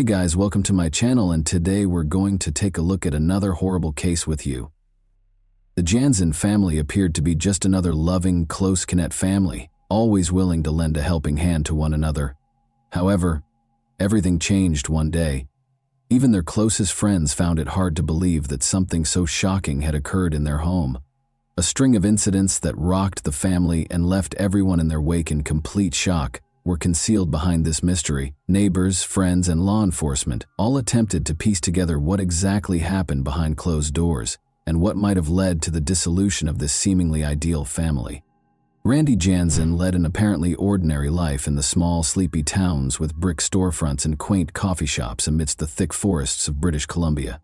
Hey guys, welcome to my channel, and today we're going to take a look at another horrible case with you. The Jansen family appeared to be just another loving, close-knit family, always willing to lend a helping hand to one another. However, everything changed one day. Even their closest friends found it hard to believe that something so shocking had occurred in their home. A string of incidents that rocked the family and left everyone in their wake in complete shock were concealed behind this mystery. Neighbors, friends, and law enforcement all attempted to piece together what exactly happened behind closed doors and what might have led to the dissolution of this seemingly ideal family. Randy Jansen led an apparently ordinary life in the small, sleepy towns with brick storefronts and quaint coffee shops amidst the thick forests of British Columbia.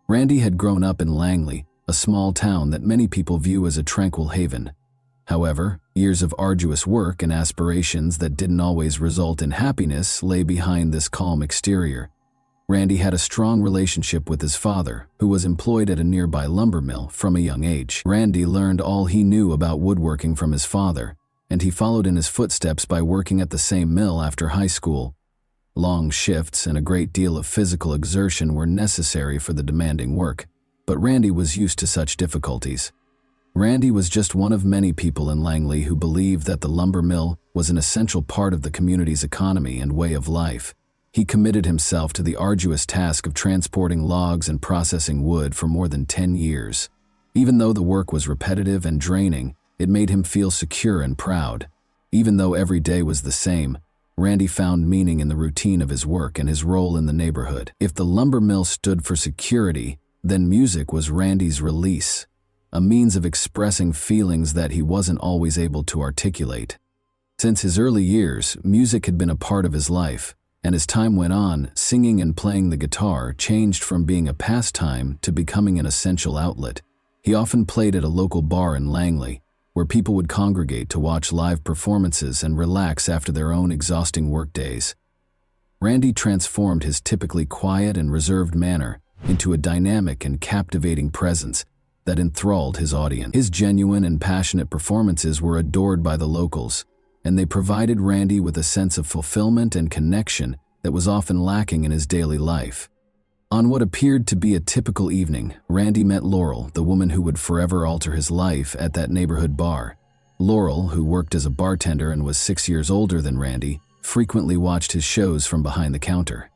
Randy had grown up in Langley, a small town that many people view as a tranquil haven. However, years of arduous work and aspirations that didn't always result in happiness lay behind this calm exterior. Randy had a strong relationship with his father, who was employed at a nearby lumber mill from a young age. Randy learned all he knew about woodworking from his father, and he followed in his footsteps by working at the same mill after high school. Long shifts and a great deal of physical exertion were necessary for the demanding work, but Randy was used to such difficulties. Randy was just one of many people in Langley who believed that the lumber mill was an essential part of the community's economy and way of life. He committed himself to the arduous task of transporting logs and processing wood for more than 10 years. Even though the work was repetitive and draining, it made him feel secure and proud. Even though every day was the same, Randy found meaning in the routine of his work and his role in the neighborhood. If the lumber mill stood for security, then music was Randy's release, a means of expressing feelings that he wasn't always able to articulate. Since his early years, music had been a part of his life, and as time went on, singing and playing the guitar changed from being a pastime to becoming an essential outlet. He often played at a local bar in Langley, where people would congregate to watch live performances and relax after their own exhausting workdays. Randy transformed his typically quiet and reserved manner into a dynamic and captivating presence that enthralled his audience. His genuine and passionate performances were adored by the locals, and they provided Randy with a sense of fulfillment and connection that was often lacking in his daily life. On what appeared to be a typical evening, Randy met Laurel, the woman who would forever alter his life, at that neighborhood bar. Laurel, who worked as a bartender and was 6 years older than Randy, frequently watched his shows from behind the counter.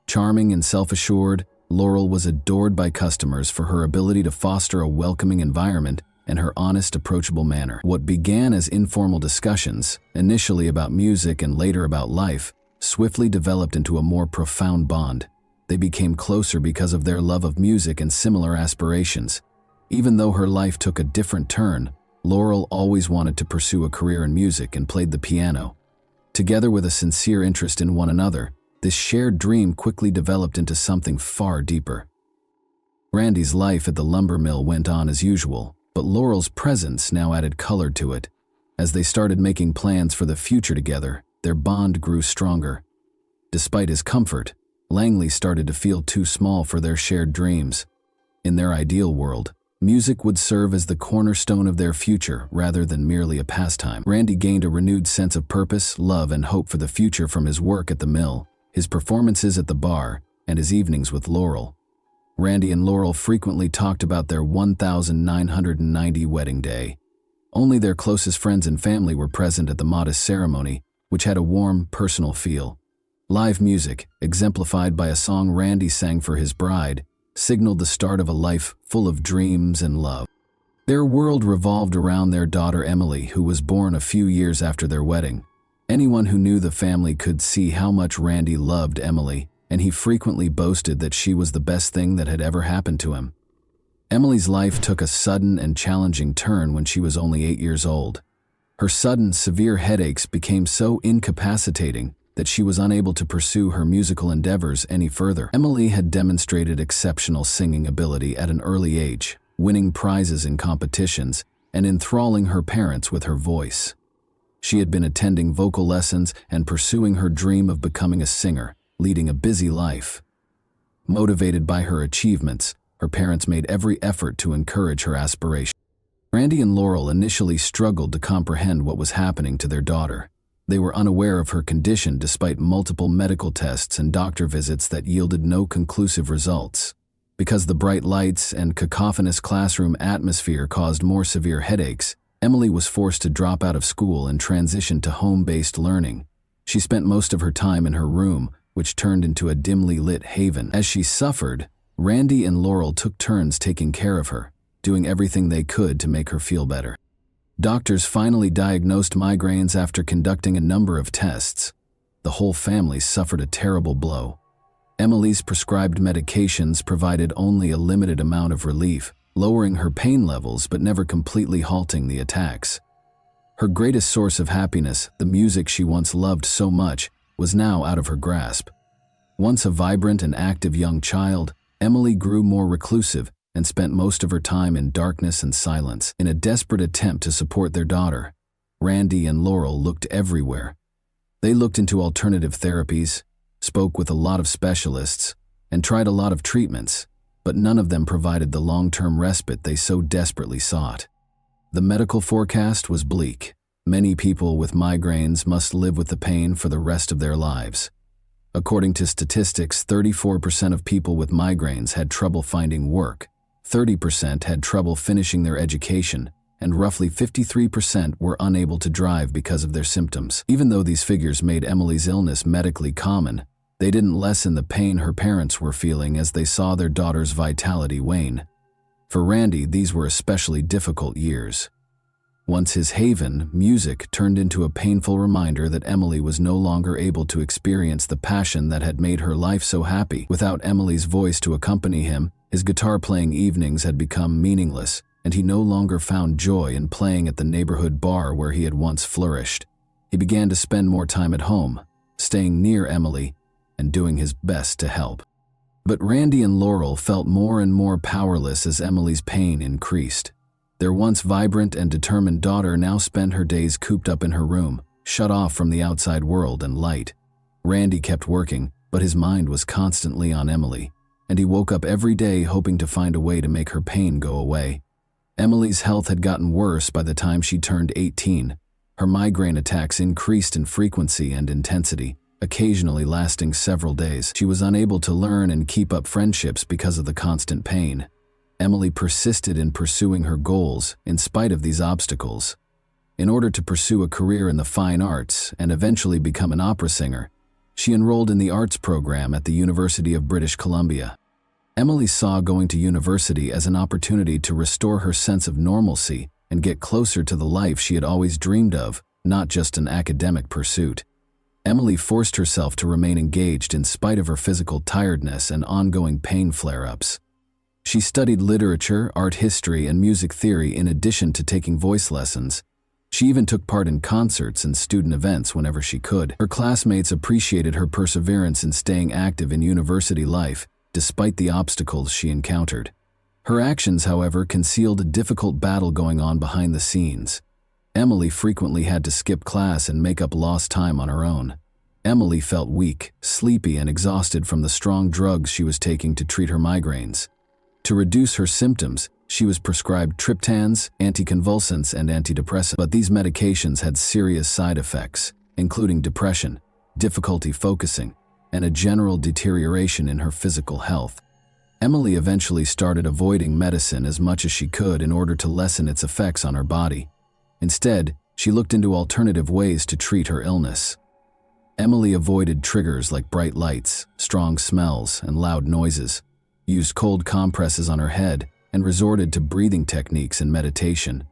Charming and self-assured, Laurel was adored by customers for her ability to foster a welcoming environment and her honest, approachable manner. What began as informal discussions, initially about music and later about life, swiftly developed into a more profound bond. They became closer because of their love of music and similar aspirations. Even though her life took a different turn, Laurel always wanted to pursue a career in music and played the piano. Together with a sincere interest in one another, this shared dream quickly developed into something far deeper. Randy's life at the lumber mill went on as usual, but Laurel's presence now added color to it. As they started making plans for the future together, their bond grew stronger. Despite his comfort, Langley started to feel too small for their shared dreams. In their ideal world, music would serve as the cornerstone of their future rather than merely a pastime. Randy gained a renewed sense of purpose, love, and hope for the future from his work at the mill, his performances at the bar, and his evenings with Laurel. Randy and Laurel frequently talked about their 1990 wedding day. Only their closest friends and family were present at the modest ceremony, which had a warm, personal feel. Live music, exemplified by a song Randy sang for his bride, signaled the start of a life full of dreams and love. Their world revolved around their daughter Emily, who was born a few years after their wedding. Anyone who knew the family could see how much Randy loved Emily, and he frequently boasted that she was the best thing that had ever happened to him. Emily's life took a sudden and challenging turn when she was only 8 years old. Her sudden, severe headaches became so incapacitating that she was unable to pursue her musical endeavors any further. Emily had demonstrated exceptional singing ability at an early age, winning prizes in competitions and enthralling her parents with her voice. She had been attending vocal lessons and pursuing her dream of becoming a singer, leading a busy life. Motivated by her achievements, her parents made every effort to encourage her aspiration. Randy and Laurel initially struggled to comprehend what was happening to their daughter. They were unaware of her condition despite multiple medical tests and doctor visits that yielded no conclusive results. Because the bright lights and cacophonous classroom atmosphere caused more severe headaches, Emily was forced to drop out of school and transition to home-based learning. She spent most of her time in her room, which turned into a dimly lit haven. As she suffered, Randy and Laurel took turns taking care of her, doing everything they could to make her feel better. Doctors finally diagnosed migraines after conducting a number of tests. The whole family suffered a terrible blow. Emily's prescribed medications provided only a limited amount of relief, lowering her pain levels but never completely halting the attacks. Her greatest source of happiness, the music she once loved so much, was now out of her grasp. Once a vibrant and active young child, Emily grew more reclusive and spent most of her time in darkness and silence. In a desperate attempt to support their daughter, Randy and Laurel looked everywhere. They looked into alternative therapies, spoke with a lot of specialists, and tried a lot of treatments, but none of them provided the long-term respite they so desperately sought. The medical forecast was bleak. Many people with migraines must live with the pain for the rest of their lives. According to statistics, 34% of people with migraines had trouble finding work, 30% had trouble finishing their education, and roughly 53% were unable to drive because of their symptoms. Even though these figures made Emily's illness medically common, they didn't lessen the pain her parents were feeling as they saw their daughter's vitality wane. For Randy, these were especially difficult years. Once his haven, music, turned into a painful reminder that Emily was no longer able to experience the passion that had made her life so happy. Without Emily's voice to accompany him, his guitar-playing evenings had become meaningless, and he no longer found joy in playing at the neighborhood bar where he had once flourished. He began to spend more time at home, staying near Emily, and doing his best to help. But Randy and Laurel felt more and more powerless as Emily's pain increased. Their once vibrant and determined daughter now spent her days cooped up in her room, shut off from the outside world and light. Randy kept working, but his mind was constantly on Emily, and he woke up every day hoping to find a way to make her pain go away. Emily's health had gotten worse by the time she turned 18. Her migraine attacks increased in frequency and intensity, occasionally lasting several days. She was unable to learn and keep up friendships because of the constant pain. Emily persisted in pursuing her goals in spite of these obstacles. In order to pursue a career in the fine arts and eventually become an opera singer, she enrolled in the arts program at the University of British Columbia. Emily saw going to university as an opportunity to restore her sense of normalcy and get closer to the life she had always dreamed of, not just an academic pursuit. Emily forced herself to remain engaged in spite of her physical tiredness and ongoing pain flare-ups. She studied literature, art history, and music theory in addition to taking voice lessons. She even took part in concerts and student events whenever she could. Her classmates appreciated her perseverance in staying active in university life, despite the obstacles she encountered. Her actions, however, concealed a difficult battle going on behind the scenes. Emily frequently had to skip class and make up lost time on her own. Emily felt weak, sleepy, and exhausted from the strong drugs she was taking to treat her migraines. To reduce her symptoms, she was prescribed triptans, anticonvulsants, and antidepressants. But these medications had serious side effects, including depression, difficulty focusing, and a general deterioration in her physical health. Emily eventually started avoiding medicine as much as she could in order to lessen its effects on her body. Instead, she looked into alternative ways to treat her illness. Emily avoided triggers like bright lights, strong smells, and loud noises, used cold compresses on her head, and resorted to breathing techniques and meditation.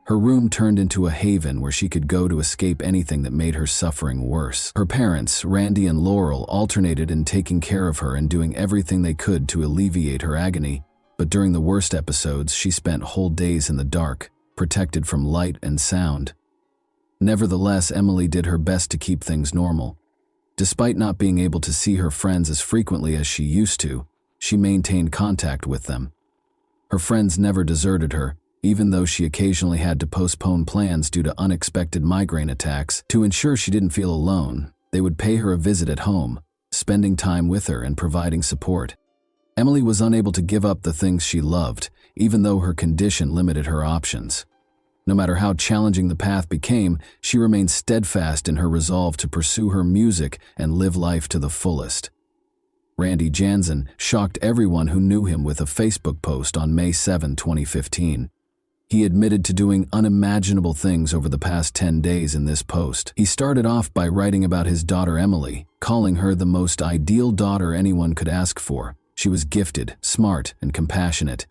Her room turned into a haven where she could go to escape anything that made her suffering worse. Her parents, Randy and Laurel, alternated in taking care of her and doing everything they could to alleviate her agony, but during the worst episodes, she spent whole days in the dark, protected from light and sound. Nevertheless, Emily did her best to keep things normal. Despite not being able to see her friends as frequently as she used to, she maintained contact with them. Her friends never deserted her, even though she occasionally had to postpone plans due to unexpected migraine attacks. To ensure she didn't feel alone, they would pay her a visit at home, spending time with her and providing support. Emily was unable to give up the things she loved, even though her condition limited her options. No matter how challenging the path became, she remained steadfast in her resolve to pursue her music and live life to the fullest. Randy Jansen shocked everyone who knew him with a Facebook post on May 7, 2015. He admitted to doing unimaginable things over the past 10 days in this post. He started off by writing about his daughter Emily, calling her the most ideal daughter anyone could ask for. She was gifted, smart, and compassionate.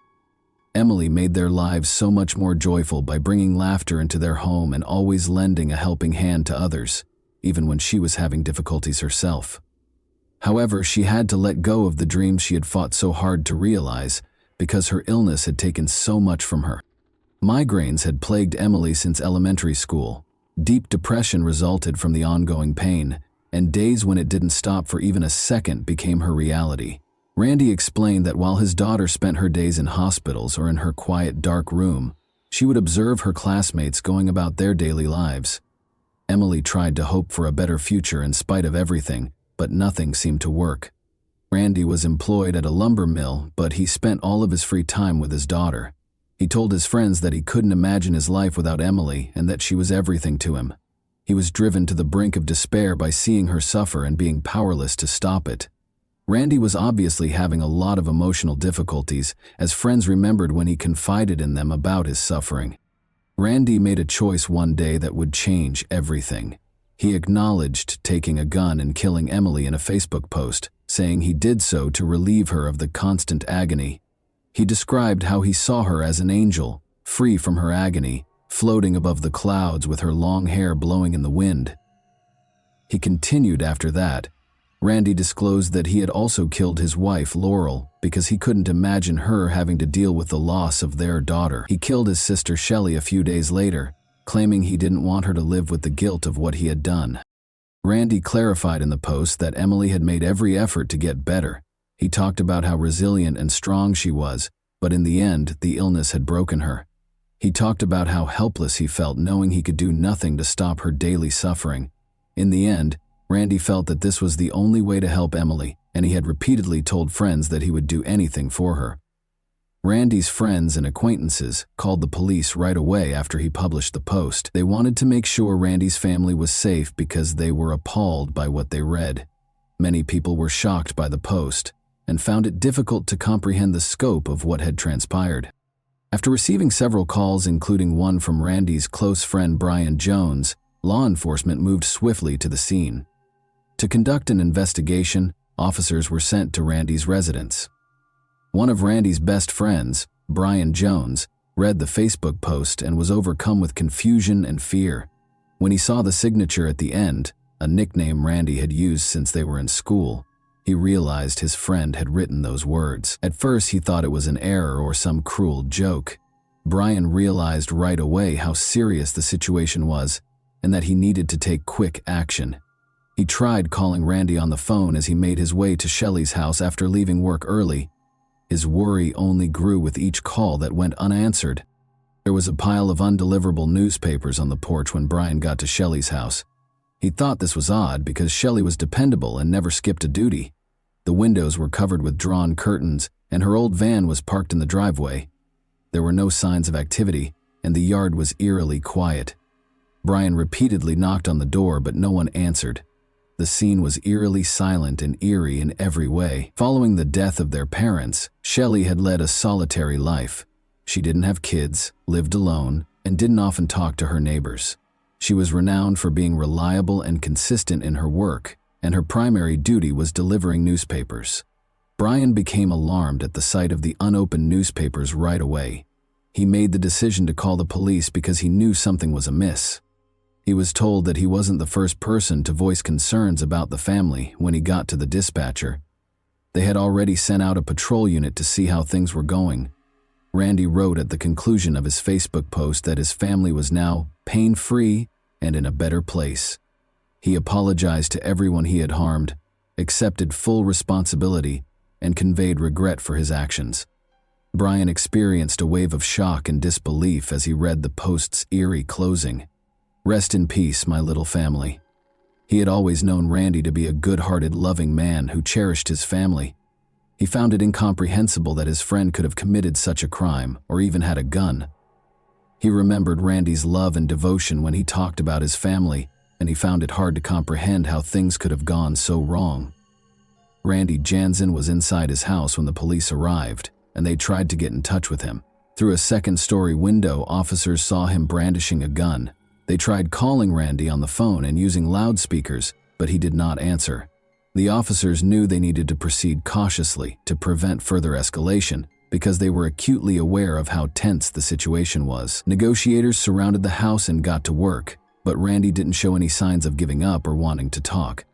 Emily made their lives so much more joyful by bringing laughter into their home and always lending a helping hand to others, even when she was having difficulties herself. However, she had to let go of the dreams she had fought so hard to realize because her illness had taken so much from her. Migraines had plagued Emily since elementary school. Deep depression resulted from the ongoing pain, and days when it didn't stop for even a second became her reality. Randy explained that while his daughter spent her days in hospitals or in her quiet, dark room, she would observe her classmates going about their daily lives. Emily tried to hope for a better future in spite of everything, but nothing seemed to work. Randy was employed at a lumber mill, but he spent all of his free time with his daughter. He told his friends that he couldn't imagine his life without Emily and that she was everything to him. He was driven to the brink of despair by seeing her suffer and being powerless to stop it. Randy was obviously having a lot of emotional difficulties, as friends remembered when he confided in them about his suffering. Randy made a choice one day that would change everything. He acknowledged taking a gun and killing Emily in a Facebook post, saying he did so to relieve her of the constant agony. He described how he saw her as an angel, free from her agony, floating above the clouds with her long hair blowing in the wind. He continued after that. Randy disclosed that he had also killed his wife, Laurel, because he couldn't imagine her having to deal with the loss of their daughter. He killed his sister Shelley a few days later, claiming he didn't want her to live with the guilt of what he had done. Randy clarified in the post that Emily had made every effort to get better. He talked about how resilient and strong she was, but in the end, the illness had broken her. He talked about how helpless he felt knowing he could do nothing to stop her daily suffering. In the end, Randy felt that this was the only way to help Emily, and he had repeatedly told friends that he would do anything for her. Randy's friends and acquaintances called the police right away after he published the post. They wanted to make sure Randy's family was safe because they were appalled by what they read. Many people were shocked by the post and found it difficult to comprehend the scope of what had transpired. After receiving several calls, including one from Randy's close friend Brian Jones, law enforcement moved swiftly to the scene. To conduct an investigation, officers were sent to Randy's residence. One of Randy's best friends, Brian Jones, read the Facebook post and was overcome with confusion and fear. When he saw the signature at the end, a nickname Randy had used since they were in school, he realized his friend had written those words. At first, he thought it was an error or some cruel joke. Brian realized right away how serious the situation was and that he needed to take quick action. He tried calling Randy on the phone as he made his way to Shelley's house after leaving work early. His worry only grew with each call that went unanswered. There was a pile of undeliverable newspapers on the porch when Brian got to Shelley's house. He thought this was odd because Shelley was dependable and never skipped a duty. The windows were covered with drawn curtains, and her old van was parked in the driveway. There were no signs of activity, and the yard was eerily quiet. Brian repeatedly knocked on the door, but no one answered. The scene was eerily silent and eerie in every way. Following the death of their parents, Shelley had led a solitary life. She didn't have kids, lived alone, and didn't often talk to her neighbors. She was renowned for being reliable and consistent in her work, and her primary duty was delivering newspapers. Brian became alarmed at the sight of the unopened newspapers right away. He made the decision to call the police because he knew something was amiss. He was told that he wasn't the first person to voice concerns about the family when he got to the dispatcher. They had already sent out a patrol unit to see how things were going. Randy wrote at the conclusion of his Facebook post that his family was now pain-free and in a better place. He apologized to everyone he had harmed, accepted full responsibility, and conveyed regret for his actions. Brian experienced a wave of shock and disbelief as he read the post's eerie closing. "Rest in peace, my little family." He had always known Randy to be a good-hearted, loving man who cherished his family. He found it incomprehensible that his friend could have committed such a crime or even had a gun. He remembered Randy's love and devotion when he talked about his family, and he found it hard to comprehend how things could have gone so wrong. Randy Jansen was inside his house when the police arrived, and they tried to get in touch with him. Through a second-story window, officers saw him brandishing a gun. They tried calling Randy on the phone and using loudspeakers, but he did not answer. The officers knew they needed to proceed cautiously to prevent further escalation because they were acutely aware of how tense the situation was. Negotiators surrounded the house and got to work, but Randy didn't show any signs of giving up or wanting to talk.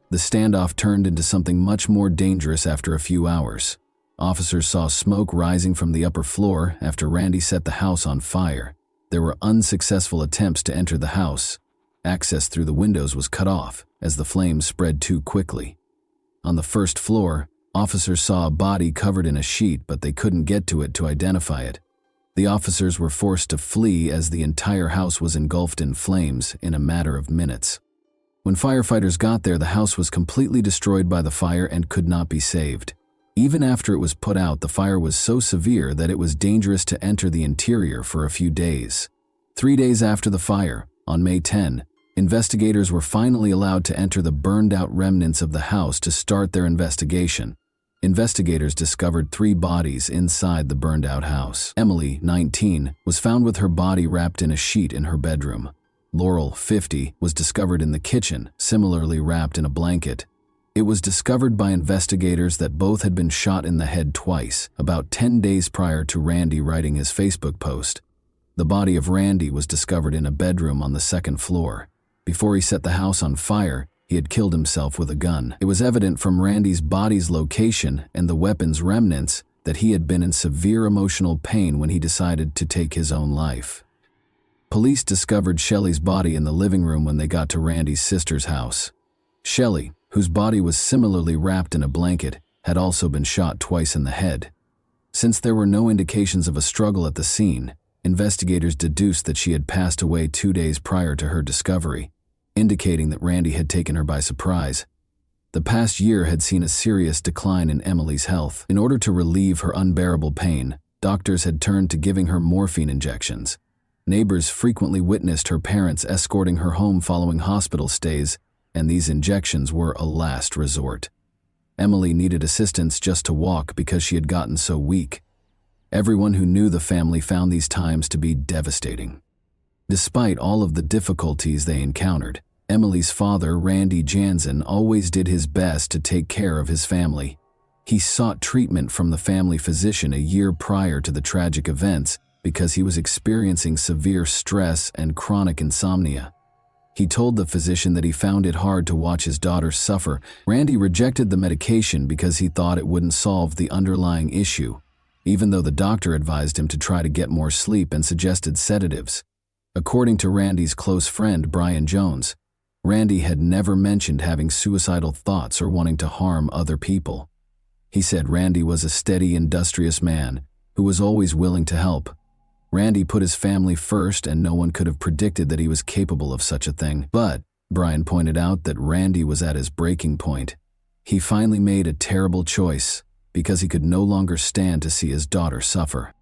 The standoff turned into something much more dangerous after a few hours. Officers saw smoke rising from the upper floor after Randy set the house on fire. There were unsuccessful attempts to enter the house. Access through the windows was cut off as the flames spread too quickly. On the first floor, officers saw a body covered in a sheet, but they couldn't get to it to identify it. The officers were forced to flee as the entire house was engulfed in flames in a matter of minutes. When firefighters got there, the house was completely destroyed by the fire and could not be saved. Even after it was put out, the fire was so severe that it was dangerous to enter the interior for a few days. 3 days after the fire, on May 10, investigators were finally allowed to enter the burned-out remnants of the house to start their investigation. Investigators discovered 3 bodies inside the burned-out house. Emily, 19, was found with her body wrapped in a sheet in her bedroom. Laurel, 50, was discovered in the kitchen, similarly wrapped in a blanket. It was discovered by investigators that both had been shot in the head twice, about 10 days prior to Randy writing his Facebook post. The body of Randy was discovered in a bedroom on the 2nd floor. Before he set the house on fire, he had killed himself with a gun. It was evident from Randy's body's location and the weapon's remnants that he had been in severe emotional pain when he decided to take his own life. Police discovered Shelley's body in the living room when they got to Randy's sister's house. Shelley, whose body was similarly wrapped in a blanket, had also been shot twice in the head. Since there were no indications of a struggle at the scene, investigators deduced that she had passed away 2 days prior to her discovery, indicating that Randy had taken her by surprise. The past year had seen a serious decline in Emily's health. In order to relieve her unbearable pain, doctors had turned to giving her morphine injections. Neighbors frequently witnessed her parents escorting her home following hospital stays, and these injections were a last resort. Emily needed assistance just to walk because she had gotten so weak. Everyone who knew the family found these times to be devastating. Despite all of the difficulties they encountered, Emily's father, Randy Jansen, always did his best to take care of his family. He sought treatment from the family physician a year prior to the tragic events because he was experiencing severe stress and chronic insomnia. He told the physician that he found it hard to watch his daughter suffer. Randy rejected the medication because he thought it wouldn't solve the underlying issue, even though the doctor advised him to try to get more sleep and suggested sedatives. According to Randy's close friend, Brian Jones, Randy had never mentioned having suicidal thoughts or wanting to harm other people. He said Randy was a steady, industrious man who was always willing to help. Randy put his family first, and no one could have predicted that he was capable of such a thing. But Brian pointed out that Randy was at his breaking point. He finally made a terrible choice because he could no longer stand to see his daughter suffer.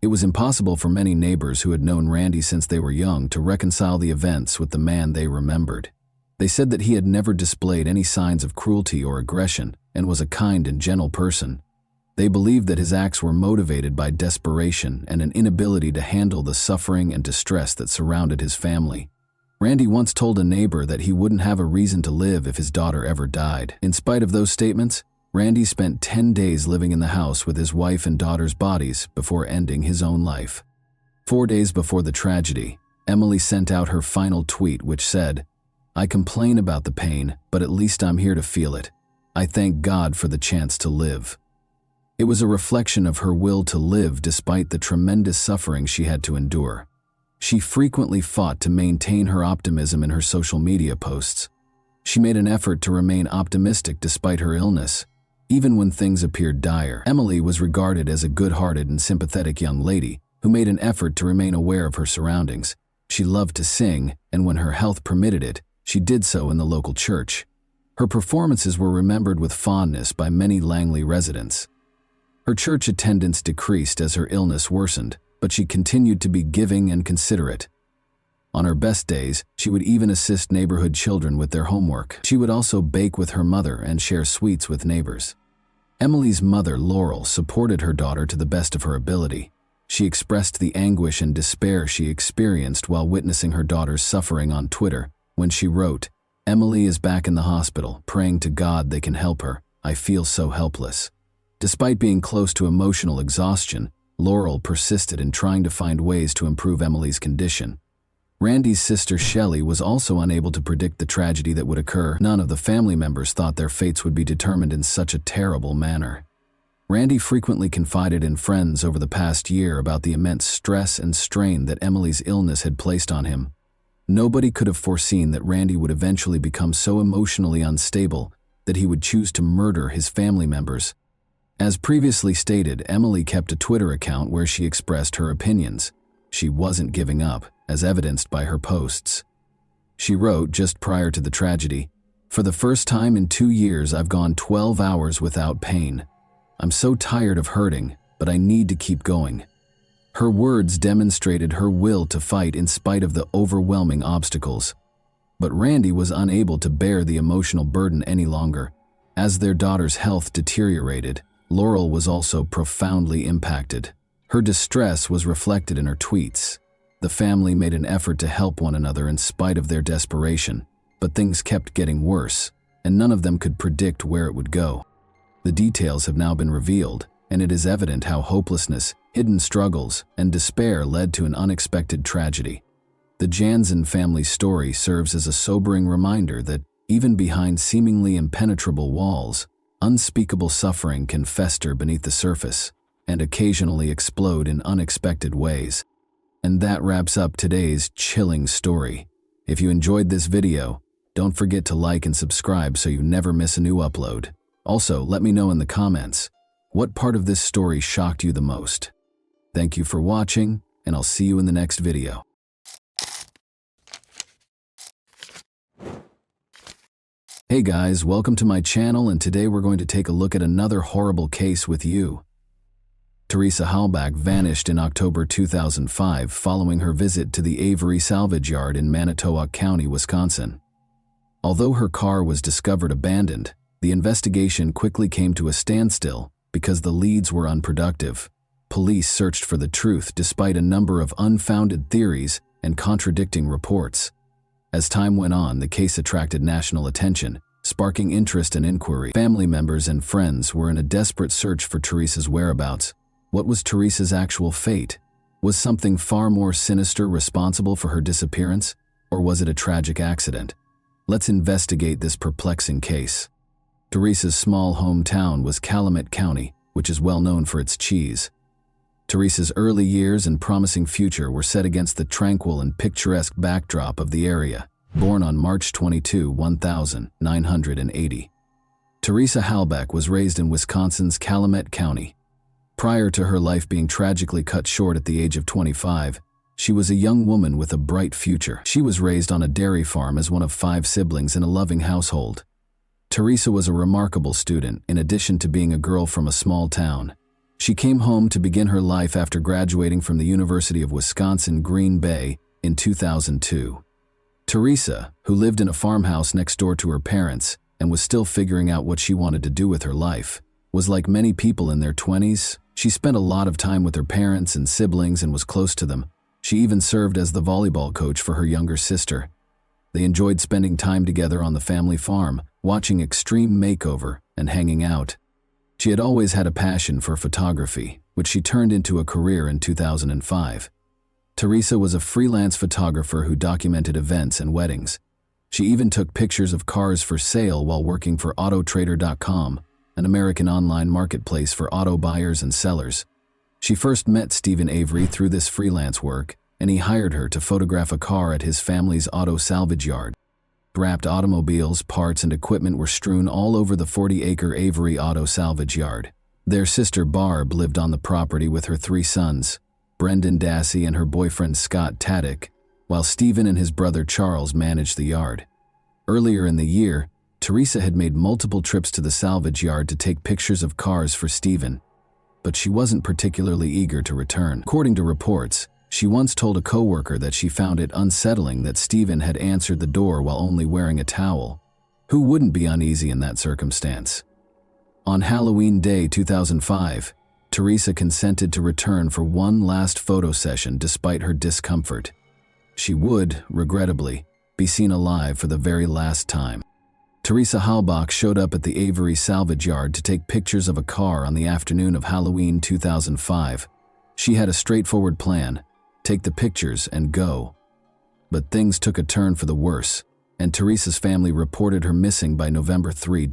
It was impossible for many neighbors who had known Randy since they were young to reconcile the events with the man they remembered. They said that he had never displayed any signs of cruelty or aggression and was a kind and gentle person. They believed that his acts were motivated by desperation and an inability to handle the suffering and distress that surrounded his family. Randy once told a neighbor that he wouldn't have a reason to live if his daughter ever died. In spite of those statements, Randy spent 10 days living in the house with his wife and daughter's bodies before ending his own life. 4 days before the tragedy, Emily sent out her final tweet, which said, "I complain about the pain, but at least I'm here to feel it. I thank God for the chance to live." It was a reflection of her will to live despite the tremendous suffering she had to endure. She frequently fought to maintain her optimism in her social media posts. She made an effort to remain optimistic despite her illness, even when things appeared dire. Emily was regarded as a good-hearted and sympathetic young lady who made an effort to remain aware of her surroundings. She loved to sing, and when her health permitted it, she did so in the local church. Her performances were remembered with fondness by many Langley residents. Her church attendance decreased as her illness worsened, but she continued to be giving and considerate. On her best days, she would even assist neighborhood children with their homework. She would also bake with her mother and share sweets with neighbors. Emily's mother, Laurel, supported her daughter to the best of her ability. She expressed the anguish and despair she experienced while witnessing her daughter's suffering on Twitter when she wrote, "Emily is back in the hospital, praying to God they can help her. I feel so helpless." Despite being close to emotional exhaustion, Laurel persisted in trying to find ways to improve Emily's condition. Randy's sister Shelley was also unable to predict the tragedy that would occur. None of the family members thought their fates would be determined in such a terrible manner. Randy frequently confided in friends over the past year about the immense stress and strain that Emily's illness had placed on him. Nobody could have foreseen that Randy would eventually become so emotionally unstable that he would choose to murder his family members. As previously stated, Emily kept a Twitter account where she expressed her opinions. She wasn't giving up, as evidenced by her posts. She wrote just prior to the tragedy, "For the first time in 2 years, I've gone 12 hours without pain. I'm so tired of hurting, but I need to keep going." Her words demonstrated her will to fight in spite of the overwhelming obstacles. But Randy was unable to bear the emotional burden any longer. As their daughter's health deteriorated, Laurel was also profoundly impacted. Her distress was reflected in her tweets. The family made an effort to help one another in spite of their desperation, but things kept getting worse, and none of them could predict where it would go. The details have now been revealed, and it is evident how hopelessness, hidden struggles, and despair led to an unexpected tragedy. The Jansen family story serves as a sobering reminder that, even behind seemingly impenetrable walls, unspeakable suffering can fester beneath the surface and occasionally explode in unexpected ways. And that wraps up today's chilling story. If you enjoyed this video, don't forget to like and subscribe so you never miss a new upload. Also, let me know in the comments, what part of this story shocked you the most? Thank you for watching, and I'll see you in the next video. Hey guys, welcome to my channel, and today we're going to take a look at another horrible case with you. Teresa Halbach vanished in October 2005 following her visit to the Avery Salvage Yard in Manitowoc County, Wisconsin. Although her car was discovered abandoned, the investigation quickly came to a standstill because the leads were unproductive. Police searched for the truth despite a number of unfounded theories and contradicting reports. As time went on, the case attracted national attention, sparking interest and inquiry. Family members and friends were in a desperate search for Teresa's whereabouts. What was Teresa's actual fate? Was something far more sinister responsible for her disappearance, or was it a tragic accident? Let's investigate this perplexing case. Teresa's small hometown was Calumet County, which is well known for its cheese. Teresa's early years and promising future were set against the tranquil and picturesque backdrop of the area. Born on March 22, 1980, Teresa Halbach was raised in Wisconsin's Calumet County. Prior to her life being tragically cut short at the age of 25, she was a young woman with a bright future. She was raised on a dairy farm as one of 5 siblings in a loving household. Teresa was a remarkable student, in addition to being a girl from a small town. She came home to begin her life after graduating from the University of Wisconsin-Green Bay in 2002. Teresa, who lived in a farmhouse next door to her parents and was still figuring out what she wanted to do with her life, was like many people in their 20s. She spent a lot of time with her parents and siblings and was close to them. She even served as the volleyball coach for her younger sister. They enjoyed spending time together on the family farm, watching Extreme Makeover and hanging out. She had always had a passion for photography, which she turned into a career in 2005. Teresa was a freelance photographer who documented events and weddings. She even took pictures of cars for sale while working for Autotrader.com, an American online marketplace for auto buyers and sellers. She first met Stephen Avery through this freelance work, and he hired her to photograph a car at his family's auto salvage yard. Wrapped automobiles, parts, and equipment were strewn all over the 40-acre Avery auto salvage yard. Their sister Barb lived on the property with her 3 sons, Brendan Dassey and her boyfriend Scott Taddick, while Stephen and his brother Charles managed the yard. Earlier in the year, Teresa had made multiple trips to the salvage yard to take pictures of cars for Stephen. but she wasn't particularly eager to return. According to reports, she once told a coworker that she found it unsettling that Stephen had answered the door while only wearing a towel. Who wouldn't be uneasy in that circumstance? On Halloween Day 2005, Teresa consented to return for one last photo session despite her discomfort. She would, regrettably, be seen alive for the very last time. Teresa Halbach showed up at the Avery salvage yard to take pictures of a car on the afternoon of Halloween 2005. She had a straightforward plan: take the pictures and go. But things took a turn for the worse, and Teresa's family reported her missing by November 3.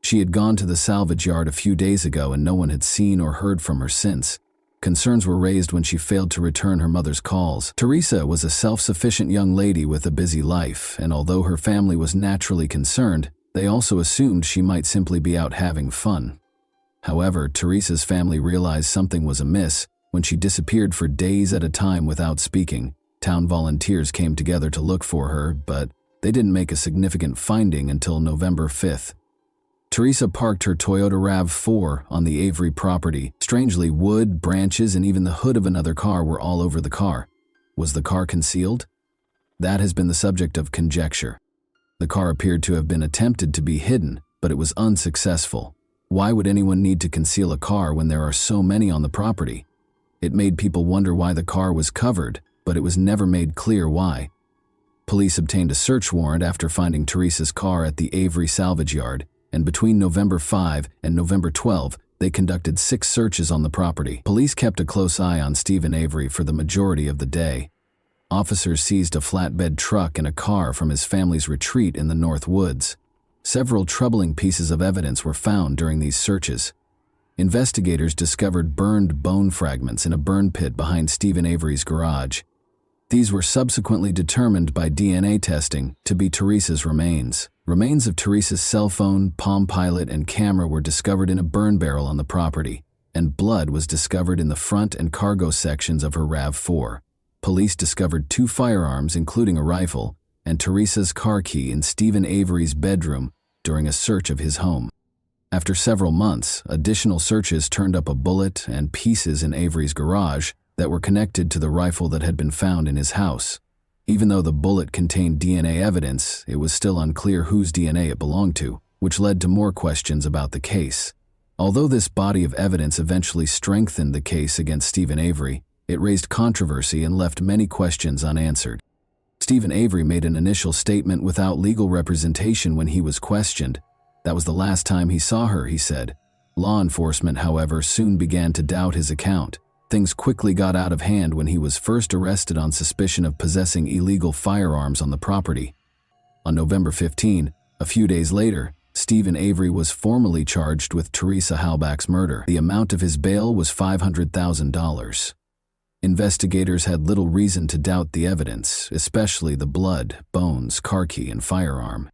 She had gone to the salvage yard a few days ago and no one had seen or heard from her since. Concerns were raised when she failed to return her mother's calls. Teresa was a self-sufficient young lady with a busy life, and although her family was naturally concerned, they also assumed she might simply be out having fun. However, Teresa's family realized something was amiss when she disappeared for days at a time without speaking. Town volunteers came together to look for her, but they didn't make a significant finding until November 5th. Teresa parked her Toyota RAV4 on the Avery property. Strangely, wood, branches, and even the hood of another car were all over the car. Was the car concealed? That has been the subject of conjecture. The car appeared to have been attempted to be hidden, but it was unsuccessful. Why would anyone need to conceal a car when there are so many on the property? It made people wonder why the car was covered, but it was never made clear why. Police obtained a search warrant after finding Teresa's car at the Avery salvage yard, and between November 5 and November 12, they conducted 6 searches on the property. Police kept a close eye on Stephen Avery for the majority of the day. Officers seized a flatbed truck and a car from his family's retreat in the North Woods. Several troubling pieces of evidence were found during these searches. Investigators discovered burned bone fragments in a burn pit behind Stephen Avery's garage. These were subsequently determined by DNA testing to be Teresa's remains. Remains of Teresa's cell phone, Palm Pilot, and camera were discovered in a burn barrel on the property, and blood was discovered in the front and cargo sections of her RAV4. Police discovered 2 firearms, including a rifle, and Teresa's car key in Stephen Avery's bedroom during a search of his home. After several months, additional searches turned up a bullet and pieces in Avery's garage that were connected to the rifle that had been found in his house. Even though the bullet contained DNA evidence, it was still unclear whose DNA it belonged to, which led to more questions about the case. Although this body of evidence eventually strengthened the case against Stephen Avery, it raised controversy and left many questions unanswered. Stephen Avery made an initial statement without legal representation when he was questioned. That was the last time he saw her, he said. Law enforcement, however, soon began to doubt his account. Things quickly got out of hand when he was first arrested on suspicion of possessing illegal firearms on the property. On November 15, a few days later, Stephen Avery was formally charged with Teresa Halbach's murder. The amount of his bail was $500,000. Investigators had little reason to doubt the evidence, especially the blood, bones, car key, and firearm.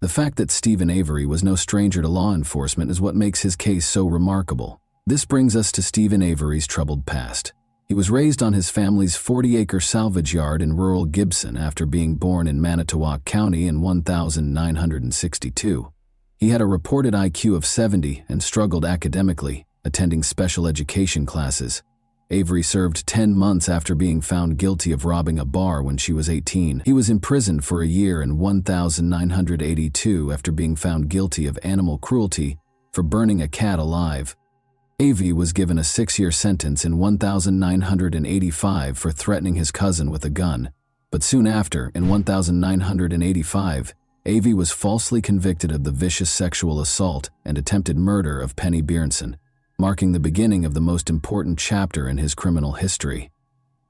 The fact that Stephen Avery was no stranger to law enforcement is what makes his case so remarkable. This brings us to Stephen Avery's troubled past. He was raised on his family's 40-acre salvage yard in rural Gibson after being born in Manitowoc County in 1962. He had a reported IQ of 70 and struggled academically, attending special education classes. Avery served 10 months after being found guilty of robbing a bar when she was 18. He was imprisoned for a year in 1982 after being found guilty of animal cruelty for burning a cat alive. Avery was given a 6-year sentence in 1985 for threatening his cousin with a gun, but soon after, in 1985, Avery was falsely convicted of the vicious sexual assault and attempted murder of Penny Bjornson, marking the beginning of the most important chapter in his criminal history.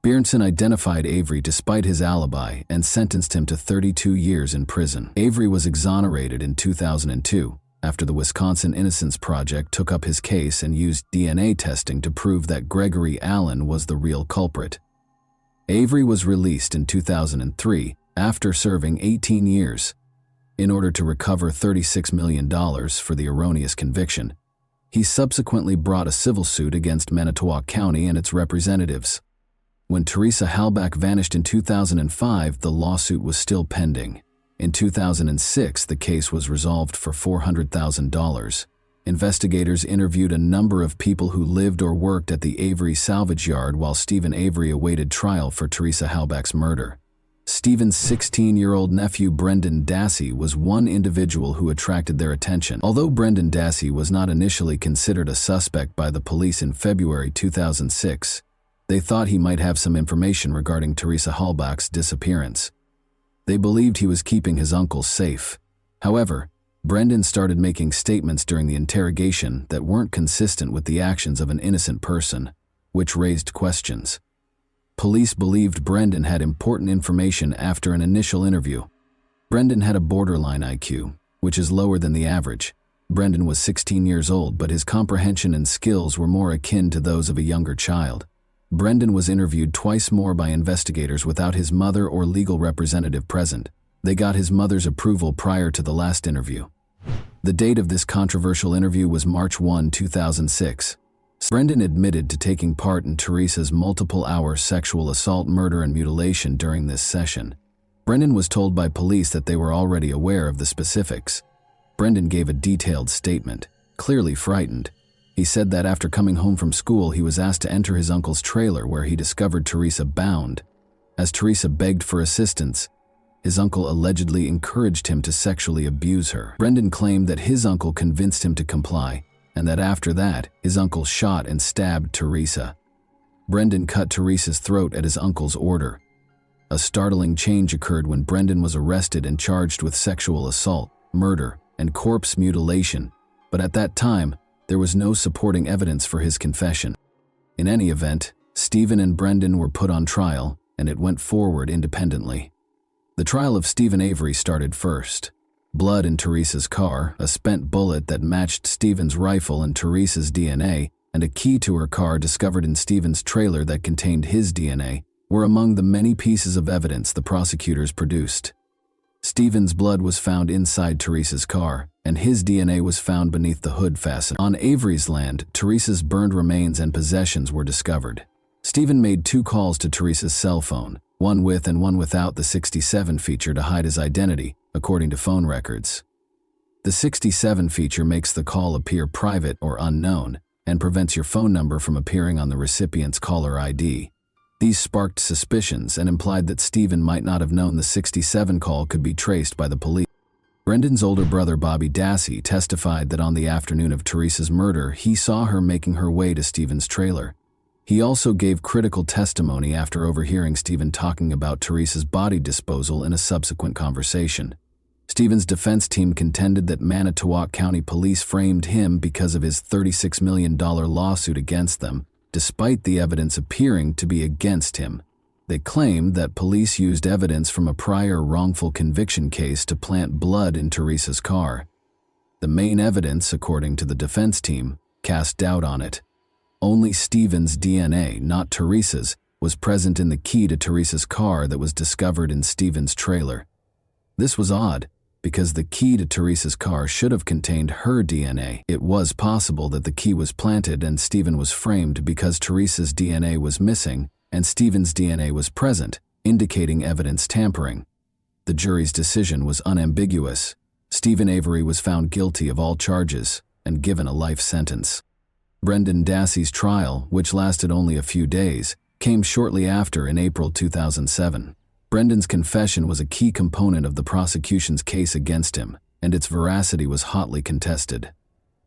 Bjornson identified Avery despite his alibi and sentenced him to 32 years in prison. Avery was exonerated in 2002. After the Wisconsin Innocence Project took up his case and used DNA testing to prove that Gregory Allen was the real culprit. Avery was released in 2003 after serving 18 years. In order to recover $36 million for the erroneous conviction, he subsequently brought a civil suit against Manitowoc County and its representatives. When Teresa Halbach vanished in 2005, the lawsuit was still pending. In 2006, the case was resolved for $400,000. Investigators interviewed a number of people who lived or worked at the Avery salvage yard while Stephen Avery awaited trial for Teresa Halbach's murder. Stephen's 16-year-old nephew Brendan Dassey was one individual who attracted their attention. Although Brendan Dassey was not initially considered a suspect by the police in February 2006, they thought he might have some information regarding Teresa Halbach's disappearance. They believed he was keeping his uncle safe. However, Brendan started making statements during the interrogation that weren't consistent with the actions of an innocent person, which raised questions. Police believed Brendan had important information after an initial interview. Brendan had a borderline IQ, which is lower than the average. Brendan was 16 years old, but his comprehension and skills were more akin to those of a younger child. Brendan was interviewed twice more by investigators without his mother or legal representative present. They got his mother's approval prior to the last interview. The date of this controversial interview was March 1, 2006. Brendan admitted to taking part in Teresa's multiple-hour sexual assault, murder, and mutilation during this session. Brendan was told by police that they were already aware of the specifics. Brendan gave a detailed statement, clearly frightened. He said that after coming home from school, he was asked to enter his uncle's trailer where he discovered Teresa bound. As Teresa begged for assistance, his uncle allegedly encouraged him to sexually abuse her. Brendan claimed that his uncle convinced him to comply, and that after that, his uncle shot and stabbed Teresa. Brendan cut Teresa's throat at his uncle's order. A startling change occurred when Brendan was arrested and charged with sexual assault, murder, and corpse mutilation, but at that time, there was no supporting evidence for his confession. In any event, Stephen and Brendan were put on trial, and it went forward independently. The trial of Stephen Avery started first. Blood in Teresa's car, a spent bullet that matched Stephen's rifle and Teresa's DNA, and a key to her car discovered in Stephen's trailer that contained his DNA, were among the many pieces of evidence the prosecutors produced. Stephen's blood was found inside Teresa's car, and his DNA was found beneath the hood fastener. On Avery's land, Teresa's burned remains and possessions were discovered. Stephen made 2 calls to Teresa's cell phone, one with and one without the 67 feature to hide his identity, according to phone records. The 67 feature makes the call appear private or unknown and prevents your phone number from appearing on the recipient's caller ID. These sparked suspicions and implied that Stephen might not have known the 67 call could be traced by the police. Brendan's older brother Bobby Dassey testified that on the afternoon of Teresa's murder, he saw her making her way to Stephen's trailer. He also gave critical testimony after overhearing Stephen talking about Teresa's body disposal in a subsequent conversation. Stephen's defense team contended that Manitowoc County Police framed him because of his $36 million lawsuit against them, despite the evidence appearing to be against him. They claimed that police used evidence from a prior wrongful conviction case to plant blood in Teresa's car. The main evidence, according to the defense team, cast doubt on it. Only Stephen's DNA, not Teresa's, was present in the key to Teresa's car that was discovered in Stephen's trailer. This was odd, because the key to Teresa's car should have contained her DNA. It was possible that the key was planted and Stephen was framed because Teresa's DNA was missing and Stephen's DNA was present, indicating evidence tampering. The jury's decision was unambiguous. Stephen Avery was found guilty of all charges and given a life sentence. Brendan Dassey's trial, which lasted only a few days, came shortly after in April 2007. Brendan's confession was a key component of the prosecution's case against him, and its veracity was hotly contested.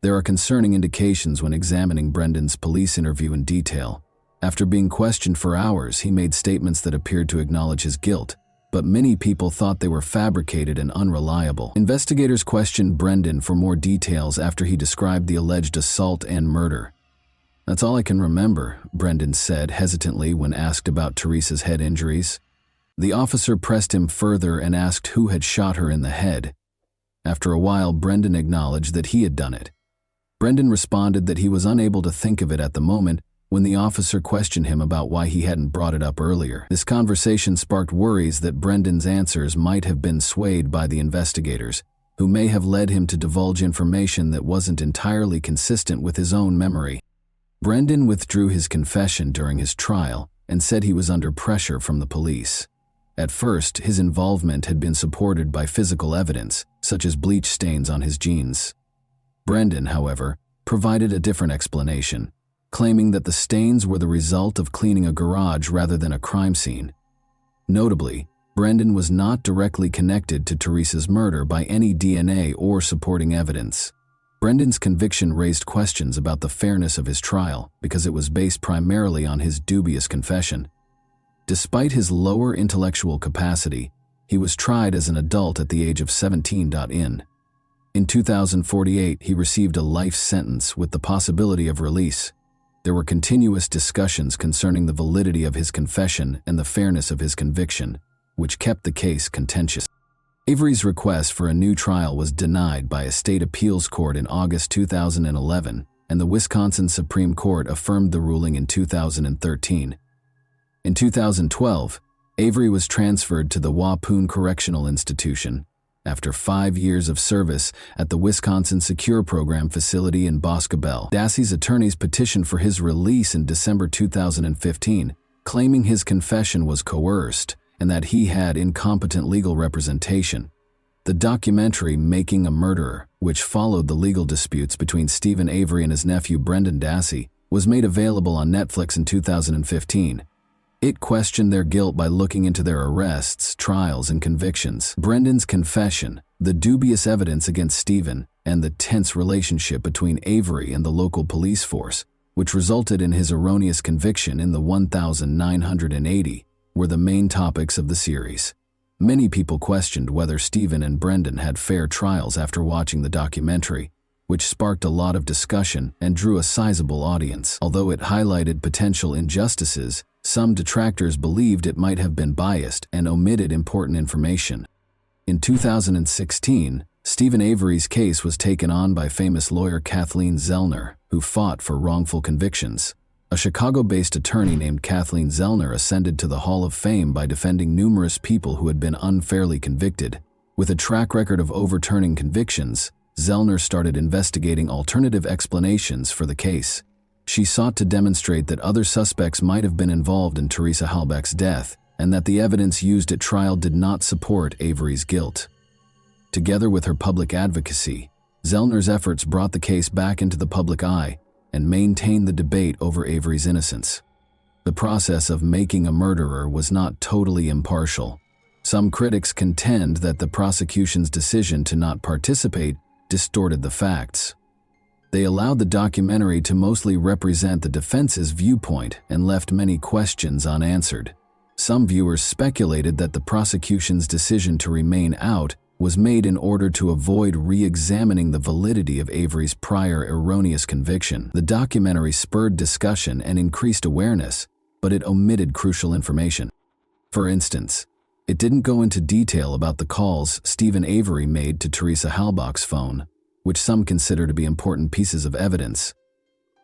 There are concerning indications when examining Brendan's police interview in detail. After being questioned for hours, he made statements that appeared to acknowledge his guilt, but many people thought they were fabricated and unreliable. Investigators questioned Brendan for more details after he described the alleged assault and murder. "That's all I can remember," Brendan said hesitantly when asked about Teresa's head injuries. The officer pressed him further and asked who had shot her in the head. After a while, Brendan acknowledged that he had done it. Brendan responded that he was unable to think of it at the moment when the officer questioned him about why he hadn't brought it up earlier. This conversation sparked worries that Brendan's answers might have been swayed by the investigators, who may have led him to divulge information that wasn't entirely consistent with his own memory. Brendan withdrew his confession during his trial and said he was under pressure from the police. At first, his involvement had been supported by physical evidence, such as bleach stains on his jeans. Brendan, however, provided a different explanation, claiming that the stains were the result of cleaning a garage rather than a crime scene. Notably, Brendan was not directly connected to Teresa's murder by any DNA or supporting evidence. Brendan's conviction raised questions about the fairness of his trial because it was based primarily on his dubious confession. Despite his lower intellectual capacity, he was tried as an adult at the age of 17. In 2048, he received a life sentence with the possibility of release. There were continuous discussions concerning the validity of his confession and the fairness of his conviction, which kept the case contentious. Avery's request for a new trial was denied by a state appeals court in August 2011, and the Wisconsin Supreme Court affirmed the ruling in 2013. In 2012, Avery was transferred to the Waupun Correctional Institution after 5 years of service at the Wisconsin Secure Program facility in Boscobel. Dassey's attorneys petitioned for his release in December 2015, claiming his confession was coerced and that he had incompetent legal representation. The documentary Making a Murderer, which followed the legal disputes between Stephen Avery and his nephew Brendan Dassey, was made available on Netflix in 2015. It questioned their guilt by looking into their arrests, trials, and convictions, Brendan's confession, the dubious evidence against Stephen, and the tense relationship between Avery and the local police force, which resulted in his erroneous conviction in the 1980, were the main topics of the series. Many people questioned whether Stephen and Brendan had fair trials after watching the documentary, which sparked a lot of discussion and drew a sizable audience. Although it highlighted potential injustices, some detractors believed it might have been biased and omitted important information. In 2016, Stephen Avery's case was taken on by famous lawyer Kathleen Zellner, who fought for wrongful convictions. A Chicago-based attorney named Kathleen Zellner ascended to the Hall of Fame by defending numerous people who had been unfairly convicted. With a track record of overturning convictions, Zellner started investigating alternative explanations for the case. She sought to demonstrate that other suspects might have been involved in Teresa Halbach's death, and that the evidence used at trial did not support Avery's guilt. Together with her public advocacy, Zellner's efforts brought the case back into the public eye and maintained the debate over Avery's innocence. The process of making a murderer was not totally impartial. Some critics contend that the prosecution's decision to not participate distorted the facts. They allowed the documentary to mostly represent the defense's viewpoint and left many questions unanswered. Some viewers speculated that the prosecution's decision to remain out was made in order to avoid re-examining the validity of Avery's prior erroneous conviction. The documentary spurred discussion and increased awareness, but it omitted crucial information. For instance, it didn't go into detail about the calls Stephen Avery made to Teresa Halbach's phone, which some consider to be important pieces of evidence.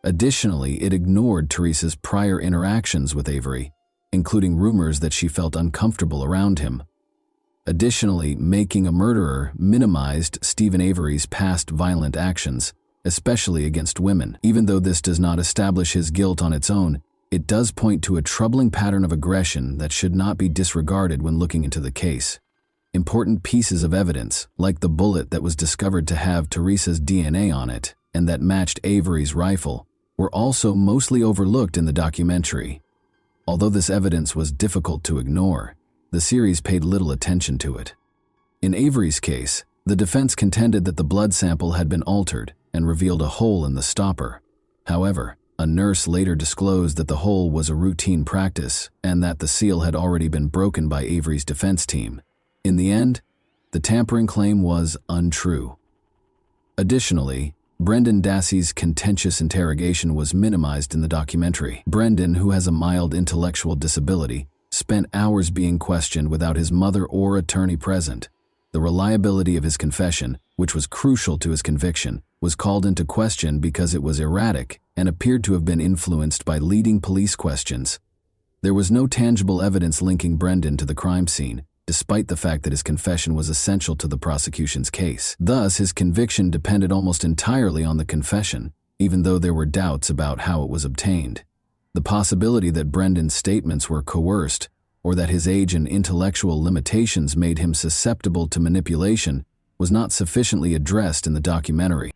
Additionally, it ignored Teresa's prior interactions with Avery, including rumors that she felt uncomfortable around him. Additionally, Making a Murderer minimized Stephen Avery's past violent actions, especially against women. Even though this does not establish his guilt on its own, it does point to a troubling pattern of aggression that should not be disregarded when looking into the case. Important pieces of evidence, like the bullet that was discovered to have Teresa's DNA on it and that matched Avery's rifle, were also mostly overlooked in the documentary. Although this evidence was difficult to ignore, the series paid little attention to it. In Avery's case, the defense contended that the blood sample had been altered and revealed a hole in the stopper. However, a nurse later disclosed that the hole was a routine practice and that the seal had already been broken by Avery's defense team. In the end, the tampering claim was untrue. Additionally, Brendan Dassey's contentious interrogation was minimized in the documentary. Brendan, who has a mild intellectual disability, spent hours being questioned without his mother or attorney present. The reliability of his confession, which was crucial to his conviction, was called into question because it was erratic and appeared to have been influenced by leading police questions. There was no tangible evidence linking Brendan to the crime scene, despite the fact that his confession was essential to the prosecution's case. Thus, his conviction depended almost entirely on the confession, even though there were doubts about how it was obtained. The possibility that Brendan's statements were coerced, or that his age and intellectual limitations made him susceptible to manipulation, was not sufficiently addressed in the documentary.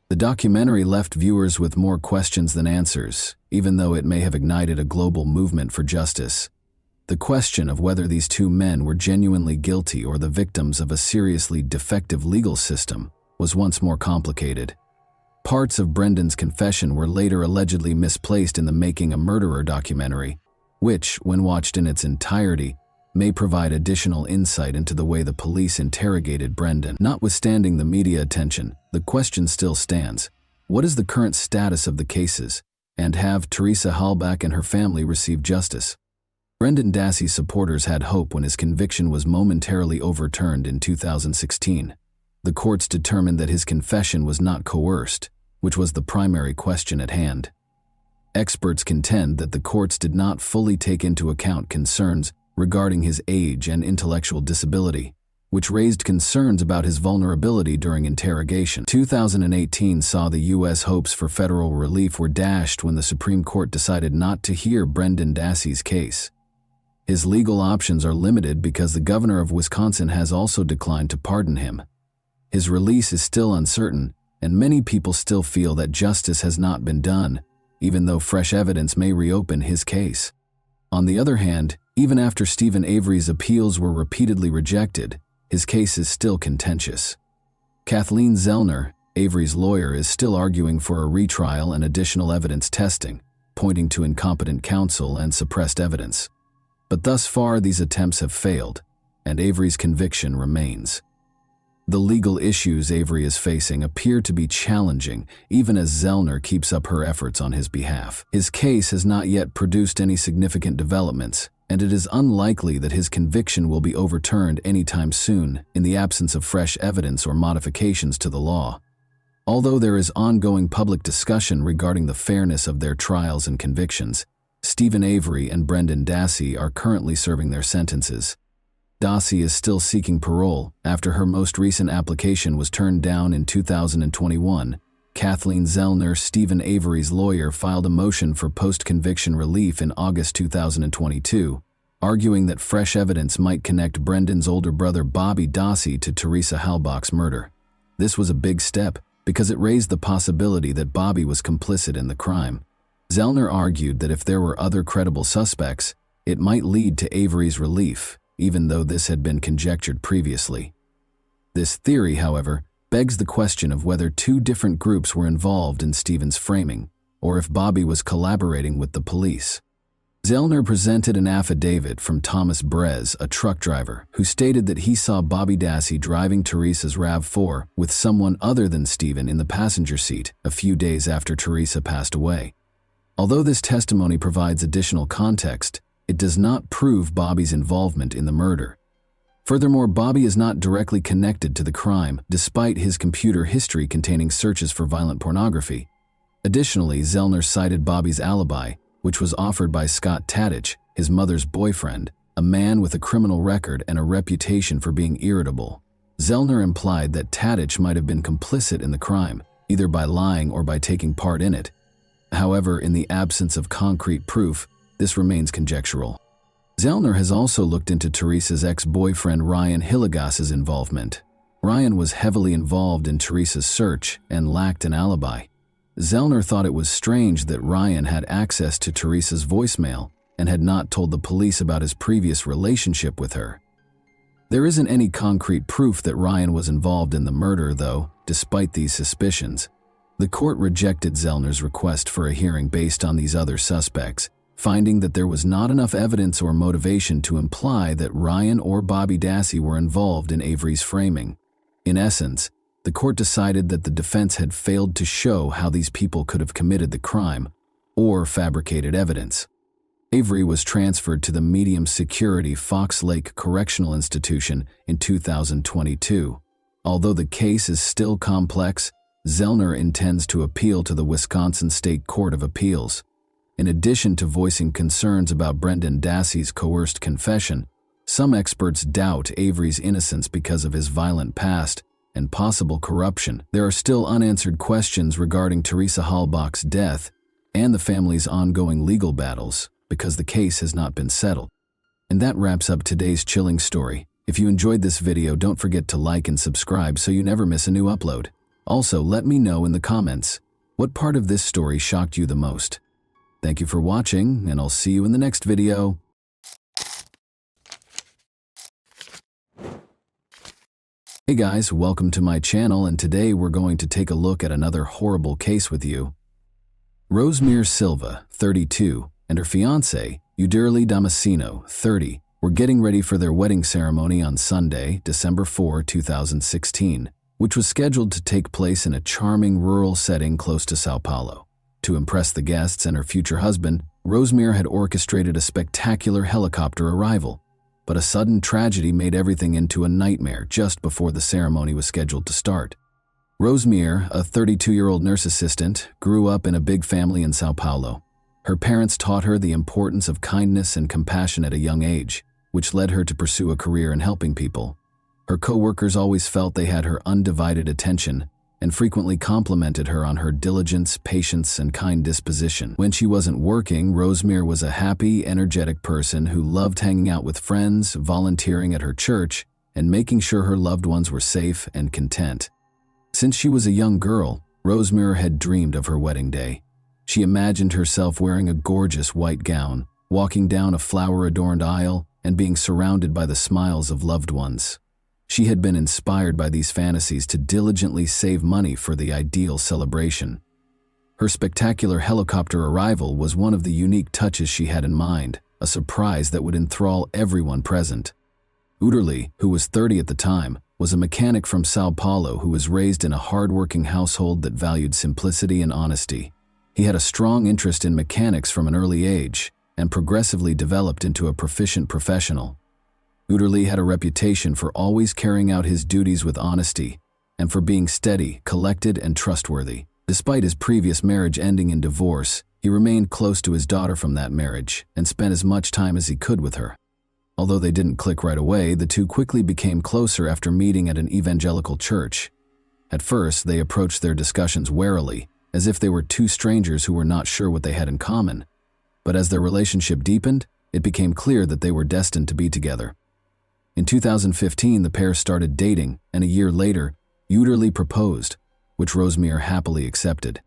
The documentary left viewers with more questions than answers, even though it may have ignited a global movement for justice. The question of whether these two men were genuinely guilty or the victims of a seriously defective legal system was once more complicated. Parts of Brendan's confession were later allegedly misplaced in the Making a Murderer documentary, which, when watched in its entirety, may provide additional insight into the way the police interrogated Brendan. Notwithstanding the media attention, the question still stands. What is the current status of the cases, and have Teresa Halbach and her family received justice? Brendan Dassey's supporters had hope when his conviction was momentarily overturned in 2016. The courts determined that his confession was not coerced, which was the primary question at hand. Experts contend that the courts did not fully take into account concerns regarding his age and intellectual disability, which raised concerns about his vulnerability during interrogation. 2018 saw the U.S. hopes for federal relief were dashed when the Supreme Court decided not to hear Brendan Dassey's case. His legal options are limited because the governor of Wisconsin has also declined to pardon him. His release is still uncertain, and many people still feel that justice has not been done, even though fresh evidence may reopen his case. On the other hand, even after Stephen Avery's appeals were repeatedly rejected, his case is still contentious. Kathleen Zellner, Avery's lawyer, is still arguing for a retrial and additional evidence testing, pointing to incompetent counsel and suppressed evidence. But thus far, these attempts have failed, and Avery's conviction remains. The legal issues Avery is facing appear to be challenging, even as Zellner keeps up her efforts on his behalf. His case has not yet produced any significant developments, and it is unlikely that his conviction will be overturned anytime soon in the absence of fresh evidence or modifications to the law. Although there is ongoing public discussion regarding the fairness of their trials and convictions, Stephen Avery and Brendan Dassey are currently serving their sentences. Dassey is still seeking parole after her most recent application was turned down in 2021. Kathleen Zellner, Stephen Avery's lawyer, filed a motion for post-conviction relief in August 2022, arguing that fresh evidence might connect Brendan's older brother Bobby Dassey to Teresa Halbach's murder. This was a big step because it raised the possibility that Bobby was complicit in the crime. Zellner argued that if there were other credible suspects, it might lead to Avery's relief, even though this had been conjectured previously. This theory, however, begs the question of whether two different groups were involved in Stephen's framing, or if Bobby was collaborating with the police. Zellner presented an affidavit from Thomas Brez, a truck driver, who stated that he saw Bobby Dassey driving Teresa's RAV4 with someone other than Stephen in the passenger seat a few days after Teresa passed away. Although this testimony provides additional context, it does not prove Bobby's involvement in the murder. Furthermore, Bobby is not directly connected to the crime, despite his computer history containing searches for violent pornography. Additionally, Zellner cited Bobby's alibi, which was offered by Scott Tadich, his mother's boyfriend, a man with a criminal record and a reputation for being irritable. Zellner implied that Tadich might have been complicit in the crime, either by lying or by taking part in it. However, in the absence of concrete proof, this remains conjectural. Zellner has also looked into Teresa's ex-boyfriend Ryan Hillegas's involvement. Ryan was heavily involved in Teresa's search and lacked an alibi. Zellner thought it was strange that Ryan had access to Teresa's voicemail and had not told the police about his previous relationship with her. There isn't any concrete proof that Ryan was involved in the murder, though, despite these suspicions. The court rejected Zellner's request for a hearing based on these other suspects, finding that there was not enough evidence or motivation to imply that Ryan or Bobby Dassey were involved in Avery's framing. In essence, the court decided that the defense had failed to show how these people could have committed the crime or fabricated evidence. Avery was transferred to the medium-security Fox Lake Correctional Institution in 2022. Although the case is still complex, Zellner intends to appeal to the Wisconsin State Court of Appeals. In addition to voicing concerns about Brendan Dassey's coerced confession, some experts doubt Avery's innocence because of his violent past and possible corruption. There are still unanswered questions regarding Teresa Halbach's death and the family's ongoing legal battles because the case has not been settled. And that wraps up today's chilling story. If you enjoyed this video, don't forget to like and subscribe so you never miss a new upload. Also, let me know in the comments, what part of this story shocked you the most? Thank you for watching, and I'll see you in the next video. Hey guys, welcome to my channel, and today we're going to take a look at another horrible case with you. Rosemary Silva, 32, and her fiancé, Uderli Damasceno, 30, were getting ready for their wedding ceremony on Sunday, December 4, 2016, which was scheduled to take place in a charming rural setting close to Sao Paulo. To impress the guests and her future husband, Rosemary had orchestrated a spectacular helicopter arrival, but a sudden tragedy made everything into a nightmare just before the ceremony was scheduled to start. Rosemary, a 32-year-old nurse assistant, grew up in a big family in Sao Paulo. Her parents taught her the importance of kindness and compassion at a young age, which led her to pursue a career in helping people. Her co-workers always felt they had her undivided attention and frequently complimented her on her diligence, patience, and kind disposition. When she wasn't working, Rosemary was a happy, energetic person who loved hanging out with friends, volunteering at her church, and making sure her loved ones were safe and content. Since she was a young girl, Rosemary had dreamed of her wedding day. She imagined herself wearing a gorgeous white gown, walking down a flower-adorned aisle, and being surrounded by the smiles of loved ones. She had been inspired by these fantasies to diligently save money for the ideal celebration. Her spectacular helicopter arrival was one of the unique touches she had in mind, a surprise that would enthrall everyone present. Uderli, who was 30 at the time, was a mechanic from Sao Paulo who was raised in a hard-working household that valued simplicity and honesty. He had a strong interest in mechanics from an early age and progressively developed into a proficient professional. Uderli had a reputation for always carrying out his duties with honesty and for being steady, collected, and trustworthy. Despite his previous marriage ending in divorce, he remained close to his daughter from that marriage and spent as much time as he could with her. Although they didn't click right away, the two quickly became closer after meeting at an evangelical church. At first, they approached their discussions warily, as if they were two strangers who were not sure what they had in common. But as their relationship deepened, it became clear that they were destined to be together. In 2015, the pair started dating, and a year later, Uderli proposed, which Rosemary happily accepted.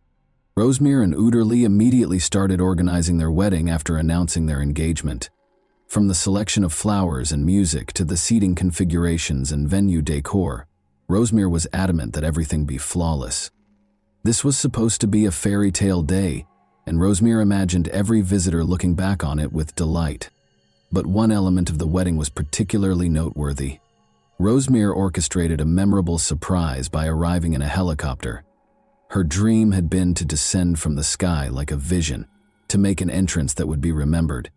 Rosemary and Uderli immediately started organizing their wedding after announcing their engagement. From the selection of flowers and music to the seating configurations and venue decor, Rosemary was adamant that everything be flawless. This was supposed to be a fairy tale day, and Rosemary imagined every visitor looking back on it with delight. But one element of the wedding was particularly noteworthy. Rosemary orchestrated a memorable surprise by arriving in a helicopter. Her dream had been to descend from the sky like a vision, to make an entrance that would be remembered.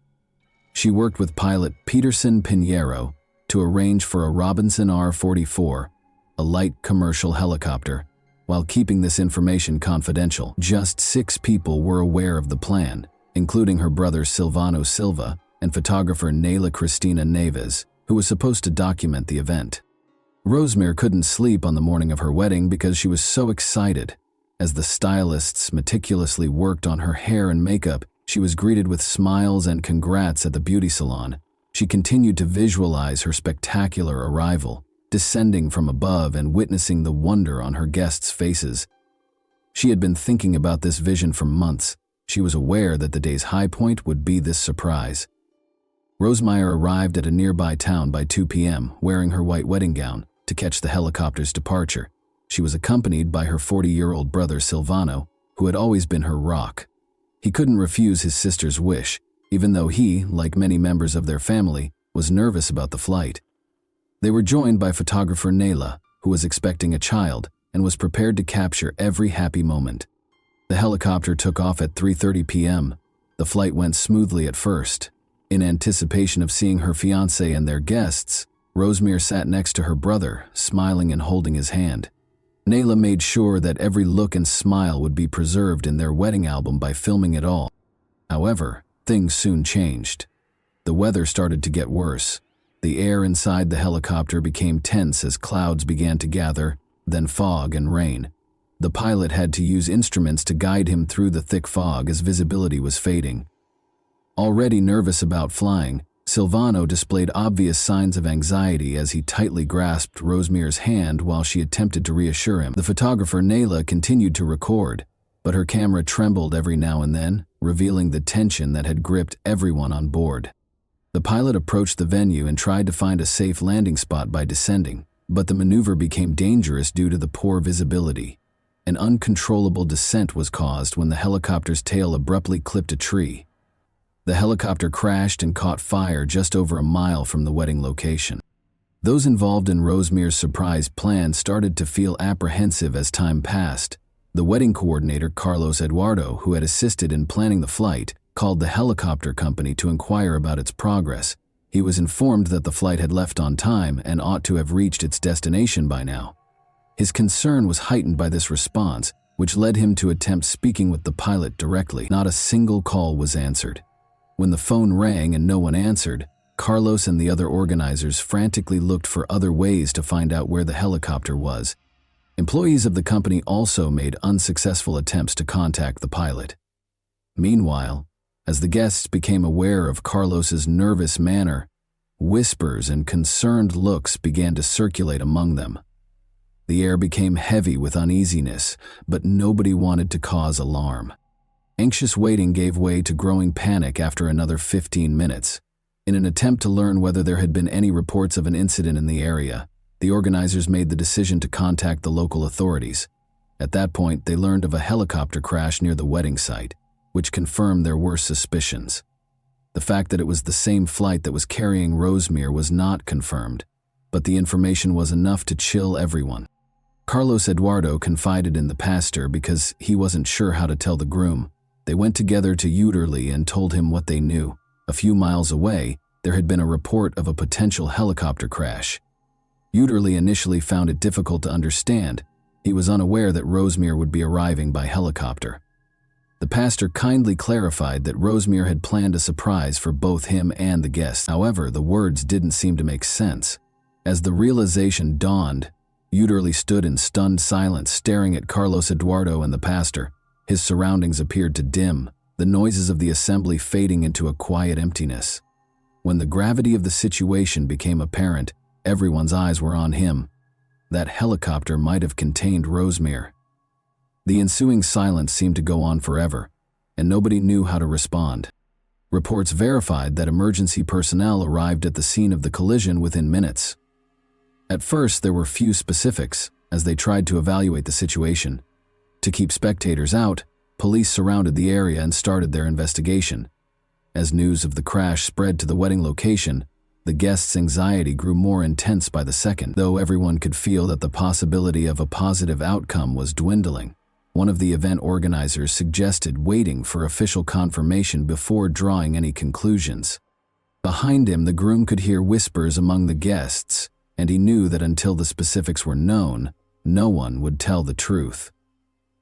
She worked with pilot Peterson Pinheiro to arrange for a Robinson R-44, a light commercial helicopter, while keeping this information confidential. Just 6 people were aware of the plan, including her brother Silvano Silva and photographer Nayla Cristina Neves, who was supposed to document the event. Rosemary couldn't sleep on the morning of her wedding because she was so excited. As the stylists meticulously worked on her hair and makeup, she was greeted with smiles and congrats at the beauty salon. She continued to visualize her spectacular arrival, descending from above and witnessing the wonder on her guests' faces. She had been thinking about this vision for months. She was aware that the day's high point would be this surprise. Rosemary arrived at a nearby town by 2 p.m., wearing her white wedding gown, to catch the helicopter's departure. She was accompanied by her 40-year-old brother Silvano, who had always been her rock. He couldn't refuse his sister's wish, even though he, like many members of their family, was nervous about the flight. They were joined by photographer Nayla, who was expecting a child and was prepared to capture every happy moment. The helicopter took off at 3:30 p.m. The flight went smoothly at first. In anticipation of seeing her fiancé and their guests, Rosemary sat next to her brother, smiling and holding his hand. Nayla made sure that every look and smile would be preserved in their wedding album by filming it all. However, things soon changed. The weather started to get worse. The air inside the helicopter became tense as clouds began to gather, then fog and rain. The pilot had to use instruments to guide him through the thick fog as visibility was fading. Already nervous about flying, Silvano displayed obvious signs of anxiety as he tightly grasped Rosemary's hand while she attempted to reassure him. The photographer Nayla continued to record, but her camera trembled every now and then, revealing the tension that had gripped everyone on board. The pilot approached the venue and tried to find a safe landing spot by descending, but the maneuver became dangerous due to the poor visibility. An uncontrollable descent was caused when the helicopter's tail abruptly clipped a tree. The helicopter crashed and caught fire just over a mile from the wedding location. Those involved in Rosemary's surprise plan started to feel apprehensive as time passed. The wedding coordinator, Carlos Eduardo, who had assisted in planning the flight, called the helicopter company to inquire about its progress. He was informed that the flight had left on time and ought to have reached its destination by now. His concern was heightened by this response, which led him to attempt speaking with the pilot directly. Not a single call was answered. When the phone rang and no one answered, Carlos and the other organizers frantically looked for other ways to find out where the helicopter was. Employees of the company also made unsuccessful attempts to contact the pilot. Meanwhile, as the guests became aware of Carlos's nervous manner, whispers and concerned looks began to circulate among them. The air became heavy with uneasiness, but nobody wanted to cause alarm. Anxious waiting gave way to growing panic after another 15 minutes. In an attempt to learn whether there had been any reports of an incident in the area, the organizers made the decision to contact the local authorities. At that point, they learned of a helicopter crash near the wedding site, which confirmed their worst suspicions. The fact that it was the same flight that was carrying Rosemary was not confirmed, but the information was enough to chill everyone. Carlos Eduardo confided in the pastor because he wasn't sure how to tell the groom. They went together to Uterly and told him what they knew. A few miles away, there had been a report of a potential helicopter crash. Uterly initially found it difficult to understand. He was unaware that Rosemary would be arriving by helicopter. The pastor kindly clarified that Rosemary had planned a surprise for both him and the guests. However, the words didn't seem to make sense. As the realization dawned, Uterly stood in stunned silence, staring at Carlos Eduardo and the pastor. His surroundings appeared to dim, the noises of the assembly fading into a quiet emptiness. When the gravity of the situation became apparent, everyone's eyes were on him. That helicopter might have contained Rosemary. The ensuing silence seemed to go on forever, and nobody knew how to respond. Reports verified that emergency personnel arrived at the scene of the collision within minutes. At first, there were few specifics as they tried to evaluate the situation. To keep spectators out, police surrounded the area and started their investigation. As news of the crash spread to the wedding location, the guests' anxiety grew more intense by the second, though everyone could feel that the possibility of a positive outcome was dwindling. One of the event organizers suggested waiting for official confirmation before drawing any conclusions. Behind him, the groom could hear whispers among the guests, and he knew that until the specifics were known, no one would tell the truth.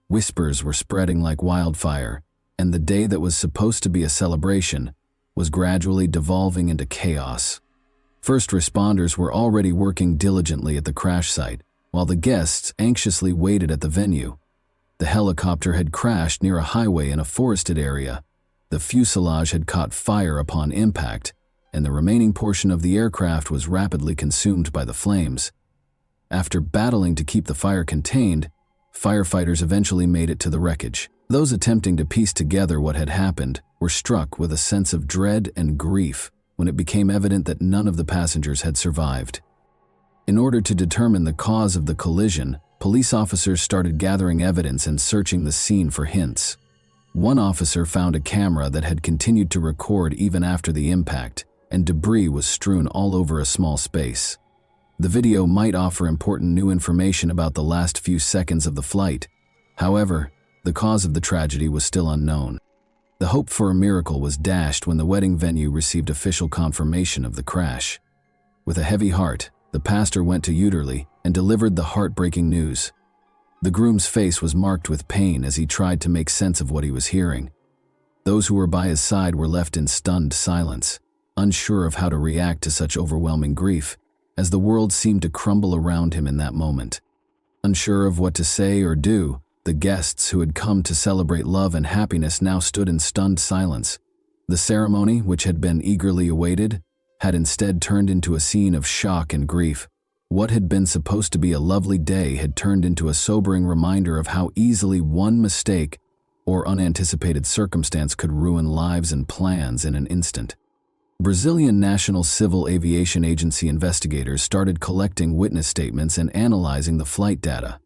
Whispers were spreading like wildfire, and the day that was supposed to be a celebration was gradually devolving into chaos. First responders were already working diligently at the crash site, while the guests anxiously waited at the venue. The helicopter had crashed near a highway in a forested area. The fuselage had caught fire upon impact, and the remaining portion of the aircraft was rapidly consumed by the flames. After battling to keep the fire contained, firefighters eventually made it to the wreckage. Those attempting to piece together what had happened were struck with a sense of dread and grief when it became evident that none of the passengers had survived. In order to determine the cause of the collision, police officers started gathering evidence and searching the scene for hints. One officer found a camera that had continued to record even after the impact, and debris was strewn all over a small space. The video might offer important new information about the last few seconds of the flight. However, the cause of the tragedy was still unknown. The hope for a miracle was dashed when the wedding venue received official confirmation of the crash. With a heavy heart, the pastor went to Uterly and delivered the heartbreaking news. The groom's face was marked with pain as he tried to make sense of what he was hearing. Those who were by his side were left in stunned silence, unsure of how to react to such overwhelming grief, as the world seemed to crumble around him in that moment. Unsure of what to say or do, the guests who had come to celebrate love and happiness now stood in stunned silence. The ceremony, which had been eagerly awaited, had instead turned into a scene of shock and grief. What had been supposed to be a lovely day had turned into a sobering reminder of how easily one mistake or unanticipated circumstance could ruin lives and plans in an instant. Brazilian National Civil Aviation Agency investigators started collecting witness statements and analyzing the flight data.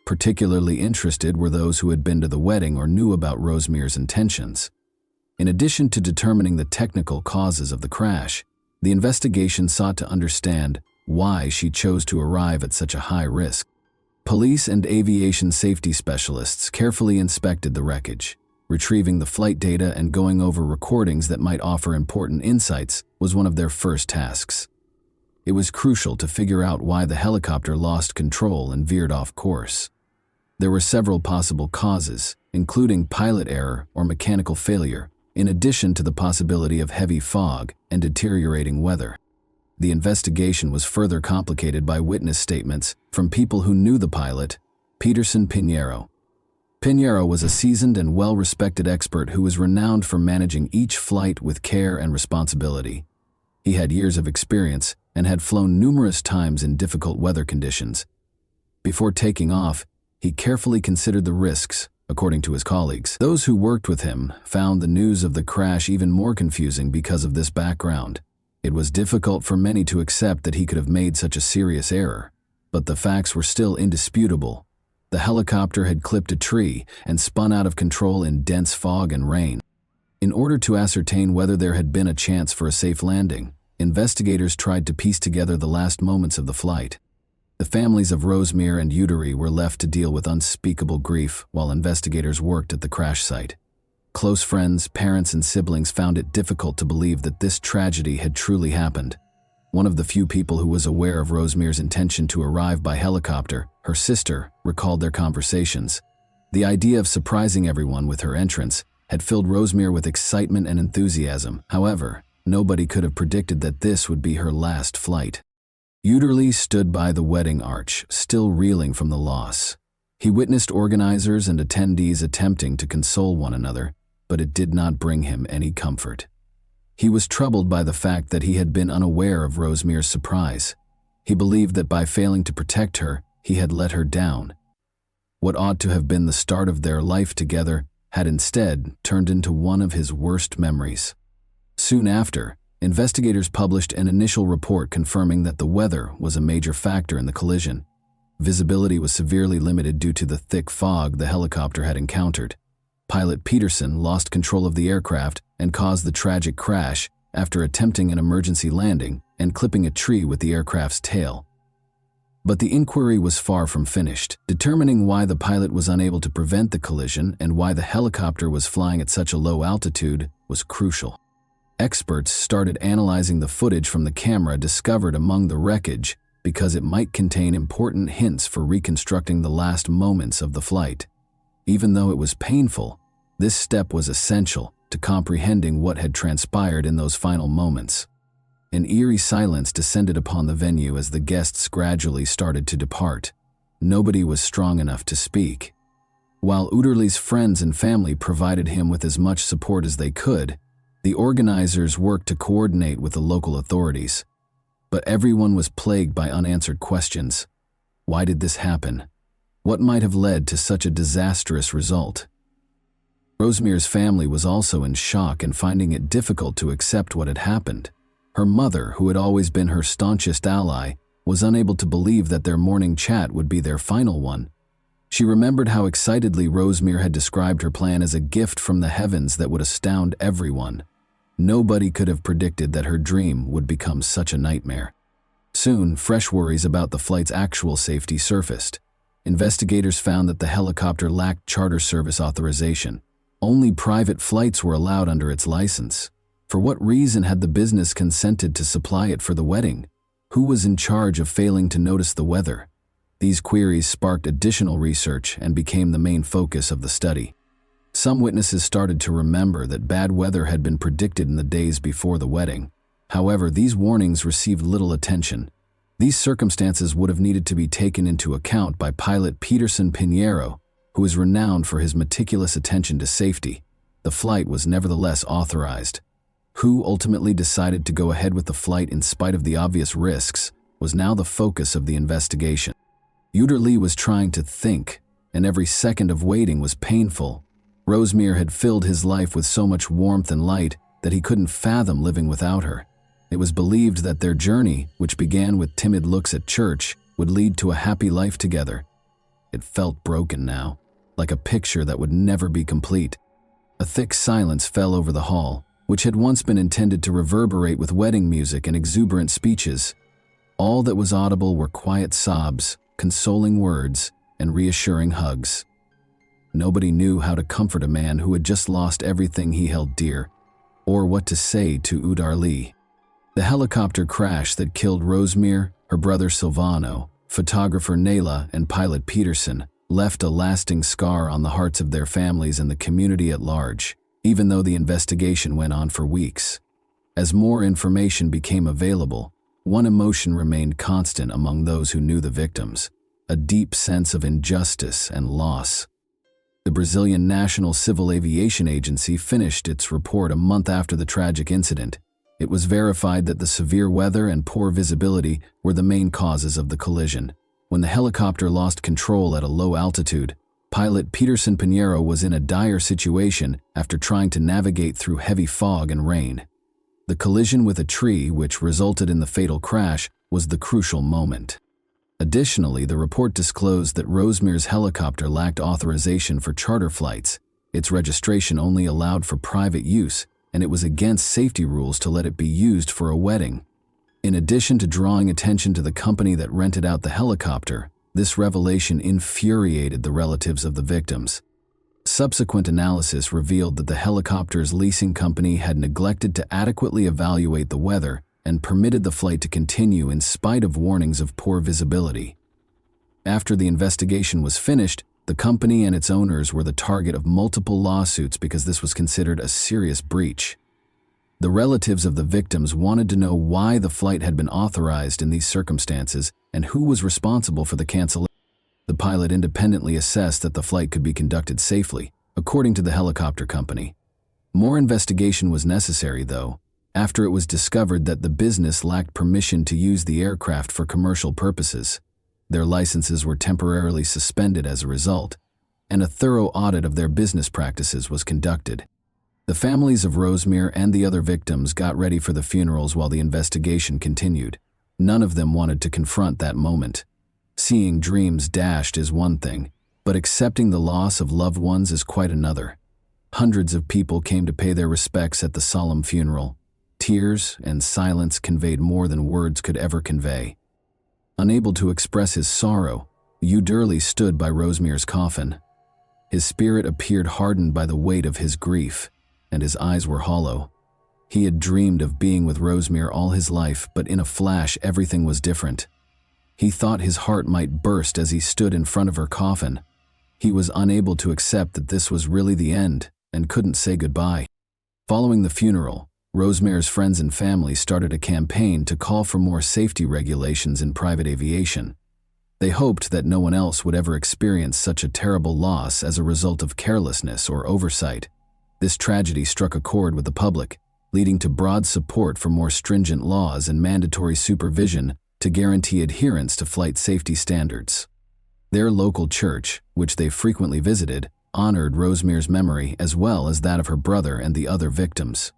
Particularly interested were those who had been to the wedding or knew about Rosemere's intentions. In addition to determining the technical causes of the crash, the investigation sought to understand why she chose to arrive at such a high risk. Police and aviation safety specialists carefully inspected the wreckage. Retrieving the flight data and going over recordings that might offer important insights was one of their first tasks. It was crucial to figure out why the helicopter lost control and veered off course. There were several possible causes, including pilot error or mechanical failure, in addition to the possibility of heavy fog and deteriorating weather. The investigation was further complicated by witness statements from people who knew the pilot, Peterson Pinheiro. Pinheiro was a seasoned and well-respected expert who was renowned for managing each flight with care and responsibility. He had years of experience and had flown numerous times in difficult weather conditions. Before taking off, he carefully considered the risks, according to his colleagues. Those who worked with him found the news of the crash even more confusing because of this background. It was difficult for many to accept that he could have made such a serious error, but the facts were still indisputable. The helicopter had clipped a tree and spun out of control in dense fog and rain. In order to ascertain whether there had been a chance for a safe landing, investigators tried to piece together the last moments of the flight. The families of Rosemere and Udary were left to deal with unspeakable grief while investigators worked at the crash site. Close friends, parents, and siblings found it difficult to believe that this tragedy had truly happened. One of the few people who was aware of Rosemere's intention to arrive by helicopter, her sister, recalled their conversations. The idea of surprising everyone with her entrance had filled Rosemere with excitement and enthusiasm. However, nobody could have predicted that this would be her last flight. Udary stood by the wedding arch, still reeling from the loss. He witnessed organizers and attendees attempting to console one another, but it did not bring him any comfort. He was troubled by the fact that he had been unaware of Rosemere's surprise. He believed that by failing to protect her, he had let her down. What ought to have been the start of their life together had instead turned into one of his worst memories. Soon after, investigators published an initial report confirming that the weather was a major factor in the collision. Visibility was severely limited due to the thick fog the helicopter had encountered. Pilot Peterson lost control of the aircraft and caused the tragic crash after attempting an emergency landing and clipping a tree with the aircraft's tail. But the inquiry was far from finished. Determining why the pilot was unable to prevent the collision and why the helicopter was flying at such a low altitude was crucial. Experts started analyzing the footage from the camera discovered among the wreckage because it might contain important hints for reconstructing the last moments of the flight. Even though it was painful, this step was essential to comprehending what had transpired in those final moments. An eerie silence descended upon the venue as the guests gradually started to depart. Nobody was strong enough to speak. While Udary's friends and family provided him with as much support as they could, the organizers worked to coordinate with the local authorities. But everyone was plagued by unanswered questions. Why did this happen? What might have led to such a disastrous result? Rosemere's family was also in shock and finding it difficult to accept what had happened. Her mother, who had always been her staunchest ally, was unable to believe that their morning chat would be their final one. She remembered how excitedly Rosemere had described her plan as a gift from the heavens that would astound everyone. Nobody could have predicted that her dream would become such a nightmare. Soon, fresh worries about the flight's actual safety surfaced. Investigators found that the helicopter lacked charter service authorization. Only private flights were allowed under its license. For what reason had the business consented to supply it for the wedding? Who was in charge of failing to notice the weather? These queries sparked additional research and became the main focus of the study. Some witnesses started to remember that bad weather had been predicted in the days before the wedding. However, these warnings received little attention. These circumstances would have needed to be taken into account by pilot Peterson Pinheiro, who is renowned for his meticulous attention to safety. The flight was nevertheless authorized. Who ultimately decided to go ahead with the flight in spite of the obvious risks was now the focus of the investigation. Uderly was trying to think, and every second of waiting was painful. Rosemere had filled his life with so much warmth and light that he couldn't fathom living without her. It was believed that their journey, which began with timid looks at church, would lead to a happy life together. It felt broken now, like a picture that would never be complete. A thick silence fell over the hall, which had once been intended to reverberate with wedding music and exuberant speeches. All that was audible were quiet sobs, consoling words, and reassuring hugs. Nobody knew how to comfort a man who had just lost everything he held dear, or what to say to Udarli. The helicopter crash that killed Rosemere, her brother Silvano, photographer Nayla, and pilot Peterson left a lasting scar on the hearts of their families and the community at large, even though the investigation went on for weeks. As more information became available, one emotion remained constant among those who knew the victims: a deep sense of injustice and loss. The Brazilian National Civil Aviation Agency finished its report a month after the tragic incident. It was verified that the severe weather and poor visibility were the main causes of the collision. When the helicopter lost control at a low altitude, pilot Peterson Pinheiro was in a dire situation after trying to navigate through heavy fog and rain. The collision with a tree, which resulted in the fatal crash, was the crucial moment. Additionally, the report disclosed that Rosemere's helicopter lacked authorization for charter flights. Its registration only allowed for private use, and it was against safety rules to let it be used for a wedding. In addition to drawing attention to the company that rented out the helicopter, this revelation infuriated the relatives of the victims. Subsequent analysis revealed that the helicopter's leasing company had neglected to adequately evaluate the weather and permitted the flight to continue in spite of warnings of poor visibility. After the investigation was finished, the company and its owners were the target of multiple lawsuits because this was considered a serious breach. The relatives of the victims wanted to know why the flight had been authorized in these circumstances and who was responsible for the cancellation. The pilot independently assessed that the flight could be conducted safely, according to the helicopter company. More investigation was necessary, though, after it was discovered that the business lacked permission to use the aircraft for commercial purposes. Their licenses were temporarily suspended as a result, and a thorough audit of their business practices was conducted. The families of Rosemere and the other victims got ready for the funerals while the investigation continued. None of them wanted to confront that moment. Seeing dreams dashed is one thing, but accepting the loss of loved ones is quite another. Hundreds of people came to pay their respects at the solemn funeral. Tears and silence conveyed more than words could ever convey. Unable to express his sorrow, Uderli stood by Rosemere's coffin. His spirit appeared hardened by the weight of his grief, and his eyes were hollow. He had dreamed of being with Rosemere all his life, but in a flash everything was different. He thought his heart might burst as he stood in front of her coffin. He was unable to accept that this was really the end and couldn't say goodbye. Following the funeral, Rosemere's friends and family started a campaign to call for more safety regulations in private aviation. They hoped that no one else would ever experience such a terrible loss as a result of carelessness or oversight. This tragedy struck a chord with the public, leading to broad support for more stringent laws and mandatory supervision to guarantee adherence to flight safety standards. Their local church, which they frequently visited, honored Rosemere's memory as well as that of her brother and the other victims.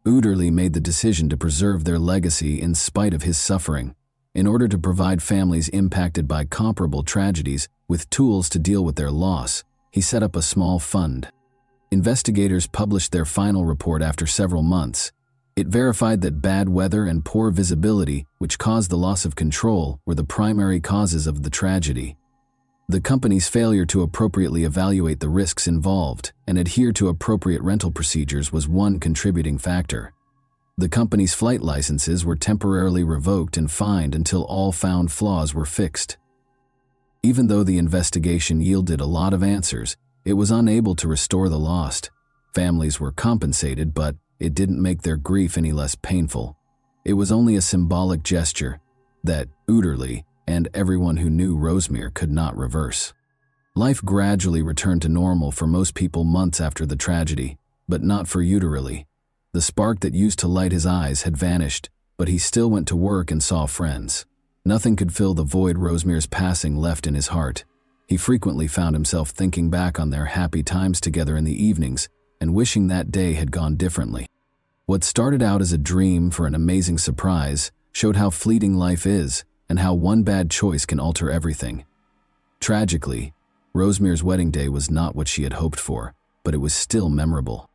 Uderli made the decision to preserve their legacy in spite of his suffering, in order to provide families impacted by comparable tragedies with tools to deal with their loss. He set up a small fund. Investigators published their final report after several months. It verified that bad weather and poor visibility, which caused the loss of control, were the primary causes of the tragedy. The company's failure to appropriately evaluate the risks involved and adhere to appropriate rental procedures was one contributing factor. The company's flight licenses were temporarily revoked and fined until all found flaws were fixed. Even though the investigation yielded a lot of answers, it was unable to restore the lost. Families were compensated, but it didn't make their grief any less painful. It was only a symbolic gesture that Uderli and everyone who knew Rosemere could not reverse. Life gradually returned to normal for most people months after the tragedy, but not for Uderli. The spark that used to light his eyes had vanished, but he still went to work and saw friends. Nothing could fill the void Rosemary's passing left in his heart. He frequently found himself thinking back on their happy times together in the evenings and wishing that day had gone differently. What started out as a dream for an amazing surprise showed how fleeting life is and how one bad choice can alter everything. Tragically, Rosemary's wedding day was not what she had hoped for, but it was still memorable.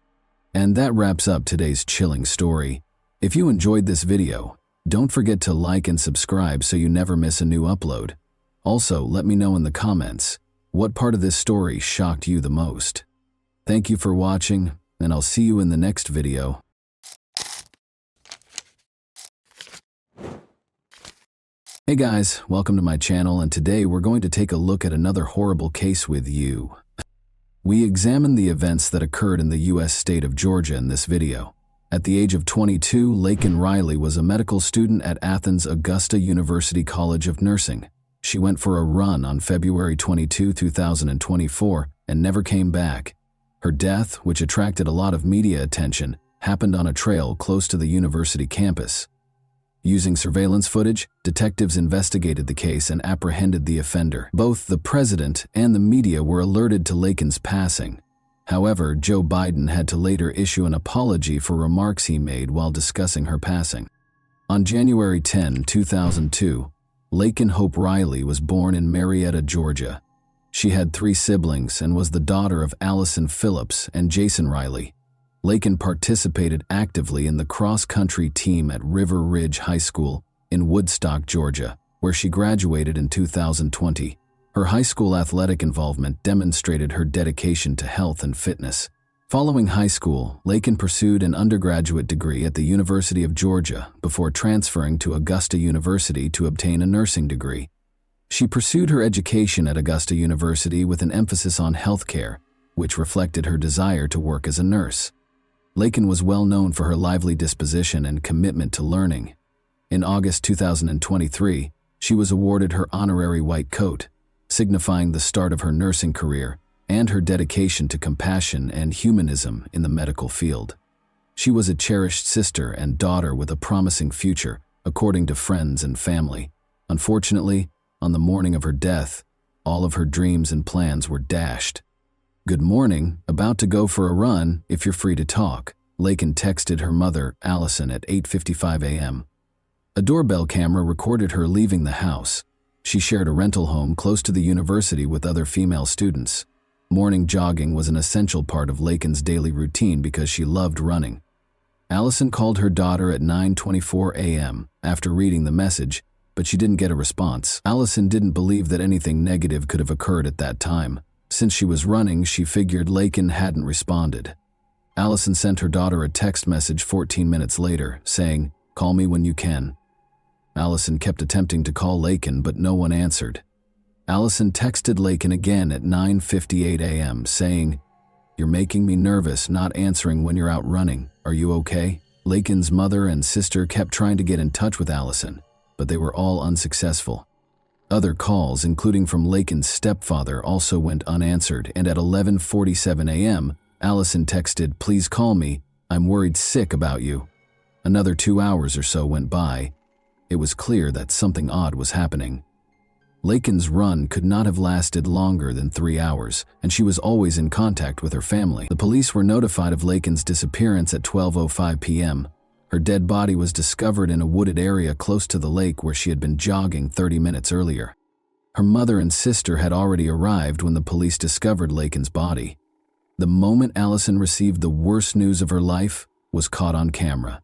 And that wraps up today's chilling story. If you enjoyed this video, don't forget to like and subscribe so you never miss a new upload. Also, let me know in the comments, what part of this story shocked you the most? Thank you for watching, and I'll see you in the next video. Hey guys, welcome to my channel, and today we're going to take a look at another horrible case with you. We examine the events that occurred in the U.S. state of Georgia in this video. At the age of 22, Laken Riley was a medical student at Athens Augusta University College of Nursing. She went for a run on February 22, 2024, and never came back. Her death, which attracted a lot of media attention, happened on a trail close to the university campus. Using surveillance footage, detectives investigated the case and apprehended the offender. Both the president and the media were alerted to Laken's passing. However, Joe Biden had to later issue an apology for remarks he made while discussing her passing. On January 10, 2002, Laken Hope Riley was born in Marietta, Georgia. She had 3 siblings and was the daughter of Allison Phillips and Jason Riley. Laken participated actively in the cross-country team at River Ridge High School in Woodstock, Georgia, where she graduated in 2020. Her high school athletic involvement demonstrated her dedication to health and fitness. Following high school, Laken pursued an undergraduate degree at the University of Georgia before transferring to Augusta University to obtain a nursing degree. She pursued her education at Augusta University with an emphasis on healthcare, which reflected her desire to work as a nurse. Laken was well known for her lively disposition and commitment to learning. In August 2023, she was awarded her honorary white coat, signifying the start of her nursing career and her dedication to compassion and humanism in the medical field. She was a cherished sister and daughter with a promising future, according to friends and family. Unfortunately, on the morning of her death, all of her dreams and plans were dashed. "Good morning, about to go for a run, if you're free to talk," Laken texted her mother, Allison, at 8:55 a.m. A doorbell camera recorded her leaving the house. She shared a rental home close to the university with other female students. Morning jogging was an essential part of Laken's daily routine because she loved running. Allison called her daughter at 9:24 a.m. after reading the message, but she didn't get a response. Allison didn't believe that anything negative could have occurred at that time. Since she was running, she figured Laken hadn't responded. Allison sent her daughter a text message 14 minutes later, saying, "Call me when you can." Allison kept attempting to call Laken, but no one answered. Allison texted Laken again at 9:58 a.m., saying, "You're making me nervous not answering when you're out running. Are you okay?" Laken's mother and sister kept trying to get in touch with Allison, but they were all unsuccessful. Other calls, including from Laken's stepfather, also went unanswered, and at 11:47 a.m., Allison texted, "Please call me. I'm worried sick about you." Another 2 hours or so went by. It was clear that something odd was happening. Laken's run could not have lasted longer than 3 hours, and she was always in contact with her family. The police were notified of Laken's disappearance at 12:05 p.m. Her dead body was discovered in a wooded area close to the lake where she had been jogging 30 minutes earlier. Her mother and sister had already arrived when the police discovered Laken's body. The moment Allison received the worst news of her life was caught on camera.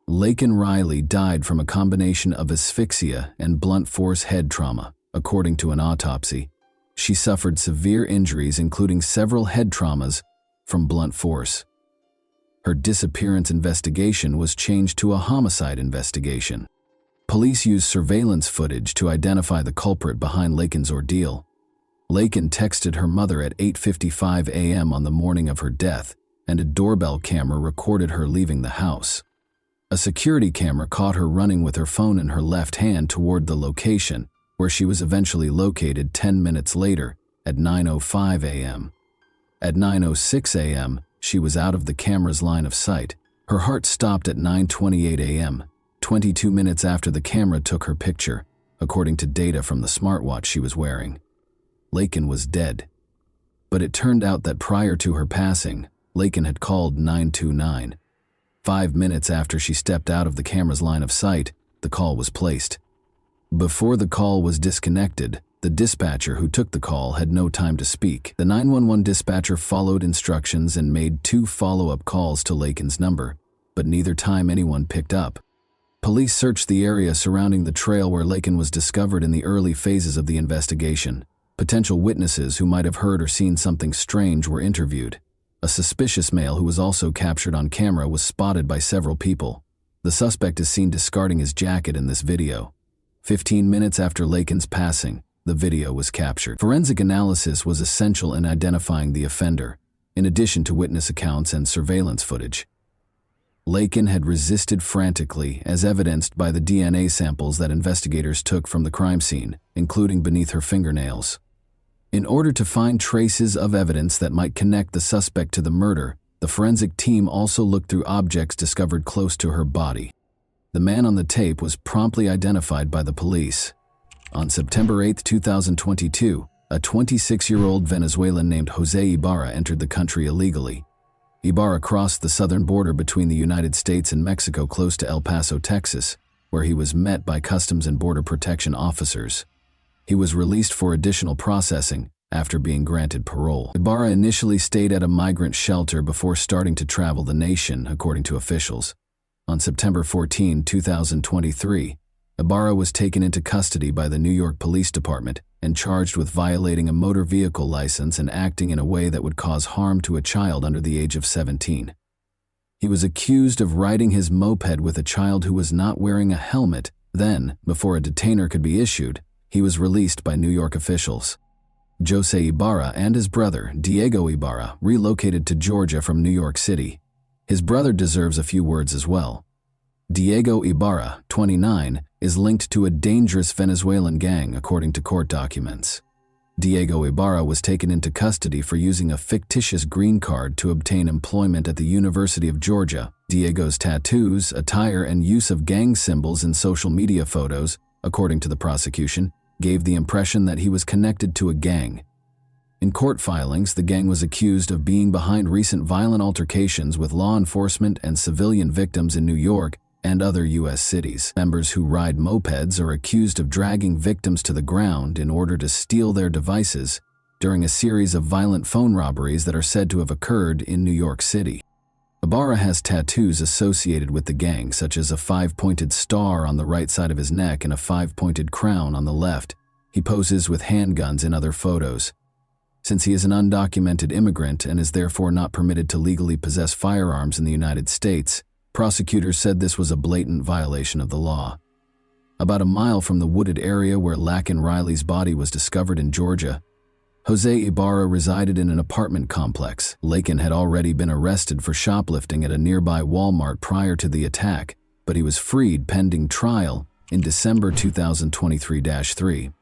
Laken Riley died from a combination of asphyxia and blunt force head trauma, according to an autopsy. She suffered severe injuries, including several head traumas from blunt force. Her disappearance investigation was changed to a homicide investigation. Police used surveillance footage to identify the culprit behind Laken's ordeal. Laken texted her mother at 8:55 a.m. on the morning of her death, and a doorbell camera recorded her leaving the house. A security camera caught her running with her phone in her left hand toward the location, where she was eventually located 10 minutes later at 9:05 a.m. At 9:06 a.m., she was out of the camera's line of sight. Her heart stopped at 9:28 a.m., 22 minutes after the camera took her picture, according to data from the smartwatch she was wearing. Laken was dead. But it turned out that prior to her passing, Laken had called 929. 5 minutes after she stepped out of the camera's line of sight, the call was placed. Before the call was disconnected, the dispatcher who took the call had no time to speak. The 911 dispatcher followed instructions and made 2 follow-up calls to Laken's number, but neither time anyone picked up. Police searched the area surrounding the trail where Laken was discovered in the early phases of the investigation. Potential witnesses who might have heard or seen something strange were interviewed. A suspicious male who was also captured on camera was spotted by several people. The suspect is seen discarding his jacket in this video. 15 minutes after Laken's passing, the video was captured. Forensic analysis was essential in identifying the offender, in addition to witness accounts and surveillance footage. Laken had resisted frantically, as evidenced by the DNA samples that investigators took from the crime scene, including beneath her fingernails. In order to find traces of evidence that might connect the suspect to the murder, the forensic team also looked through objects discovered close to her body. The man on the tape was promptly identified by the police. On September 8, 2022, a 26-year-old Venezuelan named Jose Ibarra entered the country illegally. Ibarra crossed the southern border between the United States and Mexico close to El Paso, Texas, where he was met by Customs and Border Protection officers. He was released for additional processing after being granted parole. Ibarra initially stayed at a migrant shelter before starting to travel the nation, according to officials. On September 14, 2023, Ibarra was taken into custody by the New York Police Department and charged with violating a motor vehicle license and acting in a way that would cause harm to a child under the age of 17. He was accused of riding his moped with a child who was not wearing a helmet. Then, before a detainer could be issued, he was released by New York officials. Jose Ibarra and his brother, Diego Ibarra, relocated to Georgia from New York City. His brother deserves a few words as well. Diego Ibarra, 29, is linked to a dangerous Venezuelan gang, according to court documents. Diego Ibarra was taken into custody for using a fictitious green card to obtain employment at the University of Georgia. Diego's tattoos, attire, and use of gang symbols in social media photos, according to the prosecution, gave the impression that he was connected to a gang. In court filings, the gang was accused of being behind recent violent altercations with law enforcement and civilian victims in New York and other U.S. cities. Members who ride mopeds are accused of dragging victims to the ground in order to steal their devices during a series of violent phone robberies that are said to have occurred in New York City. Ibarra has tattoos associated with the gang, such as a 5-pointed star on the right side of his neck and a 5-pointed crown on the left. He poses with handguns in other photos. Since he is an undocumented immigrant and is therefore not permitted to legally possess firearms in the United States, prosecutors said this was a blatant violation of the law. About a mile from the wooded area where Laken Riley's body was discovered in Georgia, Jose Ibarra resided in an apartment complex. Laken had already been arrested for shoplifting at a nearby Walmart prior to the attack, but he was freed pending trial in December 2023-3.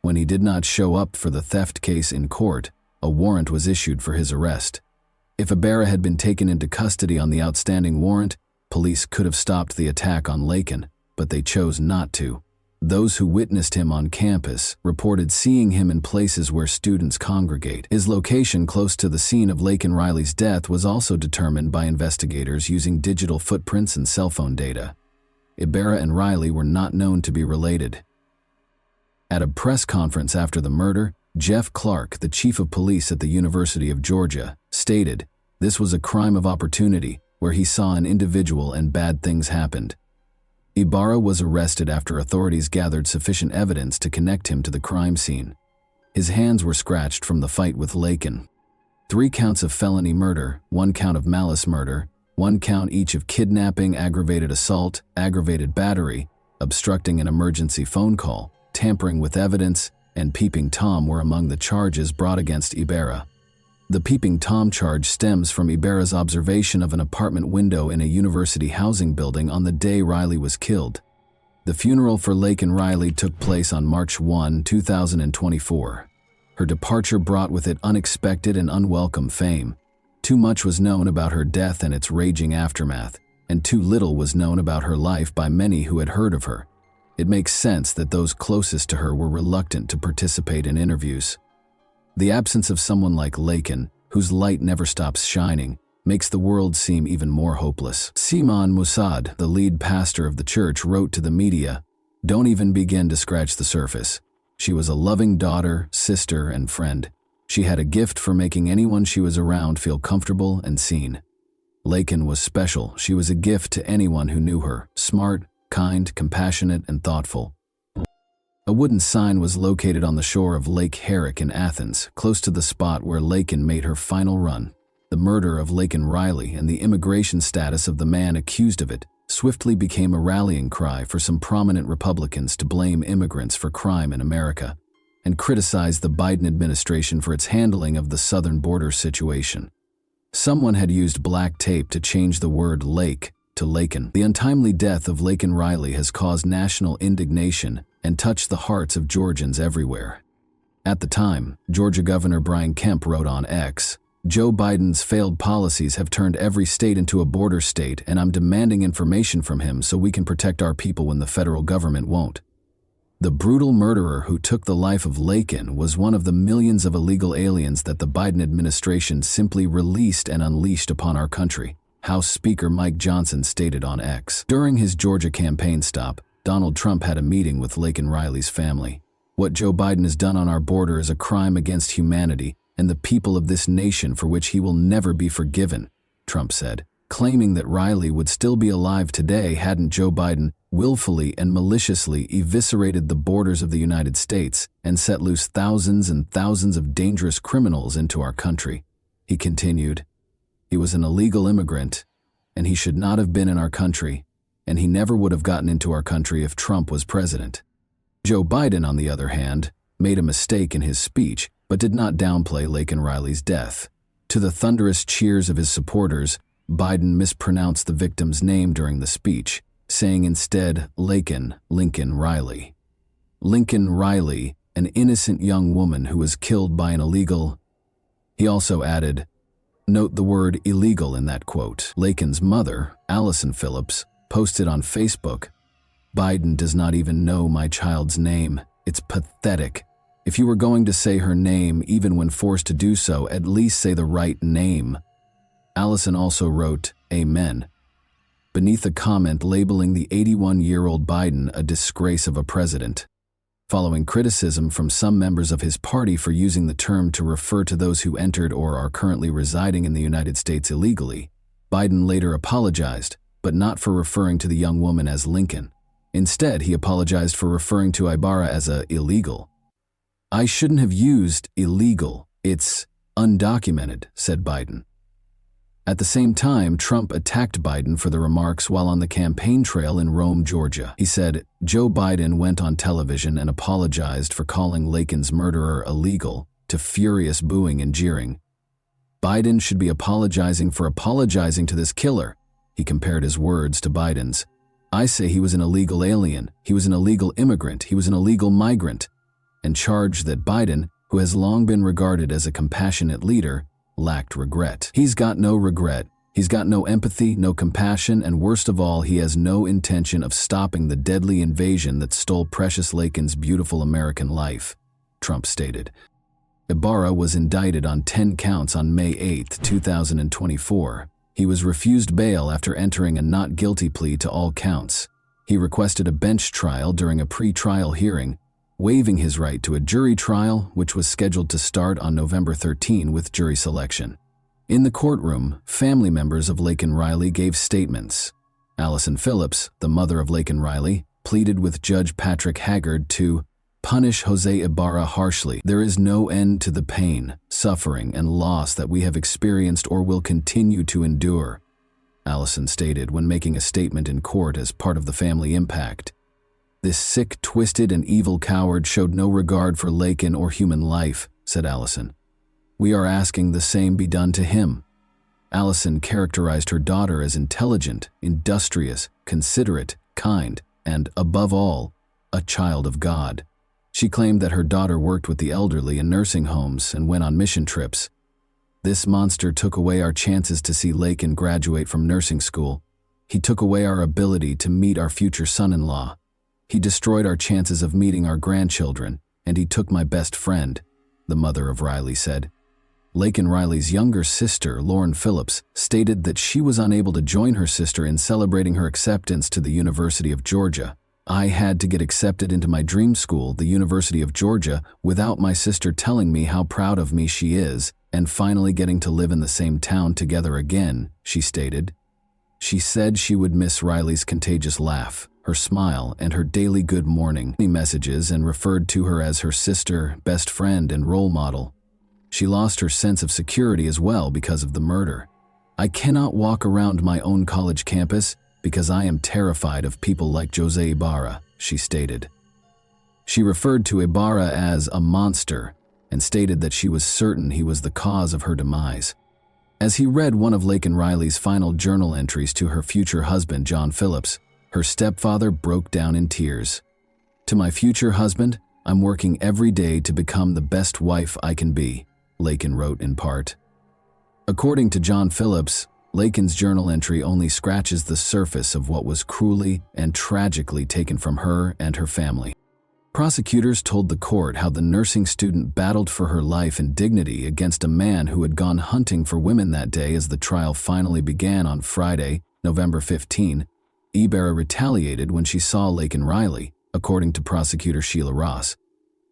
When he did not show up for the theft case in court, a warrant was issued for his arrest. If Ibarra had been taken into custody on the outstanding warrant, police could have stopped the attack on Laken, but they chose not to. Those who witnessed him on campus reported seeing him in places where students congregate. His location close to the scene of Laken Riley's death was also determined by investigators using digital footprints and cell phone data. Ibarra and Riley were not known to be related. At a press conference after the murder, Jeff Clark, the chief of police at the University of Georgia, stated, "This was a crime of opportunity, where he saw an individual and bad things happened." Ibarra was arrested after authorities gathered sufficient evidence to connect him to the crime scene. His hands were scratched from the fight with Laken. 3 counts of felony murder, 1 count of malice murder, 1 count each of kidnapping, aggravated assault, aggravated battery, obstructing an emergency phone call, tampering with evidence, and peeping Tom were among the charges brought against Ibarra. The peeping Tom charge stems from Ibarra's observation of an apartment window in a university housing building on the day Riley was killed. The funeral for Laken Riley took place on March 1, 2024. Her departure brought with it unexpected and unwelcome fame. Too much was known about her death and its raging aftermath, and too little was known about her life by many who had heard of her. It makes sense that those closest to her were reluctant to participate in interviews. The absence of someone like Laken, whose light never stops shining, makes the world seem even more hopeless. Simon Musad, the lead pastor of the church, wrote to the media, "Don't even begin to scratch the surface. She was a loving daughter, sister, and friend. She had a gift for making anyone she was around feel comfortable and seen. Laken was special. She was a gift to anyone who knew her, smart, kind, compassionate, and thoughtful." A wooden sign was located on the shore of Lake Herrick in Athens, close to the spot where Laken made her final run. The murder of Laken Riley and the immigration status of the man accused of it swiftly became a rallying cry for some prominent Republicans to blame immigrants for crime in America and criticize the Biden administration for its handling of the southern border situation. Someone had used black tape to change the word lake to Laken. The untimely death of Laken Riley has caused national indignation and touched the hearts of Georgians everywhere. At the time, Georgia Governor Brian Kemp wrote on X, "Joe Biden's failed policies have turned every state into a border state, and I'm demanding information from him so we can protect our people when the federal government won't." The brutal murderer who took the life of Laken was one of the millions of illegal aliens that the Biden administration simply released and unleashed upon our country, House Speaker Mike Johnson stated on X. During his Georgia campaign stop, Donald Trump had a meeting with Laken Riley's family. "What Joe Biden has done on our border is a crime against humanity and the people of this nation for which he will never be forgiven," Trump said, claiming that Riley would still be alive today hadn't Joe Biden willfully and maliciously eviscerated the borders of the United States and set loose thousands and thousands of dangerous criminals into our country. He continued, "He was an illegal immigrant, and he should not have been in our country, and he never would have gotten into our country if Trump was president." Joe Biden, on the other hand, made a mistake in his speech, but did not downplay Laken Riley's death. To the thunderous cheers of his supporters, Biden mispronounced the victim's name during the speech, saying instead Lincoln Riley. Lincoln Riley, an innocent young woman who was killed by an illegal. He also added, note the word illegal in that quote. Laken's mother, Allison Phillips, posted on Facebook, "Biden does not even know my child's name. It's pathetic. If you were going to say her name, even when forced to do so, at least say the right name." Allison also wrote, "Amen," beneath a comment labeling the 81-year-old Biden a disgrace of a president. Following criticism from some members of his party for using the term to refer to those who entered or are currently residing in the United States illegally, Biden later apologized, but not for referring to the young woman as Lincoln. Instead, he apologized for referring to Ibarra as a illegal. "I shouldn't have used illegal. It's undocumented," said Biden. At the same time, Trump attacked Biden for the remarks while on the campaign trail in Rome, Georgia. He said, "Joe Biden went on television and apologized for calling Laken's murderer illegal," to furious booing and jeering. "Biden should be apologizing for apologizing to this killer." He compared his words to Biden's. "I say he was an illegal alien, he was an illegal immigrant, he was an illegal migrant," and charged that Biden, who has long been regarded as a compassionate leader, lacked regret. He's got no regret. He's got no empathy, no compassion, and worst of all, he has no intention of stopping the deadly invasion that stole precious Laken's beautiful American life, Trump stated. Ibarra was indicted on 10 counts on May 8, 2024. He was refused bail after entering a not guilty plea to all counts. He requested a bench trial during a pre-trial hearing, waiving his right to a jury trial, which was scheduled to start on November 13 with jury selection. In the courtroom, family members of Laken Riley gave statements. Allison Phillips, the mother of Laken Riley, pleaded with Judge Patrick Haggard to punish Jose Ibarra harshly. "There is no end to the pain, suffering, and loss that we have experienced or will continue to endure," Allison stated when making a statement in court as part of the family impact. "This sick, twisted, and evil coward showed no regard for Laken or human life," said Allison. "We are asking the same be done to him." Allison characterized her daughter as intelligent, industrious, considerate, kind, and, above all, a child of God. She claimed that her daughter worked with the elderly in nursing homes and went on mission trips. This monster took away our chances to see Lakin graduate from nursing school. He took away our ability to meet our future son-in-law. He destroyed our chances of meeting our grandchildren, and he took my best friend," the mother of Riley said. Lakin Riley's younger sister, Lauren Phillips, stated that she was unable to join her sister in celebrating her acceptance to the University of Georgia. "I had to get accepted into my dream school, the University of Georgia, without my sister telling me how proud of me she is, and finally getting to live in the same town together again," she stated. She said she would miss Riley's contagious laugh, her smile, and her daily good morning messages, and referred to her as her sister, best friend, and role model. She lost her sense of security as well because of the murder. "I cannot walk around my own college campus because I am terrified of people like Jose Ibarra," she stated. She referred to Ibarra as a monster and stated that she was certain he was the cause of her demise. As he read one of Lakin Riley's final journal entries to her future husband, John Phillips, her stepfather broke down in tears. "To my future husband, I'm working every day to become the best wife I can be," Lakin wrote in part. According to John Phillips, Lakin's journal entry only scratches the surface of what was cruelly and tragically taken from her and her family. Prosecutors told the court how the nursing student battled for her life and dignity against a man who had gone hunting for women that day. As the trial finally began on Friday, November 15, Ibarra retaliated when she saw Lakin Riley, according to prosecutor Sheila Ross.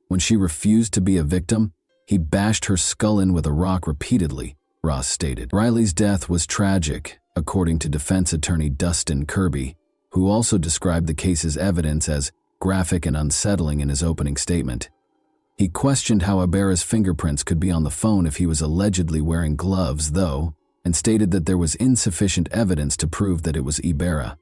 When she refused to be a victim, he bashed her skull in with a rock repeatedly, Ross stated. Riley's death was tragic, according to defense attorney Dustin Kirby, who also described the case's evidence as graphic and unsettling in his opening statement. He questioned how Ibarra's fingerprints could be on the phone if he was allegedly wearing gloves, though, and stated that there was insufficient evidence to prove that it was Ibarra.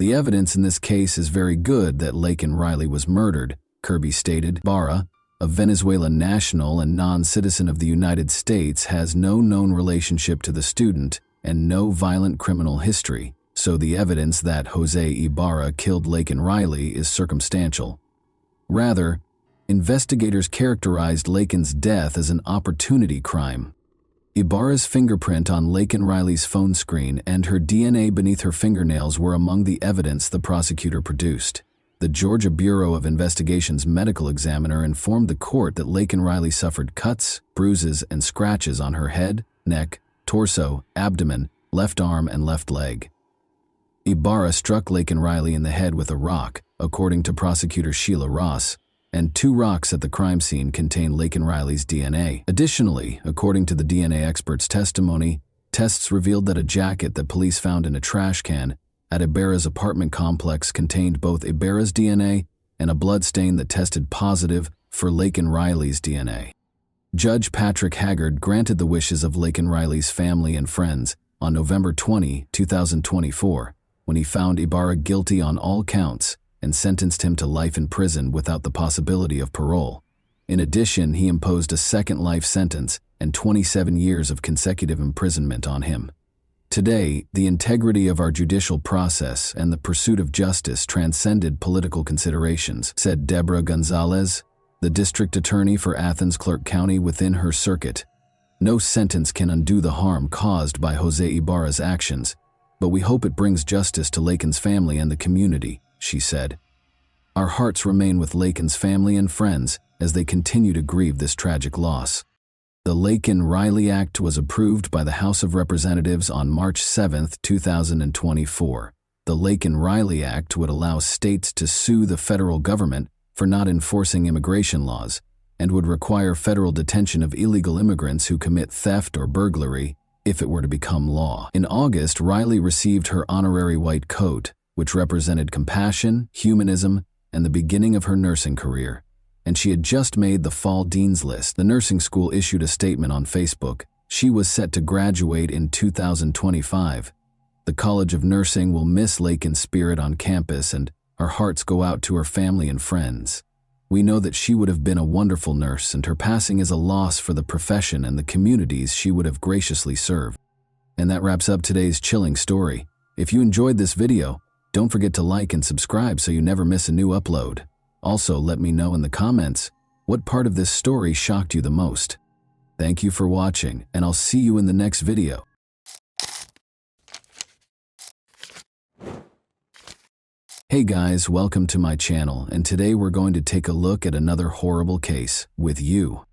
"The evidence in this case is very good that Lakin Riley was murdered," Kirby stated. "Ibarra, a Venezuelan national and non-citizen of the United States, has no known relationship to the student and no violent criminal history. So the evidence that Jose Ibarra killed Lakin Riley is circumstantial. Rather, investigators characterized Lakin's death as an opportunity crime. Ibarra's fingerprint on Lakin Riley's phone screen and her DNA beneath her fingernails were among the evidence the prosecutor produced. The Georgia Bureau of Investigation's medical examiner informed the court that Lakin Riley suffered cuts, bruises, and scratches on her head, neck, torso, abdomen, left arm, and left leg. Ibarra struck Lakin Riley in the head with a rock, according to prosecutor Sheila Ross, and 2 rocks at the crime scene contained Lakin Riley's DNA. Additionally, according to the DNA expert's testimony, tests revealed that a jacket that police found in a trash can at Ibarra's apartment complex contained both Ibarra's DNA and a blood stain that tested positive for Lakin Riley's DNA. Judge Patrick Haggard granted the wishes of Lakin Riley's family and friends on November 20, 2024, when he found Ibarra guilty on all counts and sentenced him to life in prison without the possibility of parole. In addition, he imposed a second life sentence and 27 years of consecutive imprisonment on him. "Today, the integrity of our judicial process and the pursuit of justice transcended political considerations," said Deborah Gonzalez, the district attorney for Athens Clarke County within her circuit. "No sentence can undo the harm caused by Jose Ibarra's actions, but we hope it brings justice to Lakin's family and the community," she said. "Our hearts remain with Lakin's family and friends as they continue to grieve this tragic loss." The Lakin Riley Act was approved by the House of Representatives on March 7, 2024. The Lakin Riley Act would allow states to sue the federal government for not enforcing immigration laws and would require federal detention of illegal immigrants who commit theft or burglary if it were to become law. In August, Riley received her honorary white coat, which represented compassion, humanism, and the beginning of her nursing career. And she had just made the fall dean's list. The nursing school issued a statement on Facebook. She was set to graduate in 2025. "The College of Nursing will miss Lakin's spirit on campus, and our hearts go out to her family and friends. We know that she would have been a wonderful nurse, and her passing is a loss for the profession and the communities she would have graciously served." And that wraps up today's chilling story. If you enjoyed this video, don't forget to like and subscribe so you never miss a new upload. Also, let me know in the comments what part of this story shocked you the most. Thank you for watching, and I'll see you in the next video. Hey guys, welcome to my channel, and today we're going to take a look at another horrible case with you.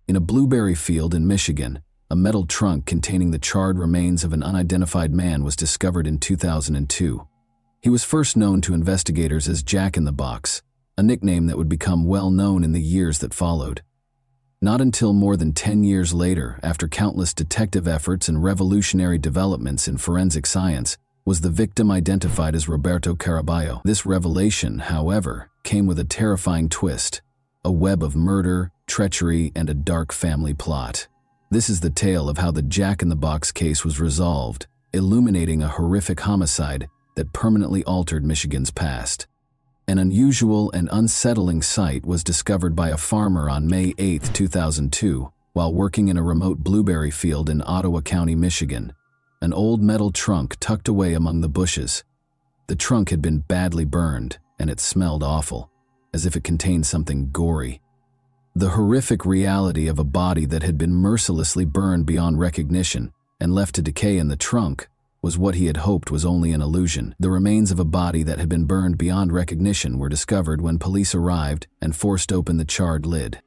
In a blueberry field in Michigan, a metal trunk containing the charred remains of an unidentified man was discovered in 2002. He was first known to investigators as Jack in the Box, a nickname that would become well known in the years that followed. Not until more than 10 years later, after countless detective efforts and revolutionary developments in forensic science, was the victim identified as Roberto Caraballo. This revelation, however, came with a terrifying twist, a web of murder, treachery, and a dark family plot. This is the tale of how the Jack in the Box case was resolved, illuminating a horrific homicide that permanently altered Michigan's past. An unusual and unsettling sight was discovered by a farmer on May 8, 2002, while working in a remote blueberry field in Ottawa County, Michigan. An old metal trunk tucked away among the bushes. The trunk had been badly burned, and it smelled awful, as if it contained something gory. The horrific reality of a body that had been mercilessly burned beyond recognition and left to decay in the trunk was what he had hoped was only an illusion. The remains of a body that had been burned beyond recognition were discovered when police arrived and forced open the charred lid.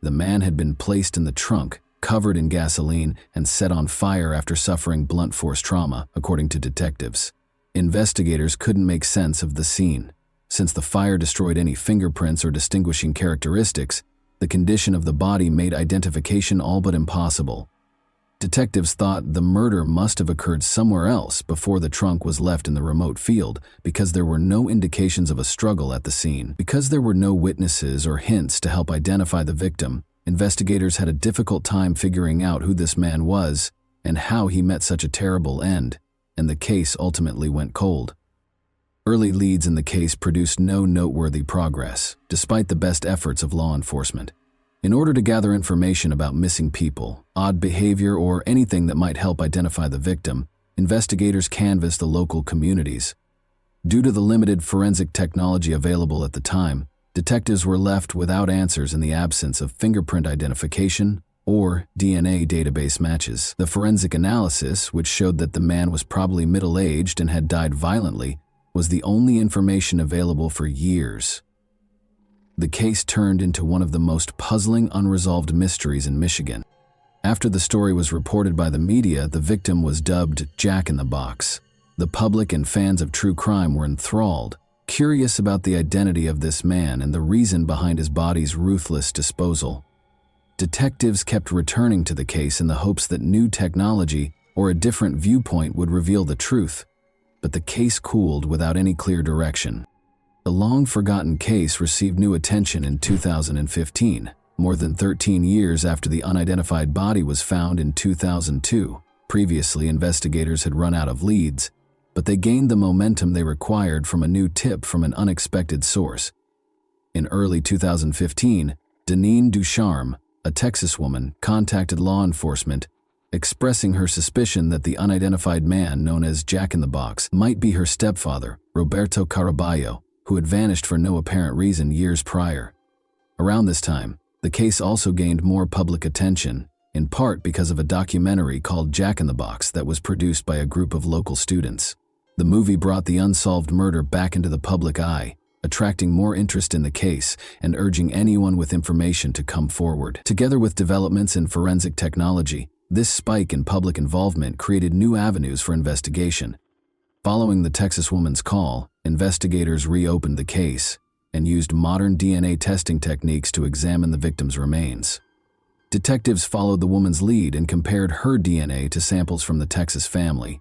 The man had been placed in the trunk, covered in gasoline, and set on fire after suffering blunt force trauma, according to detectives. Investigators couldn't make sense of the scene. Since the fire destroyed any fingerprints or distinguishing characteristics, the condition of the body made identification all but impossible. Detectives thought the murder must have occurred somewhere else before the trunk was left in the remote field, because there were no indications of a struggle at the scene. Because there were no witnesses or hints to help identify the victim, investigators had a difficult time figuring out who this man was and how he met such a terrible end, and the case ultimately went cold. Early leads in the case produced no noteworthy progress, despite the best efforts of law enforcement. In order to gather information about missing people, odd behavior, or anything that might help identify the victim, investigators canvassed the local communities. Due to the limited forensic technology available at the time, detectives were left without answers in the absence of fingerprint identification or DNA database matches. The forensic analysis, which showed that the man was probably middle-aged and had died violently, was the only information available for years. The case turned into one of the most puzzling unresolved mysteries in Michigan. After the story was reported by the media, the victim was dubbed Jack in the Box. The public and fans of true crime were enthralled, curious about the identity of this man and the reason behind his body's ruthless disposal. Detectives kept returning to the case in the hopes that new technology or a different viewpoint would reveal the truth, but the case cooled without any clear direction. The long-forgotten case received new attention in 2015, more than 13 years after the unidentified body was found in 2002. Previously, investigators had run out of leads, but they gained the momentum they required from a new tip from an unexpected source. In early 2015, Deneen Ducharme, a Texas woman, contacted law enforcement, expressing her suspicion that the unidentified man known as Jack in the Box might be her stepfather, Roberto Caraballo, who had vanished for no apparent reason years prior. Around this time, the case also gained more public attention, in part because of a documentary called Jack in the Box that was produced by a group of local students. The movie brought the unsolved murder back into the public eye, attracting more interest in the case and urging anyone with information to come forward. Together with developments in forensic technology, this spike in public involvement created new avenues for investigation. Following the Texas woman's call, investigators reopened the case and used modern DNA testing techniques to examine the victim's remains. Detectives followed the woman's lead and compared her DNA to samples from the Texas family.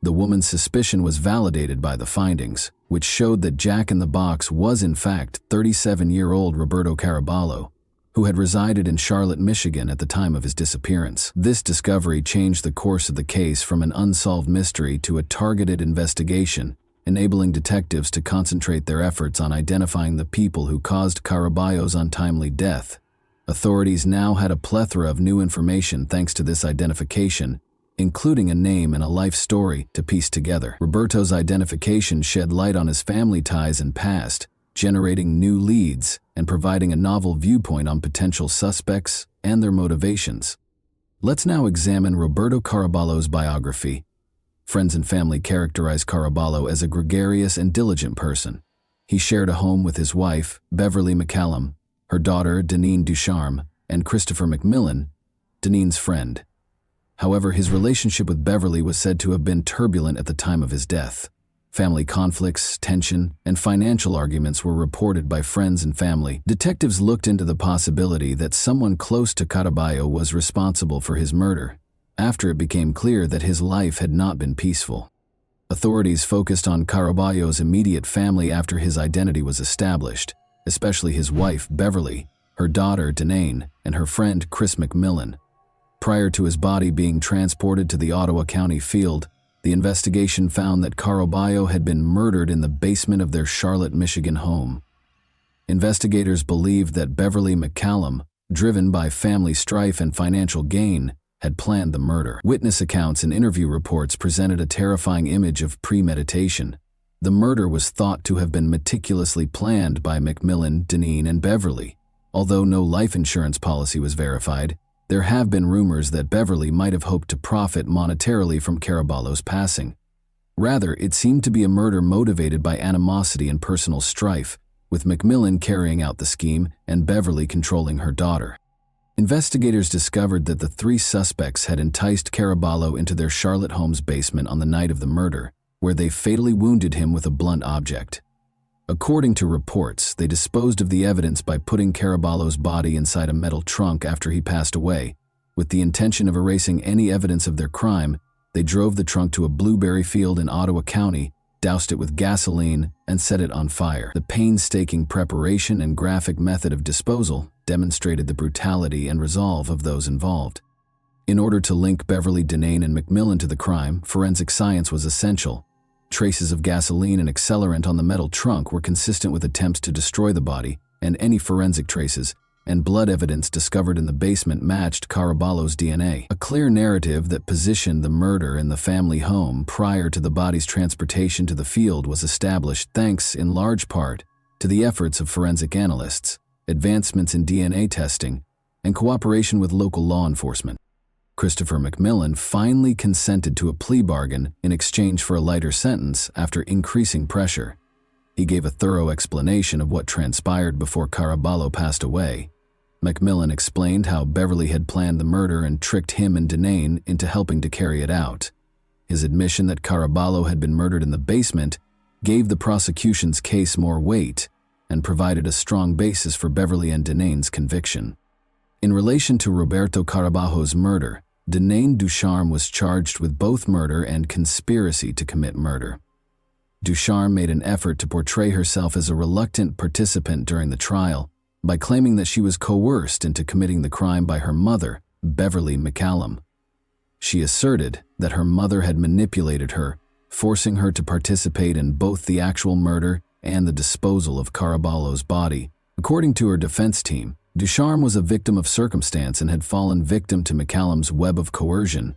The woman's suspicion was validated by the findings, which showed that Jack in the Box was in fact 37-year-old Roberto Caraballo, who had resided in Charlotte, Michigan at the time of his disappearance. This discovery changed the course of the case from an unsolved mystery to a targeted investigation, enabling detectives to concentrate their efforts on identifying the people who caused Caraballo's untimely death. Authorities now had a plethora of new information thanks to this identification, including a name and a life story to piece together. Roberto's identification shed light on his family ties and past, generating new leads and providing a novel viewpoint on potential suspects and their motivations. Let's now examine Roberto Caraballo's biography. Friends and family characterize Caraballo as a gregarious and diligent person. He shared a home with his wife, Beverly McCallum, her daughter, Deneen Ducharme, and Christopher McMillan, Deneen's friend. However, his relationship with Beverly was said to have been turbulent at the time of his death. Family conflicts, tension, and financial arguments were reported by friends and family. Detectives looked into the possibility that someone close to Caraballo was responsible for his murder, after it became clear that his life had not been peaceful. Authorities focused on Caraballo's immediate family after his identity was established, especially his wife, Beverly, her daughter, Deneen, and her friend, Chris McMillan. Prior to his body being transported to the Ottawa County field, the investigation found that Caraballo had been murdered in the basement of their Charlotte, Michigan home. Investigators believed that Beverly McCallum, driven by family strife and financial gain, had planned the murder. Witness accounts and interview reports presented a terrifying image of premeditation. The murder was thought to have been meticulously planned by McMillan, Deneen, and Beverly. Although no life insurance policy was verified, there have been rumors that Beverly might have hoped to profit monetarily from Caraballo's passing. Rather, it seemed to be a murder motivated by animosity and personal strife, with McMillan carrying out the scheme and Beverly controlling her daughter. Investigators discovered that the three suspects had enticed Caraballo into their Charlotte home's basement on the night of the murder, where they fatally wounded him with a blunt object. According to reports, they disposed of the evidence by putting Caraballo's body inside a metal trunk after he passed away. With the intention of erasing any evidence of their crime, they drove the trunk to a blueberry field in Ottawa County, doused it with gasoline, and set it on fire. The painstaking preparation and graphic method of disposal demonstrated the brutality and resolve of those involved. In order to link Beverly, Deneen, and McMillan to the crime, forensic science was essential. Traces of gasoline and accelerant on the metal trunk were consistent with attempts to destroy the body, and any forensic traces and blood evidence discovered in the basement matched Caraballo's DNA. A clear narrative that positioned the murder in the family home prior to the body's transportation to the field was established thanks, in large part, to the efforts of forensic analysts, advancements in DNA testing, and cooperation with local law enforcement. Christopher McMillan finally consented to a plea bargain in exchange for a lighter sentence after increasing pressure. He gave a thorough explanation of what transpired before Caraballo passed away. McMillan explained how Beverly had planned the murder and tricked him and Deneen into helping to carry it out. His admission that Caraballo had been murdered in the basement gave the prosecution's case more weight and provided a strong basis for Beverly and Deneen's conviction. In relation to Roberto Caraballo's murder, Deneen Ducharme was charged with both murder and conspiracy to commit murder. Ducharme made an effort to portray herself as a reluctant participant during the trial by claiming that she was coerced into committing the crime by her mother, Beverly McCallum. She asserted that her mother had manipulated her, forcing her to participate in both the actual murder and the disposal of Caraballo's body. According to her defense team, Ducharme was a victim of circumstance and had fallen victim to McCallum's web of coercion.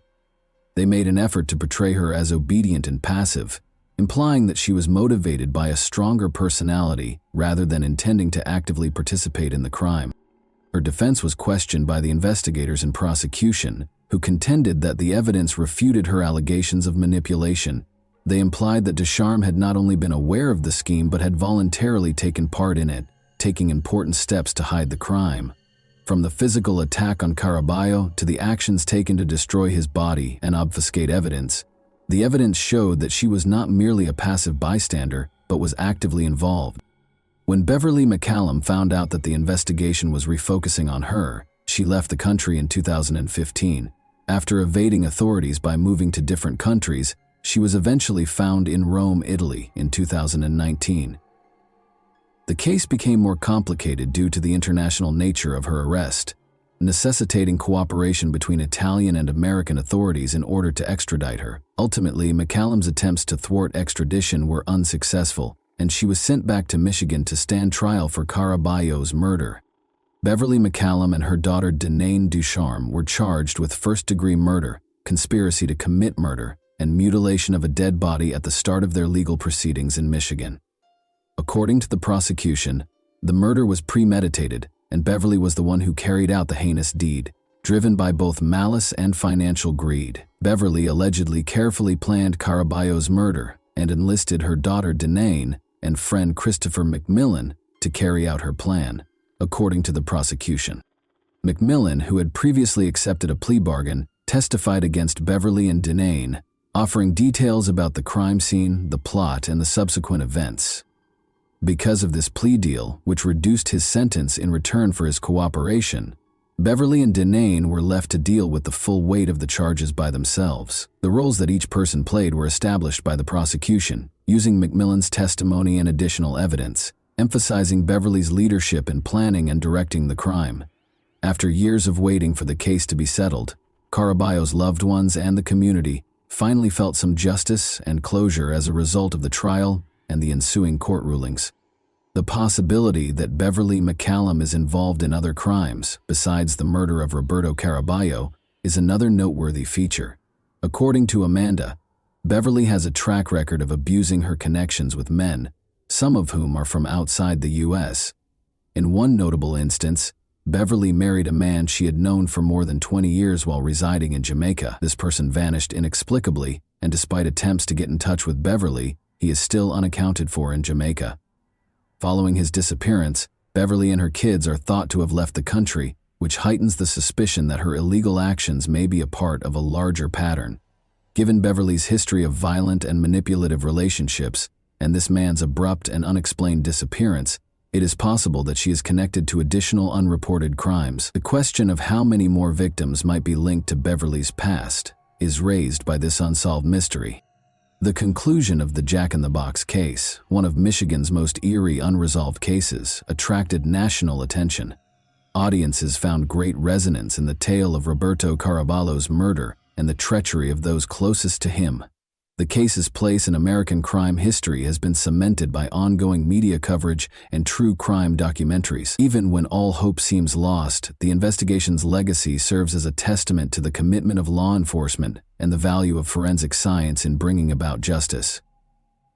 They made an effort to portray her as obedient and passive, implying that she was motivated by a stronger personality rather than intending to actively participate in the crime. Her defense was questioned by the investigators and prosecution, who contended that the evidence refuted her allegations of manipulation. They implied that Ducharme had not only been aware of the scheme but had voluntarily taken part in it, taking important steps to hide the crime. From the physical attack on Caraballo to the actions taken to destroy his body and obfuscate evidence, the evidence showed that she was not merely a passive bystander, but was actively involved. When Beverly McCallum found out that the investigation was refocusing on her, she left the country in 2015. After evading authorities by moving to different countries, she was eventually found in Rome, Italy in 2019. The case became more complicated due to the international nature of her arrest, necessitating cooperation between Italian and American authorities in order to extradite her. Ultimately, McCallum's attempts to thwart extradition were unsuccessful, and she was sent back to Michigan to stand trial for Caraballo's murder. Beverly McCallum and her daughter Deneen Ducharme were charged with first-degree murder, conspiracy to commit murder, and mutilation of a dead body at the start of their legal proceedings in Michigan. According to the prosecution, the murder was premeditated, and Beverly was the one who carried out the heinous deed. Driven by both malice and financial greed, Beverly allegedly carefully planned Caraballo's murder and enlisted her daughter Danae and friend Christopher McMillan to carry out her plan, according to the prosecution. McMillan, who had previously accepted a plea bargain, testified against Beverly and Danae, offering details about the crime scene, the plot, and the subsequent events. Because of this plea deal, which reduced his sentence in return for his cooperation, Beverly and Danae were left to deal with the full weight of the charges by themselves. The roles that each person played were established by the prosecution, using McMillan's testimony and additional evidence, emphasizing Beverly's leadership in planning and directing the crime. After years of waiting for the case to be settled, Caraballo's loved ones and the community finally felt some justice and closure as a result of the trial and the ensuing court rulings. The possibility that Beverly McCallum is involved in other crimes besides the murder of Roberto Caraballo is another noteworthy feature. According to Amanda, Beverly has a track record of abusing her connections with men, some of whom are from outside the U.S. In one notable instance, Beverly married a man she had known for more than 20 years while residing in Jamaica. This person vanished inexplicably, and despite attempts to get in touch with Beverly, he is still unaccounted for in Jamaica. Following his disappearance, Beverly and her kids are thought to have left the country, which heightens the suspicion that her illegal actions may be a part of a larger pattern. Given Beverly's history of violent and manipulative relationships, and this man's abrupt and unexplained disappearance, it is possible that she is connected to additional unreported crimes. The question of how many more victims might be linked to Beverly's past is raised by this unsolved mystery. The conclusion of the Jack-in-the-Box case, one of Michigan's most eerie unresolved cases, attracted national attention. Audiences found great resonance in the tale of Roberto Caraballo's murder and the treachery of those closest to him. The case's place in American crime history has been cemented by ongoing media coverage and true crime documentaries. Even when all hope seems lost, the investigation's legacy serves as a testament to the commitment of law enforcement and the value of forensic science in bringing about justice.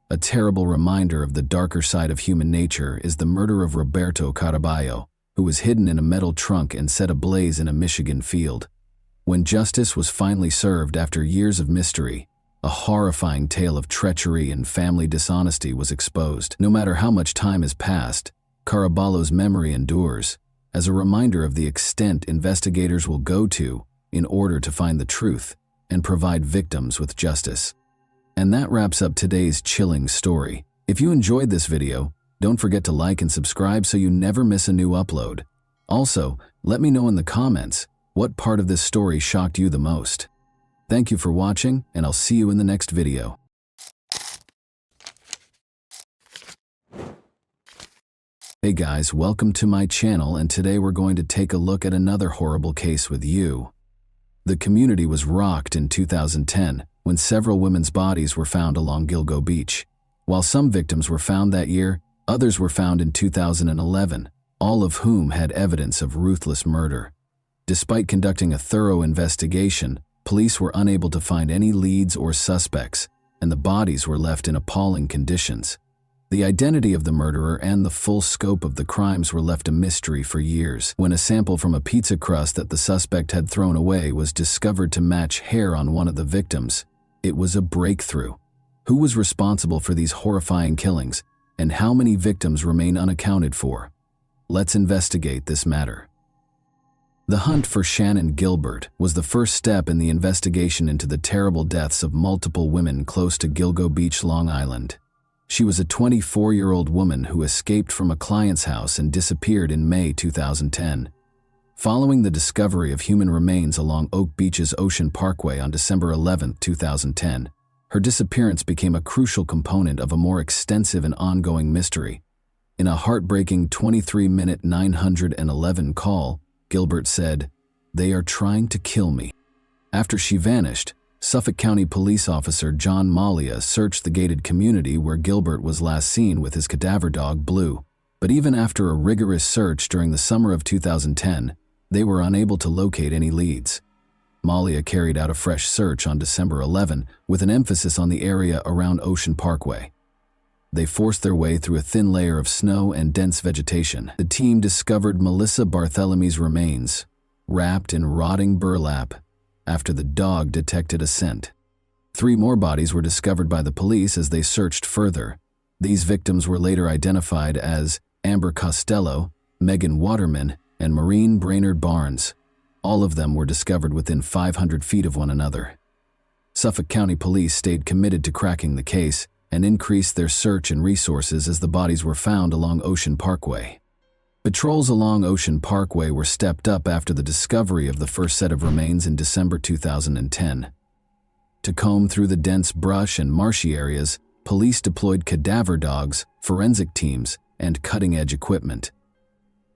A terrible reminder of the darker side of human nature is the murder of Roberto Caraballo, who was hidden in a metal trunk and set ablaze in a Michigan field. When justice was finally served after years of mystery, a horrifying tale of treachery and family dishonesty was exposed. No matter how much time has passed, Caraballo's memory endures, as a reminder of the extent investigators will go to in order to find the truth and provide victims with justice. And that wraps up today's chilling story. If you enjoyed this video, don't forget to like and subscribe so you never miss a new upload. Also, let me know in the comments what part of this story shocked you the most. Thank you for watching, and I'll see you in the next video. Hey guys, welcome to my channel, and today we're going to take a look at another horrible case with you. The community was rocked in 2010 when several women's bodies were found along Gilgo Beach. While some victims were found that year, others were found in 2011, all of whom had evidence of ruthless murder. Despite conducting a thorough investigation, police were unable to find any leads or suspects, and the bodies were left in appalling conditions. The identity of the murderer and the full scope of the crimes were left a mystery for years. When a sample from a pizza crust that the suspect had thrown away was discovered to match hair on one of the victims, it was a breakthrough. Who was responsible for these horrifying killings, and how many victims remain unaccounted for? Let's investigate this matter. The hunt for Shannon Gilbert was the first step in the investigation into the terrible deaths of multiple women close to Gilgo Beach, Long Island. She was a 24-year-old woman who escaped from a client's house and disappeared in May 2010. Following the discovery of human remains along Oak Beach's Ocean Parkway on December 11, 2010, her disappearance became a crucial component of a more extensive and ongoing mystery. In a heartbreaking 23-minute 911 call, Gilbert said, "They are trying to kill me." After she vanished, Suffolk County Police Officer John Malia searched the gated community where Gilbert was last seen with his cadaver dog Blue. But even after a rigorous search during the summer of 2010, they were unable to locate any leads. Malia carried out a fresh search on December 11 with an emphasis on the area around Ocean Parkway. They forced their way through a thin layer of snow and dense vegetation. The team discovered Melissa Barthelomew's remains, wrapped in rotting burlap, after the dog detected a scent. 3 more bodies were discovered by the police as they searched further. These victims were later identified as Amber Costello, Megan Waterman, and Maureen Brainerd Barnes. All of them were discovered within 500 feet of one another. Suffolk County Police stayed committed to cracking the case and increased their search and resources as the bodies were found along Ocean Parkway. Patrols along Ocean Parkway were stepped up after the discovery of the first set of remains in December 2010. To comb through the dense brush and marshy areas, police deployed cadaver dogs, forensic teams, and cutting-edge equipment.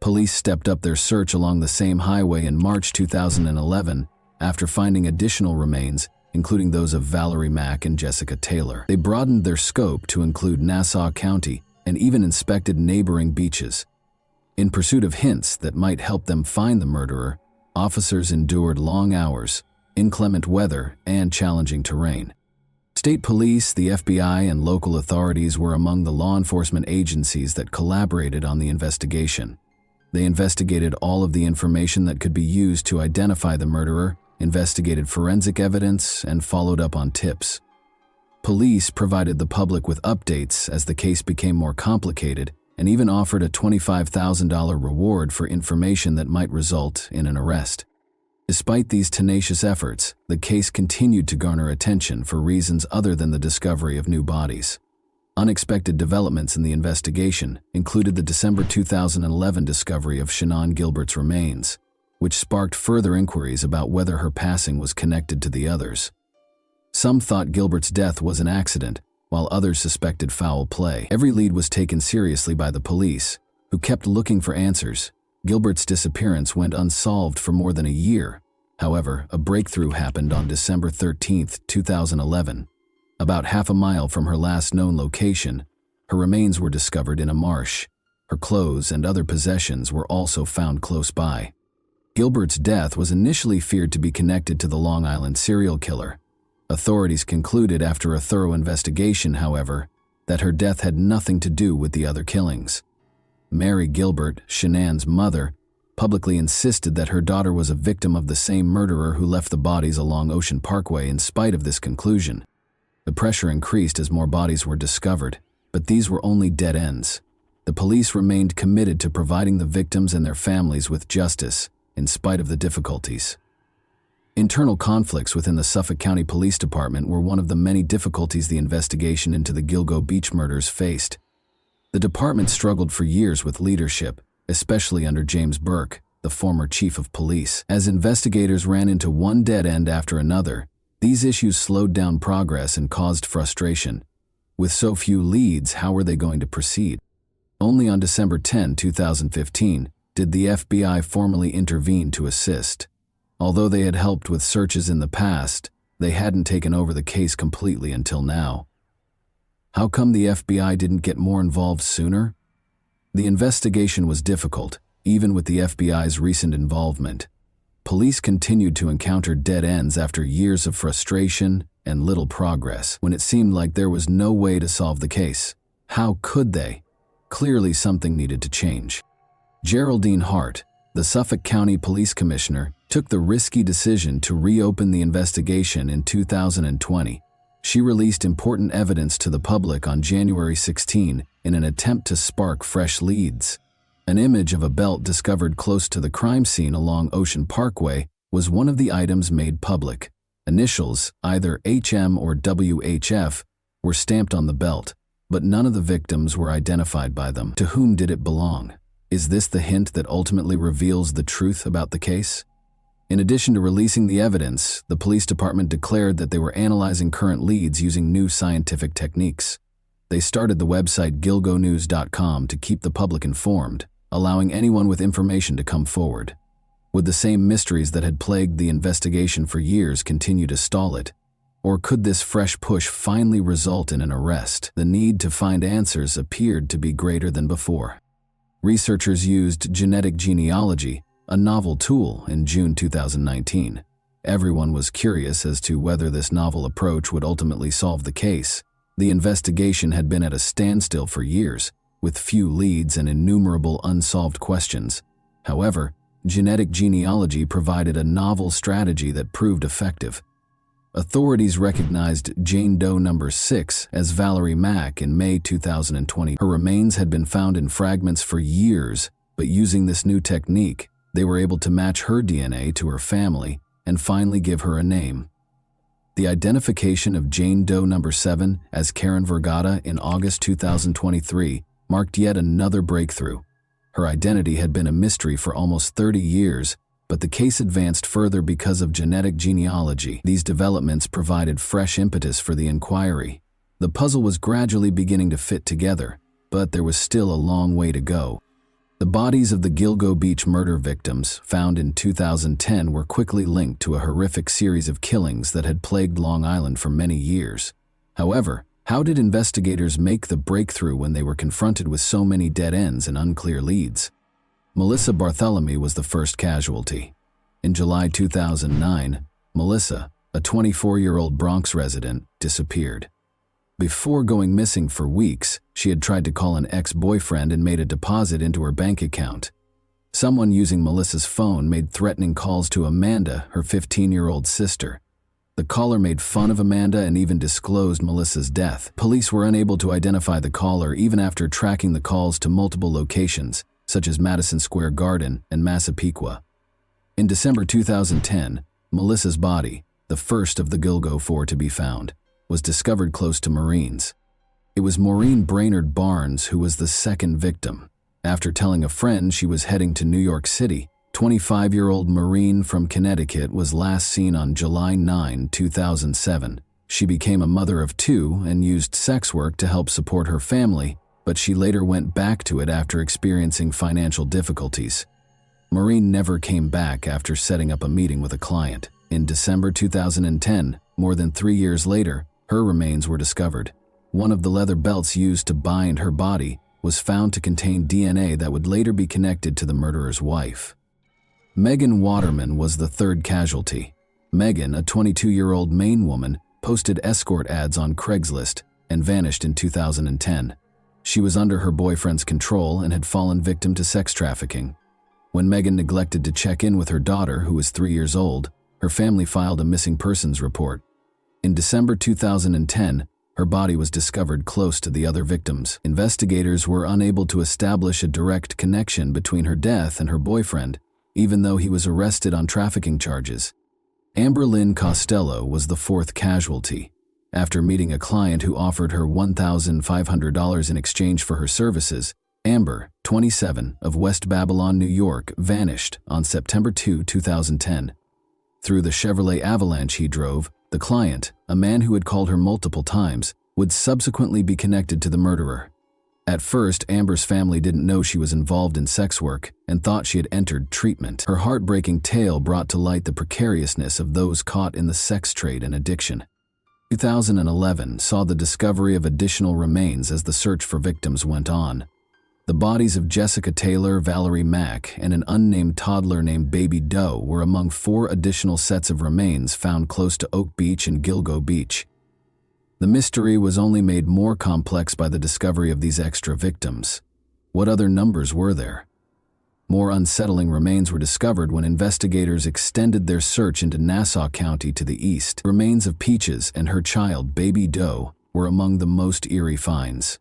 Police stepped up their search along the same highway in March 2011 after finding additional remains, including those of Valerie Mack and Jessica Taylor. They broadened their scope to include Nassau County and even inspected neighboring beaches. In pursuit of hints that might help them find the murderer, officers endured long hours, inclement weather, and challenging terrain. State police, the FBI, and local authorities were among the law enforcement agencies that collaborated on the investigation. They investigated all of the information that could be used to identify the murderer, investigated forensic evidence, and followed up on tips. Police provided the public with updates as the case became more complicated and even offered a $25,000 reward for information that might result in an arrest. Despite these tenacious efforts, the case continued to garner attention for reasons other than the discovery of new bodies. Unexpected developments in the investigation included the December 2011 discovery of Shannon Gilbert's remains, which sparked further inquiries about whether her passing was connected to the others. Some thought Gilbert's death was an accident, while others suspected foul play. Every lead was taken seriously by the police, who kept looking for answers. Gilbert's disappearance went unsolved for more than a year. However, a breakthrough happened on December 13, 2011. About half a mile from her last known location, her remains were discovered in a marsh. Her clothes and other possessions were also found close by. Gilbert's death was initially feared to be connected to the Long Island serial killer. Authorities concluded after a thorough investigation, however, that her death had nothing to do with the other killings. Mary Gilbert, Shannon's mother, publicly insisted that her daughter was a victim of the same murderer who left the bodies along Ocean Parkway in spite of this conclusion. The pressure increased as more bodies were discovered, but these were only dead ends. The police remained committed to providing the victims and their families with justice, in spite of the difficulties. Internal conflicts within the Suffolk County Police Department were one of the many difficulties the investigation into the Gilgo Beach murders faced. The department struggled for years with leadership, especially under James Burke, the former chief of police. As investigators ran into one dead end after another, these issues slowed down progress and caused frustration. With so few leads, how were they going to proceed? Only on December 10, 2015, did the FBI formally intervene to assist. Although they had helped with searches in the past, they hadn't taken over the case completely until now. How come the FBI didn't get more involved sooner? The investigation was difficult, even with the FBI's recent involvement. Police continued to encounter dead ends after years of frustration and little progress, when it seemed like there was no way to solve the case. How could they? Clearly something needed to change. Geraldine Hart, the Suffolk County Police Commissioner, took the risky decision to reopen the investigation in 2020. She released important evidence to the public on January 16 in an attempt to spark fresh leads. An image of a belt discovered close to the crime scene along Ocean Parkway was one of the items made public. Initials, either HM or WHF, were stamped on the belt, but none of the victims were identified by them. To whom did it belong? Is this the hint that ultimately reveals the truth about the case? In addition to releasing the evidence, the police department declared that they were analyzing current leads using new scientific techniques. They started the website gilgonews.com to keep the public informed, allowing anyone with information to come forward. Would the same mysteries that had plagued the investigation for years continue to stall it? Or could this fresh push finally result in an arrest? The need to find answers appeared to be greater than before. Researchers used genetic genealogy, a novel tool, in June 2019. Everyone was curious as to whether this novel approach would ultimately solve the case. The investigation had been at a standstill for years, with few leads and innumerable unsolved questions. However, genetic genealogy provided a novel strategy that proved effective. Authorities recognized Jane Doe number 6 as Valerie Mack in May 2020. Her remains had been found in fragments for years, but using this new technique, they were able to match her DNA to her family and finally give her a name. The identification of Jane Doe number 7 as Karen Vergata in August 2023 marked yet another breakthrough. Her identity had been a mystery for almost 30 years, but the case advanced further because of genetic genealogy. These developments provided fresh impetus for the inquiry. The puzzle was gradually beginning to fit together, but there was still a long way to go. The bodies of the Gilgo Beach murder victims, found in 2010, were quickly linked to a horrific series of killings that had plagued Long Island for many years. However, how did investigators make the breakthrough when they were confronted with so many dead ends and unclear leads? Melissa Bartholomew was the first casualty. In July 2009, Melissa, a 24-year-old Bronx resident, disappeared. Before going missing for weeks, she had tried to call an ex-boyfriend and made a deposit into her bank account. Someone using Melissa's phone made threatening calls to Amanda, her 15-year-old sister. The caller made fun of Amanda and even disclosed Melissa's death. Police were unable to identify the caller even after tracking the calls to multiple locations, such as Madison Square Garden and Massapequa. In December 2010, Melissa's body, the first of the Gilgo Four to be found, was discovered close to Marines. It was Maureen Brainerd Barnes who was the second victim. After telling a friend she was heading to New York City, 25-year-old Maureen from Connecticut was last seen on July 9, 2007. She became a mother of two and used sex work to help support her family, but she later went back to it after experiencing financial difficulties. Maureen never came back after setting up a meeting with a client. In December 2010, more than 3 years later, her remains were discovered. One of the leather belts used to bind her body was found to contain DNA that would later be connected to the murderer's wife. Megan Waterman was the third casualty. Megan, a 22-year-old Maine woman, posted escort ads on Craigslist and vanished in 2010. She was under her boyfriend's control and had fallen victim to sex trafficking. When Megan neglected to check in with her daughter, who was 3 years old, her family filed a missing persons report. In December 2010, her body was discovered close to the other victims. Investigators were unable to establish a direct connection between her death and her boyfriend, even though he was arrested on trafficking charges. Amber Lynn Costello was the fourth casualty. After meeting a client who offered her $1,500 in exchange for her services, Amber, 27, of West Babylon, New York, vanished on September 2, 2010. Through the Chevrolet Avalanche he drove, the client, a man who had called her multiple times, would subsequently be connected to the murderer. At first, Amber's family didn't know she was involved in sex work and thought she had entered treatment. Her heartbreaking tale brought to light the precariousness of those caught in the sex trade and addiction. 2011 saw the discovery of additional remains as the search for victims went on. The bodies of Jessica Taylor, Valerie Mack, and an unnamed toddler named Baby Doe were among 4 additional sets of remains found close to Oak Beach and Gilgo Beach. The mystery was only made more complex by the discovery of these extra victims. What other numbers were there? More unsettling remains were discovered when investigators extended their search into Nassau County to the east. Remains of Peaches and her child, Baby Doe, were among the most eerie finds.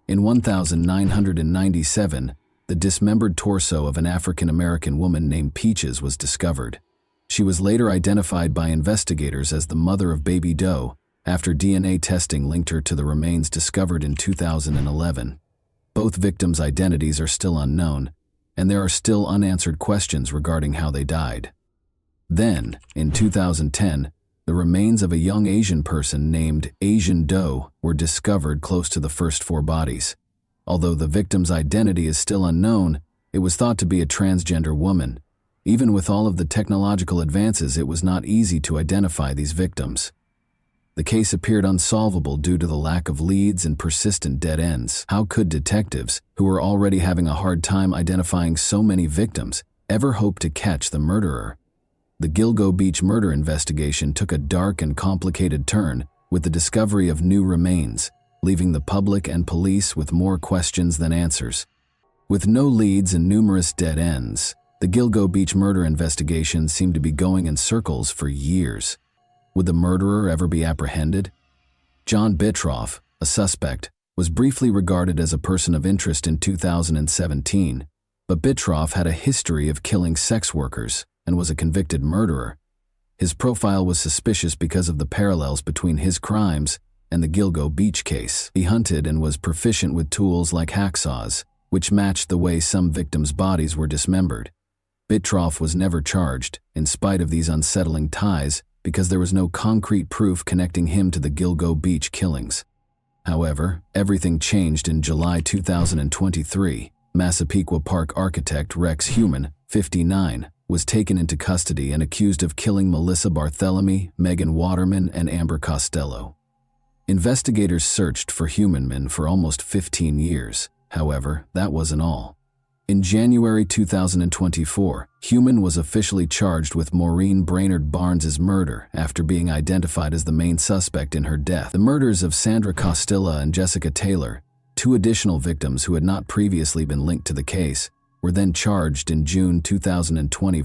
In 1997, the dismembered torso of an African-American woman named Peaches was discovered. She was later identified by investigators as the mother of Baby Doe after DNA testing linked her to the remains discovered in 2011. Both victims' identities are still unknown, and there are still unanswered questions regarding how they died. Then, in 2010, the remains of a young Asian person named Asian Doe were discovered close to the first 4 bodies. Although the victim's identity is still unknown, it was thought to be a transgender woman. Even with all of the technological advances, it was not easy to identify these victims. The case appeared unsolvable due to the lack of leads and persistent dead ends. How could detectives, who were already having a hard time identifying so many victims, ever hope to catch the murderer? The Gilgo Beach murder investigation took a dark and complicated turn with the discovery of new remains, leaving the public and police with more questions than answers. With no leads and numerous dead ends, The Gilgo Beach murder investigation seemed to be going in circles for years. Would the murderer ever be apprehended? John Bittroff, a suspect, was briefly regarded as a person of interest in 2017, but Bittroff had a history of killing sex workers and was a convicted murderer. His profile was suspicious because of the parallels between his crimes and the Gilgo Beach case. He hunted and was proficient with tools like hacksaws, which matched the way some victims' bodies were dismembered. Bittroff was never charged, in spite of these unsettling ties, because there was no concrete proof connecting him to the Gilgo Beach killings. However, everything changed in July 2023. Massapequa Park architect Rex Heumann, 59, was taken into custody and accused of killing Melissa Barthelemy, Megan Waterman, and Amber Costello. Investigators searched for Heumann for almost 15 years. However, that wasn't all. In January 2024, Heumann was officially charged with Maureen Brainerd Barnes's murder after being identified as the main suspect in her death. The murders of Sandra Costilla and Jessica Taylor, two additional victims who had not previously been linked to the case, were then charged in June 2020.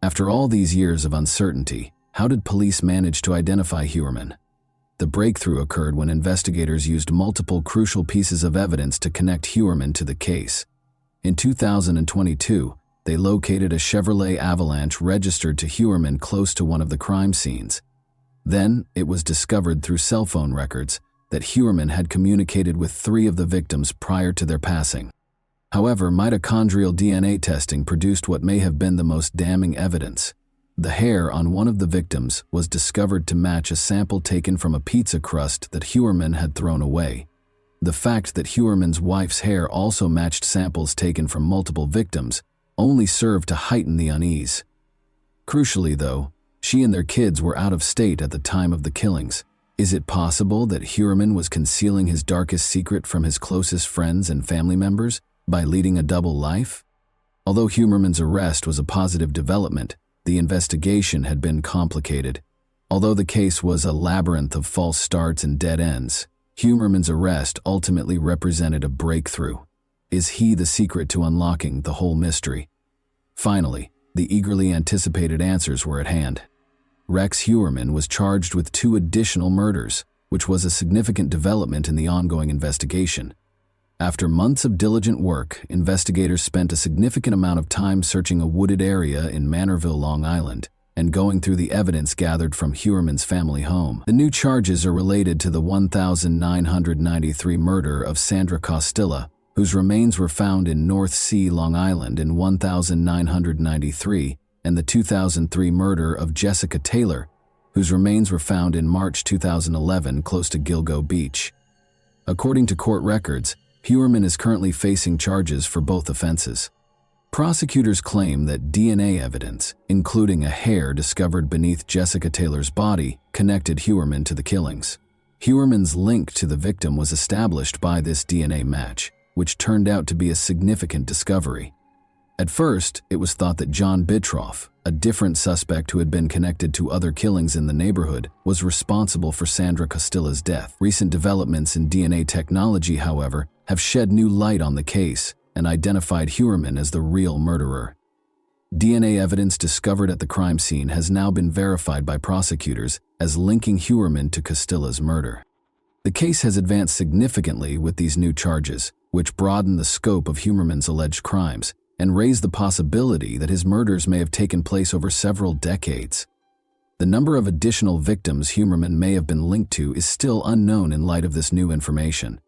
After all these years of uncertainty, how did police manage to identify Heumann? The breakthrough occurred when investigators used multiple crucial pieces of evidence to connect Heumann to the case. In 2022, they located a Chevrolet Avalanche registered to Heumann close to one of the crime scenes. Then, it was discovered through cell phone records that Heumann had communicated with 3 of the victims prior to their passing. However, mitochondrial DNA testing produced what may have been the most damning evidence. The hair on one of the victims was discovered to match a sample taken from a pizza crust that Heumann had thrown away. The fact that Heuermann's wife's hair also matched samples taken from multiple victims only served to heighten the unease. Crucially, though, she and their kids were out of state at the time of the killings. Is it possible that Heumann was concealing his darkest secret from his closest friends and family members by leading a double life? Although Heuermann's arrest was a positive development, the investigation had been complicated. Although the case was a labyrinth of false starts and dead ends, Heuermann's arrest ultimately represented a breakthrough. Is he the secret to unlocking the whole mystery? Finally, the eagerly anticipated answers were at hand. Rex Heuermann was charged with 2 additional murders, which was a significant development in the ongoing investigation. After months of diligent work, investigators spent a significant amount of time searching a wooded area in Manorville, Long Island, and going through the evidence gathered from Heuermann's family home. The new charges are related to the 1993 murder of Sandra Costilla, whose remains were found in North Sea, Long Island in 1993, and the 2003 murder of Jessica Taylor, whose remains were found in March 2011 close to Gilgo Beach. According to court records, Heuermann is currently facing charges for both offenses. Prosecutors claim that DNA evidence, including a hair discovered beneath Jessica Taylor's body, connected Heuermann to the killings. Heuermann's link to the victim was established by this DNA match, which turned out to be a significant discovery. At first, it was thought that John Bittroff, a different suspect who had been connected to other killings in the neighborhood, was responsible for Sandra Costilla's death. Recent developments in DNA technology, however, have shed new light on the case and identified Heuermann as the real murderer. DNA evidence discovered at the crime scene has now been verified by prosecutors as linking Heuermann to Costilla's murder. The case has advanced significantly with these new charges, which broaden the scope of Heuermann's alleged crimes and raise the possibility that his murders may have taken place over several decades. The number of additional victims Heuermann may have been linked to is still unknown in light of this new information.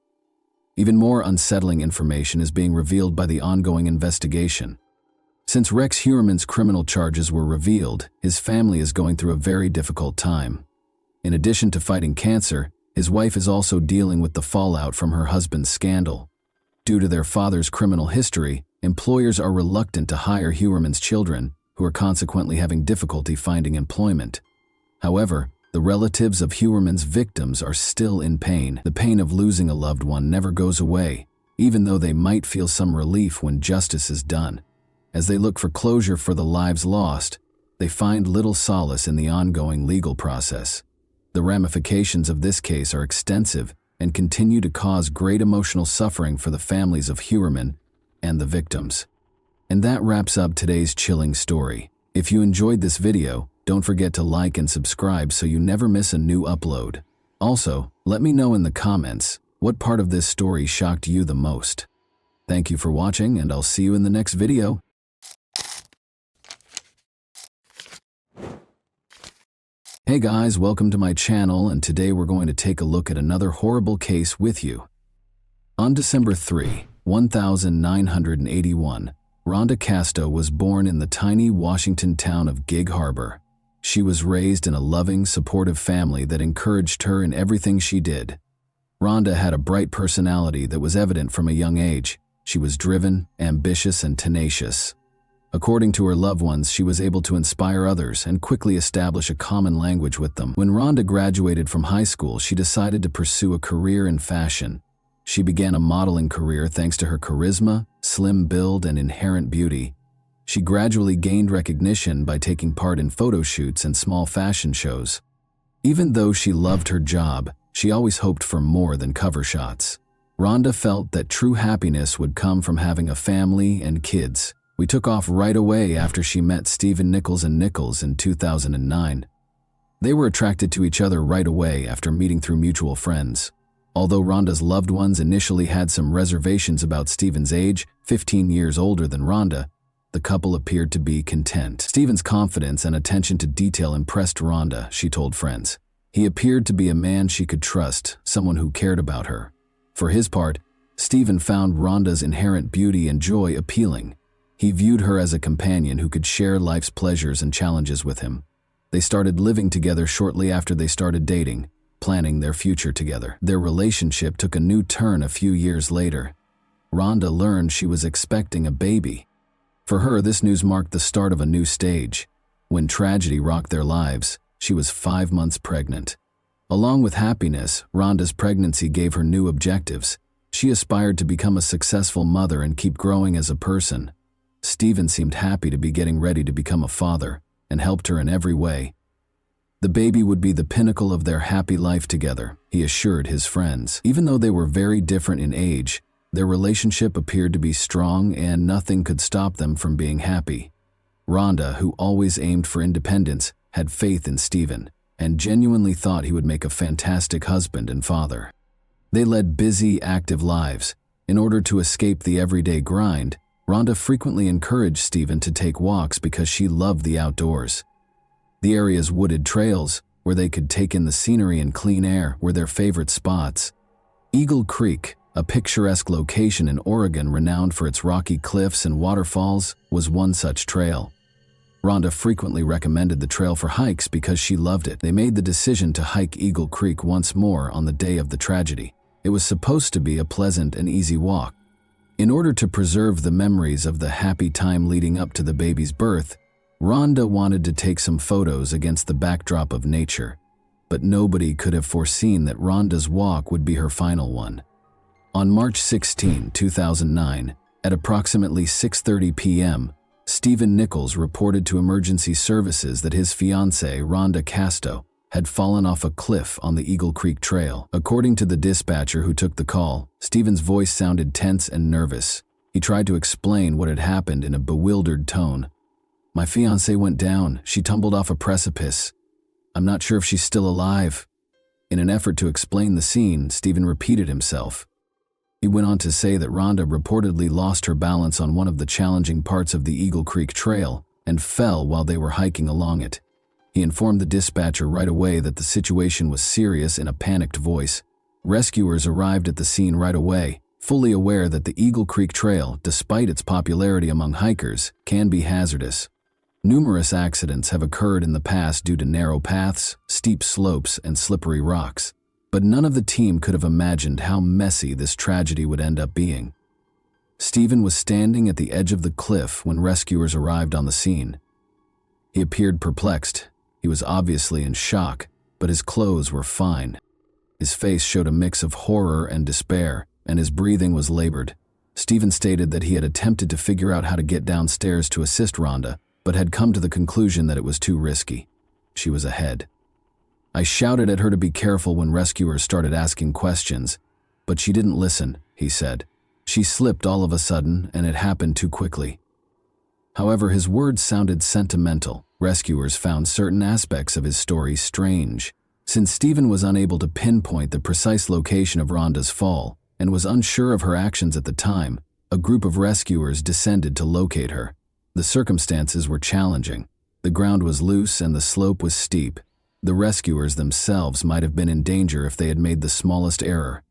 Even more unsettling information is being revealed by the ongoing investigation. Since Rex Heuermann's criminal charges were revealed, his family is going through a very difficult time. In addition to fighting cancer, his wife is also dealing with the fallout from her husband's scandal. Due to their father's criminal history, employers are reluctant to hire Heuermann's children, who are consequently having difficulty finding employment. However, the relatives of Heuermann's victims are still in pain. The pain of losing a loved one never goes away, even though they might feel some relief when justice is done. As they look for closure for the lives lost, they find little solace in the ongoing legal process. The ramifications of this case are extensive and continue to cause great emotional suffering for the families of Heuermann and the victims. And that wraps up today's chilling story. If you enjoyed this video, don't forget to like and subscribe so you never miss a new upload. Also, let me know in the comments what part of this story shocked you the most. Thank you for watching, and I'll see you in the next video. Hey guys, welcome to my channel, and today we're going to take a look at another horrible case with you. On December 3, 1981, Rhonda Casto was born in the tiny Washington town of Gig Harbor. She was raised in a loving, supportive family that encouraged her in everything she did. Rhonda had a bright personality that was evident from a young age. She was driven, ambitious, and tenacious. According to her loved ones, she was able to inspire others and quickly establish a common language with them. When Rhonda graduated from high school, she decided to pursue a career in fashion. She began a modeling career thanks to her charisma, slim build, and inherent beauty. She gradually gained recognition by taking part in photo shoots and small fashion shows. Even though she loved her job, she always hoped for more than cover shots. Rhonda felt that true happiness would come from having a family and kids. We took off right away after she met Stephen Nichols and Nichols in 2009. They were attracted to each other right away after meeting through mutual friends. Although Rhonda's loved ones initially had some reservations about Stephen's age, 15 years older than Rhonda, the couple appeared to be content. Stephen's confidence and attention to detail impressed Rhonda, she told friends. He appeared to be a man she could trust, someone who cared about her. For his part, Stephen found Rhonda's inherent beauty and joy appealing. He viewed her as a companion who could share life's pleasures and challenges with him. They started living together shortly after they started dating, planning their future together. Their relationship took a new turn a few years later. Rhonda learned she was expecting a baby. For her, this news marked the start of a new stage. When tragedy rocked their lives, she was 5 months pregnant. Along with happiness, Rhonda's pregnancy gave her new objectives. She aspired to become a successful mother and keep growing as a person. Stephen seemed happy to be getting ready to become a father and helped her in every way. The baby would be the pinnacle of their happy life together, he assured his friends. Even though they were very different in age, their relationship appeared to be strong and nothing could stop them from being happy. Rhonda, who always aimed for independence, had faith in Stephen and genuinely thought he would make a fantastic husband and father. They led busy, active lives. In order to escape the everyday grind, Rhonda frequently encouraged Stephen to take walks because she loved the outdoors. The area's wooded trails, where they could take in the scenery and clean air, were their favorite spots. Eagle Creek, a picturesque location in Oregon renowned for its rocky cliffs and waterfalls, was one such trail. Rhonda frequently recommended the trail for hikes because she loved it. They made the decision to hike Eagle Creek once more on the day of the tragedy. It was supposed to be a pleasant and easy walk. In order to preserve the memories of the happy time leading up to the baby's birth, Rhonda wanted to take some photos against the backdrop of nature, but nobody could have foreseen that Rhonda's walk would be her final one. On March 16, 2009, at approximately 6:30 p.m., Stephen Nichols reported to emergency services that his fiancée, Rhonda Casto, had fallen off a cliff on the Eagle Creek Trail. According to the dispatcher who took the call, Stephen's voice sounded tense and nervous. He tried to explain what had happened in a bewildered tone. "My fiancée went down. She tumbled off a precipice. I'm not sure if she's still alive." In an effort to explain the scene, Stephen repeated himself. He went on to say that Rhonda reportedly lost her balance on one of the challenging parts of the Eagle Creek Trail and fell while they were hiking along it. He informed the dispatcher right away that the situation was serious in a panicked voice. Rescuers arrived at the scene right away, fully aware that the Eagle Creek Trail, despite its popularity among hikers, can be hazardous. Numerous accidents have occurred in the past due to narrow paths, steep slopes, and slippery rocks. But none of the team could have imagined how messy this tragedy would end up being. Stephen was standing at the edge of the cliff when rescuers arrived on the scene. He appeared perplexed. He was obviously in shock, but his clothes were fine. His face showed a mix of horror and despair, and his breathing was labored. Stephen stated that he had attempted to figure out how to get downstairs to assist Rhonda, but had come to the conclusion that it was too risky. She was ahead. "I shouted at her to be careful when rescuers started asking questions, but she didn't listen," he said. "She slipped all of a sudden, and it happened too quickly." However, his words sounded sentimental. Rescuers found certain aspects of his story strange. Since Stephen was unable to pinpoint the precise location of Rhonda's fall and was unsure of her actions at the time, a group of rescuers descended to locate her. The circumstances were challenging. The ground was loose and the slope was steep. The rescuers themselves might have been in danger if they had made the smallest error.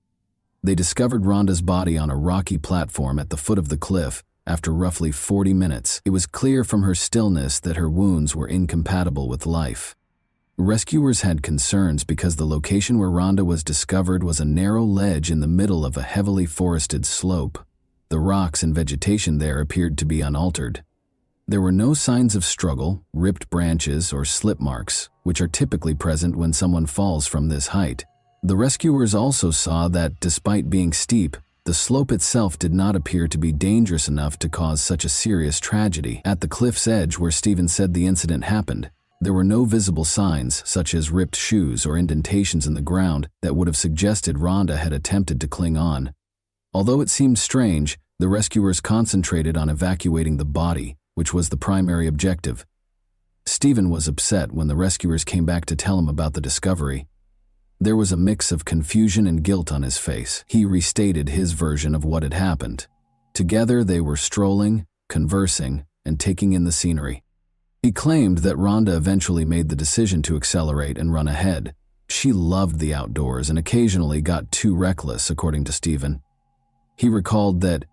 They discovered Rhonda's body on a rocky platform at the foot of the cliff. After roughly 40 minutes, it was clear from her stillness that her wounds were incompatible with life. Rescuers had concerns because the location where Rhonda was discovered was a narrow ledge in the middle of a heavily forested slope. The rocks and vegetation there appeared to be unaltered. There were no signs of struggle, ripped branches, or slip marks, which are typically present when someone falls from this height. The rescuers also saw that, despite being steep, the slope itself did not appear to be dangerous enough to cause such a serious tragedy. At the cliff's edge where Stephen said the incident happened, there were no visible signs, such as ripped shoes or indentations in the ground, that would have suggested Rhonda had attempted to cling on. Although it seemed strange, the rescuers concentrated on evacuating the body, which was the primary objective. Stephen was upset when the rescuers came back to tell him about the discovery. There was a mix of confusion and guilt on his face. He restated his version of what had happened. Together they were strolling, conversing, and taking in the scenery. He claimed that Rhonda eventually made the decision to accelerate and run ahead. She loved the outdoors and occasionally got too reckless, according to Stephen. He recalled that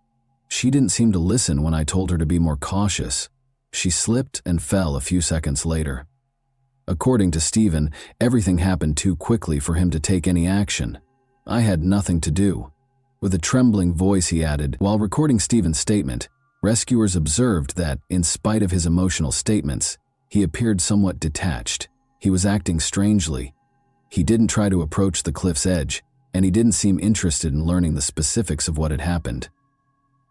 she didn't seem to listen when I told her to be more cautious. She slipped and fell a few seconds later. According to Stephen, everything happened too quickly for him to take any action. I had nothing to do. With a trembling voice, he added, while recording Stephen's statement, rescuers observed that, in spite of his emotional statements, he appeared somewhat detached. He was acting strangely. He didn't try to approach the cliff's edge, and he didn't seem interested in learning the specifics of what had happened.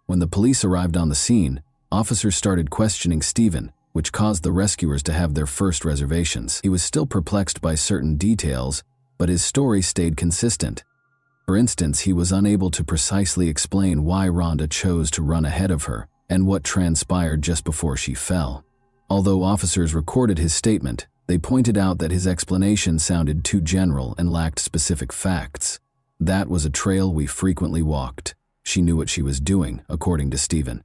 When the police arrived on the scene, officers started questioning Stephen, which caused the rescuers to have their first reservations. He was still perplexed by certain details, but his story stayed consistent. For instance, he was unable to precisely explain why Rhonda chose to run ahead of her and what transpired just before she fell. Although officers recorded his statement, they pointed out that his explanation sounded too general and lacked specific facts. That was a trail we frequently walked. She knew what she was doing, according to Stephen.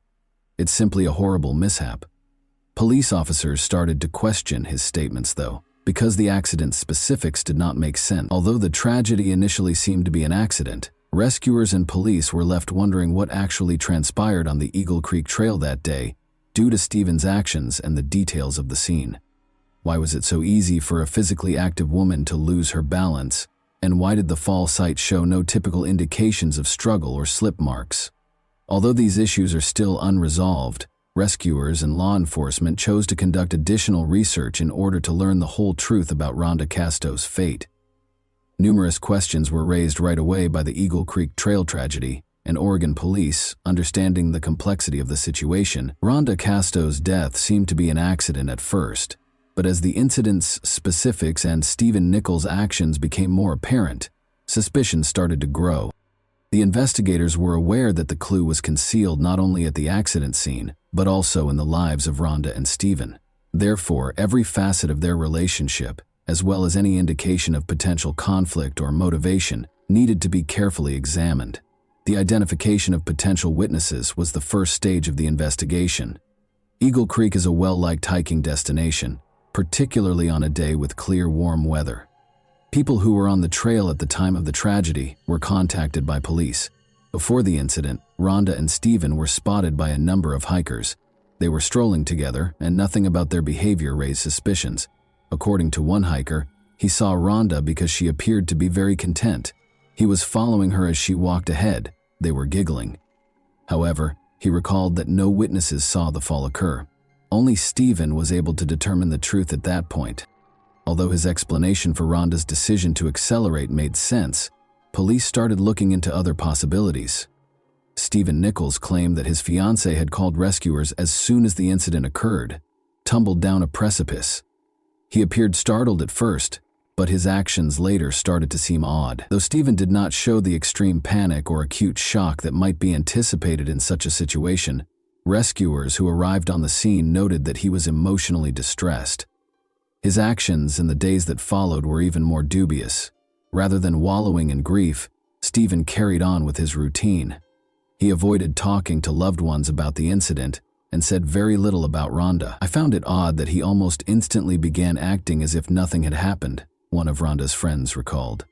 It's simply a horrible mishap. Police officers started to question his statements, though, because the accident's specifics did not make sense. Although the tragedy initially seemed to be an accident, rescuers and police were left wondering what actually transpired on the Eagle Creek Trail that day due to Stephen's actions and the details of the scene. Why was it so easy for a physically active woman to lose her balance? And why did the fall site show no typical indications of struggle or slip marks? Although these issues are still unresolved, rescuers and law enforcement chose to conduct additional research in order to learn the whole truth about Rhonda Casto's fate. Numerous questions were raised right away by the Eagle Creek Trail tragedy, and Oregon police, understanding the complexity of the situation. Rhonda Casto's death seemed to be an accident at first, but as the incident's specifics and Stephen Nichols' actions became more apparent, suspicions started to grow. The investigators were aware that the clue was concealed not only at the accident scene, but also in the lives of Rhonda and Stephen. Therefore, every facet of their relationship, as well as any indication of potential conflict or motivation, needed to be carefully examined. The identification of potential witnesses was the first stage of the investigation. Eagle Creek is a well-liked hiking destination, particularly on a day with clear, warm weather. People who were on the trail at the time of the tragedy were contacted by police. Before the incident, Rhonda and Stephen were spotted by a number of hikers. They were strolling together, and nothing about their behavior raised suspicions. According to one hiker, he saw Rhonda because she appeared to be very content. He was following her as she walked ahead. They were giggling. However, he recalled that no witnesses saw the fall occur. Only Stephen was able to determine the truth at that point. Although his explanation for Rhonda's decision to accelerate made sense, police started looking into other possibilities. Stephen Nichols claimed that his fiancée had called rescuers as soon as the incident occurred, tumbled down a precipice. He appeared startled at first, but his actions later started to seem odd. Though Stephen did not show the extreme panic or acute shock that might be anticipated in such a situation, Rescuers who arrived on the scene noted that he was emotionally distressed. His actions in the days that followed were even more dubious. Rather than wallowing in grief, Stephen carried on with his routine. He avoided talking to loved ones about the incident and said very little about Rhonda. I found it odd that he almost instantly began acting as if nothing had happened, one of Rhonda's friends recalled.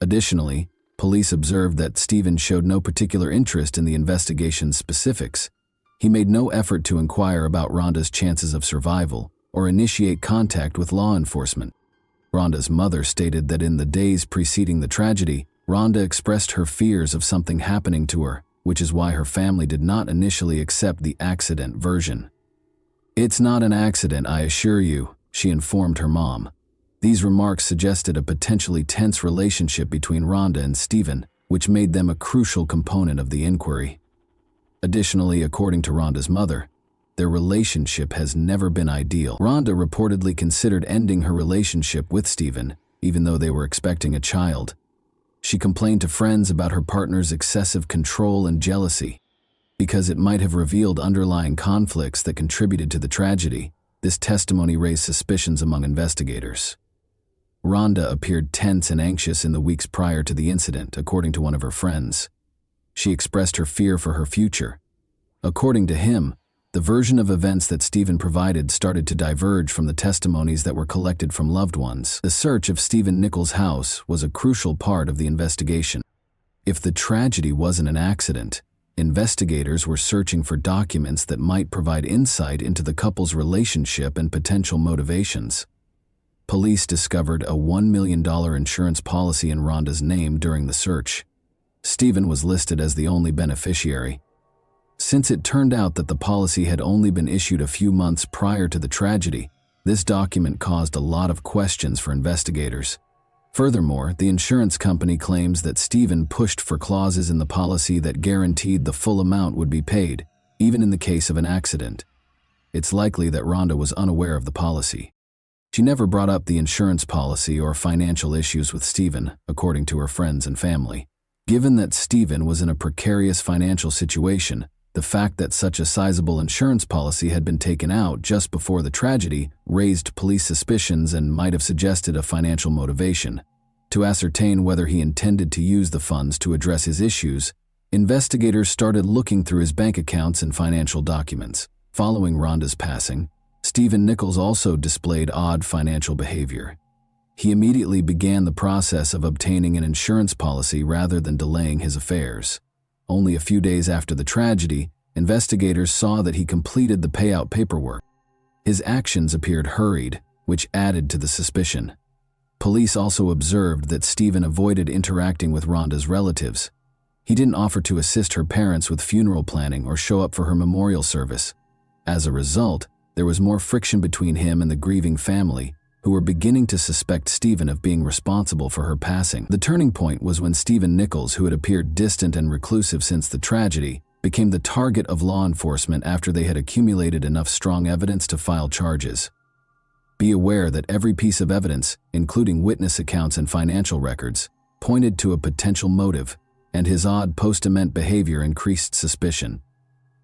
Additionally, police observed that Stephen showed no particular interest in the investigation's specifics. He made no effort to inquire about Rhonda's chances of survival or initiate contact with law enforcement. Rhonda's mother stated that in the days preceding the tragedy, Rhonda expressed her fears of something happening to her, which is why her family did not initially accept the accident version. "It's not an accident, I assure you," she informed her mom. These remarks suggested a potentially tense relationship between Rhonda and Stephen, which made them a crucial component of the inquiry. Additionally, according to Rhonda's mother, their relationship has never been ideal. Rhonda reportedly considered ending her relationship with Stephen, even though they were expecting a child. She complained to friends about her partner's excessive control and jealousy. Because it might have revealed underlying conflicts that contributed to the tragedy, this testimony raised suspicions among investigators. Rhonda appeared tense and anxious in the weeks prior to the incident, according to one of her friends. She expressed her fear for her future. According to him, the version of events that Stephen provided started to diverge from the testimonies that were collected from loved ones. The search of Stephen Nichols' house was a crucial part of the investigation. If the tragedy wasn't an accident, investigators were searching for documents that might provide insight into the couple's relationship and potential motivations. Police discovered a $1 million insurance policy in Rhonda's name during the search. Stephen was listed as the only beneficiary. Since it turned out that the policy had only been issued a few months prior to the tragedy, this document caused a lot of questions for investigators. Furthermore, the insurance company claims that Stephen pushed for clauses in the policy that guaranteed the full amount would be paid, even in the case of an accident. It's likely that Rhonda was unaware of the policy. She never brought up the insurance policy or financial issues with Stephen, according to her friends and family. Given that Stephen was in a precarious financial situation, the fact that such a sizable insurance policy had been taken out just before the tragedy raised police suspicions and might have suggested a financial motivation. To ascertain whether he intended to use the funds to address his issues, investigators started looking through his bank accounts and financial documents. Following Rhonda's passing, Stephen Nichols also displayed odd financial behavior. He immediately began the process of obtaining an insurance policy rather than delaying his affairs. Only a few days after the tragedy, investigators saw that he completed the payout paperwork. His actions appeared hurried, which added to the suspicion. Police also observed that Stephen avoided interacting with Rhonda's relatives. He didn't offer to assist her parents with funeral planning or show up for her memorial service. As a result, there was more friction between him and the grieving family, who were beginning to suspect Stephen of being responsible for her passing. The turning point was when Stephen Nichols, who had appeared distant and reclusive since the tragedy, became the target of law enforcement after they had accumulated enough strong evidence to file charges. Be aware that every piece of evidence, including witness accounts and financial records, pointed to a potential motive, and his odd post-event behavior increased suspicion.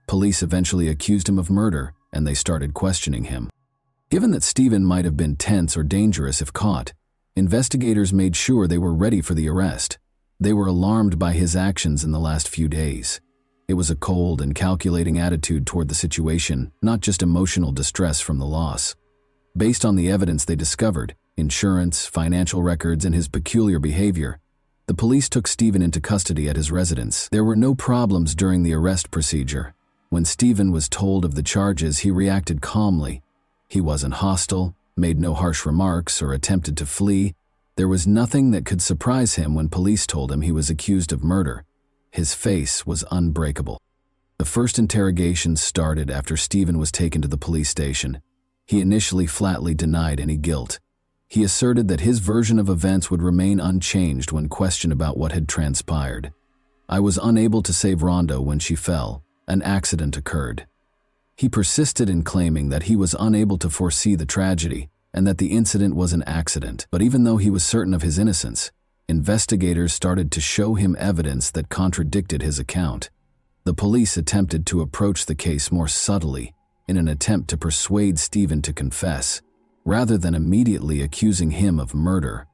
Police eventually accused him of murder, and they started questioning him. Given that Stephen might have been tense or dangerous if caught, investigators made sure they were ready for the arrest. They were alarmed by his actions in the last few days. It was a cold and calculating attitude toward the situation, not just emotional distress from the loss. Based on the evidence they discovered, insurance, financial records, and his peculiar behavior, the police took Stephen into custody at his residence. There were no problems during the arrest procedure. When Stephen was told of the charges, he reacted calmly. He wasn't hostile, made no harsh remarks, or attempted to flee. There was nothing that could surprise him when police told him he was accused of murder. His face was unbreakable. The first interrogation started after Stephen was taken to the police station. He initially flatly denied any guilt. He asserted that his version of events would remain unchanged when questioned about what had transpired. "I was unable to save Rhonda when she fell. An accident occurred." He persisted in claiming that he was unable to foresee the tragedy and that the incident was an accident. But even though he was certain of his innocence, investigators started to show him evidence that contradicted his account. The police attempted to approach the case more subtly in an attempt to persuade Stephen to confess, rather than immediately accusing him of murder.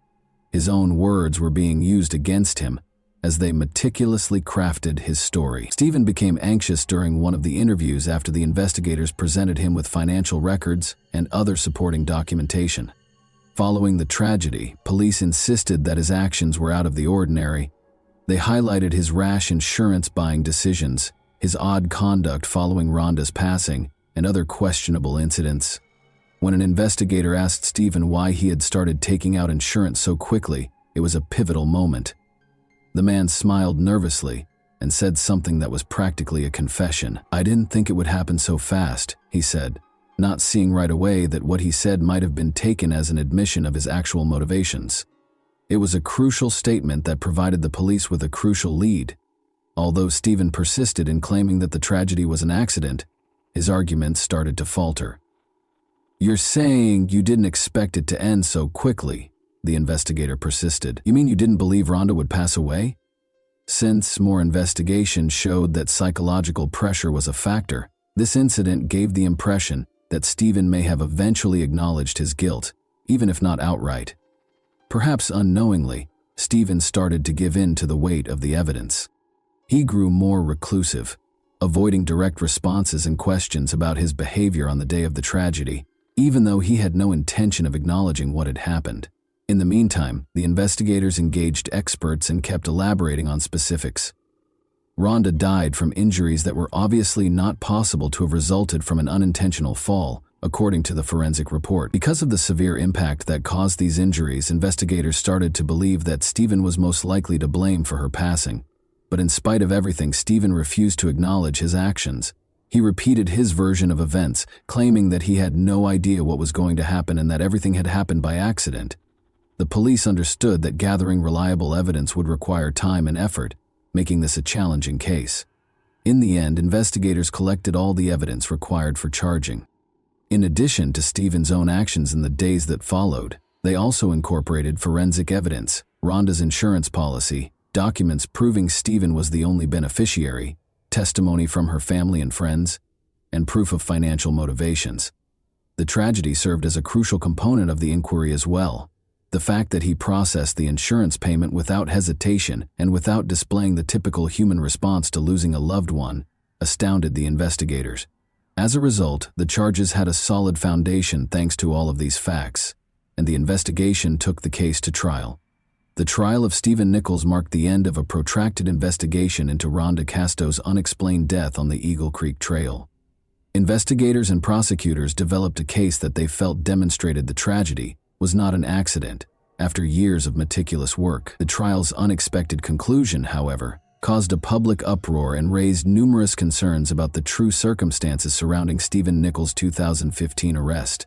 His own words were being used against him as they meticulously crafted his story. Stephen became anxious during one of the interviews after the investigators presented him with financial records and other supporting documentation. Following the tragedy, police insisted that his actions were out of the ordinary. They highlighted his rash insurance buying decisions, his odd conduct following Rhonda's passing, and other questionable incidents. When an investigator asked Stephen why he had started taking out insurance so quickly, it was a pivotal moment. The man smiled nervously and said something that was practically a confession. "I didn't think it would happen so fast," he said, not seeing right away that what he said might have been taken as an admission of his actual motivations. It was a crucial statement that provided the police with a crucial lead. Although Stephen persisted in claiming that the tragedy was an accident, his arguments started to falter. "You're saying you didn't expect it to end so quickly," the investigator persisted. "You mean you didn't believe Rhonda would pass away?" Since more investigation showed that psychological pressure was a factor, this incident gave the impression that Stephen may have eventually acknowledged his guilt, even if not outright. Perhaps unknowingly, Stephen started to give in to the weight of the evidence. He grew more reclusive, avoiding direct responses and questions about his behavior on the day of the tragedy, even though he had no intention of acknowledging what had happened. In the meantime, the investigators engaged experts and kept elaborating on specifics. Rhonda died from injuries that were obviously not possible to have resulted from an unintentional fall, according to the forensic report. Because of the severe impact that caused these injuries, investigators started to believe that Stephen was most likely to blame for her passing. But in spite of everything, Stephen refused to acknowledge his actions. He repeated his version of events, claiming that he had no idea what was going to happen and that everything had happened by accident. The police understood that gathering reliable evidence would require time and effort, making this a challenging case. In the end, investigators collected all the evidence required for charging. In addition to Stephen's own actions in the days that followed, they also incorporated forensic evidence, Rhonda's insurance policy, documents proving Stephen was the only beneficiary, testimony from her family and friends, and proof of financial motivations. The tragedy served as a crucial component of the inquiry as well. The fact that he processed the insurance payment without hesitation and without displaying the typical human response to losing a loved one astounded the investigators. As a result, the charges had a solid foundation thanks to all of these facts, and the investigation took the case to trial. The trial of Stephen Nichols marked the end of a protracted investigation into Rhonda Casto's unexplained death on the Eagle Creek Trail. Investigators and prosecutors developed a case that they felt demonstrated the tragedy was not an accident. After years of meticulous work, the trial's unexpected conclusion, however, caused a public uproar and raised numerous concerns about the true circumstances surrounding Stephen Nichols' 2015 arrest.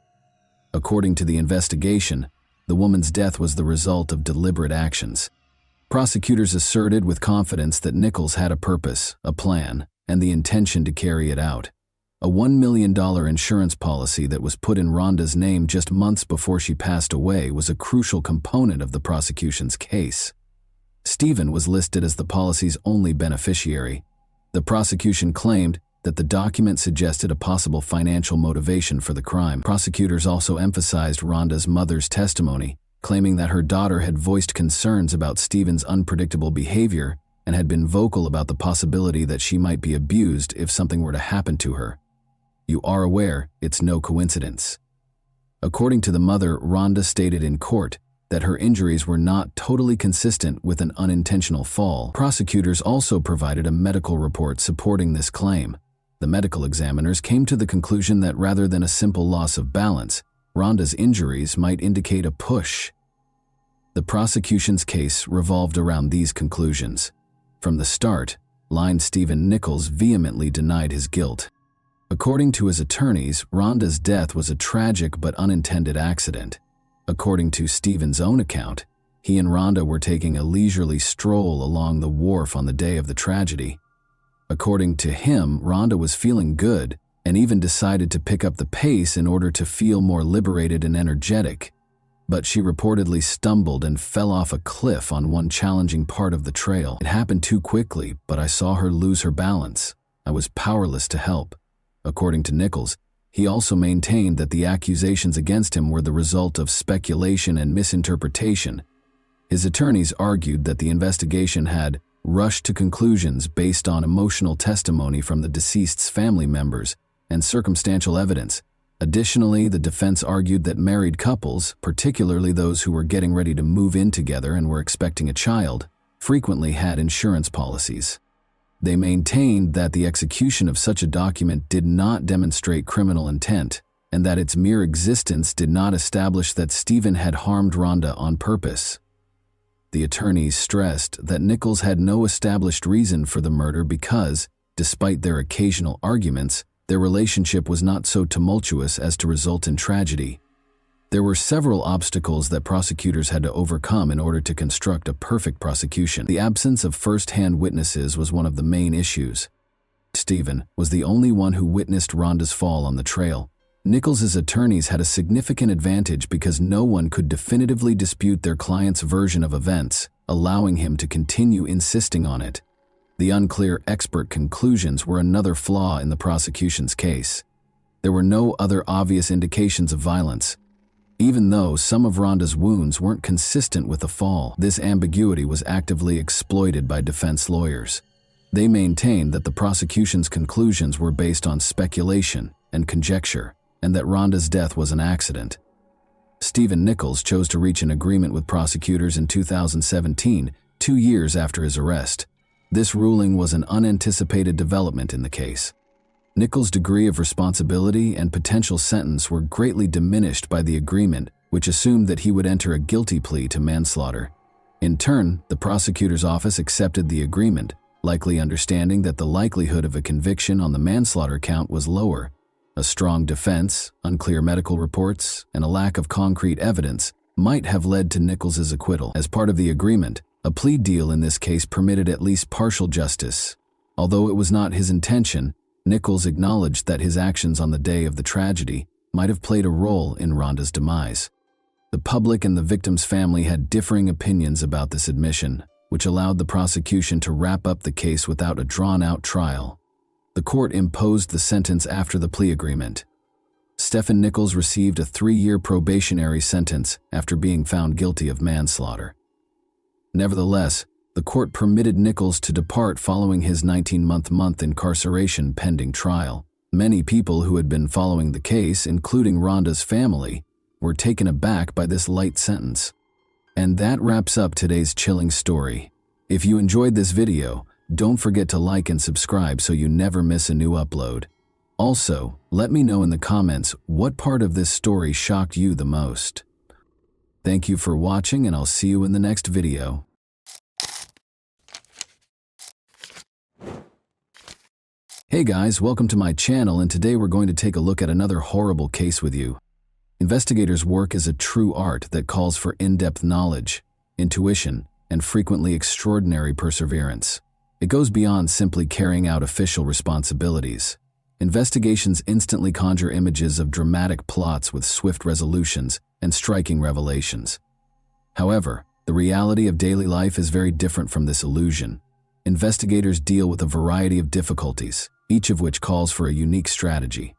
According to the investigation, the woman's death was the result of deliberate actions. Prosecutors asserted with confidence that Nichols had a purpose, a plan, and the intention to carry it out. A $1 million insurance policy that was put in Rhonda's name just months before she passed away was a crucial component of the prosecution's case. Stephen was listed as the policy's only beneficiary. The prosecution claimed that the document suggested a possible financial motivation for the crime. Prosecutors also emphasized Rhonda's mother's testimony, claiming that her daughter had voiced concerns about Stephen's unpredictable behavior and had been vocal about the possibility that she might be abused if something were to happen to her. "You are aware it's no coincidence." According to the mother, Rhonda stated in court that her injuries were not totally consistent with an unintentional fall. Prosecutors also provided a medical report supporting this claim. The medical examiners came to the conclusion that rather than a simple loss of balance, Rhonda's injuries might indicate a push. The prosecution's case revolved around these conclusions. From the start, Stephen Nichols vehemently denied his guilt. According to his attorneys, Rhonda's death was a tragic but unintended accident. According to Stephen's own account, he and Rhonda were taking a leisurely stroll along the wharf on the day of the tragedy. According to him, Rhonda was feeling good and even decided to pick up the pace in order to feel more liberated and energetic. but she reportedly stumbled and fell off a cliff on one challenging part of the trail. It happened too quickly, but I saw her lose her balance. I was powerless to help. According to Nichols, he also maintained that the accusations against him were the result of speculation and misinterpretation. His attorneys argued that the investigation had rushed to conclusions based on emotional testimony from the deceased's family members and circumstantial evidence. Additionally, the defense argued that married couples, particularly those who were getting ready to move in together and were expecting a child, frequently had insurance policies. They maintained that the execution of such a document did not demonstrate criminal intent, and that its mere existence did not establish that Stephen had harmed Rhonda on purpose. The attorneys stressed that Nichols had no established reason for the murder because, despite their occasional arguments, their relationship was not so tumultuous as to result in tragedy. There were several obstacles that prosecutors had to overcome in order to construct a perfect prosecution. The absence of first-hand witnesses was one of the main issues. Stephen was the only one who witnessed Rhonda's fall on the trail. Nichols's attorneys had a significant advantage because no one could definitively dispute their client's version of events, allowing him to continue insisting on it. The unclear expert conclusions were another flaw in the prosecution's case. There were no other obvious indications of violence. Even though some of Rhonda's wounds weren't consistent with the fall, this ambiguity was actively exploited by defense lawyers. They maintained that the prosecution's conclusions were based on speculation and conjecture, and that Rhonda's death was an accident. Stephen Nichols chose to reach an agreement with prosecutors in 2017, 2 years after his arrest. This ruling was an unanticipated development in the case. Nichols' degree of responsibility and potential sentence were greatly diminished by the agreement, which assumed that he would enter a guilty plea to manslaughter. In turn, the prosecutor's office accepted the agreement, likely understanding that the likelihood of a conviction on the manslaughter count was lower. A strong defense, unclear medical reports, and a lack of concrete evidence might have led to Nichols's acquittal. As part of the agreement, a plea deal in this case permitted at least partial justice. Although it was not his intention, Nichols acknowledged that his actions on the day of the tragedy might have played a role in Rhonda's demise. The public and the victim's family had differing opinions about this admission, which allowed the prosecution to wrap up the case without a drawn-out trial. The court imposed the sentence after the plea agreement. Stephen Nichols received a 3-year probationary sentence after being found guilty of manslaughter. Nevertheless, the court permitted Nichols to depart following his 19-month incarceration pending trial. Many people who had been following the case, including Rhonda's family, were taken aback by this light sentence. And that wraps up today's chilling story. If you enjoyed this video, don't forget to like and subscribe so you never miss a new upload. Also, let me know in the comments what part of this story shocked you the most. Thank you for watching, and I'll see you in the next video. Hey guys, welcome to my channel, and today we're going to take a look at another horrible case with you. Investigators' work is a true art that calls for in-depth knowledge, intuition, and frequently extraordinary perseverance. It goes beyond simply carrying out official responsibilities. Investigations instantly conjure images of dramatic plots with swift resolutions and striking revelations. However, the reality of daily life is very different from this illusion. Investigators deal with a variety of difficulties, each of which calls for a unique strategy.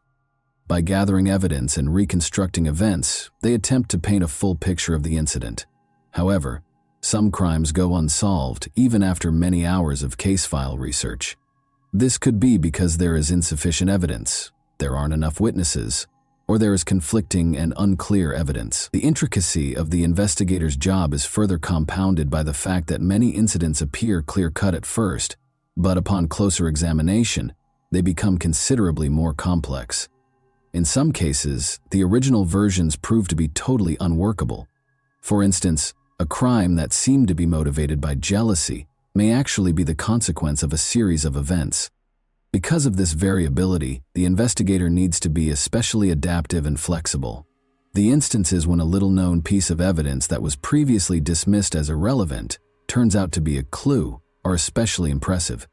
By gathering evidence and reconstructing events, they attempt to paint a full picture of the incident. However, some crimes go unsolved even after many hours of case file research. This could be because there is insufficient evidence, there aren't enough witnesses, or there is conflicting and unclear evidence. The intricacy of the investigator's job is further compounded by the fact that many incidents appear clear-cut at first, but upon closer examination, they become considerably more complex. In some cases, the original versions prove to be totally unworkable. For instance, a crime that seemed to be motivated by jealousy may actually be the consequence of a series of events. Because of this variability, the investigator needs to be especially adaptive and flexible. The instances when a little-known piece of evidence that was previously dismissed as irrelevant turns out to be a clue are especially impressive.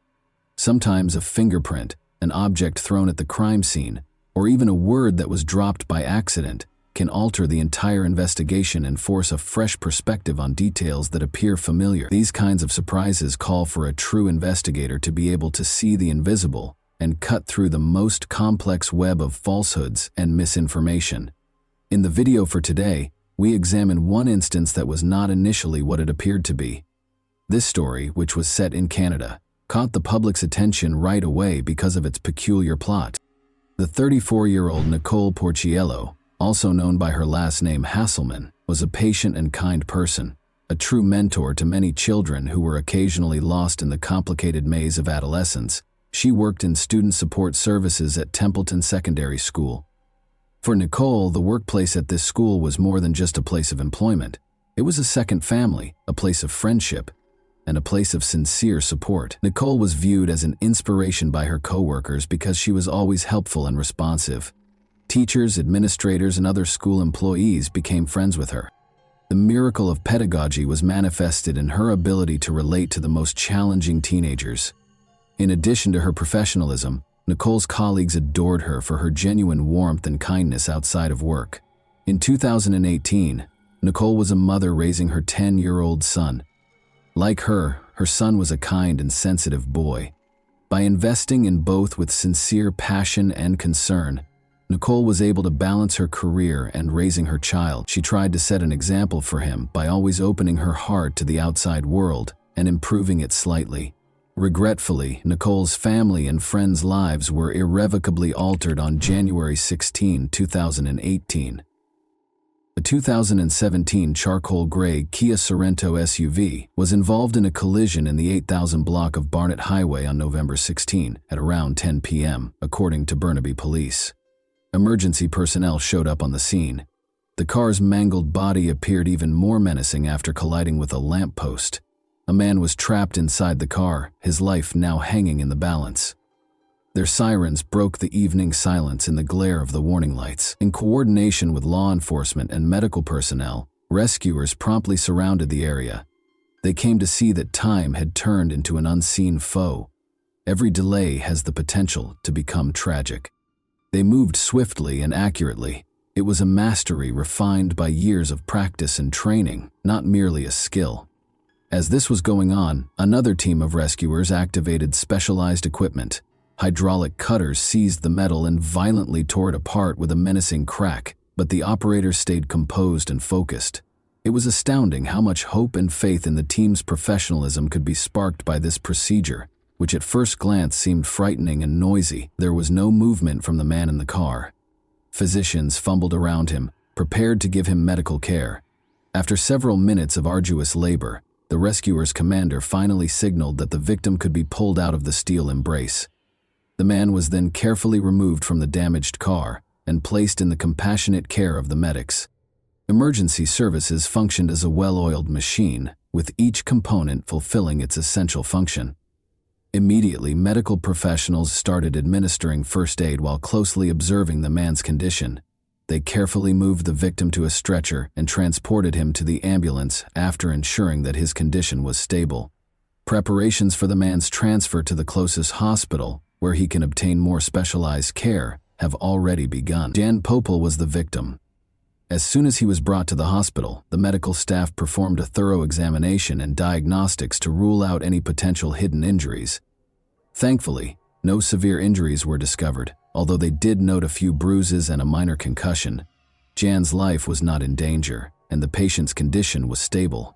Sometimes a fingerprint, an object thrown at the crime scene, or even a word that was dropped by accident can alter the entire investigation and force a fresh perspective on details that appear familiar. These kinds of surprises call for a true investigator to be able to see the invisible and cut through the most complex web of falsehoods and misinformation. In the video for today, we examine one instance that was not initially what it appeared to be. This story, which was set in Canada, caught the public's attention right away because of its peculiar plot. The 34-year-old Nicole Porciello, also known by her last name Hasselman, was a patient and kind person, a true mentor to many children who were occasionally lost in the complicated maze of adolescence. She worked in student support services at Templeton Secondary School. For Nicole, the workplace at this school was more than just a place of employment. It was a second family, a place of friendship, and a place of sincere support. Nicole was viewed as an inspiration by her coworkers because she was always helpful and responsive. Teachers, administrators, and other school employees became friends with her. The miracle of pedagogy was manifested in her ability to relate to the most challenging teenagers. In addition to her professionalism, Nicole's colleagues adored her for her genuine warmth and kindness outside of work. In 2018, Nicole was a mother raising her 10-year-old son. Like her son was a kind and sensitive boy. By investing in both with sincere passion and concern, Nicole was able to balance her career and raising her child. She tried to set an example for him by always opening her heart to the outside world and improving it slightly. Regretfully, Nicole's family and friends' lives were irrevocably altered on January 16, 2018. A 2017 charcoal gray Kia Sorento SUV was involved in a collision in the 8000 block of Barnett Highway on November 16 at around 10 p.m., according to Burnaby Police. Emergency personnel showed up on the scene. The car's mangled body appeared even more menacing after colliding with a lamppost. A man was trapped inside the car, his life now hanging in the balance. Their sirens broke the evening silence in the glare of the warning lights. In coordination with law enforcement and medical personnel, rescuers promptly surrounded the area. They came to see that time had turned into an unseen foe. Every delay has the potential to become tragic. They moved swiftly and accurately. It was a mastery refined by years of practice and training, not merely a skill. As this was going on, another team of rescuers activated specialized equipment. Hydraulic cutters seized the metal and violently tore it apart with a menacing crack, but the operators stayed composed and focused. It was astounding how much hope and faith in the team's professionalism could be sparked by this procedure, which at first glance seemed frightening and noisy. There was no movement from the man in the car. Physicians fumbled around him, prepared to give him medical care. After several minutes of arduous labor, the rescuer's commander finally signaled that the victim could be pulled out of the steel embrace. The man was then carefully removed from the damaged car and placed in the compassionate care of the medics. Emergency services functioned as a well-oiled machine, with each component fulfilling its essential function. Immediately, medical professionals started administering first aid while closely observing the man's condition. They carefully moved the victim to a stretcher and transported him to the ambulance after ensuring that his condition was stable. Preparations for the man's transfer to the closest hospital, where he can obtain more specialized care, have already begun. Jan Popel was the victim. As soon as he was brought to the hospital, the medical staff performed a thorough examination and diagnostics to rule out any potential hidden injuries. Thankfully, no severe injuries were discovered, although they did note a few bruises and a minor concussion. Jan's life was not in danger, and the patient's condition was stable.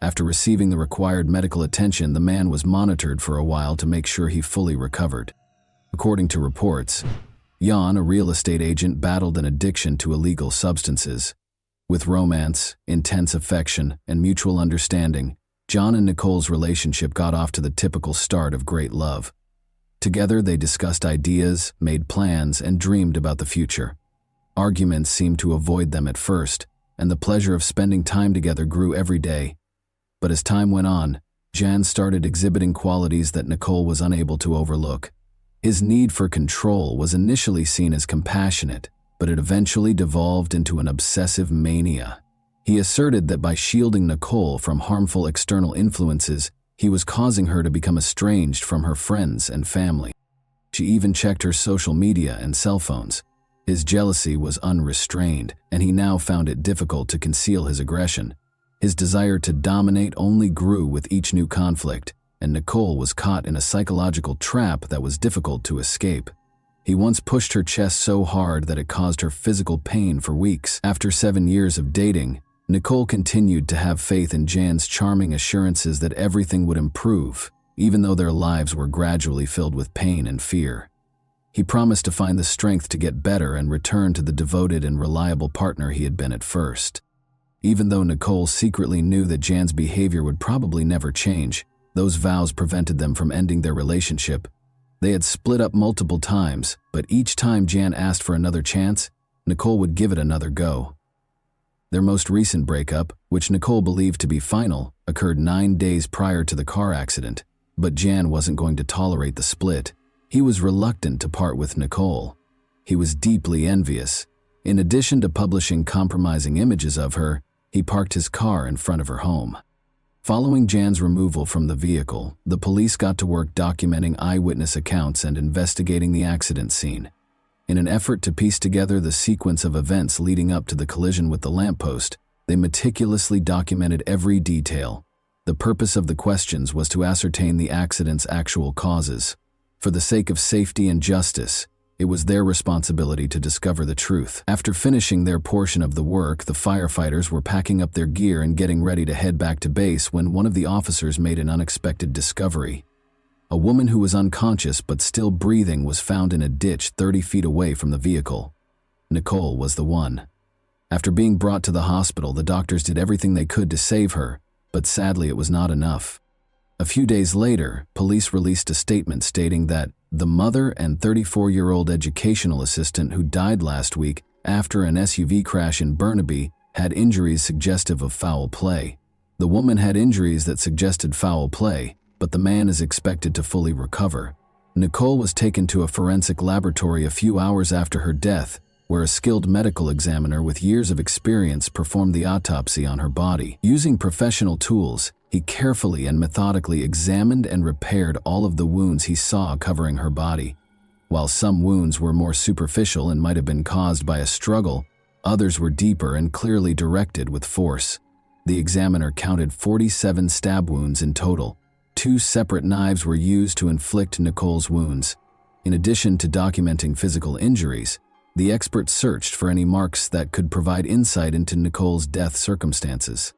After receiving the required medical attention, the man was monitored for a while to make sure he fully recovered. According to reports, Jan, a real estate agent, battled an addiction to illegal substances. With romance, intense affection, and mutual understanding, John and Nicole's relationship got off to the typical start of great love. Together, they discussed ideas, made plans, and dreamed about the future. Arguments seemed to avoid them at first, and the pleasure of spending time together grew every day. But as time went on, Jan started exhibiting qualities that Nicole was unable to overlook. His need for control was initially seen as compassionate, but it eventually devolved into an obsessive mania. He asserted that by shielding Nicole from harmful external influences, he was causing her to become estranged from her friends and family. She even checked her social media and cell phones. His jealousy was unrestrained, and he now found it difficult to conceal his aggression. His desire to dominate only grew with each new conflict, and Nicole was caught in a psychological trap that was difficult to escape. He once pushed her chest so hard that it caused her physical pain for weeks. After 7 years of dating, Nicole continued to have faith in Jan's charming assurances that everything would improve, even though their lives were gradually filled with pain and fear. He promised to find the strength to get better and return to the devoted and reliable partner he had been at first. Even though Nicole secretly knew that Jan's behavior would probably never change, those vows prevented them from ending their relationship. They had split up multiple times, but each time Jan asked for another chance, Nicole would give it another go. Their most recent breakup, which Nicole believed to be final, occurred 9 days prior to the car accident, but Jan wasn't going to tolerate the split. He was reluctant to part with Nicole. He was deeply envious. In addition to publishing compromising images of her, he parked his car in front of her home. Following Jan's removal from the vehicle, the police got to work documenting eyewitness accounts and investigating the accident scene. In an effort to piece together the sequence of events leading up to the collision with the lamppost, they meticulously documented every detail. The purpose of the questions was to ascertain the accident's actual causes. For the sake of safety and justice, it was their responsibility to discover the truth. After finishing their portion of the work, the firefighters were packing up their gear and getting ready to head back to base when one of the officers made an unexpected discovery. A woman who was unconscious but still breathing was found in a ditch 30 feet away from the vehicle. Nicole was the one. After being brought to the hospital, the doctors did everything they could to save her, but sadly it was not enough. A few days later, police released a statement stating that the mother and 34-year-old educational assistant who died last week after an SUV crash in Burnaby had injuries suggestive of foul play. The woman had injuries that suggested foul play, but the man is expected to fully recover. Nicole was taken to a forensic laboratory a few hours after her death, where a skilled medical examiner with years of experience performed the autopsy on her body. Using professional tools, he carefully and methodically examined and repaired all of the wounds he saw covering her body. While some wounds were more superficial and might have been caused by a struggle, others were deeper and clearly directed with force. The examiner counted 47 stab wounds in total. 2 separate knives were used to inflict Nicole's wounds. In addition to documenting physical injuries, the expert searched for any marks that could provide insight into Nicole's death circumstances.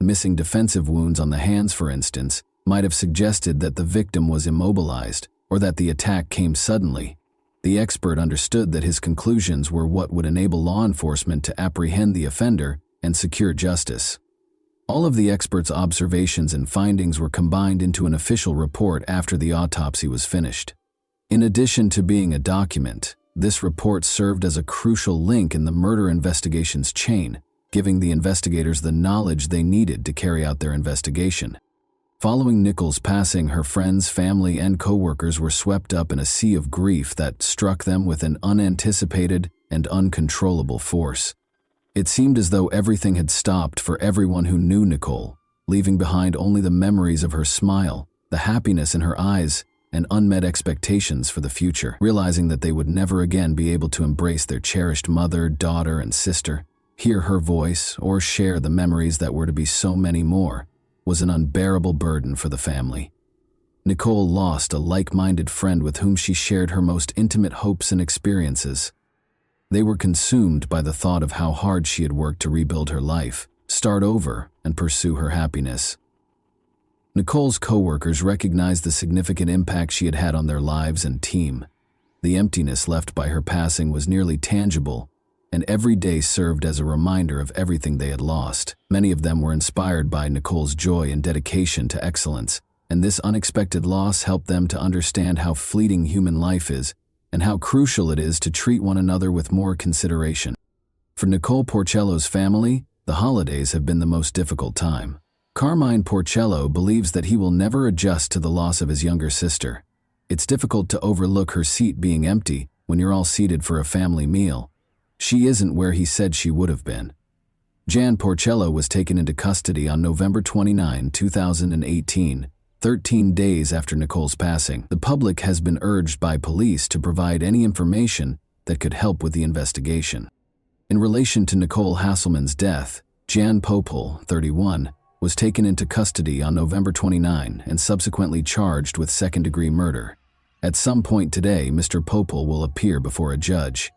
Missing defensive wounds on the hands, for instance, might have suggested that the victim was immobilized or that the attack came suddenly. The expert understood that his conclusions were what would enable law enforcement to apprehend the offender and secure justice. All of the expert's observations and findings were combined into an official report after the autopsy was finished. In addition to being a document, this report served as a crucial link in the murder investigation's chain, giving the investigators the knowledge they needed to carry out their investigation. Following Nicole's passing, her friends, family, and co-workers were swept up in a sea of grief that struck them with an unanticipated and uncontrollable force. It seemed as though everything had stopped for everyone who knew Nicole, leaving behind only the memories of her smile, the happiness in her eyes, and unmet expectations for the future. Realizing that they would never again be able to embrace their cherished mother, daughter, and sister, hear her voice, or share the memories that were to be so many more, was an unbearable burden for the family. Nicole lost a like-minded friend with whom she shared her most intimate hopes and experiences. They were consumed by the thought of how hard she had worked to rebuild her life, start over, and pursue her happiness. Nicole's co-workers recognized the significant impact she had had on their lives and team. The emptiness left by her passing was nearly tangible, and every day served as a reminder of everything they had lost. Many of them were inspired by Nicole's joy and dedication to excellence, and this unexpected loss helped them to understand how fleeting human life is and how crucial it is to treat one another with more consideration. For Nicole Porcello's family, the holidays have been the most difficult time. Carmine Porcello believes that he will never adjust to the loss of his younger sister. It's difficult to overlook her seat being empty when you're all seated for a family meal. She isn't where he said she would have been. Jan Porcello was taken into custody on November 29, 2018, 13 days after Nicole's passing. The public has been urged by police to provide any information that could help with the investigation. In relation to Nicole Hasselman's death, Jan Popel, 31, was taken into custody on November 29 and subsequently charged with second-degree murder. At some point today, Mr. Popel will appear before a judge.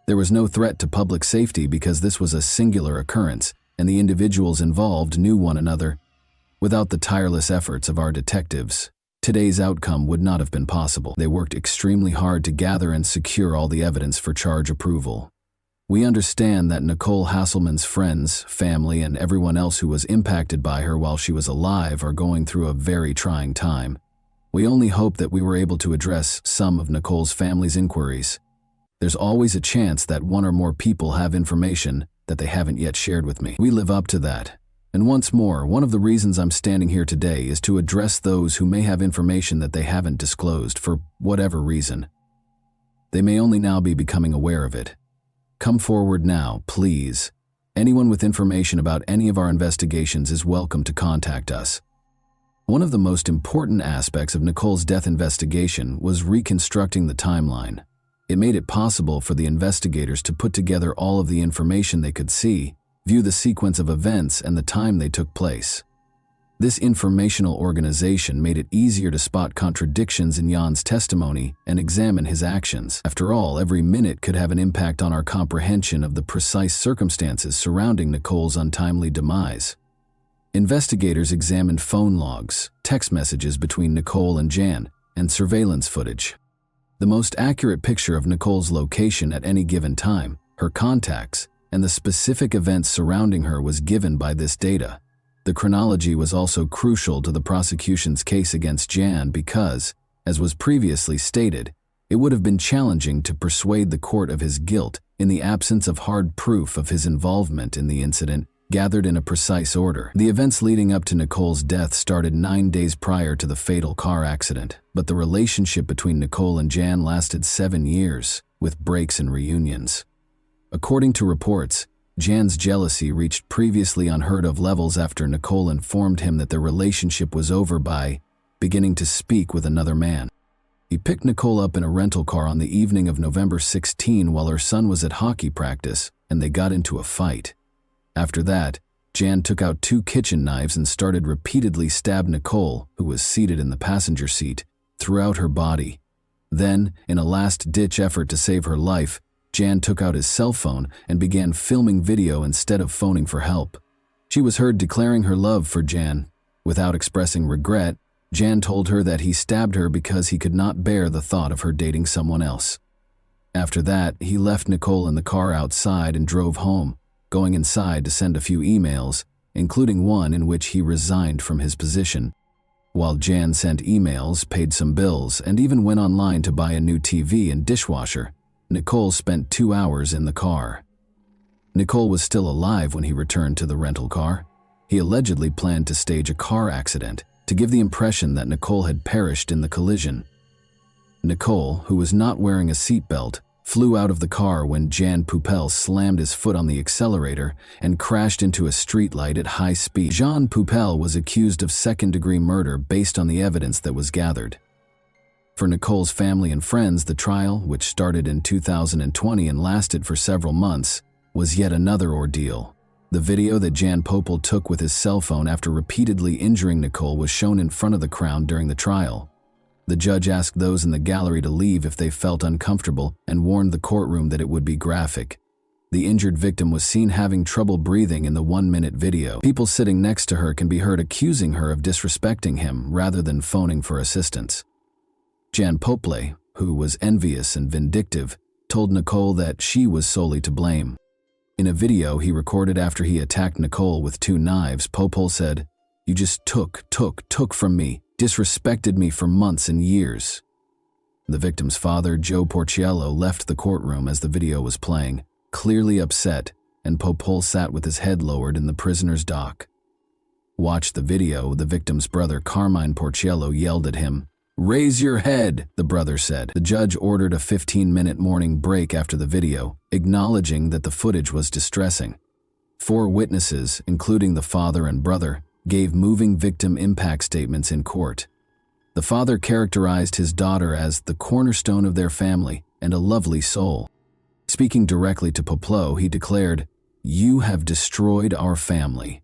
There was no threat to public safety because this was a singular occurrence, and the individuals involved knew one another. Without the tireless efforts of our detectives, today's outcome would not have been possible. They worked extremely hard to gather and secure all the evidence for charge approval. We understand that Nicole Hasselman's friends, family, and everyone else who was impacted by her while she was alive are going through a very trying time. We only hope that we were able to address some of Nicole's family's inquiries. There's always a chance that one or more people have information that they haven't yet shared with me. We live up to that. And once more, one of the reasons I'm standing here today is to address those who may have information that they haven't disclosed for whatever reason. They may only now be becoming aware of it. Come forward now, please. Anyone with information about any of our investigations is welcome to contact us. One of the most important aspects of Nicole's death investigation was reconstructing the timeline. It made it possible for the investigators to put together all of the information they could see, view the sequence of events and the time they took place. This informational organization made it easier to spot contradictions in Jan's testimony and examine his actions. After all, every minute could have an impact on our comprehension of the precise circumstances surrounding Nicole's untimely demise. Investigators examined phone logs, text messages between Nicole and Jan, and surveillance footage. The most accurate picture of Nicole's location at any given time, her contacts, and the specific events surrounding her was given by this data. The chronology was also crucial to the prosecution's case against Jan because, as was previously stated, it would have been challenging to persuade the court of his guilt in the absence of hard proof of his involvement in the incident gathered in a precise order. The events leading up to Nicole's death started 9 days prior to the fatal car accident, but the relationship between Nicole and Jan lasted 7 years, with breaks and reunions. According to reports, Jan's jealousy reached previously unheard-of levels after Nicole informed him that their relationship was over by beginning to speak with another man. He picked Nicole up in a rental car on the evening of November 16 while her son was at hockey practice, and they got into a fight. After that, Jan took out 2 kitchen knives and started repeatedly stab Nicole, who was seated in the passenger seat, throughout her body. Then, in a last-ditch effort to save her life, Jan took out his cell phone and began filming video instead of phoning for help. She was heard declaring her love for Jan. Without expressing regret, Jan told her that he stabbed her because he could not bear the thought of her dating someone else. After that, he left Nicole in the car outside and drove home, going inside to send a few emails, including one in which he resigned from his position. While Jan sent emails, paid some bills, and even went online to buy a new TV and dishwasher, Nicole spent 2 hours in the car. Nicole was still alive when he returned to the rental car. He allegedly planned to stage a car accident to give the impression that Nicole had perished in the collision. Nicole, who was not wearing a seatbelt, flew out of the car when Jan Popel slammed his foot on the accelerator and crashed into a streetlight at high speed. Jan Popel was accused of second-degree murder based on the evidence that was gathered. For Nicole's family and friends, the trial, which started in 2020 and lasted for several months, was yet another ordeal. The video that Jan Popel took with his cell phone after repeatedly injuring Nicole was shown in front of the crowd during the trial. The judge asked those in the gallery to leave if they felt uncomfortable and warned the courtroom that it would be graphic. The injured victim was seen having trouble breathing in the 1-minute video. People sitting next to her can be heard accusing her of disrespecting him rather than phoning for assistance. Jan Popel, who was envious and vindictive, told Nicole that she was solely to blame. In a video he recorded after he attacked Nicole with 2 knives, Popel said, "You just took from me, disrespected me for months and years." The victim's father, Joe Porciello, left the courtroom as the video was playing, clearly upset, and Popel sat with his head lowered in the prisoner's dock. Watch the video. The victim's brother, Carmine Porciello, yelled at him. "Raise your head," the brother said. The judge ordered a 15-minute morning break after the video, acknowledging that the footage was distressing. 4 witnesses, including the father and brother, gave moving victim impact statements in court. The father characterized his daughter as the cornerstone of their family and a lovely soul. Speaking directly to Poplo, he declared, "You have destroyed our family."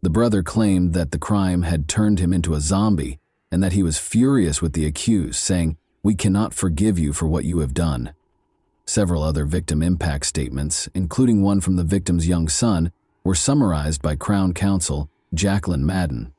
The brother claimed that the crime had turned him into a zombie and that he was furious with the accused, saying, "We cannot forgive you for what you have done." Several other victim impact statements, including one from the victim's young son, were summarized by Crown Counsel Jacqueline Madden.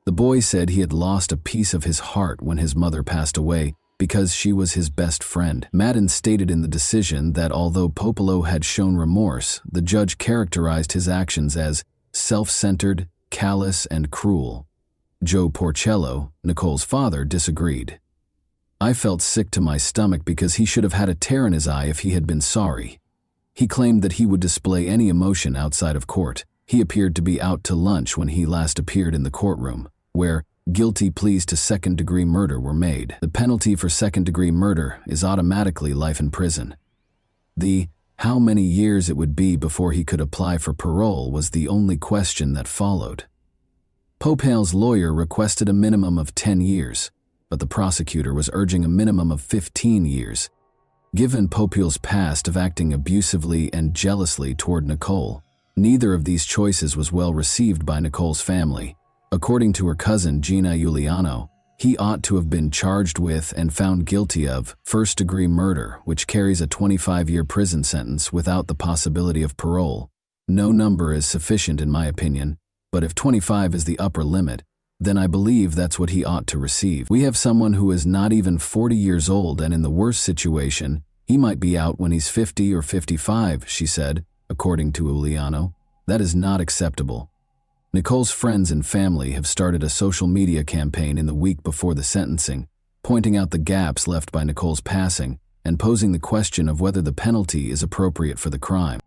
The boy said he had lost a piece of his heart when his mother passed away because she was his best friend. Madden stated in the decision that although Popolo had shown remorse, the judge characterized his actions as self-centered, callous, and cruel. Joe Porcello, Nicole's father, disagreed. "I felt sick to my stomach because he should have had a tear in his eye if he had been sorry." He claimed that he would display any emotion outside of court. He appeared to be out to lunch when he last appeared in the courtroom, where guilty pleas to second-degree murder were made. The penalty for second-degree murder is automatically life in prison. The how many years it would be before he could apply for parole was the only question that followed. Popale's lawyer requested a minimum of 10 years, but the prosecutor was urging a minimum of 15 years. Given Popale's past of acting abusively and jealously toward Nicole, neither of these choices was well received by Nicole's family. According to her cousin Gina Giuliano, he ought to have been charged with and found guilty of first-degree murder, which carries a 25-year prison sentence without the possibility of parole. No number is sufficient in my opinion, but if 25 is the upper limit, then I believe that's what he ought to receive. We have someone who is not even 40 years old, and in the worst situation, he might be out when he's 50 or 55, she said, according to Giuliano. That is not acceptable. Nicole's friends and family have started a social media campaign in the week before the sentencing, pointing out the gaps left by Nicole's passing and posing the question of whether the penalty is appropriate for the crime.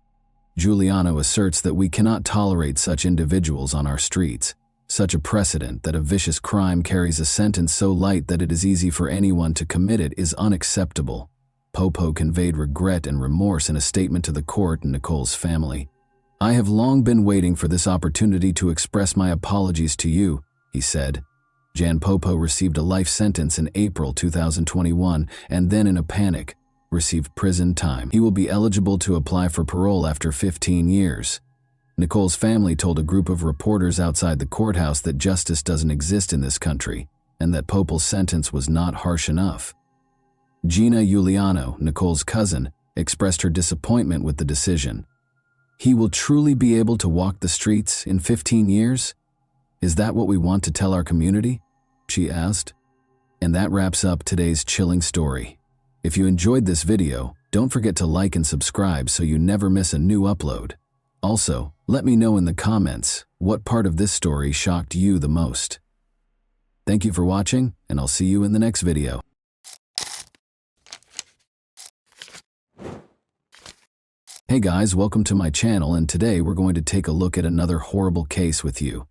Giuliano asserts that we cannot tolerate such individuals on our streets. Such a precedent that a vicious crime carries a sentence so light that it is easy for anyone to commit it is unacceptable. Popo conveyed regret and remorse in a statement to the court and Nicole's family. "I have long been waiting for this opportunity to express my apologies to you," he said. Jan Popo received a life sentence in April 2021 and then, in a panic, received prison time. He will be eligible to apply for parole after 15 years. Nicole's family told a group of reporters outside the courthouse that justice doesn't exist in this country and that Popal's sentence was not harsh enough. Gina Giuliano, Nicole's cousin, expressed her disappointment with the decision. "He will truly be able to walk the streets in 15 years? Is that what we want to tell our community?" she asked. And that wraps up today's chilling story. If you enjoyed this video, don't forget to like and subscribe so you never miss a new upload. Also, let me know in the comments what part of this story shocked you the most. Thank you for watching, and I'll see you in the next video. Hey guys, welcome to my channel, and today we're going to take a look at another horrible case with you.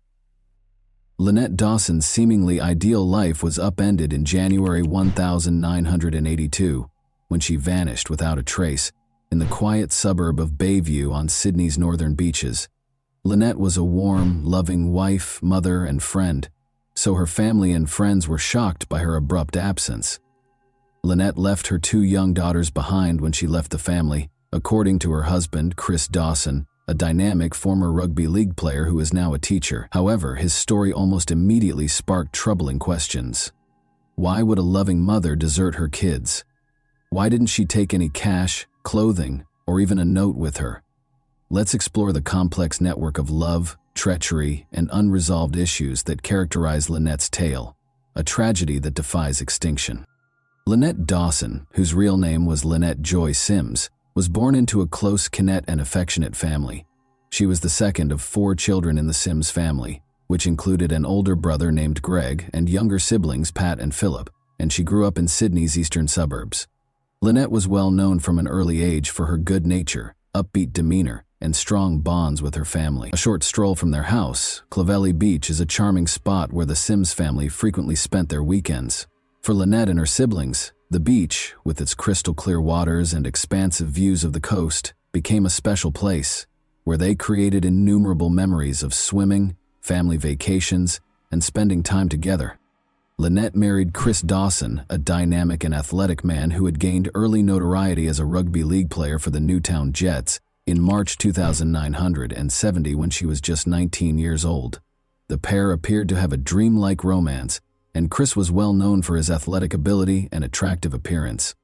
Lynette Dawson's seemingly ideal life was upended in January 1982 when she vanished without a trace in the quiet suburb of Bayview on Sydney's northern beaches. Lynette was a warm, loving wife, mother, and friend, so her family and friends were shocked by her abrupt absence. Lynette left her 2 young daughters behind when she left the family, according to her husband, Chris Dawson, a dynamic former rugby league player who is now a teacher. However, his story almost immediately sparked troubling questions. Why would a loving mother desert her kids? Why didn't she take any cash, clothing, or even a note with her? Let's explore the complex network of love, treachery, and unresolved issues that characterize Lynette's tale, a tragedy that defies extinction. Lynette Dawson, whose real name was Lynette Joy Sims, was born into a close-knit and affectionate family. She was the second of 4 children in the Sims family, which included an older brother named Greg and younger siblings Pat and Philip, and she grew up in Sydney's eastern suburbs. Lynette was well known from an early age for her good nature, upbeat demeanor, and strong bonds with her family. A short stroll from their house, Clovelly Beach is a charming spot where the Sims family frequently spent their weekends. For Lynette and her siblings, the beach, with its crystal-clear waters and expansive views of the coast, became a special place, where they created innumerable memories of swimming, family vacations, and spending time together. Lynette married Chris Dawson, a dynamic and athletic man who had gained early notoriety as a rugby league player for the Newtown Jets, in March 2970 when she was just 19 years old. The pair appeared to have a dreamlike romance, and Chris was well known for his athletic ability and attractive appearance.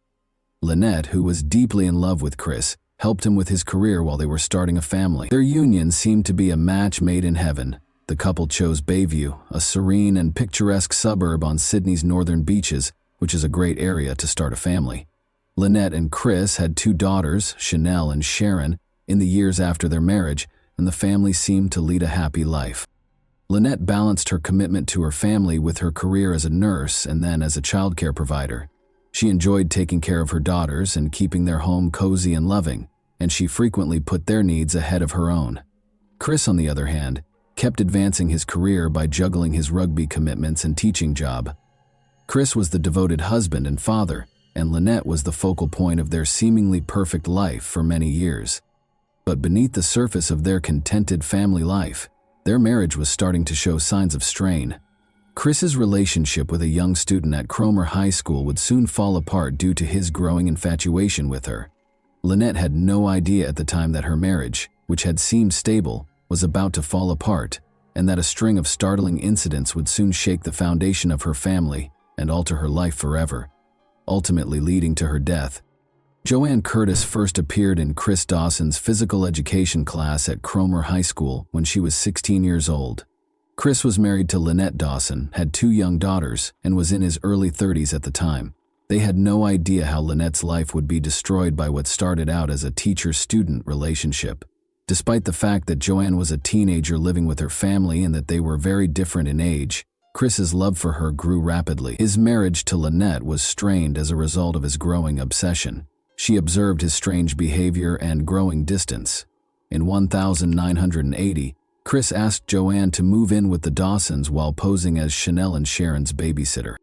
Lynette, who was deeply in love with Chris, helped him with his career while they were starting a family. Their union seemed to be a match made in heaven. The couple chose Bayview, a serene and picturesque suburb on Sydney's northern beaches, which is a great area to start a family. Lynette and Chris had 2 daughters, Chanel and Sharon, in the years after their marriage, and the family seemed to lead a happy life. Lynette balanced her commitment to her family with her career as a nurse and then as a childcare provider. She enjoyed taking care of her daughters and keeping their home cozy and loving, and she frequently put their needs ahead of her own. Chris, on the other hand, kept advancing his career by juggling his rugby commitments and teaching job. Chris was the devoted husband and father, and Lynette was the focal point of their seemingly perfect life for many years. But beneath the surface of their contented family life, their marriage was starting to show signs of strain. Chris's relationship with a young student at Cromer High School would soon fall apart due to his growing infatuation with her. Lynette had no idea at the time that her marriage, which had seemed stable, was about to fall apart, and that a string of startling incidents would soon shake the foundation of her family and alter her life forever, ultimately leading to her death. Joanne Curtis first appeared in Chris Dawson's physical education class at Cromer High School when she was 16 years old. Chris was married to Lynette Dawson, had 2 young daughters, and was in his early 30s at the time. They had no idea how Lynette's life would be destroyed by what started out as a teacher-student relationship. Despite the fact that Joanne was a teenager living with her family and that they were very different in age, Chris's love for her grew rapidly. His marriage to Lynette was strained as a result of his growing obsession. She observed his strange behavior and growing distance. In 1980, Chris asked Joanne to move in with the Dawsons while posing as Chanel and Sharon's babysitter.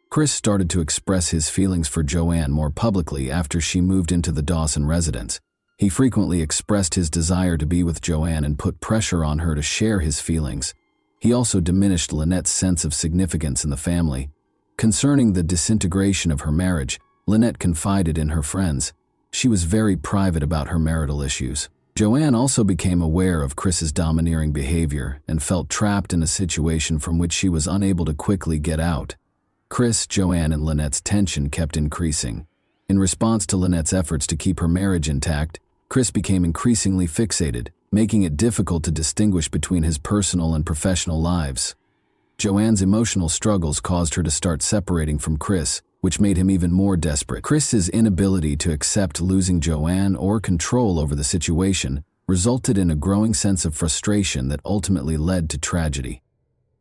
Chris started to express his feelings for Joanne more publicly after she moved into the Dawson residence. He frequently expressed his desire to be with Joanne and put pressure on her to share his feelings. He also diminished Lynette's sense of significance in the family. Concerning the disintegration of her marriage, Lynette confided in her friends. She was very private about her marital issues. Joanne also became aware of Chris's domineering behavior and felt trapped in a situation from which she was unable to quickly get out. Chris, Joanne, and Lynette's tension kept increasing. In response to Lynette's efforts to keep her marriage intact, Chris became increasingly fixated, making it difficult to distinguish between his personal and professional lives. Joanne's emotional struggles caused her to start separating from Chris, which made him even more desperate. Chris's inability to accept losing Joanne or control over the situation resulted in a growing sense of frustration that ultimately led to tragedy.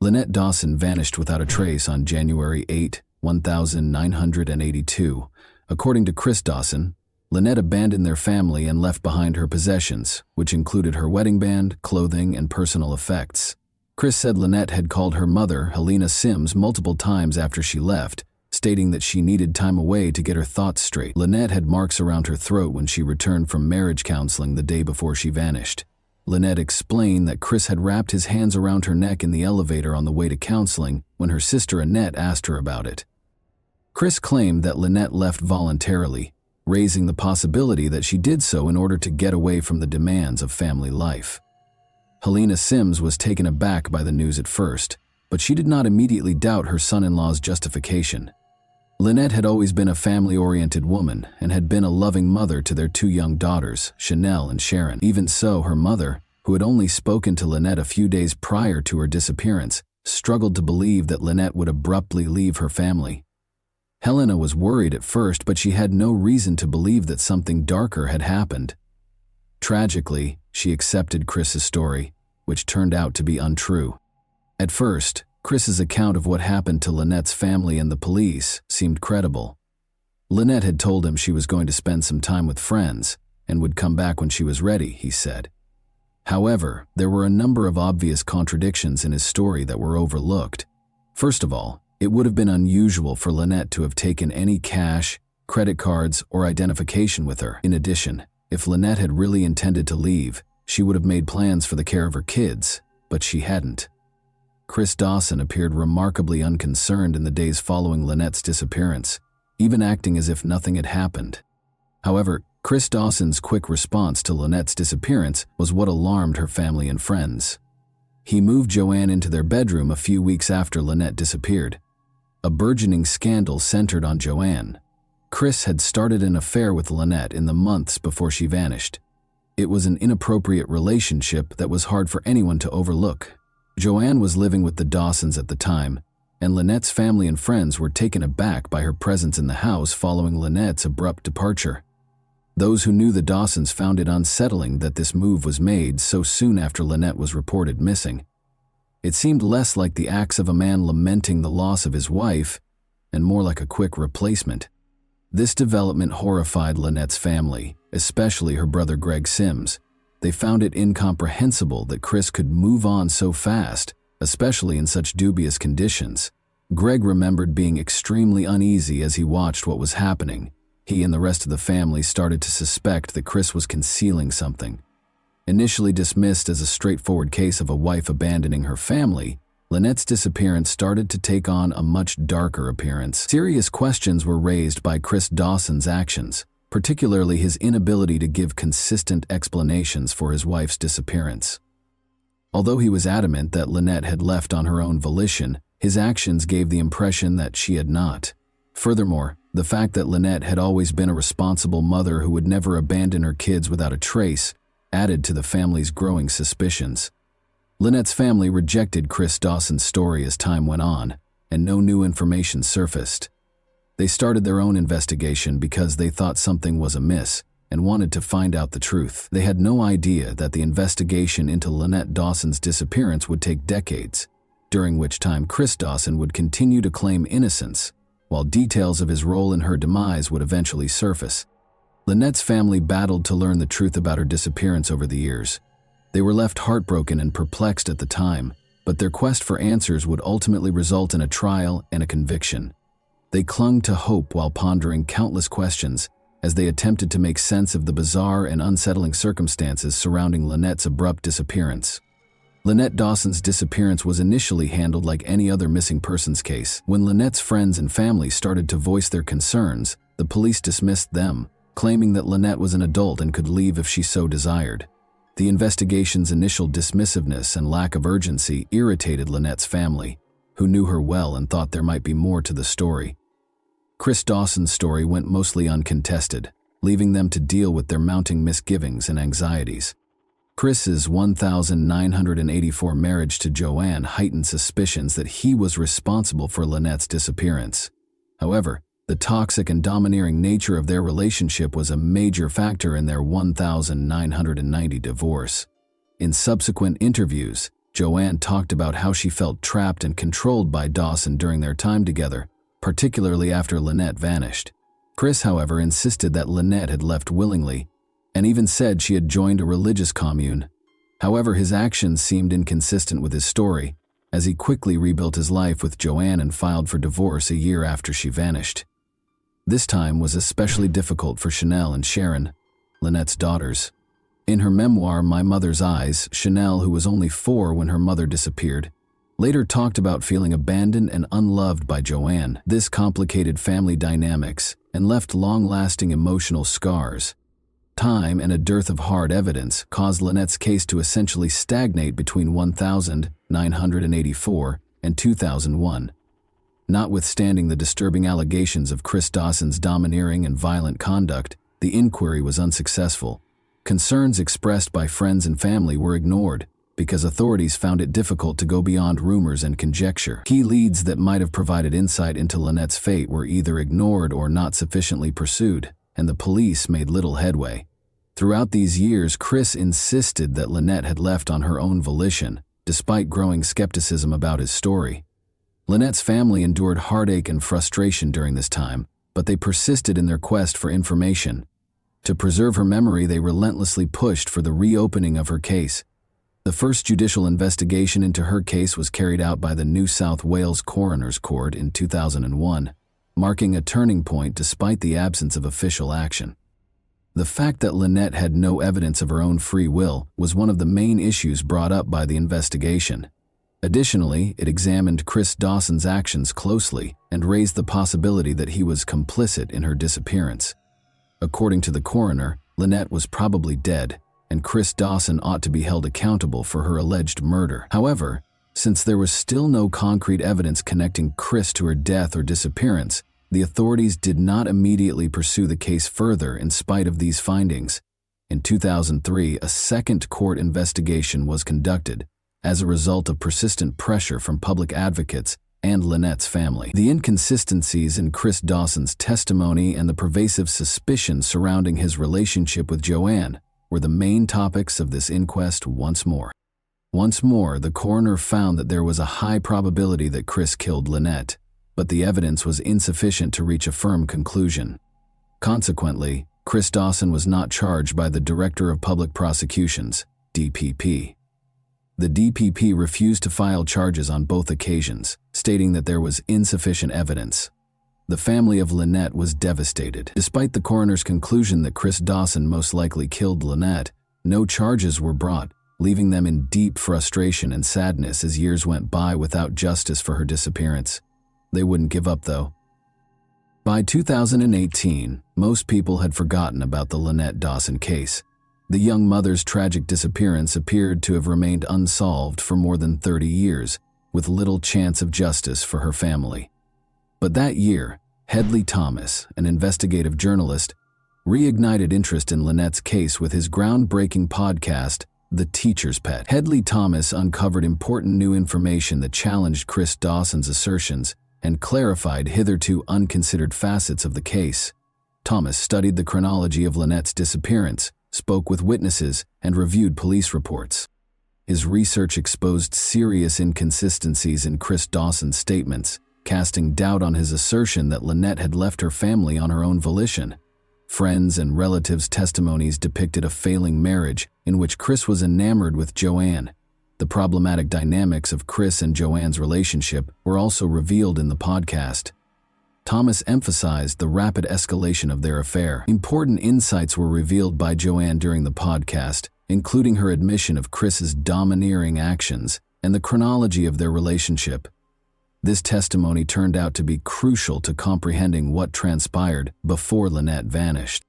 Lynette Dawson vanished without a trace on January 8, 1982. According to Chris Dawson, Lynette abandoned their family and left behind her possessions, which included her wedding band, clothing, and personal effects. Chris said Lynette had called her mother, Helena Sims, multiple times after she left, stating that she needed time away to get her thoughts straight. Lynette had marks around her throat when she returned from marriage counseling the day before she vanished. Lynette explained that Chris had wrapped his hands around her neck in the elevator on the way to counseling when her sister Annette asked her about it. Chris claimed that Lynette left voluntarily, raising the possibility that she did so in order to get away from the demands of family life. Helena Sims was taken aback by the news at first, but she did not immediately doubt her son-in-law's justification. Lynette had always been a family-oriented woman and had been a loving mother to their 2 young daughters, Chanel and Sharon. Even so, her mother, who had only spoken to Lynette a few days prior to her disappearance, struggled to believe that Lynette would abruptly leave her family. Helena was worried at first, but she had no reason to believe that something darker had happened. Tragically, she accepted Chris's story, which turned out to be untrue. At first, Chris's account of what happened to Lynette's family and the police seemed credible. Lynette had told him she was going to spend some time with friends and would come back when she was ready, he said. However, there were a number of obvious contradictions in his story that were overlooked. First of all, it would have been unusual for Lynette to have taken any cash, credit cards, or identification with her. In addition, if Lynette had really intended to leave, she would have made plans for the care of her kids, but she hadn't. Chris Dawson appeared remarkably unconcerned in the days following Lynette's disappearance, even acting as if nothing had happened. However, Chris Dawson's quick response to Lynette's disappearance was what alarmed her family and friends. He moved Joanne into their bedroom a few weeks after Lynette disappeared. A burgeoning scandal centered on Joanne. Chris had started an affair with Lynette in the months before she vanished. It was an inappropriate relationship that was hard for anyone to overlook. Joanne was living with the Dawsons at the time, and Lynette's family and friends were taken aback by her presence in the house following Lynette's abrupt departure. Those who knew the Dawsons found it unsettling that this move was made so soon after Lynette was reported missing. It seemed less like the acts of a man lamenting the loss of his wife and more like a quick replacement. This development horrified Lynette's family, especially her brother Greg Sims. They found it incomprehensible that Chris could move on so fast, especially in such dubious conditions. Greg remembered being extremely uneasy as he watched what was happening. He and the rest of the family started to suspect that Chris was concealing something. Initially dismissed as a straightforward case of a wife abandoning her family, Lynette's disappearance started to take on a much darker appearance. Serious questions were raised by Chris Dawson's actions, particularly his inability to give consistent explanations for his wife's disappearance. Although he was adamant that Lynette had left on her own volition, his actions gave the impression that she had not. Furthermore, the fact that Lynette had always been a responsible mother who would never abandon her kids without a trace added to the family's growing suspicions. Lynette's family rejected Chris Dawson's story as time went on, and no new information surfaced. They started their own investigation because they thought something was amiss and wanted to find out the truth. They had no idea that the investigation into Lynette Dawson's disappearance would take decades, during which time Chris Dawson would continue to claim innocence, while details of his role in her demise would eventually surface. Lynette's family battled to learn the truth about her disappearance over the years. They were left heartbroken and perplexed at the time, but their quest for answers would ultimately result in a trial and a conviction. They clung to hope while pondering countless questions as they attempted to make sense of the bizarre and unsettling circumstances surrounding Lynette's abrupt disappearance. Lynette Dawson's disappearance was initially handled like any other missing persons case. When Lynette's friends and family started to voice their concerns, the police dismissed them, claiming that Lynette was an adult and could leave if she so desired. The investigation's initial dismissiveness and lack of urgency irritated Lynette's family, who knew her well and thought there might be more to the story. Chris Dawson's story went mostly uncontested, leaving them to deal with their mounting misgivings and anxieties. Chris's 1984 marriage to Joanne heightened suspicions that he was responsible for Lynette's disappearance. However, the toxic and domineering nature of their relationship was a major factor in their 1990 divorce. In subsequent interviews, Joanne talked about how she felt trapped and controlled by Dawson during their time together, particularly after Lynette vanished. Chris, however, insisted that Lynette had left willingly, and even said she had joined a religious commune. However, his actions seemed inconsistent with his story, as he quickly rebuilt his life with Joanne and filed for divorce a year after she vanished. This time was especially difficult for Chanel and Sharon, Lynette's daughters. In her memoir, My Mother's Eyes, Chanel, who was only 4 when her mother disappeared, later talked about feeling abandoned and unloved by Joanne. This complicated family dynamics and left long-lasting emotional scars. Time and a dearth of hard evidence caused Lynette's case to essentially stagnate between 1984 and 2001. Notwithstanding the disturbing allegations of Chris Dawson's domineering and violent conduct, the inquiry was unsuccessful. Concerns expressed by friends and family were ignored because authorities found it difficult to go beyond rumors and conjecture. Key leads that might have provided insight into Lynette's fate were either ignored or not sufficiently pursued, and the police made little headway. Throughout these years, Chris insisted that Lynette had left on her own volition, despite growing skepticism about his story. Lynette's family endured heartache and frustration during this time, but they persisted in their quest for information. To preserve her memory, they relentlessly pushed for the reopening of her case. The first judicial investigation into her case was carried out by the New South Wales Coroner's Court in 2001, marking a turning point despite the absence of official action. The fact that Lynette had no evidence of her own free will was one of the main issues brought up by the investigation. Additionally, it examined Chris Dawson's actions closely and raised the possibility that he was complicit in her disappearance. According to the coroner, Lynette was probably dead, and Chris Dawson ought to be held accountable for her alleged murder. However, since there was still no concrete evidence connecting Chris to her death or disappearance, the authorities did not immediately pursue the case further in spite of these findings. In 2003, a second court investigation was conducted as a result of persistent pressure from public advocates and Lynette's family. The inconsistencies in Chris Dawson's testimony and the pervasive suspicion surrounding his relationship with Joanne were the main topics of this inquest once more. Once more, the coroner found that there was a high probability that Chris killed Lynette, but the evidence was insufficient to reach a firm conclusion. Consequently, Chris Dawson was not charged by the Director of Public Prosecutions, DPP. The DPP refused to file charges on both occasions, stating that there was insufficient evidence. The family of Lynette was devastated. Despite the coroner's conclusion that Chris Dawson most likely killed Lynette, no charges were brought, leaving them in deep frustration and sadness as years went by without justice for her disappearance. They wouldn't give up, though. By 2018, most people had forgotten about the Lynette Dawson case. The young mother's tragic disappearance appeared to have remained unsolved for more than 30 years, with little chance of justice for her family. But that year, Hedley Thomas, an investigative journalist, reignited interest in Lynette's case with his groundbreaking podcast, The Teacher's Pet. Hedley Thomas uncovered important new information that challenged Chris Dawson's assertions and clarified hitherto unconsidered facets of the case. Thomas studied the chronology of Lynette's disappearance, spoke with witnesses, and reviewed police reports. His research exposed serious inconsistencies in Chris Dawson's statements, casting doubt on his assertion that Lynette had left her family on her own volition. Friends and relatives' testimonies depicted a failing marriage in which Chris was enamored with Joanne. The problematic dynamics of Chris and Joanne's relationship were also revealed in the podcast. Thomas emphasized the rapid escalation of their affair. Important insights were revealed by Joanne during the podcast, including her admission of Chris's domineering actions and the chronology of their relationship. This testimony turned out to be crucial to comprehending what transpired before Lynette vanished.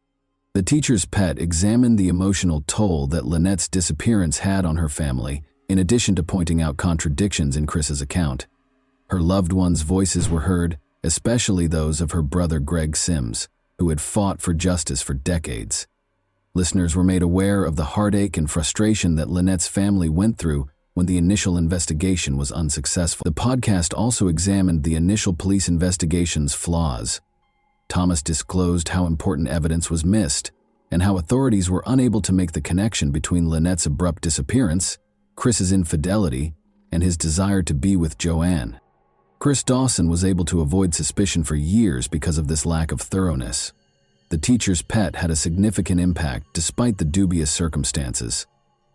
The Teacher's Pet examined the emotional toll that Lynette's disappearance had on her family, in addition to pointing out contradictions in Chris's account. Her loved ones' voices were heard, especially those of her brother Greg Sims, who had fought for justice for decades. Listeners were made aware of the heartache and frustration that Lynette's family went through when the initial investigation was unsuccessful. The podcast also examined the initial police investigation's flaws. Thomas disclosed how important evidence was missed and how authorities were unable to make the connection between Lynette's abrupt disappearance, Chris's infidelity, and his desire to be with Joanne. Chris Dawson was able to avoid suspicion for years because of this lack of thoroughness. The Teacher's Pet had a significant impact despite the dubious circumstances.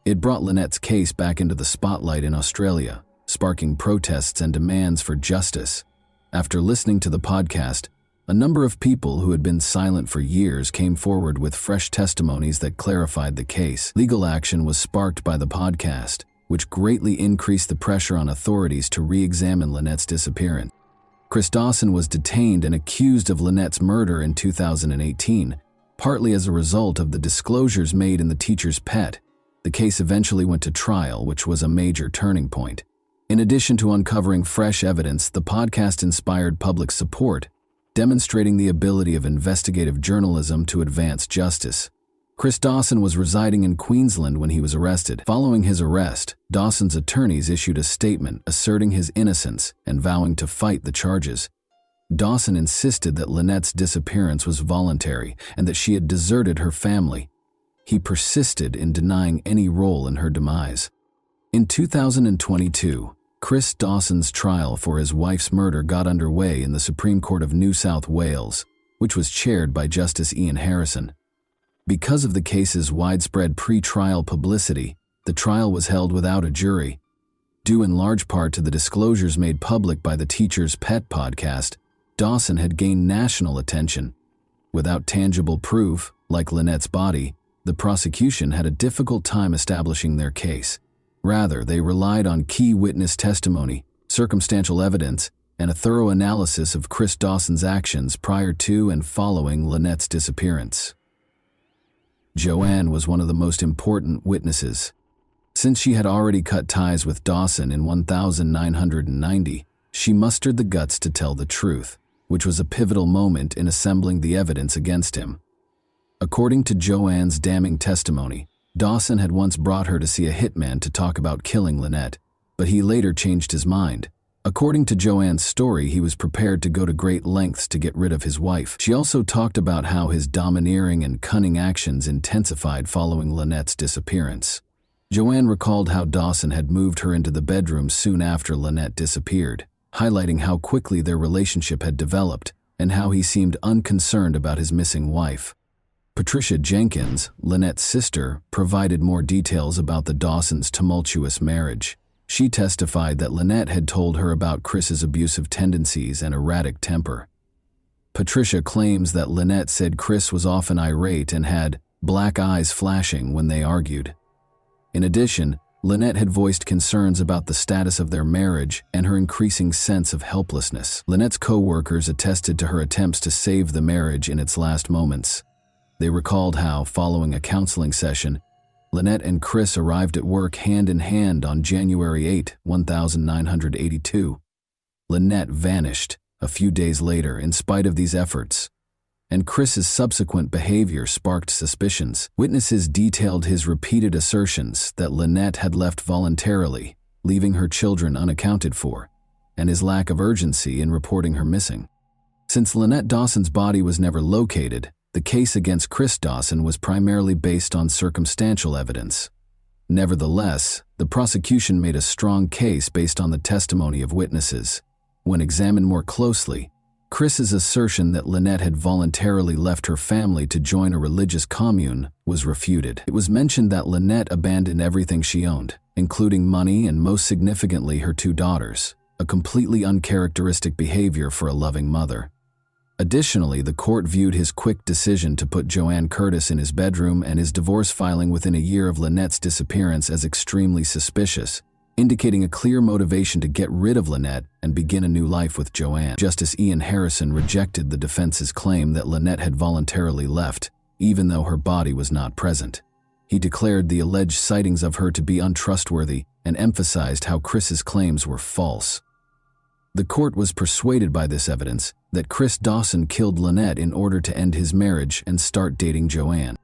It brought Lynette's case back into the spotlight in Australia, sparking protests and demands for justice. After listening to the podcast, a number of people who had been silent for years came forward with fresh testimonies that clarified the case. Legal action was sparked by the podcast, which greatly increased the pressure on authorities to re-examine Lynette's disappearance. Chris Dawson was detained and accused of Lynette's murder in 2018, partly as a result of the disclosures made in The Teacher's Pet. The case eventually went to trial, which was a major turning point. In addition to uncovering fresh evidence, the podcast inspired public support, demonstrating the ability of investigative journalism to advance justice. Chris Dawson was residing in Queensland when he was arrested. Following his arrest, Dawson's attorneys issued a statement asserting his innocence and vowing to fight the charges. Dawson insisted that Lynette's disappearance was voluntary and that she had deserted her family. He persisted in denying any role in her demise. In 2022, Chris Dawson's trial for his wife's murder got underway in the Supreme Court of New South Wales, which was chaired by Justice Ian Harrison. Because of the case's widespread pre-trial publicity, the trial was held without a jury. Due in large part to the disclosures made public by the Teacher's Pet podcast, Dawson had gained national attention. Without tangible proof, like Lynette's body, the prosecution had a difficult time establishing their case. Rather, they relied on key witness testimony, circumstantial evidence, and a thorough analysis of Chris Dawson's actions prior to and following Lynette's disappearance. Joanne was one of the most important witnesses. Since she had already cut ties with Dawson in 1990, she mustered the guts to tell the truth, which was a pivotal moment in assembling the evidence against him. According to Joanne's damning testimony, Dawson had once brought her to see a hitman to talk about killing Lynette, but he later changed his mind. According to Joanne's story, he was prepared to go to great lengths to get rid of his wife. She also talked about how his domineering and cunning actions intensified following Lynette's disappearance. Joanne recalled how Dawson had moved her into the bedroom soon after Lynette disappeared, highlighting how quickly their relationship had developed and how he seemed unconcerned about his missing wife. Patricia Jenkins, Lynette's sister, provided more details about the Dawsons' tumultuous marriage. She testified that Lynette had told her about Chris's abusive tendencies and erratic temper. Patricia claims that Lynette said Chris was often irate and had black eyes flashing when they argued. In addition, Lynette had voiced concerns about the status of their marriage and her increasing sense of helplessness. Lynette's co-workers attested to her attempts to save the marriage in its last moments. They recalled how, following a counseling session, Lynette and Chris arrived at work hand in hand on January 8, 1982. Lynette vanished a few days later in spite of these efforts, and Chris's subsequent behavior sparked suspicions. Witnesses detailed his repeated assertions that Lynette had left voluntarily, leaving her children unaccounted for, and his lack of urgency in reporting her missing. Since Lynette Dawson's body was never located, the case against Chris Dawson was primarily based on circumstantial evidence. Nevertheless, the prosecution made a strong case based on the testimony of witnesses. When examined more closely, Chris's assertion that Lynette had voluntarily left her family to join a religious commune was refuted. It was mentioned that Lynette abandoned everything she owned, including money and most significantly her 2 daughters, a completely uncharacteristic behavior for a loving mother. Additionally, the court viewed his quick decision to put Joanne Curtis in his bedroom and his divorce filing within a year of Lynette's disappearance as extremely suspicious, indicating a clear motivation to get rid of Lynette and begin a new life with Joanne. Justice Ian Harrison rejected the defense's claim that Lynette had voluntarily left, even though her body was not present. He declared the alleged sightings of her to be untrustworthy and emphasized how Chris's claims were false. The court was persuaded by this evidence that Chris Dawson killed Lynette in order to end his marriage and start dating Joanne.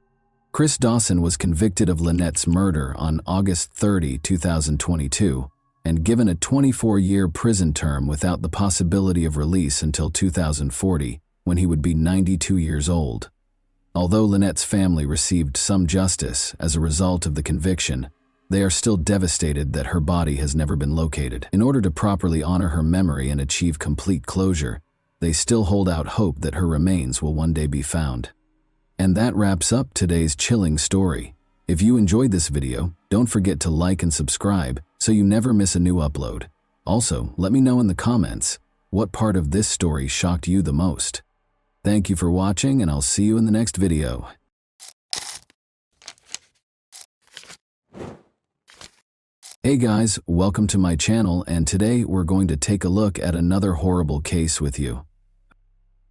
Chris Dawson was convicted of Lynette's murder on August 30, 2022, and given a 24-year prison term without the possibility of release until 2040, when he would be 92 years old. Although Lynette's family received some justice as a result of the conviction, they are still devastated that her body has never been located. In order to properly honor her memory and achieve complete closure, they still hold out hope that her remains will one day be found. And that wraps up today's chilling story. If you enjoyed this video, don't forget to like and subscribe so you never miss a new upload. Also, let me know in the comments what part of this story shocked you the most. Thank you for watching, and I'll see you in the next video. Hey guys, welcome to my channel, and today we're going to take a look at another horrible case with you.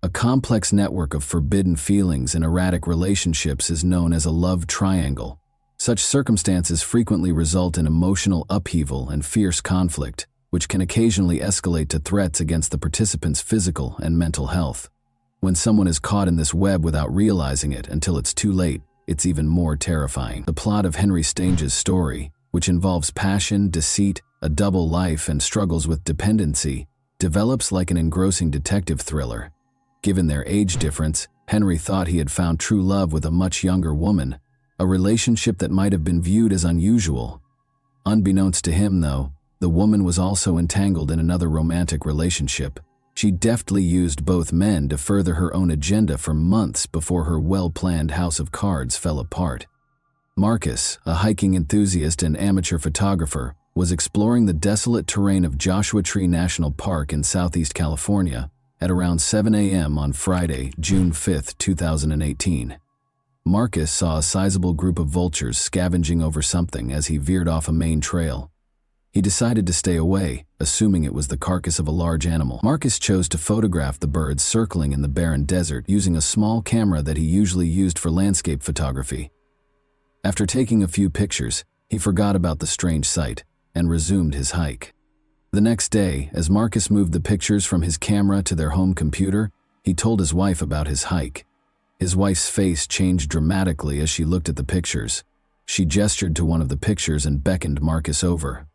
A complex network of forbidden feelings and erratic relationships is known as a love triangle. Such circumstances frequently result in emotional upheaval and fierce conflict, which can occasionally escalate to threats against the participants' physical and mental health. When someone is caught in this web without realizing it until it's too late, it's even more terrifying. The plot of Henry Stange's story, which involves passion, deceit, a double life, and struggles with dependency, develops like an engrossing detective thriller. Given their age difference, Henry thought he had found true love with a much younger woman, a relationship that might have been viewed as unusual. Unbeknownst to him, though, the woman was also entangled in another romantic relationship. She deftly used both men to further her own agenda for months before her well-planned house of cards fell apart. Marcus, a hiking enthusiast and amateur photographer, was exploring the desolate terrain of Joshua Tree National Park in Southeast California at around 7 a.m. on Friday, June 5, 2018. Marcus saw a sizable group of vultures scavenging over something as he veered off a main trail. He decided to stay away, assuming it was the carcass of a large animal. Marcus chose to photograph the birds circling in the barren desert using a small camera that he usually used for landscape photography. After taking a few pictures, he forgot about the strange sight and resumed his hike. The next day, as Marcus moved the pictures from his camera to their home computer, he told his wife about his hike. His wife's face changed dramatically as she looked at the pictures. She gestured to one of the pictures and beckoned Marcus over.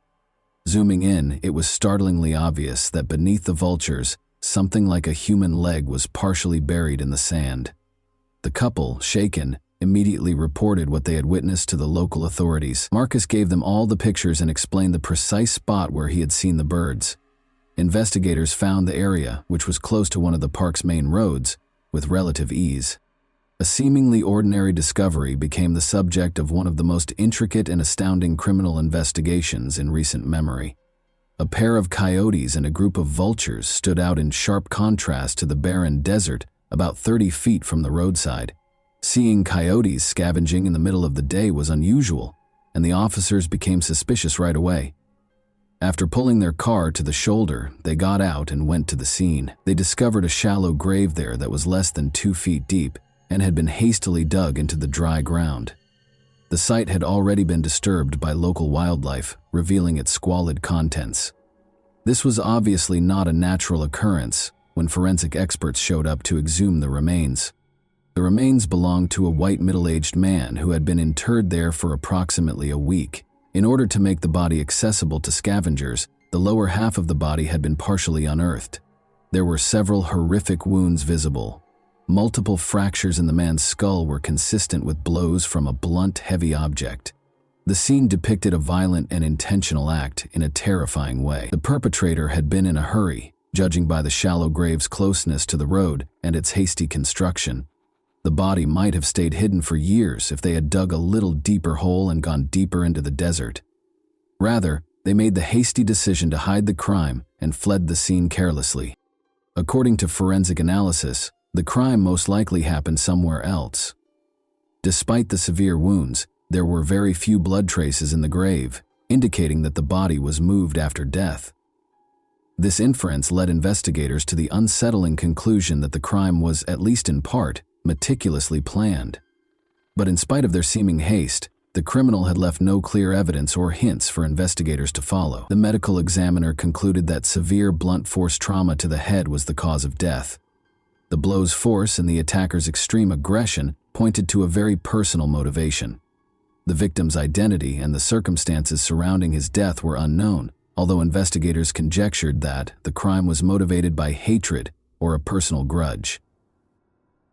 Zooming in, it was startlingly obvious that beneath the vultures, something like a human leg was partially buried in the sand. The couple, shaken, immediately reported what they had witnessed to the local authorities. Marcus gave them all the pictures and explained the precise spot where he had seen the birds. Investigators found the area, which was close to one of the park's main roads, with relative ease. A seemingly ordinary discovery became the subject of one of the most intricate and astounding criminal investigations in recent memory. A pair of coyotes and a group of vultures stood out in sharp contrast to the barren desert about 30 feet from the roadside. Seeing coyotes scavenging in the middle of the day was unusual, and the officers became suspicious right away. After pulling their car to the shoulder, they got out and went to the scene. They discovered a shallow grave there that was less than 2 feet deep and had been hastily dug into the dry ground. The site had already been disturbed by local wildlife, revealing its squalid contents. This was obviously not a natural occurrence when forensic experts showed up to exhume the remains. The remains belonged to a white middle-aged man who had been interred there for approximately a week. In order to make the body accessible to scavengers, the lower half of the body had been partially unearthed. There were several horrific wounds visible. Multiple fractures in the man's skull were consistent with blows from a blunt, heavy object. The scene depicted a violent and intentional act in a terrifying way. The perpetrator had been in a hurry, judging by the shallow grave's closeness to the road and its hasty construction. The body might have stayed hidden for years if they had dug a little deeper hole and gone deeper into the desert. Rather, they made the hasty decision to hide the crime and fled the scene carelessly. According to forensic analysis, the crime most likely happened somewhere else. Despite the severe wounds, there were very few blood traces in the grave, indicating that the body was moved after death. This inference led investigators to the unsettling conclusion that the crime was, at least in part, meticulously planned. But in spite of their seeming haste, the criminal had left no clear evidence or hints for investigators to follow. The medical examiner concluded that severe blunt force trauma to the head was the cause of death. The blow's force and the attacker's extreme aggression pointed to a very personal motivation. The victim's identity and the circumstances surrounding his death were unknown, although investigators conjectured that the crime was motivated by hatred or a personal grudge.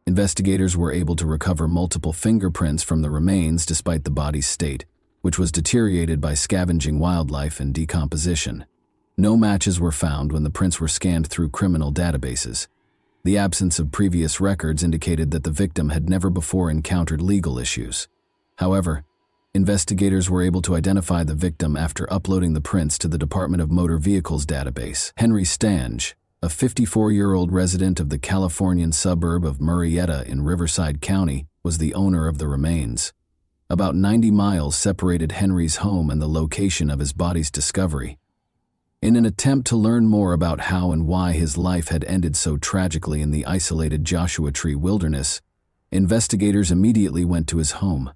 Investigators were able to recover multiple fingerprints from the remains despite the body's state, which was deteriorated by scavenging wildlife and decomposition. No matches were found when the prints were scanned through criminal databases. The absence of previous records indicated that the victim had never before encountered legal issues. However, investigators were able to identify the victim after uploading the prints to the Department of Motor Vehicles database. Henry Stange, a 54-year-old resident of the Californian suburb of Murrieta in Riverside County, was the owner of the remains. About 90 miles separated Henry's home and the location of his body's discovery. In an attempt to learn more about how and why his life had ended so tragically in the isolated Joshua Tree wilderness, investigators immediately went to his home.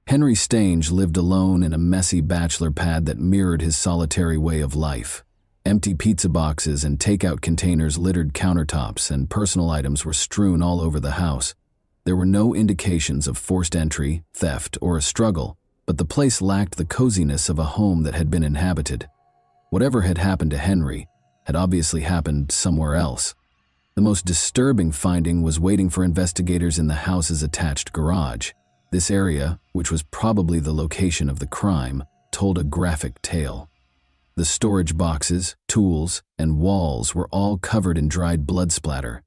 Henry Stange lived alone in a messy bachelor pad that mirrored his solitary way of life. Empty pizza boxes and takeout containers littered countertops, and personal items were strewn all over the house. There were no indications of forced entry, theft, or a struggle, but the place lacked the coziness of a home that had been inhabited. Whatever had happened to Henry had obviously happened somewhere else. The most disturbing finding was waiting for investigators in the house's attached garage. This area, which was probably the location of the crime, told a graphic tale. The storage boxes, tools, and walls were all covered in dried blood splatter.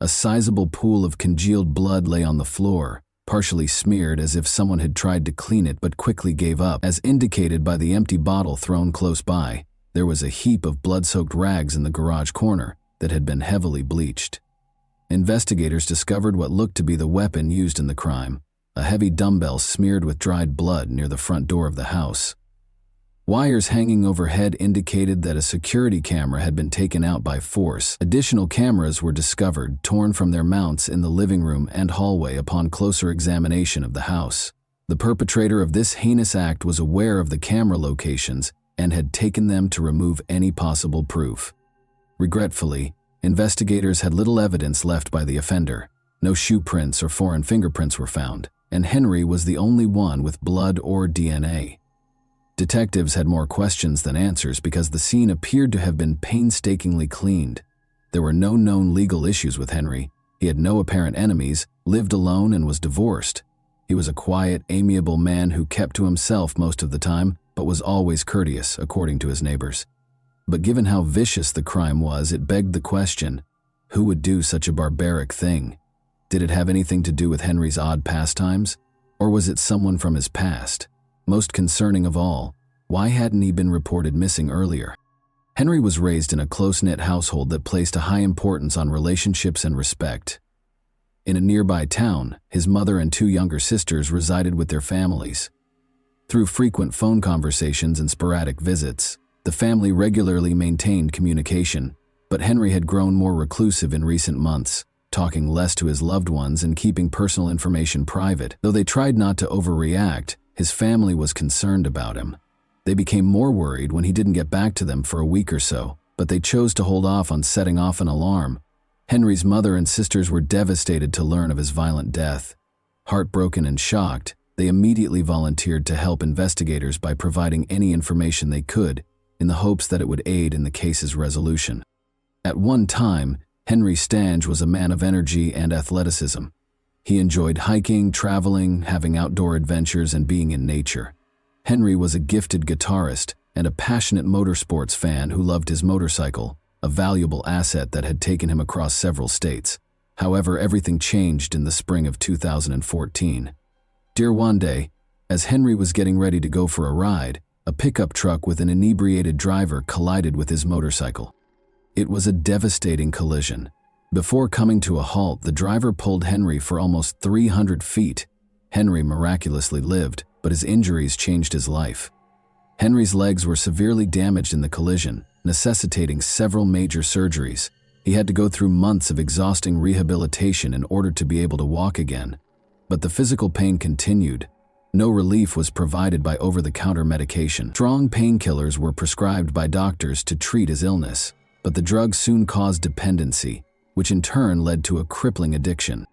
A sizable pool of congealed blood lay on the floor, partially smeared as if someone had tried to clean it but quickly gave up. As indicated by the empty bottle thrown close by, there was a heap of blood-soaked rags in the garage corner that had been heavily bleached. investigators discovered what looked to be the weapon used in the crime, a heavy dumbbell smeared with dried blood near the front door of the house. Wires hanging overhead indicated that a security camera had been taken out by force. Additional cameras were discovered, torn from their mounts in the living room and hallway upon closer examination of the house. The perpetrator of this heinous act was aware of the camera locations and had taken them to remove any possible proof. Regretfully, investigators had little evidence left by the offender. No shoe prints or foreign fingerprints were found, and Henry was the only one with blood or DNA. Detectives had more questions than answers because the scene appeared to have been painstakingly cleaned. There were no known legal issues with Henry. He had no apparent enemies, lived alone, and was divorced. He was a quiet, amiable man who kept to himself most of the time, but was always courteous, according to his neighbors. But given how vicious the crime was, it begged the question, who would do such a barbaric thing? Did it have anything to do with Henry's odd pastimes? Or was it someone from his past? Most concerning of all, why hadn't he been reported missing earlier? Henry was raised in a close-knit household that placed a high importance on relationships and respect. In a nearby town, his mother and two younger sisters resided with their families. Through frequent phone conversations and sporadic visits, the family regularly maintained communication, but Henry had grown more reclusive in recent months, talking less to his loved ones and keeping personal information private. Though they tried not to overreact, his family was concerned about him. They became more worried when he didn't get back to them for a week or so, but they chose to hold off on setting off an alarm. Henry's mother and sisters were devastated to learn of his violent death. Heartbroken and shocked, they immediately volunteered to help investigators by providing any information they could, in the hopes that it would aid in the case's resolution. At one time, Henry Stange was a man of energy and athleticism. He enjoyed hiking, traveling, having outdoor adventures, and being in nature. Henry was a gifted guitarist and a passionate motorsports fan who loved his motorcycle, a valuable asset that had taken him across several states. However, everything changed in the spring of 2014. Dear one day, as Henry was getting ready to go for a ride, a pickup truck with an inebriated driver collided with his motorcycle. It was a devastating collision. Before coming to a halt, the driver pulled Henry for almost 300 feet. Henry miraculously lived, but his injuries changed his life. Henry's legs were severely damaged in the collision, necessitating several major surgeries. He had to go through months of exhausting rehabilitation in order to be able to walk again. But the physical pain continued. No relief was provided by over-the-counter medication. Strong painkillers were prescribed by doctors to treat his illness, but the drugs soon caused dependency, which in turn led to a crippling addiction.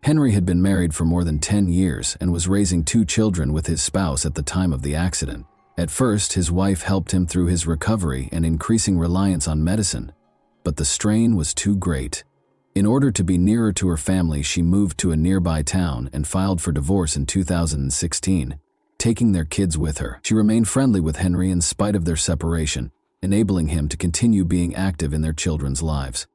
Henry had been married for more than 10 years and was raising 2 children with his spouse at the time of the accident. At first, his wife helped him through his recovery and increasing reliance on medicine, but the strain was too great. In order to be nearer to her family, she moved to a nearby town and filed for divorce in 2016, taking their kids with her. She remained friendly with Henry in spite of their separation, enabling him to continue being active in their children's lives.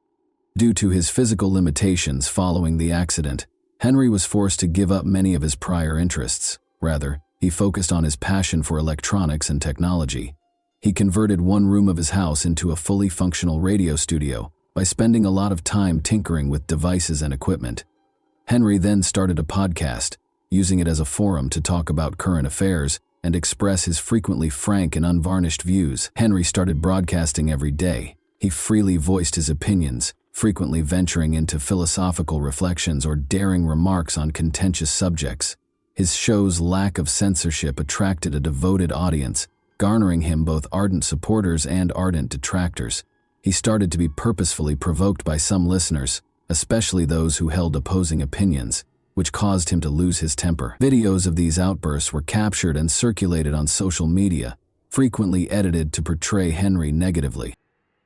Due to his physical limitations following the accident, Henry was forced to give up many of his prior interests. Rather, he focused on his passion for electronics and technology. He converted one room of his house into a fully functional radio studio by spending a lot of time tinkering with devices and equipment. Henry then started a podcast, using it as a forum to talk about current affairs and express his frequently frank and unvarnished views. Henry started broadcasting every day. He freely voiced his opinions, frequently venturing into philosophical reflections or daring remarks on contentious subjects. His show's lack of censorship attracted a devoted audience, garnering him both ardent supporters and ardent detractors. He started to be purposefully provoked by some listeners, especially those who held opposing opinions, which caused him to lose his temper. Videos of these outbursts were captured and circulated on social media, frequently edited to portray Henry negatively.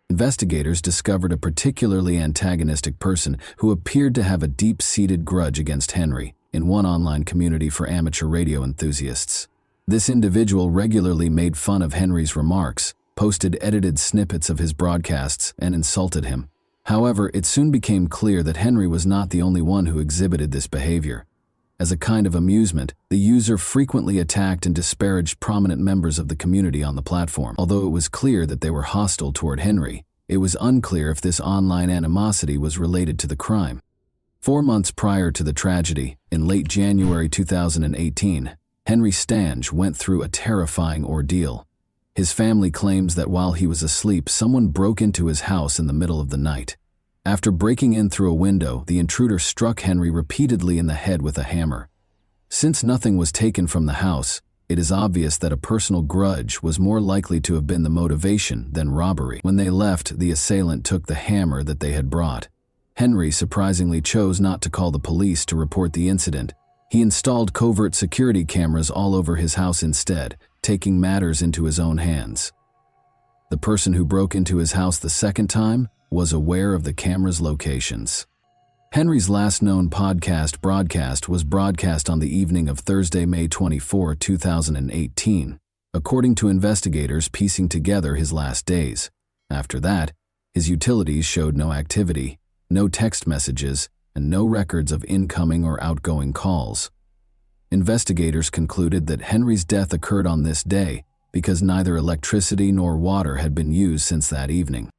Investigators discovered a particularly antagonistic person who appeared to have a deep-seated grudge against Henry in one online community for amateur radio enthusiasts. This individual regularly made fun of Henry's remarks, posted edited snippets of his broadcasts, and insulted him. However, it soon became clear that Henry was not the only one who exhibited this behavior. As a kind of amusement, the user frequently attacked and disparaged prominent members of the community on the platform. Although it was clear that they were hostile toward Henry, it was unclear if this online animosity was related to the crime. 4 months prior to the tragedy, in late January 2018, Henry Stange went through a terrifying ordeal. His family claims that while he was asleep, someone broke into his house in the middle of the night. After breaking in through a window, the intruder struck Henry repeatedly in the head with a hammer. Since nothing was taken from the house, it is obvious that a personal grudge was more likely to have been the motivation than robbery. When they left, the assailant took the hammer that they had brought. Henry surprisingly chose not to call the police to report the incident. He installed covert security cameras all over his house instead, taking matters into his own hands. The person who broke into his house the second time was aware of the camera's locations. Henry's last known broadcast was broadcast on the evening of Thursday, May 24, 2018, according to investigators piecing together his last days. After that, his utilities showed no activity, no text messages, and no records of incoming or outgoing calls. Investigators concluded that Henry's death occurred on this day because neither electricity nor water had been used since that evening.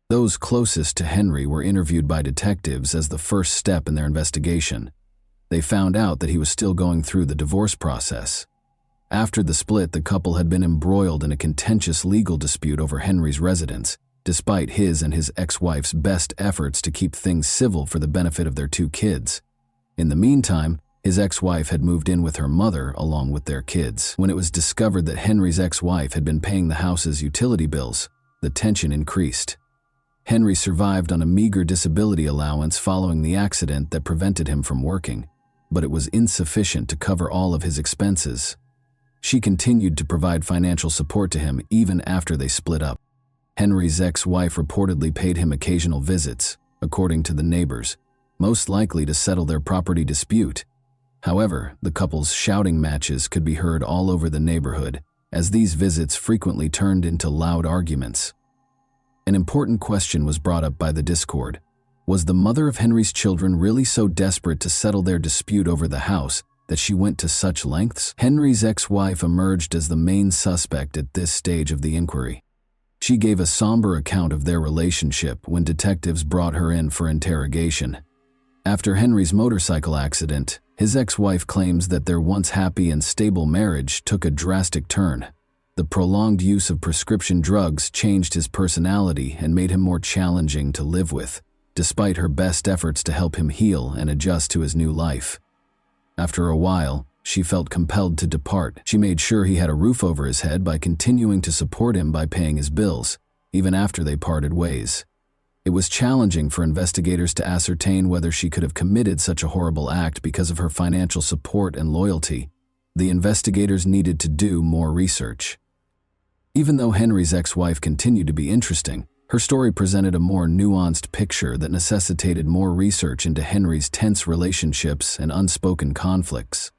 Those closest to Henry were interviewed by detectives as the first step in their investigation. They found out that he was still going through the divorce process. After the split, the couple had been embroiled in a contentious legal dispute over Henry's residence, despite his and his ex-wife's best efforts to keep things civil for the benefit of their 2 kids. In the meantime, his ex-wife had moved in with her mother along with their kids. When it was discovered that Henry's ex-wife had been paying the house's utility bills, the tension increased. Henry survived on a meager disability allowance following the accident that prevented him from working, but it was insufficient to cover all of his expenses. She continued to provide financial support to him even after they split up. Henry's ex-wife reportedly paid him occasional visits, according to the neighbors, most likely to settle their property dispute. However, the couple's shouting matches could be heard all over the neighborhood, as these visits frequently turned into loud arguments. An important question was brought up by the Discord. Was the mother of Henry's children really so desperate to settle their dispute over the house that she went to such lengths? Henry's ex-wife emerged as the main suspect at this stage of the inquiry. She gave a somber account of their relationship when detectives brought her in for interrogation. After Henry's motorcycle accident, his ex-wife claims that their once happy and stable marriage took a drastic turn. The prolonged use of prescription drugs changed his personality and made him more challenging to live with, despite her best efforts to help him heal and adjust to his new life. After a while, she felt compelled to depart. She made sure he had a roof over his head by continuing to support him by paying his bills, even after they parted ways. It was challenging for investigators to ascertain whether she could have committed such a horrible act because of her financial support and loyalty. The investigators needed to do more research. Even though Henry's ex-wife continued to be interesting, her story presented a more nuanced picture that necessitated more research into Henry's tense relationships and unspoken conflicts.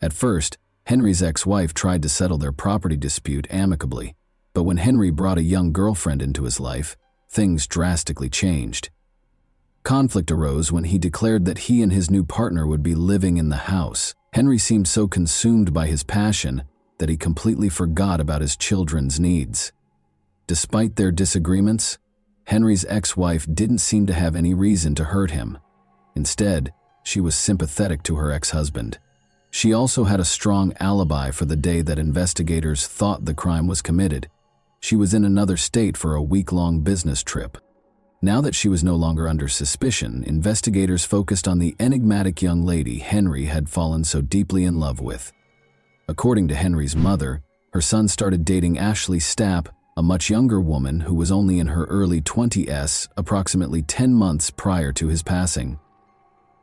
At first, Henry's ex-wife tried to settle their property dispute amicably, but when Henry brought a young girlfriend into his life, things drastically changed. Conflict arose when he declared that he and his new partner would be living in the house. Henry seemed so consumed by his passion that he completely forgot about his children's needs. Despite their disagreements, Henry's ex-wife didn't seem to have any reason to hurt him. Instead, she was sympathetic to her ex-husband. She also had a strong alibi for the day that investigators thought the crime was committed. She was in another state for a week-long business trip. Now that she was no longer under suspicion, investigators focused on the enigmatic young lady Henry had fallen so deeply in love with. According to Henry's mother, her son started dating Ashley Stapp, a much younger woman who was only in her early 20s, approximately 10 months prior to his passing.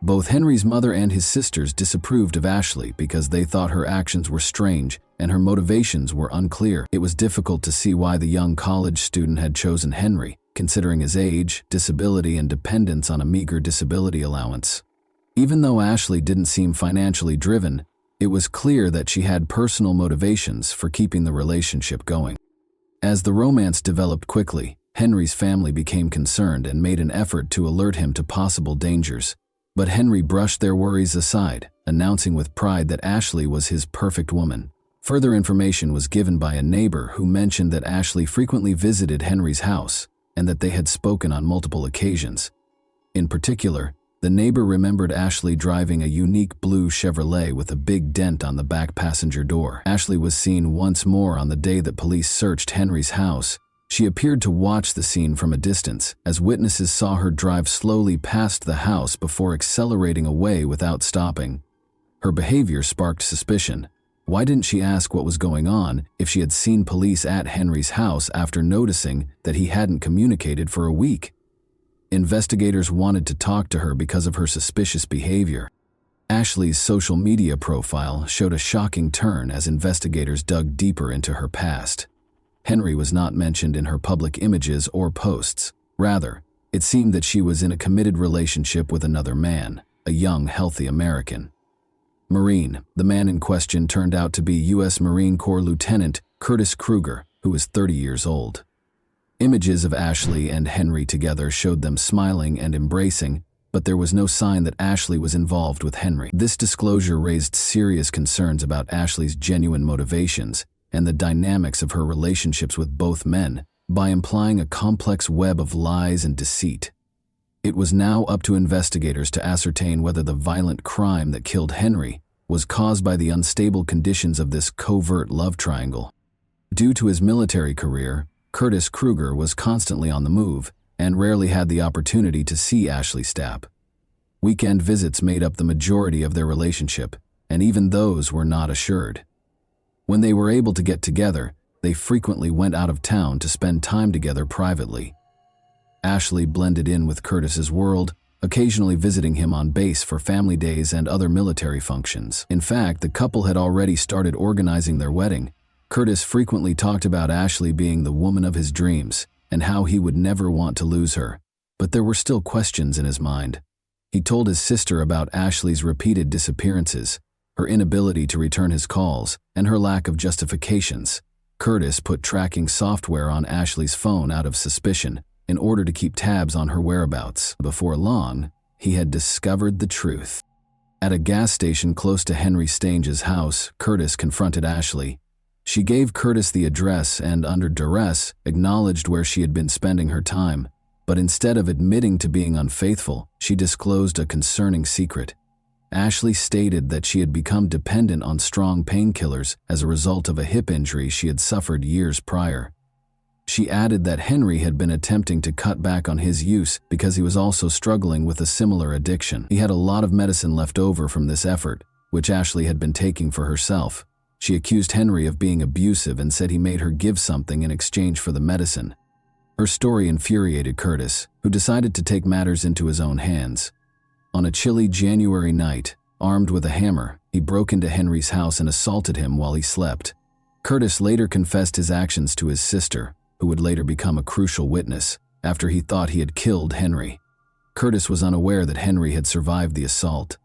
Both Henry's mother and his sisters disapproved of Ashley because they thought her actions were strange and her motivations were unclear. It was difficult to see why the young college student had chosen Henry, considering his age, disability, and dependence on a meager disability allowance. Even though Ashley didn't seem financially driven, it was clear that she had personal motivations for keeping the relationship going. As the romance developed quickly, Henry's family became concerned and made an effort to alert him to possible dangers. But Henry brushed their worries aside, announcing with pride that Ashley was his perfect woman. Further information was given by a neighbor who mentioned that Ashley frequently visited Henry's house and that they had spoken on multiple occasions. In particular, The neighbor remembered Ashley driving a unique blue Chevrolet with a big dent on the back passenger door. Ashley was seen once more on the day that police searched Henry's house. She appeared to watch the scene from a distance, as witnesses saw her drive slowly past the house before accelerating away without stopping. Her behavior sparked suspicion. Why didn't she ask what was going on if she had seen police at Henry's house after noticing that he hadn't communicated for a week? Investigators wanted to talk to her because of her suspicious behavior. Ashley's social media profile showed a shocking turn as investigators dug deeper into her past. Henry was not mentioned in her public images or posts. Rather, it seemed that she was in a committed relationship with another man, a young, healthy American. Marine, the man in question turned out to be U.S. Marine Corps Lieutenant Curtis Kruger, who was 30 years old. Images of Ashley and Henry together showed them smiling and embracing, but there was no sign that Ashley was involved with Henry. This disclosure raised serious concerns about Ashley's genuine motivations and the dynamics of her relationships with both men, by implying a complex web of lies and deceit. It was now up to investigators to ascertain whether the violent crime that killed Henry was caused by the unstable conditions of this covert love triangle. Due to his military career, Curtis Kruger was constantly on the move and rarely had the opportunity to see Ashley Stapp. Weekend visits made up the majority of their relationship, and even those were not assured. When they were able to get together, they frequently went out of town to spend time together privately. Ashley blended in with Curtis's world, occasionally visiting him on base for family days and other military functions. In fact, the couple had already started organizing their wedding. Curtis frequently talked about Ashley being the woman of his dreams and how he would never want to lose her, but there were still questions in his mind. He told his sister about Ashley's repeated disappearances, her inability to return his calls, and her lack of justifications. Curtis put tracking software on Ashley's phone out of suspicion in order to keep tabs on her whereabouts. Before long, he had discovered the truth. At a gas station close to Henry Stange's house, Curtis confronted Ashley. She gave Curtis the address and, under duress, acknowledged where she had been spending her time, but instead of admitting to being unfaithful, she disclosed a concerning secret. Ashley stated that she had become dependent on strong painkillers as a result of a hip injury she had suffered years prior. She added that Henry had been attempting to cut back on his use because he was also struggling with a similar addiction. He had a lot of medicine left over from this effort, which Ashley had been taking for herself. She accused Henry of being abusive and said he made her give something in exchange for the medicine. Her story infuriated Curtis, who decided to take matters into his own hands. On a chilly January night, armed with a hammer, he broke into Henry's house and assaulted him while he slept. Curtis later confessed his actions to his sister, who would later become a crucial witness, after he thought he had killed Henry. Curtis was unaware that Henry had survived the assault.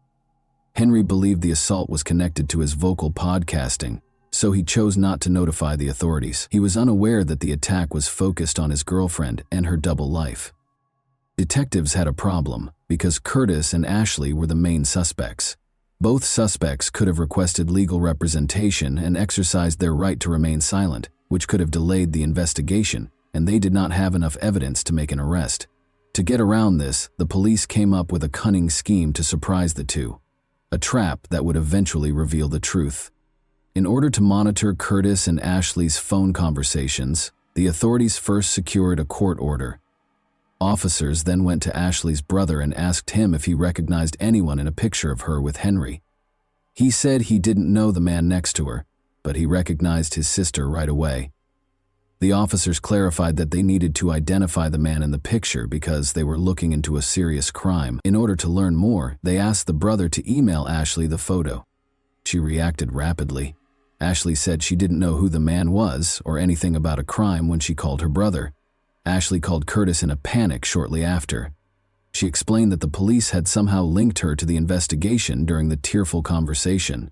Henry believed the assault was connected to his vocal podcasting, so he chose not to notify the authorities. He was unaware that the attack was focused on his girlfriend and her double life. Detectives had a problem because Curtis and Ashley were the main suspects. Both suspects could have requested legal representation and exercised their right to remain silent, which could have delayed the investigation, and they did not have enough evidence to make an arrest. To get around this, the police came up with a cunning scheme to surprise the two. A trap that would eventually reveal the truth. In order to monitor Curtis and Ashley's phone conversations, the authorities first secured a court order. Officers then went to Ashley's brother and asked him if he recognized anyone in a picture of her with Henry. He said he didn't know the man next to her, but he recognized his sister right away. The officers clarified that they needed to identify the man in the picture because they were looking into a serious crime. In order to learn more, they asked the brother to email Ashley the photo. She reacted rapidly. Ashley said she didn't know who the man was or anything about a crime when she called her brother. Ashley called Curtis in a panic shortly after. She explained that the police had somehow linked her to the investigation during the tearful conversation.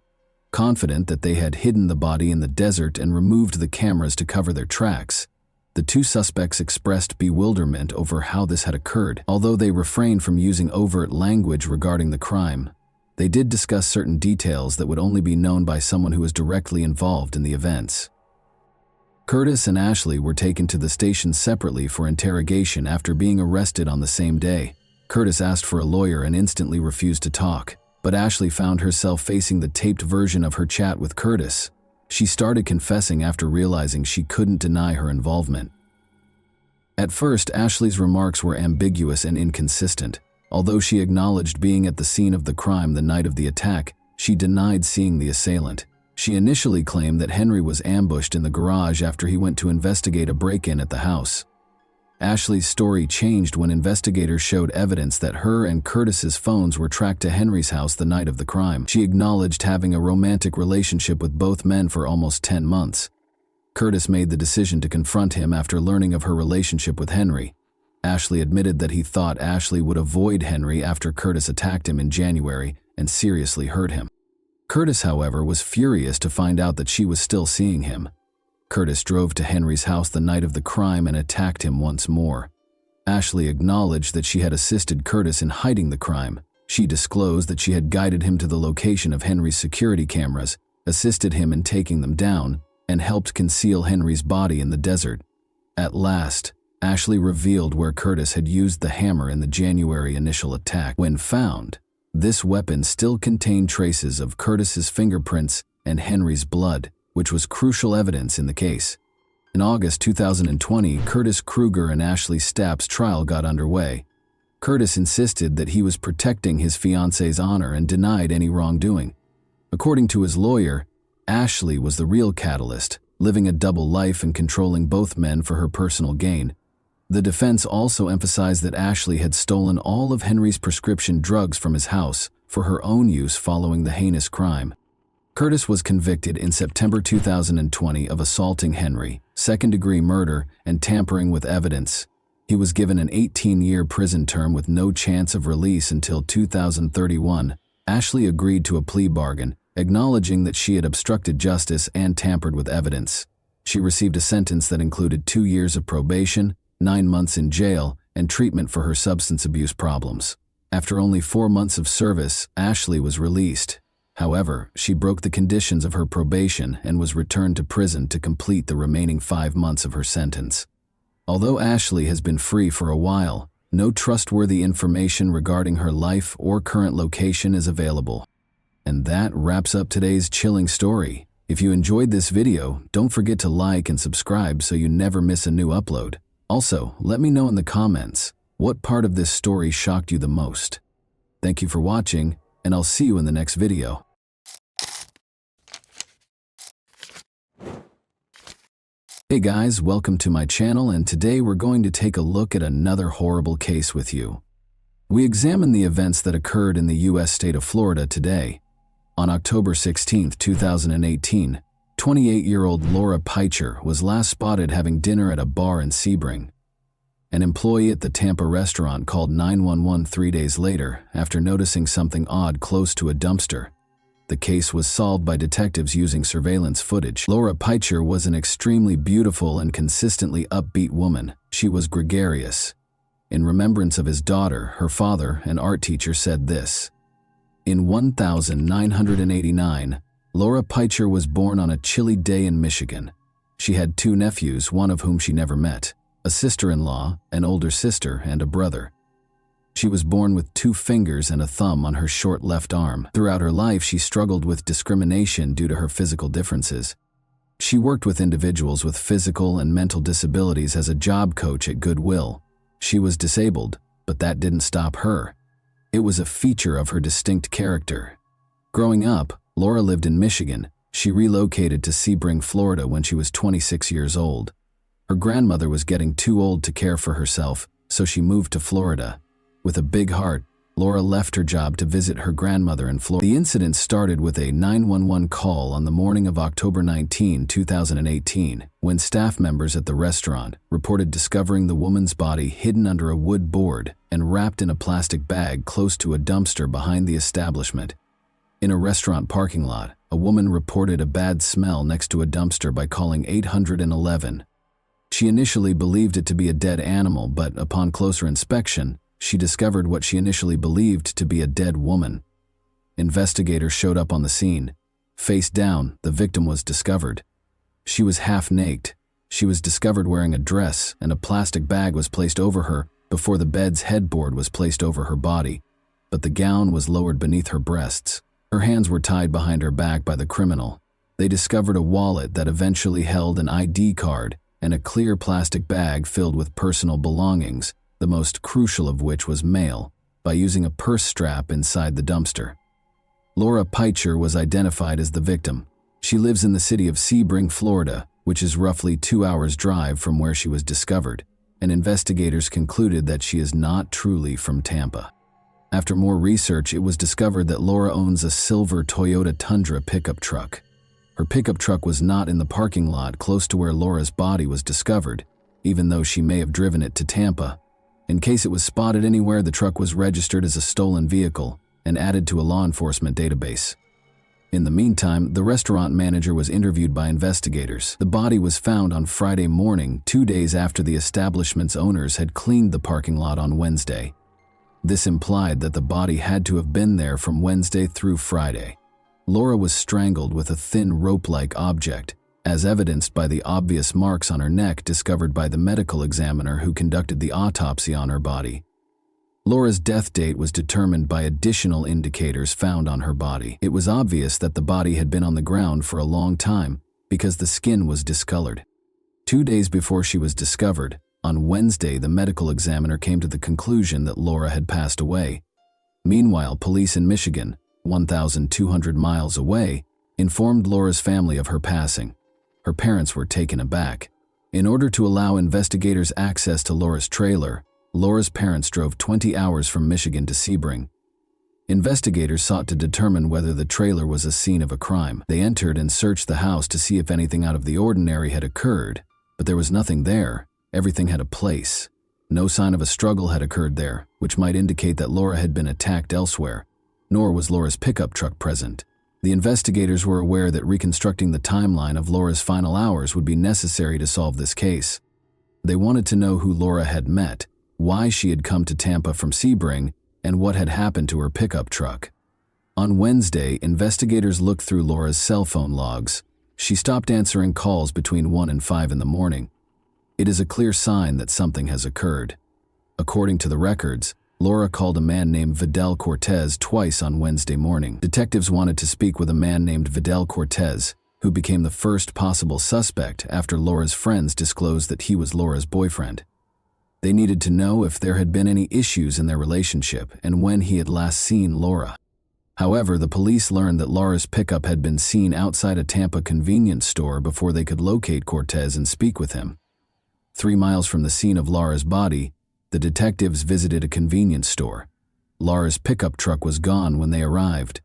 Confident that they had hidden the body in the desert and removed the cameras to cover their tracks, the two suspects expressed bewilderment over how this had occurred. Although they refrained from using overt language regarding the crime, they did discuss certain details that would only be known by someone who was directly involved in the events. Curtis and Ashley were taken to the station separately for interrogation after being arrested on the same day. Curtis asked for a lawyer and instantly refused to talk, but Ashley found herself facing the taped version of her chat with Curtis. She started confessing after realizing she couldn't deny her involvement. At first, Ashley's remarks were ambiguous and inconsistent. Although she acknowledged being at the scene of the crime the night of the attack, she denied seeing the assailant. She initially claimed that Henry was ambushed in the garage after he went to investigate a break-in at the house. Ashley's story changed when investigators showed evidence that her and Curtis's phones were tracked to Henry's house the night of the crime. She acknowledged having a romantic relationship with both men for almost 10 months. Curtis made the decision to confront him after learning of her relationship with Henry. Ashley admitted that he thought Ashley would avoid Henry after Curtis attacked him in January and seriously hurt him. Curtis, however, was furious to find out that she was still seeing him. Curtis drove to Henry's house the night of the crime and attacked him once more. Ashley acknowledged that she had assisted Curtis in hiding the crime. She disclosed that she had guided him to the location of Henry's security cameras, assisted him in taking them down, and helped conceal Henry's body in the desert. At last, Ashley revealed where Curtis had used the hammer in the January initial attack. When found, this weapon still contained traces of Curtis's fingerprints and Henry's blood, which was crucial evidence in the case. In August 2020, Curtis Kruger and Ashley Stapp's trial got underway. Curtis insisted that he was protecting his fiance's honor and denied any wrongdoing. According to his lawyer, Ashley was the real catalyst, living a double life and controlling both men for her personal gain. The defense also emphasized that Ashley had stolen all of Henry's prescription drugs from his house for her own use following the heinous crime. Curtis was convicted in September 2020 of assaulting Henry, second-degree murder, and tampering with evidence. He was given an 18-year prison term with no chance of release until 2031. Ashley agreed to a plea bargain, acknowledging that she had obstructed justice and tampered with evidence. She received a sentence that included 2 years of probation, 9 months in jail, and treatment for her substance abuse problems. After only 4 months of service, Ashley was released. However, she broke the conditions of her probation and was returned to prison to complete the remaining 5 months of her sentence. Although Ashley has been free for a while, no trustworthy information regarding her life or current location is available. And that wraps up today's chilling story. If you enjoyed this video, don't forget to like and subscribe so you never miss a new upload. Also, let me know in the comments, what part of this story shocked you the most? Thank you for watching, and I'll see you in the next video. Hey guys, welcome to my channel, and today we're going to take a look at another horrible case with you. We examine the events that occurred in the U.S. state of Florida today. On October 16, 2018, 28-year-old Laura Peicher was last spotted having dinner at a bar in Sebring. An employee at the Tampa restaurant called 911 3 days later after noticing something odd close to a dumpster. The case was solved by detectives using surveillance footage. Laura Peicher was an extremely beautiful and consistently upbeat woman. She was gregarious. In remembrance of his daughter, her father, an art teacher, said this: "In 1989, Laura Peicher was born on a chilly day in Michigan. She had 2 nephews, one of whom she never met, a sister-in-law, an older sister, and a brother. She was born with 2 fingers and a thumb on her short left arm. Throughout her life, she struggled with discrimination due to her physical differences. She worked with individuals with physical and mental disabilities as a job coach at Goodwill. She was disabled, but that didn't stop her. It was a feature of her distinct character. Growing up, Laura lived in Michigan. She relocated to Sebring, Florida when she was 26 years old. Her grandmother was getting too old to care for herself, so she moved to Florida. With a big heart, Laura left her job to visit her grandmother in Florida. The incident started with a 911 call on the morning of October 19, 2018, when staff members at the restaurant reported discovering the woman's body hidden under a wood board and wrapped in a plastic bag close to a dumpster behind the establishment. In a restaurant parking lot, a woman reported a bad smell next to a dumpster by calling 811. She initially believed it to be a dead animal, but upon closer inspection, she discovered what she initially believed to be a dead woman. Investigators showed up on the scene. Face down, the victim was discovered. She was half naked. She was discovered wearing a dress, and a plastic bag was placed over her, before the bed's headboard was placed over her body, but the gown was lowered beneath her breasts. Her hands were tied behind her back by the criminal. They discovered a wallet that eventually held an ID card and a clear plastic bag filled with personal belongings, the most crucial of which was mail, by using a purse strap inside the dumpster. Laura Peitcher was identified as the victim. She lives in the city of Sebring, Florida, which is roughly 2 hours' drive from where she was discovered, and investigators concluded that she is not truly from Tampa. After more research, it was discovered that Laura owns a silver Toyota Tundra pickup truck. Her pickup truck was not in the parking lot close to where Laura's body was discovered, even though she may have driven it to Tampa. In case it was spotted anywhere, the truck was registered as a stolen vehicle and added to a law enforcement database. In the meantime, the restaurant manager was interviewed by investigators. The body was found on Friday morning, 2 days after the establishment's owners had cleaned the parking lot on Wednesday. This implied that the body had to have been there from Wednesday through Friday. Laura was strangled with a thin rope-like object, as evidenced by the obvious marks on her neck discovered by the medical examiner who conducted the autopsy on her body. Laura's death date was determined by additional indicators found on her body. It was obvious that the body had been on the ground for a long time because the skin was discolored. 2 days before she was discovered, on Wednesday, the medical examiner came to the conclusion that Laura had passed away. Meanwhile, police in Michigan, 1,200 miles away, informed Laura's family of her passing. Her parents were taken aback. In order to allow investigators access to Laura's trailer, Laura's parents drove 20 hours from Michigan to Sebring. Investigators sought to determine whether the trailer was a scene of a crime. They entered and searched the house to see if anything out of the ordinary had occurred, but there was nothing there. Everything had a place. No sign of a struggle had occurred there, which might indicate that Laura had been attacked elsewhere, nor was Laura's pickup truck present. The investigators were aware that reconstructing the timeline of Laura's final hours would be necessary to solve this case. They wanted to know who Laura had met, why she had come to Tampa from Sebring, and what had happened to her pickup truck. On Wednesday, investigators looked through Laura's cell phone logs. She stopped answering calls between 1 and 5 in the morning. It is a clear sign that something has occurred. According to the records, Laura called a man named Vidal Cortez twice on Wednesday morning. Detectives wanted to speak with a man named Vidal Cortez, who became the first possible suspect after Laura's friends disclosed that he was Laura's boyfriend. They needed to know if there had been any issues in their relationship and when he had last seen Laura. However, the police learned that Laura's pickup had been seen outside a Tampa convenience store before they could locate Cortez and speak with him. 3 miles from the scene of Laura's body, the detectives visited a convenience store. Laura's pickup truck was gone when they arrived.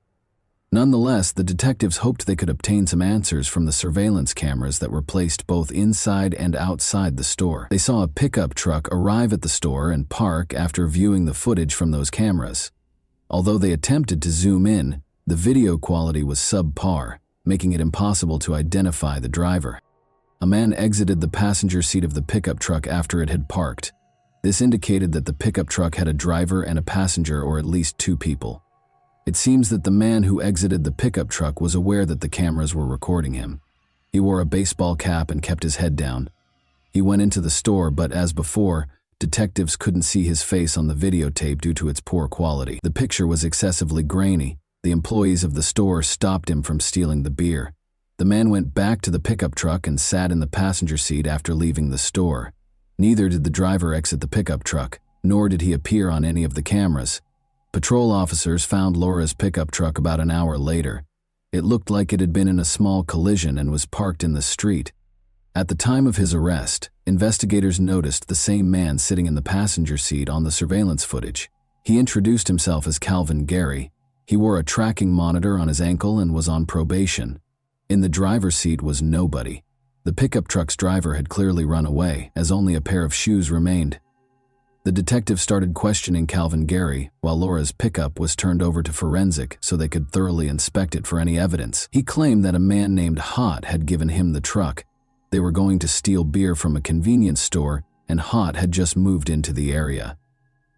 Nonetheless, the detectives hoped they could obtain some answers from the surveillance cameras that were placed both inside and outside the store. They saw a pickup truck arrive at the store and park after viewing the footage from those cameras. Although they attempted to zoom in, the video quality was subpar, making it impossible to identify the driver. A man exited the passenger seat of the pickup truck after it had parked. This indicated that the pickup truck had a driver and a passenger, or at least 2 people. It seems that the man who exited the pickup truck was aware that the cameras were recording him. He wore a baseball cap and kept his head down. He went into the store, but as before, detectives couldn't see his face on the videotape due to its poor quality. The picture was excessively grainy. The employees of the store stopped him from stealing the beer. The man went back to the pickup truck and sat in the passenger seat after leaving the store. Neither did the driver exit the pickup truck, nor did he appear on any of the cameras. Patrol officers found Laura's pickup truck about an hour later. It looked like it had been in a small collision and was parked in the street. At the time of his arrest, investigators noticed the same man sitting in the passenger seat on the surveillance footage. He introduced himself as Calvin Gary. He wore a tracking monitor on his ankle and was on probation. In the driver's seat was nobody. The pickup truck's driver had clearly run away, as only a pair of shoes remained. The detective started questioning Calvin Gary while Laura's pickup was turned over to forensic so they could thoroughly inspect it for any evidence. He claimed that a man named Hot had given him the truck. They were going to steal beer from a convenience store, and Hot had just moved into the area.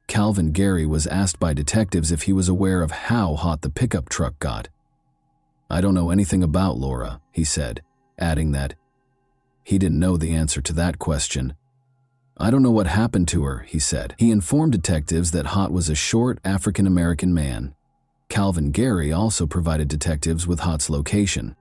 Calvin Gary was asked by detectives if he was aware of how hot the pickup truck got. "I don't know anything about Laura," he said, adding that he didn't know the answer to that question. "I don't know what happened to her," he said. He informed detectives that Hott was a short African-American man. Calvin Gary also provided detectives with Hott's location.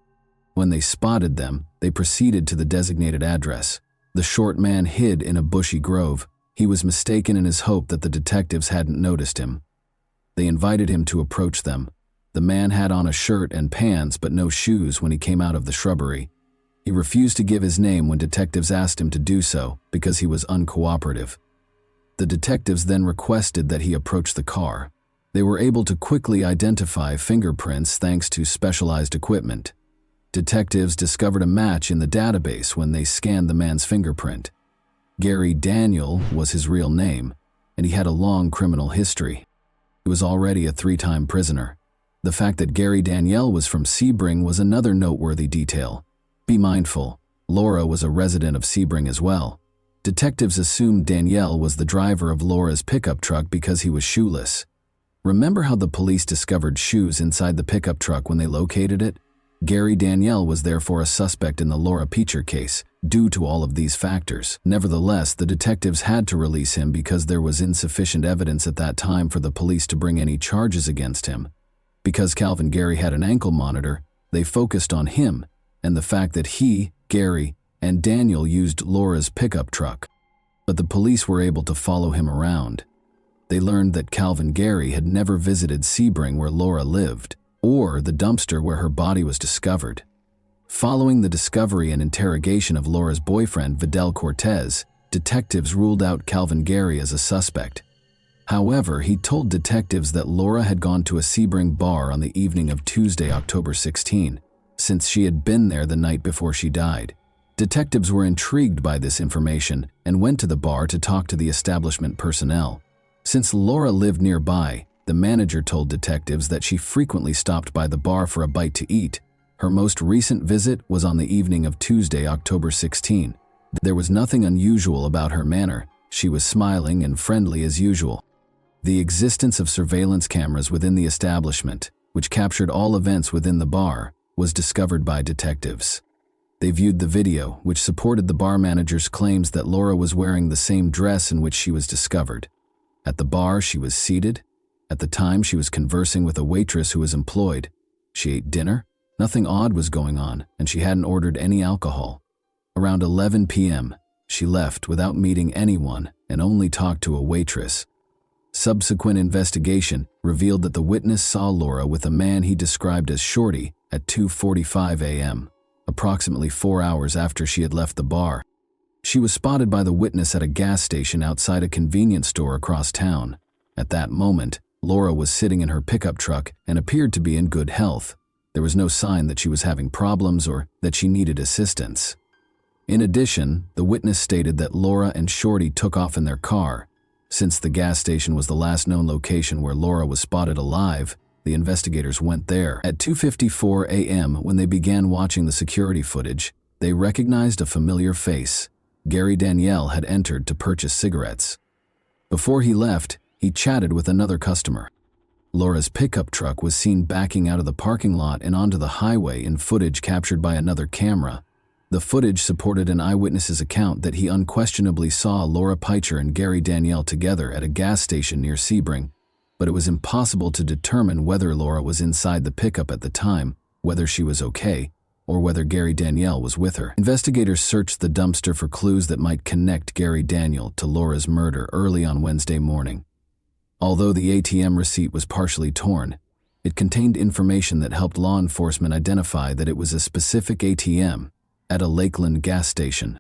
When they spotted them, they proceeded to the designated address. The short man hid in a bushy grove. He was mistaken in his hope that the detectives hadn't noticed him. They invited him to approach them. The man had on a shirt and pants but no shoes when he came out of the shrubbery. He refused to give his name when detectives asked him to do so because he was uncooperative. The detectives then requested that he approach the car. They were able to quickly identify fingerprints thanks to specialized equipment. Detectives discovered a match in the database when they scanned the man's fingerprint. Gary Daniel was his real name, and he had a long criminal history. He was already a 3-time prisoner. The fact that Gary Daniel was from Sebring was another noteworthy detail. Be mindful, Laura was a resident of Sebring as well. Detectives assumed Danielle was the driver of Laura's pickup truck because he was shoeless. Remember how the police discovered shoes inside the pickup truck when they located it? Gary Danielle was therefore a suspect in the Laura Peacher case, due to all of these factors. Nevertheless, the detectives had to release him because there was insufficient evidence at that time for the police to bring any charges against him. Because Calvin Gary had an ankle monitor, they focused on him and the fact that he, Gary, and Daniel used Laura's pickup truck. But the police were able to follow him around. They learned that Calvin Gary had never visited Sebring where Laura lived, or the dumpster where her body was discovered. Following the discovery and interrogation of Laura's boyfriend, Vidal Cortez, detectives ruled out Calvin Gary as a suspect. However, he told detectives that Laura had gone to a Sebring bar on the evening of Tuesday, October 16, since she had been there the night before she died. Detectives were intrigued by this information and went to the bar to talk to the establishment personnel. Since Laura lived nearby, the manager told detectives that she frequently stopped by the bar for a bite to eat. Her most recent visit was on the evening of Tuesday, October 16. There was nothing unusual about her manner. She was smiling and friendly as usual. The existence of surveillance cameras within the establishment, which captured all events within the bar, was discovered by detectives. They viewed the video, which supported the bar manager's claims that Laura was wearing the same dress in which she was discovered. At the bar, she was seated. At the time, she was conversing with a waitress who was employed. She ate dinner. Nothing odd was going on, and she hadn't ordered any alcohol. Around 11 p.m., she left without meeting anyone and only talked to a waitress. Subsequent investigation revealed that the witness saw Laura with a man he described as Shorty at 2:45 a.m., approximately 4 hours after she had left the bar. She was spotted by the witness at a gas station outside a convenience store across town. At that moment, Laura was sitting in her pickup truck and appeared to be in good health. There was no sign that she was having problems or that she needed assistance. In addition, the witness stated that Laura and Shorty took off in their car. Since the gas station was the last known location where Laura was spotted alive, the investigators went there. At 2:54 a.m., when they began watching the security footage, they recognized a familiar face. Gary Daniel had entered to purchase cigarettes. Before he left, he chatted with another customer. Laura's pickup truck was seen backing out of the parking lot and onto the highway in footage captured by another camera. The footage supported an eyewitness's account that he unquestionably saw Laura Peacher and Gary Daniel together at a gas station near Sebring, but it was impossible to determine whether Laura was inside the pickup at the time, whether she was okay, or whether Gary Daniel was with her. Investigators searched the dumpster for clues that might connect Gary Daniel to Laura's murder early on Wednesday morning. Although the ATM receipt was partially torn, it contained information that helped law enforcement identify that it was a specific ATM at a Lakeland gas station.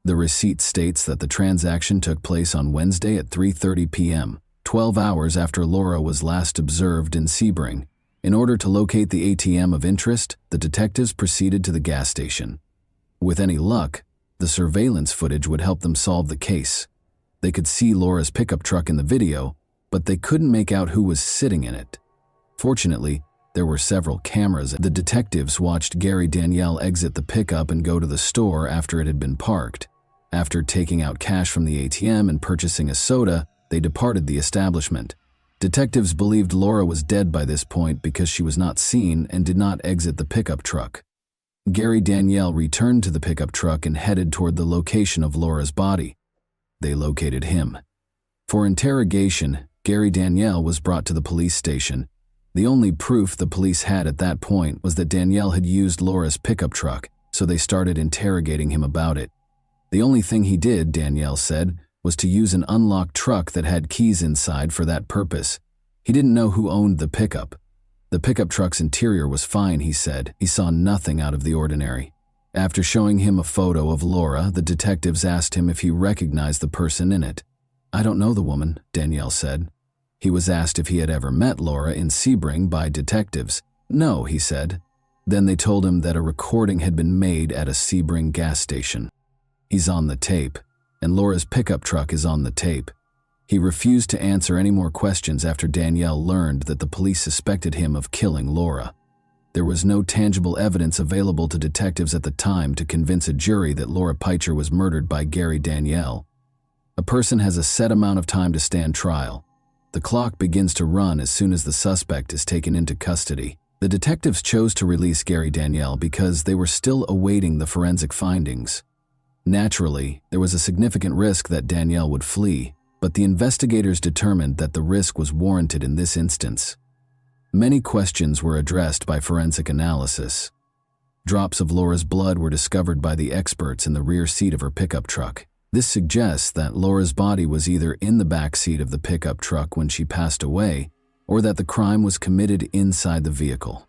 The receipt states that the transaction took place on Wednesday at 3:30 p.m., 12 hours after Laura was last observed in Sebring. In order to locate the ATM of interest, the detectives proceeded to the gas station. With any luck, the surveillance footage would help them solve the case. They could see Laura's pickup truck in the video, but they couldn't make out who was sitting in it. Fortunately, there were several cameras. The detectives watched Gary Daniel exit the pickup and go to the store after it had been parked. After taking out cash from the ATM and purchasing a soda, they departed the establishment. Detectives believed Laura was dead by this point because she was not seen and did not exit the pickup truck. Gary Daniel returned to the pickup truck and headed toward the location of Laura's body. they located him. For interrogation, Gary Danielle was brought to the police station. The only proof the police had at that point was that Danielle had used Laura's pickup truck, so they started interrogating him about it. The only thing he did, Danielle said, was to use an unlocked truck that had keys inside for that purpose. He didn't know who owned the pickup. The pickup truck's interior was fine, he said. He saw nothing out of the ordinary. After showing him a photo of Laura, the detectives asked him if he recognized the person in it. "I don't know the woman," Danielle said. He was asked if he had ever met Laura in Sebring by detectives. "No," he said. Then they told him that a recording had been made at a Sebring gas station. He's on the tape, and Laura's pickup truck is on the tape. He refused to answer any more questions after Danielle learned that the police suspected him of killing Laura. There was no tangible evidence available to detectives at the time to convince a jury that Laura Peicher was murdered by Gary Danielle. A person has a set amount of time to stand trial. The clock begins to run as soon as the suspect is taken into custody. The detectives chose to release Gary Danielle because they were still awaiting the forensic findings. Naturally, there was a significant risk that Danielle would flee, but the investigators determined that the risk was warranted in this instance. Many questions were addressed by forensic analysis. Drops of Laura's blood were discovered by the experts in the rear seat of her pickup truck. This suggests that Laura's body was either in the back seat of the pickup truck when she passed away, or that the crime was committed inside the vehicle.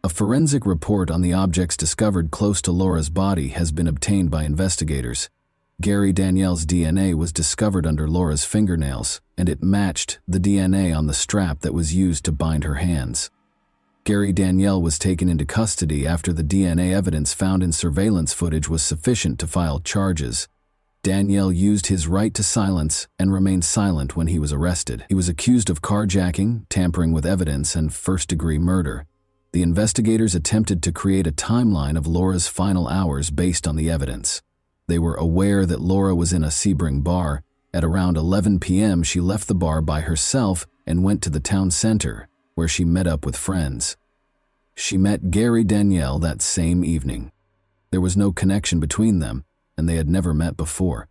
A forensic report on the objects discovered close to Laura's body has been obtained by investigators. Gary Danielle's DNA was discovered under Laura's fingernails, and it matched the DNA on the strap that was used to bind her hands. Gary Danielle was taken into custody after the DNA evidence found in surveillance footage was sufficient to file charges. Danielle used his right to silence and remained silent when he was arrested. He was accused of carjacking, tampering with evidence, and first-degree murder. The investigators attempted to create a timeline of Laura's final hours based on the evidence. They were aware that Laura was in a Sebring bar. At around 11 p.m., she left the bar by herself and went to the town center, where she met up with friends. She met Gary Danielle that same evening. There was no connection between them, and they had never met before.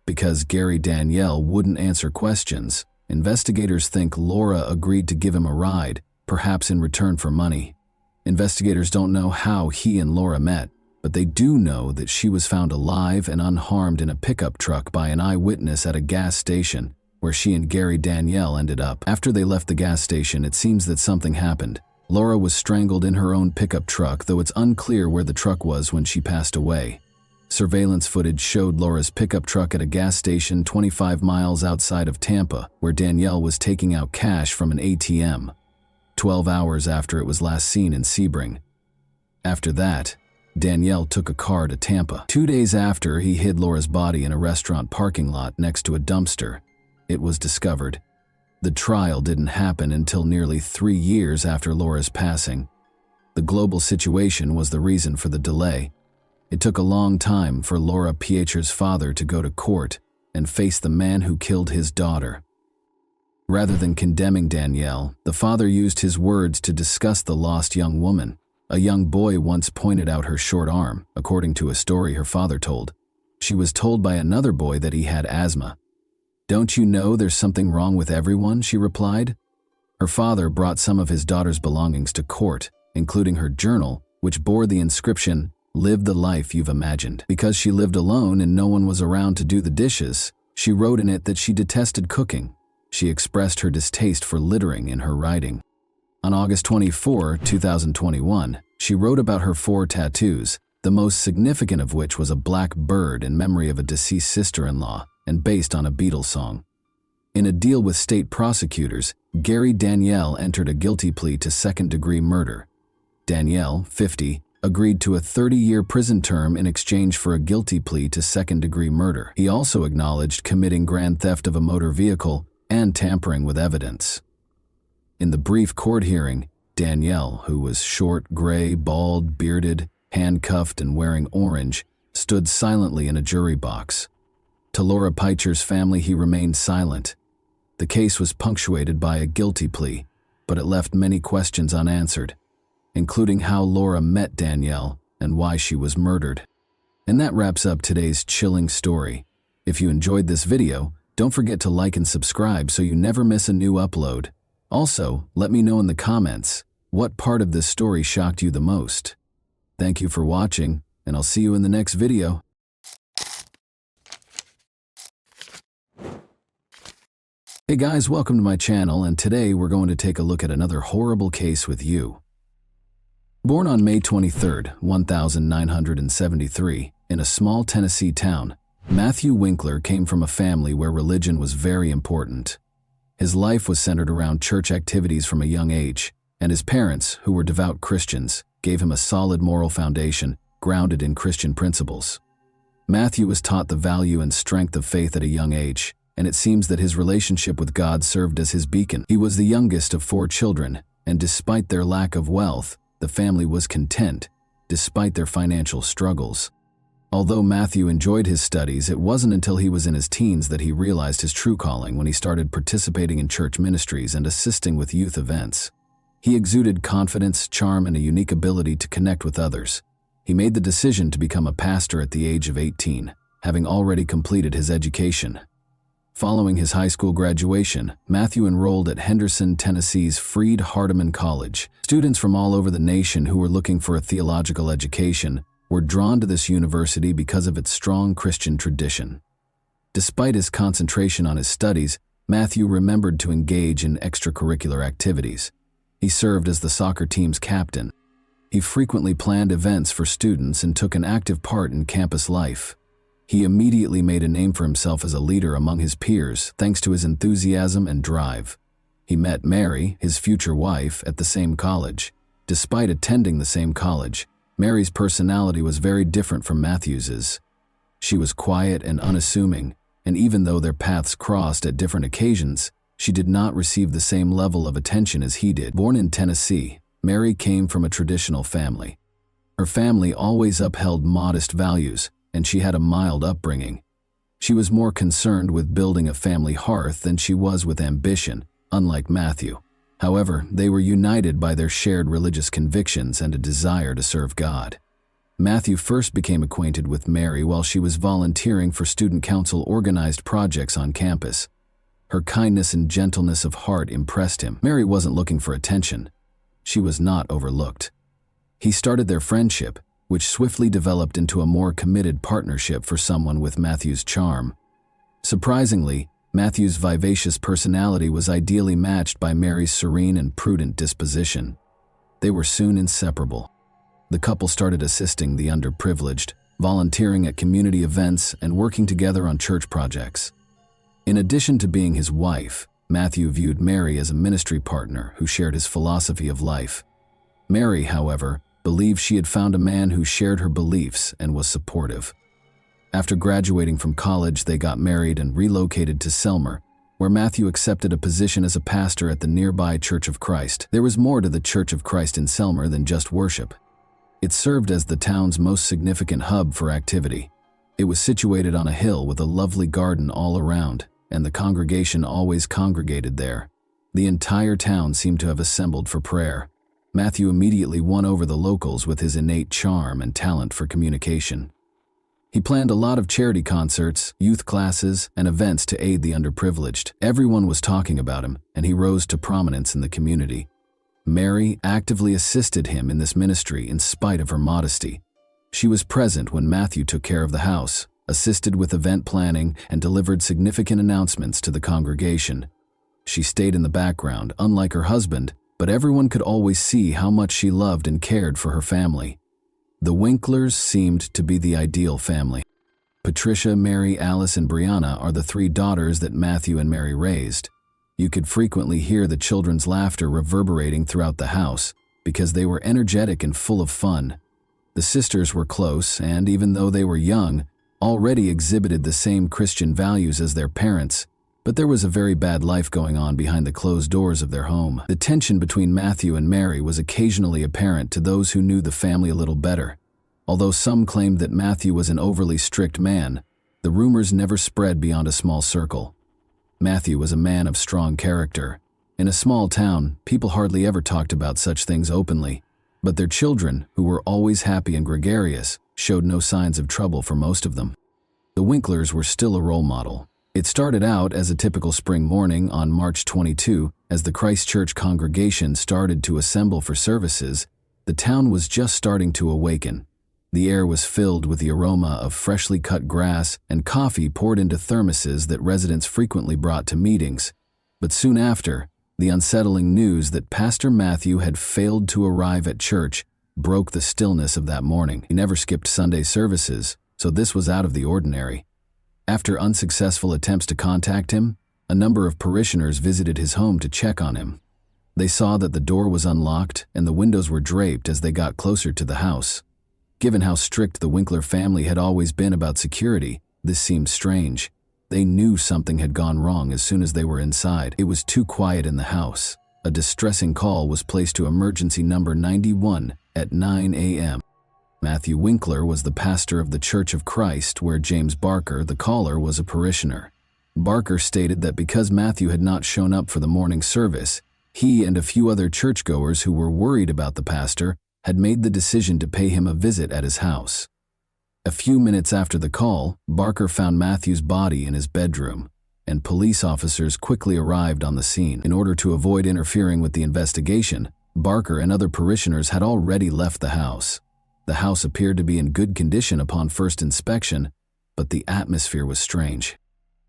Because Gary Danielle wouldn't answer questions, investigators think Laura agreed to give him a ride, perhaps in return for money. Investigators don't know how he and Laura met, but they do know that she was found alive and unharmed in a pickup truck by an eyewitness at a gas station, where she and Gary Danielle ended up. After they left the gas station, it seems that something happened. Laura was strangled in her own pickup truck, though it's unclear where the truck was when she passed away. Surveillance footage showed Laura's pickup truck at a gas station 25 miles outside of Tampa, where Danielle was taking out cash from an ATM, 12 hours after it was last seen in Sebring. After that, Danielle took a car to Tampa. 2 days after, he hid Laura's body in a restaurant parking lot next to a dumpster. It was discovered. The trial didn't happen until nearly 3 years after Laura's passing. The global situation was the reason for the delay. It took a long time for Laura Peicher's father to go to court and face the man who killed his daughter. Rather than condemning Danielle, the father used his words to discuss the lost young woman. A young boy once pointed out her short arm, according to a story her father told. She was told by another boy that he had asthma. "Don't you know there's something wrong with everyone?" she replied. Her father brought some of his daughter's belongings to court, including her journal, which bore the inscription, "Live the life you've imagined." Because she lived alone and no one was around to do the dishes, she wrote in it that she detested cooking. She expressed her distaste for littering in her writing. On August 24, 2021, she wrote about her 4 tattoos, the most significant of which was a black bird in memory of a deceased sister-in-law and based on a Beatles song. In a deal with state prosecutors, Gary Danielle entered a guilty plea to second-degree murder. Danielle, 50, agreed to a 30-year prison term in exchange for a guilty plea to second-degree murder. He also acknowledged committing grand theft of a motor vehicle and tampering with evidence. In the brief court hearing, Danielle, who was short, gray, bald, bearded, handcuffed, and wearing orange, stood silently in a jury box. To Laura Peicher's family, he remained silent. The case was punctuated by a guilty plea, but it left many questions unanswered, including how Laura met Danielle and why she was murdered. And that wraps up today's chilling story. If you enjoyed this video, don't forget to like and subscribe so you never miss a new upload. Also, let me know in the comments, what part of this story shocked you the most? Thank you for watching, and I'll see you in the next video. Hey guys, welcome to my channel, and today we're going to take a look at another horrible case with you. Born on May 23, 1973, in a small Tennessee town, Matthew Winkler came from a family where religion was very important. His life was centered around church activities from a young age, and his parents, who were devout Christians, gave him a solid moral foundation grounded in Christian principles. Matthew was taught the value and strength of faith at a young age, and it seems that his relationship with God served as his beacon. He was the youngest of 4 children, and despite their lack of wealth, the family was content, despite their financial struggles. Although Matthew enjoyed his studies, it wasn't until he was in his teens that he realized his true calling when he started participating in church ministries and assisting with youth events. He exuded confidence, charm, and a unique ability to connect with others. He made the decision to become a pastor at the age of 18, having already completed his education. Following his high school graduation, Matthew enrolled at Henderson, Tennessee's Freed-Hardeman College. Students from all over the nation who were looking for a theological education were drawn to this university because of its strong Christian tradition. Despite his concentration on his studies, Matthew remembered to engage in extracurricular activities. He served as the soccer team's captain. He frequently planned events for students and took an active part in campus life. He immediately made a name for himself as a leader among his peers thanks to his enthusiasm and drive. He met Mary, his future wife, at the same college. Despite attending the same college, Mary's personality was very different from Matthew's. She was quiet and unassuming, and even though their paths crossed at different occasions, she did not receive the same level of attention as he did. Born in Tennessee, Mary came from a traditional family. Her family always upheld modest values, and she had a mild upbringing. She was more concerned with building a family hearth than she was with ambition, unlike Matthew. However, they were united by their shared religious convictions and a desire to serve God. Matthew first became acquainted with Mary while she was volunteering for student council-organized projects on campus. Her kindness and gentleness of heart impressed him. Mary wasn't looking for attention. She was not overlooked. He started their friendship, which swiftly developed into a more committed partnership for someone with Matthew's charm. Surprisingly, Matthew's vivacious personality was ideally matched by Mary's serene and prudent disposition. They were soon inseparable. The couple started assisting the underprivileged, volunteering at community events, and working together on church projects. In addition to being his wife, Matthew viewed Mary as a ministry partner who shared his philosophy of life. Mary, however, believed she had found a man who shared her beliefs and was supportive. After graduating from college, they got married and relocated to Selmer, where Matthew accepted a position as a pastor at the nearby Church of Christ. There was more to the Church of Christ in Selmer than just worship. It served as the town's most significant hub for activity. It was situated on a hill with a lovely garden all around, and the congregation always congregated there. The entire town seemed to have assembled for prayer. Matthew immediately won over the locals with his innate charm and talent for communication. He planned a lot of charity concerts, youth classes, and events to aid the underprivileged. Everyone was talking about him, and he rose to prominence in the community. Mary actively assisted him in this ministry in spite of her modesty. She was present when Matthew took care of the house, assisted with event planning, and delivered significant announcements to the congregation. She stayed in the background, unlike her husband, but everyone could always see how much she loved and cared for her family. The Winklers seemed to be the ideal family. Patricia, Mary, Alice, and Brianna are the 3 daughters that Matthew and Mary raised. You could frequently hear the children's laughter reverberating throughout the house because they were energetic and full of fun. The sisters were close and, even though they were young, already exhibited the same Christian values as their parents, but there was a very bad life going on behind the closed doors of their home. The tension between Matthew and Mary was occasionally apparent to those who knew the family a little better. Although some claimed that Matthew was an overly strict man, the rumors never spread beyond a small circle. Matthew was a man of strong character. In a small town, people hardly ever talked about such things openly, but their children, who were always happy and gregarious, showed no signs of trouble for most of them. The Winklers were still a role model. It started out as a typical spring morning on March 22. As the Christchurch congregation started to assemble for services, the town was just starting to awaken. The air was filled with the aroma of freshly cut grass and coffee poured into thermoses that residents frequently brought to meetings. But soon after, the unsettling news that Pastor Matthew had failed to arrive at church broke the stillness of that morning. He never skipped Sunday services, so this was out of the ordinary. After unsuccessful attempts to contact him, a number of parishioners visited his home to check on him. They saw that the door was unlocked and the windows were draped as they got closer to the house. Given how strict the Winkler family had always been about security, this seemed strange. They knew something had gone wrong as soon as they were inside. It was too quiet in the house. A distressing call was placed to emergency number 91 at 9 a.m. Matthew Winkler was the pastor of the Church of Christ, where James Barker, the caller, was a parishioner. Barker stated that because Matthew had not shown up for the morning service, he and a few other churchgoers who were worried about the pastor had made the decision to pay him a visit at his house. A few minutes after the call, Barker found Matthew's body in his bedroom, and police officers quickly arrived on the scene. In order to avoid interfering with the investigation, Barker and other parishioners had already left the house. The house appeared to be in good condition upon first inspection, but the atmosphere was strange.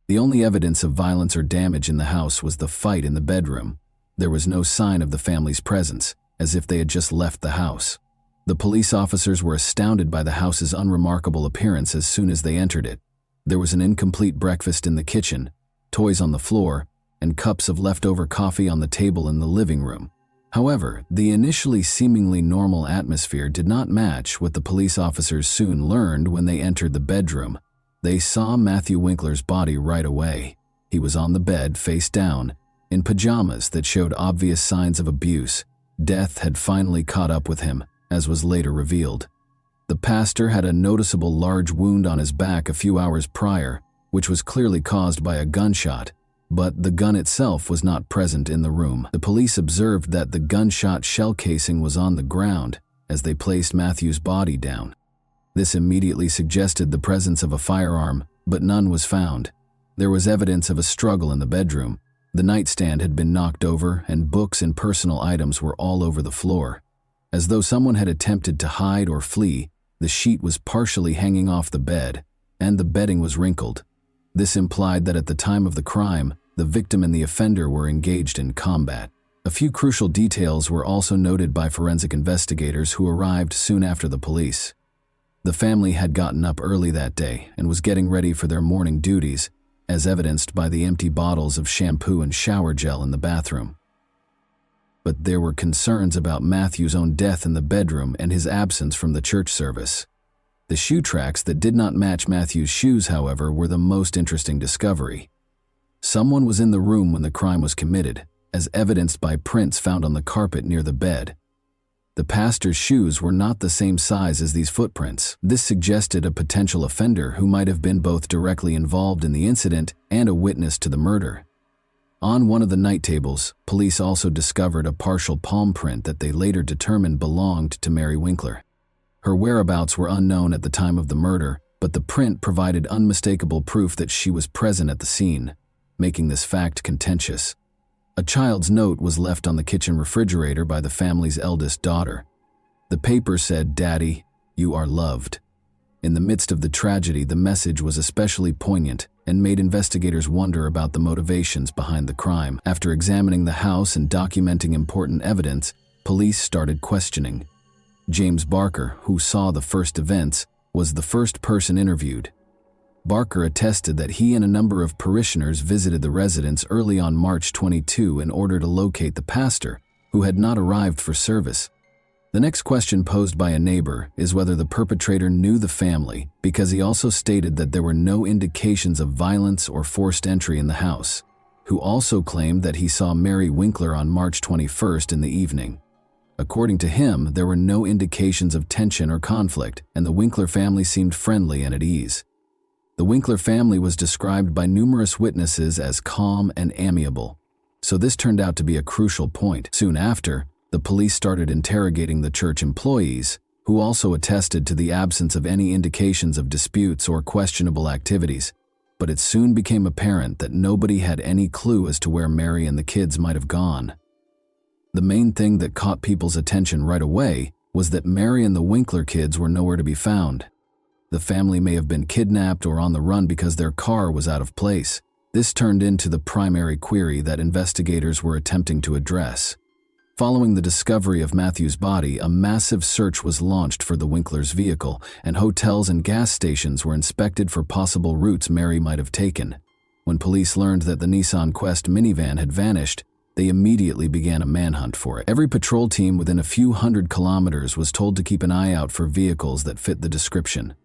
The only evidence of violence or damage in the house was the fight in the bedroom. There was no sign of the family's presence, as if they had just left the house. The police officers were astounded by the house's unremarkable appearance as soon as they entered it. There was an incomplete breakfast in the kitchen, toys on the floor, and cups of leftover coffee on the table in the living room. However, the initially seemingly normal atmosphere did not match what the police officers soon learned when they entered the bedroom. They saw Matthew Winkler's body right away. He was on the bed, face down, in pajamas that showed obvious signs of abuse. Death had finally caught up with him, as was later revealed. The pastor had a noticeable large wound on his back a few hours prior, which was clearly caused by a gunshot, but the gun itself was not present in the room. The police observed that the gunshot shell casing was on the ground as they placed Matthew's body down. This immediately suggested the presence of a firearm, but none was found. There was evidence of a struggle in the bedroom. The nightstand had been knocked over and books and personal items were all over the floor. As though someone had attempted to hide or flee, the sheet was partially hanging off the bed, and the bedding was wrinkled. This implied that at the time of the crime, the victim and the offender were engaged in combat. A few crucial details were also noted by forensic investigators who arrived soon after the police. The family had gotten up early that day and was getting ready for their morning duties, as evidenced by the empty bottles of shampoo and shower gel in the bathroom. But there were concerns about Matthew's own death in the bedroom and his absence from the church service. The shoe tracks that did not match Matthew's shoes, however, were the most interesting discovery. Someone was in the room when the crime was committed, as evidenced by prints found on the carpet near the bed. The pastor's shoes were not the same size as these footprints. This suggested a potential offender who might have been both directly involved in the incident and a witness to the murder. On one of the night tables, police also discovered a partial palm print that they later determined belonged to Mary Winkler. Her whereabouts were unknown at the time of the murder, but the print provided unmistakable proof that she was present at the scene, making this fact contentious. A child's note was left on the kitchen refrigerator by the family's eldest daughter. The paper said, "Daddy, you are loved." In the midst of the tragedy, the message was especially poignant and made investigators wonder about the motivations behind the crime. After examining the house and documenting important evidence, police started questioning. James Barker, who saw the first events, was the first person interviewed. Barker attested that he and a number of parishioners visited the residence early on March 22 in order to locate the pastor, who had not arrived for service. The next question posed by a neighbor is whether the perpetrator knew the family, because he also stated that there were no indications of violence or forced entry in the house, who also claimed that he saw Mary Winkler on March 21st in the evening. According to him, there were no indications of tension or conflict, and the Winkler family seemed friendly and at ease. The Winkler family was described by numerous witnesses as calm and amiable, so this turned out to be a crucial point. Soon after, the police started interrogating the church employees, who also attested to the absence of any indications of disputes or questionable activities, but it soon became apparent that nobody had any clue as to where Mary and the kids might have gone. The main thing that caught people's attention right away was that Mary and the Winkler kids were nowhere to be found. The family may have been kidnapped or on the run because their car was out of place. This turned into the primary query that investigators were attempting to address. Following the discovery of Matthew's body, a massive search was launched for the Winkler's vehicle, and hotels and gas stations were inspected for possible routes Mary might have taken. When police learned that the Nissan Quest minivan had vanished, they immediately began a manhunt for it. Every patrol team within a few hundred kilometers was told to keep an eye out for vehicles that fit the description.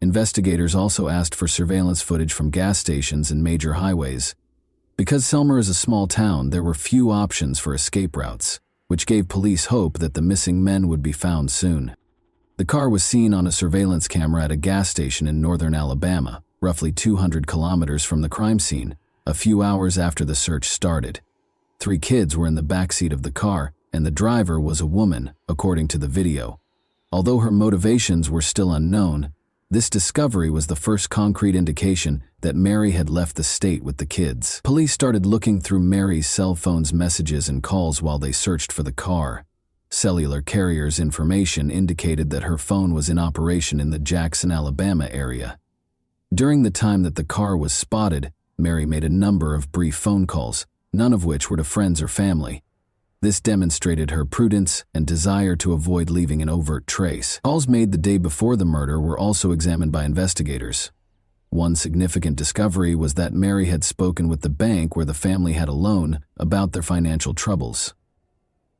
Investigators also asked for surveillance footage from gas stations and major highways. Because Selmer is a small town, there were few options for escape routes, which gave police hope that the missing men would be found soon. The car was seen on a surveillance camera at a gas station in northern Alabama, roughly 200 kilometers from the crime scene, a few hours after the search started. 3 kids were in the backseat of the car, and the driver was a woman, according to the video. Although her motivations were still unknown, this discovery was the first concrete indication that Mary had left the state with the kids. Police started looking through Mary's cell phone's messages and calls while they searched for the car. Cellular carrier's information indicated that her phone was in operation in the Jackson, Alabama area. During the time that the car was spotted, Mary made a number of brief phone calls, none of which were to friends or family. This demonstrated her prudence and desire to avoid leaving an overt trace. Calls made the day before the murder were also examined by investigators. One significant discovery was that Mary had spoken with the bank where the family had a loan about their financial troubles.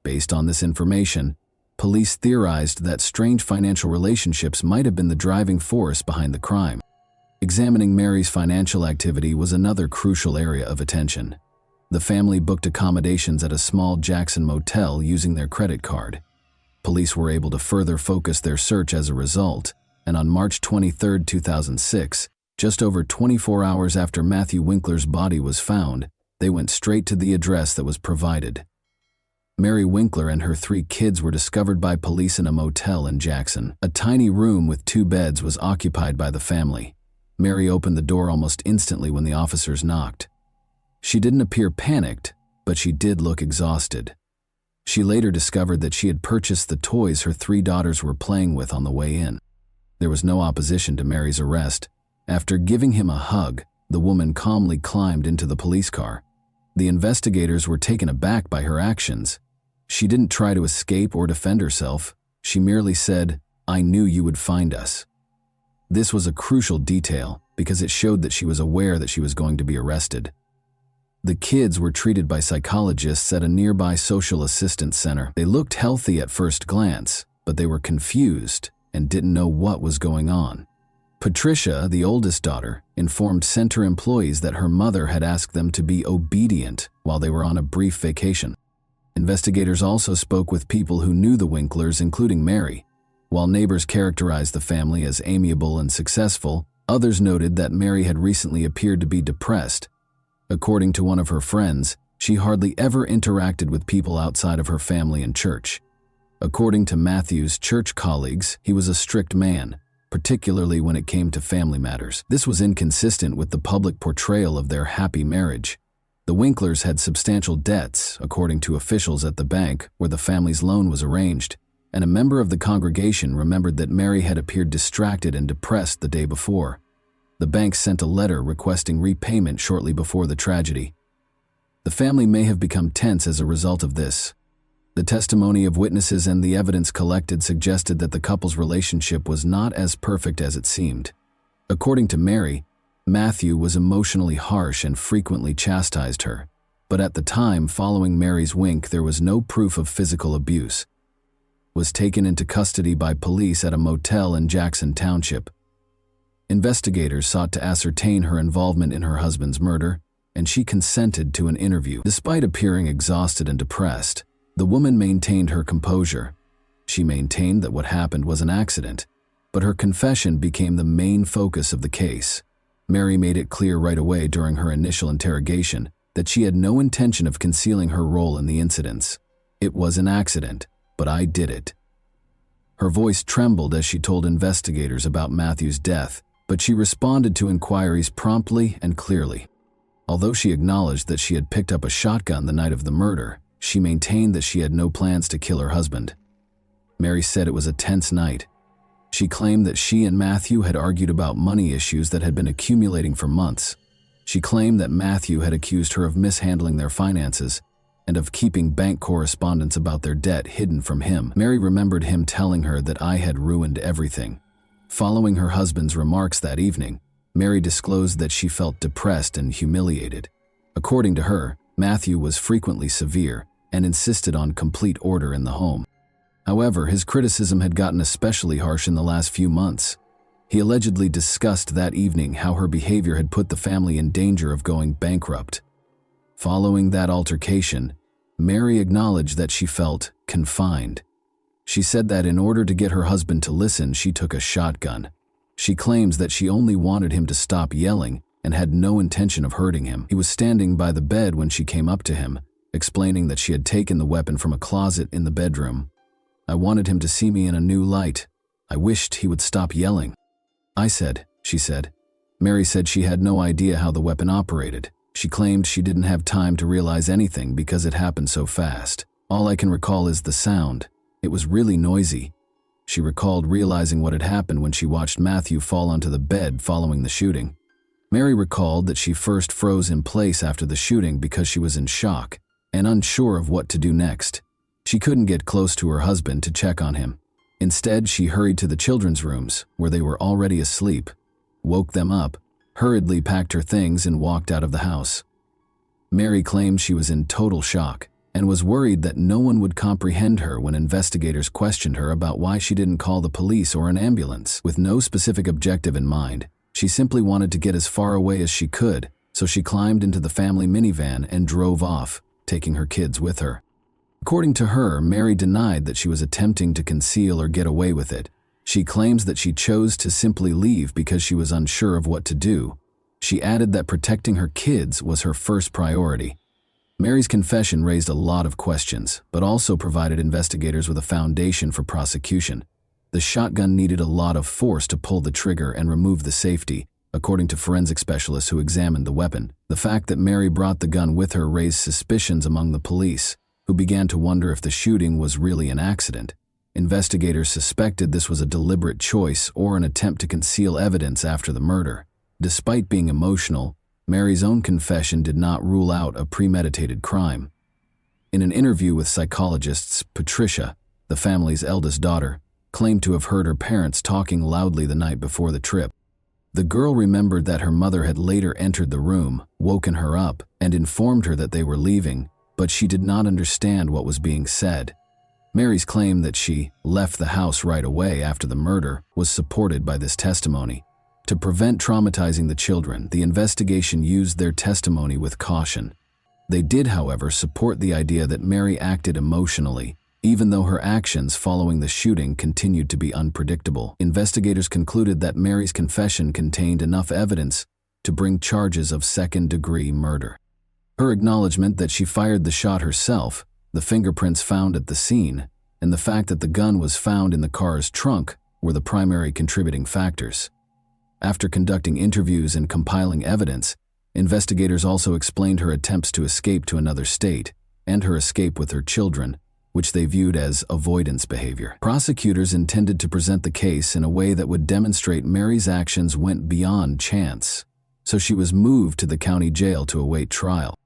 Based on this information, police theorized that strange financial relationships might have been the driving force behind the crime. Examining Mary's financial activity was another crucial area of attention. The family booked accommodations at a small Jackson motel using their credit card. Police were able to further focus their search as a result, and on March 23, 2006, just over 24 hours after Matthew Winkler's body was found, they went straight to the address that was provided. Mary Winkler and her 3 kids were discovered by police in a motel in Jackson. A tiny room with 2 beds was occupied by the family. Mary opened the door almost instantly when the officers knocked. She didn't appear panicked, but she did look exhausted. She later discovered that she had purchased the toys her 3 daughters were playing with on the way in. There was no opposition to Mary's arrest. After giving him a hug, the woman calmly climbed into the police car. The investigators were taken aback by her actions. She didn't try to escape or defend herself. She merely said, "I knew you would find us." This was a crucial detail because it showed that she was aware that she was going to be arrested. The kids were treated by psychologists at a nearby social assistance center. They looked healthy at first glance, but they were confused and didn't know what was going on. Patricia, the oldest daughter, informed center employees that her mother had asked them to be obedient while they were on a brief vacation. Investigators also spoke with people who knew the Winklers, including Mary. While neighbors characterized the family as amiable and successful, others noted that Mary had recently appeared to be depressed. According to one of her friends, she hardly ever interacted with people outside of her family and church. According to Matthew's church colleagues, he was a strict man, particularly when it came to family matters. This was inconsistent with the public portrayal of their happy marriage. The Winklers had substantial debts, according to officials at the bank where the family's loan was arranged, and a member of the congregation remembered that Mary had appeared distracted and depressed the day before. The bank sent a letter requesting repayment shortly before the tragedy. The family may have become tense as a result of this. The testimony of witnesses and the evidence collected suggested that the couple's relationship was not as perfect as it seemed. According to Mary, Matthew was emotionally harsh and frequently chastised her, but at the time following Mary's wink, there was no proof of physical abuse. Was taken into custody by police at a motel in Jackson Township. Investigators sought to ascertain her involvement in her husband's murder, and she consented to an interview. Despite appearing exhausted and depressed, the woman maintained her composure. She maintained that what happened was an accident, but her confession became the main focus of the case. Mary made it clear right away during her initial interrogation that she had no intention of concealing her role in the incidents. "It was an accident, but I did it." Her voice trembled as she told investigators about Matthew's death, but she responded to inquiries promptly and clearly. Although she acknowledged that she had picked up a shotgun the night of the murder, she maintained that she had no plans to kill her husband. Mary said it was a tense night. She claimed that she and Matthew had argued about money issues that had been accumulating for months. She claimed that Matthew had accused her of mishandling their finances and of keeping bank correspondence about their debt hidden from him. Mary remembered him telling her that I had ruined everything. Following her husband's remarks that evening, Mary disclosed that she felt depressed and humiliated. According to her, Matthew was frequently severe and insisted on complete order in the home. However, his criticism had gotten especially harsh in the last few months. He allegedly discussed that evening how her behavior had put the family in danger of going bankrupt. Following that altercation, Mary acknowledged that she felt confined. She said that in order to get her husband to listen, she took a shotgun. She claims that she only wanted him to stop yelling and had no intention of hurting him. He was standing by the bed when she came up to him, explaining that she had taken the weapon from a closet in the bedroom. I wanted him to see me in a new light. I wished he would stop yelling. I said, she said. Mary said she had no idea how the weapon operated. She claimed she didn't have time to realize anything because it happened so fast. All I can recall is the sound. It was really noisy. She recalled realizing what had happened when she watched Matthew fall onto the bed following the shooting. Mary recalled that she first froze in place after the shooting because she was in shock and unsure of what to do next. She couldn't get close to her husband to check on him. Instead, she hurried to the children's rooms, where they were already asleep, woke them up, hurriedly packed her things and walked out of the house. Mary claimed she was in total shock and was worried that no one would comprehend her when investigators questioned her about why she didn't call the police or an ambulance. With no specific objective in mind, she simply wanted to get as far away as she could, so she climbed into the family minivan and drove off, taking her kids with her. According to her, Mary denied that she was attempting to conceal or get away with it. She claims that she chose to simply leave because she was unsure of what to do. She added that protecting her kids was her first priority. Mary's confession raised a lot of questions, but also provided investigators with a foundation for prosecution. The shotgun needed a lot of force to pull the trigger and remove the safety, according to forensic specialists who examined the weapon. The fact that Mary brought the gun with her raised suspicions among the police, who began to wonder if the shooting was really an accident. Investigators suspected this was a deliberate choice or an attempt to conceal evidence after the murder. Despite being emotional, Mary's own confession did not rule out a premeditated crime. In an interview with psychologists, Patricia, the family's eldest daughter, claimed to have heard her parents talking loudly the night before the trip. The girl remembered that her mother had later entered the room, woken her up, and informed her that they were leaving, but she did not understand what was being said. Mary's claim that she left the house right away after the murder was supported by this testimony. To prevent traumatizing the children, the investigation used their testimony with caution. They did, however, support the idea that Mary acted emotionally, even though her actions following the shooting continued to be unpredictable. Investigators concluded that Mary's confession contained enough evidence to bring charges of second-degree murder. Her acknowledgement that she fired the shot herself, the fingerprints found at the scene, and the fact that the gun was found in the car's trunk were the primary contributing factors. After conducting interviews and compiling evidence, investigators also explained her attempts to escape to another state and her escape with her children, which they viewed as avoidance behavior. Prosecutors intended to present the case in a way that would demonstrate Mary's actions went beyond chance, so she was moved to the county jail to await trial.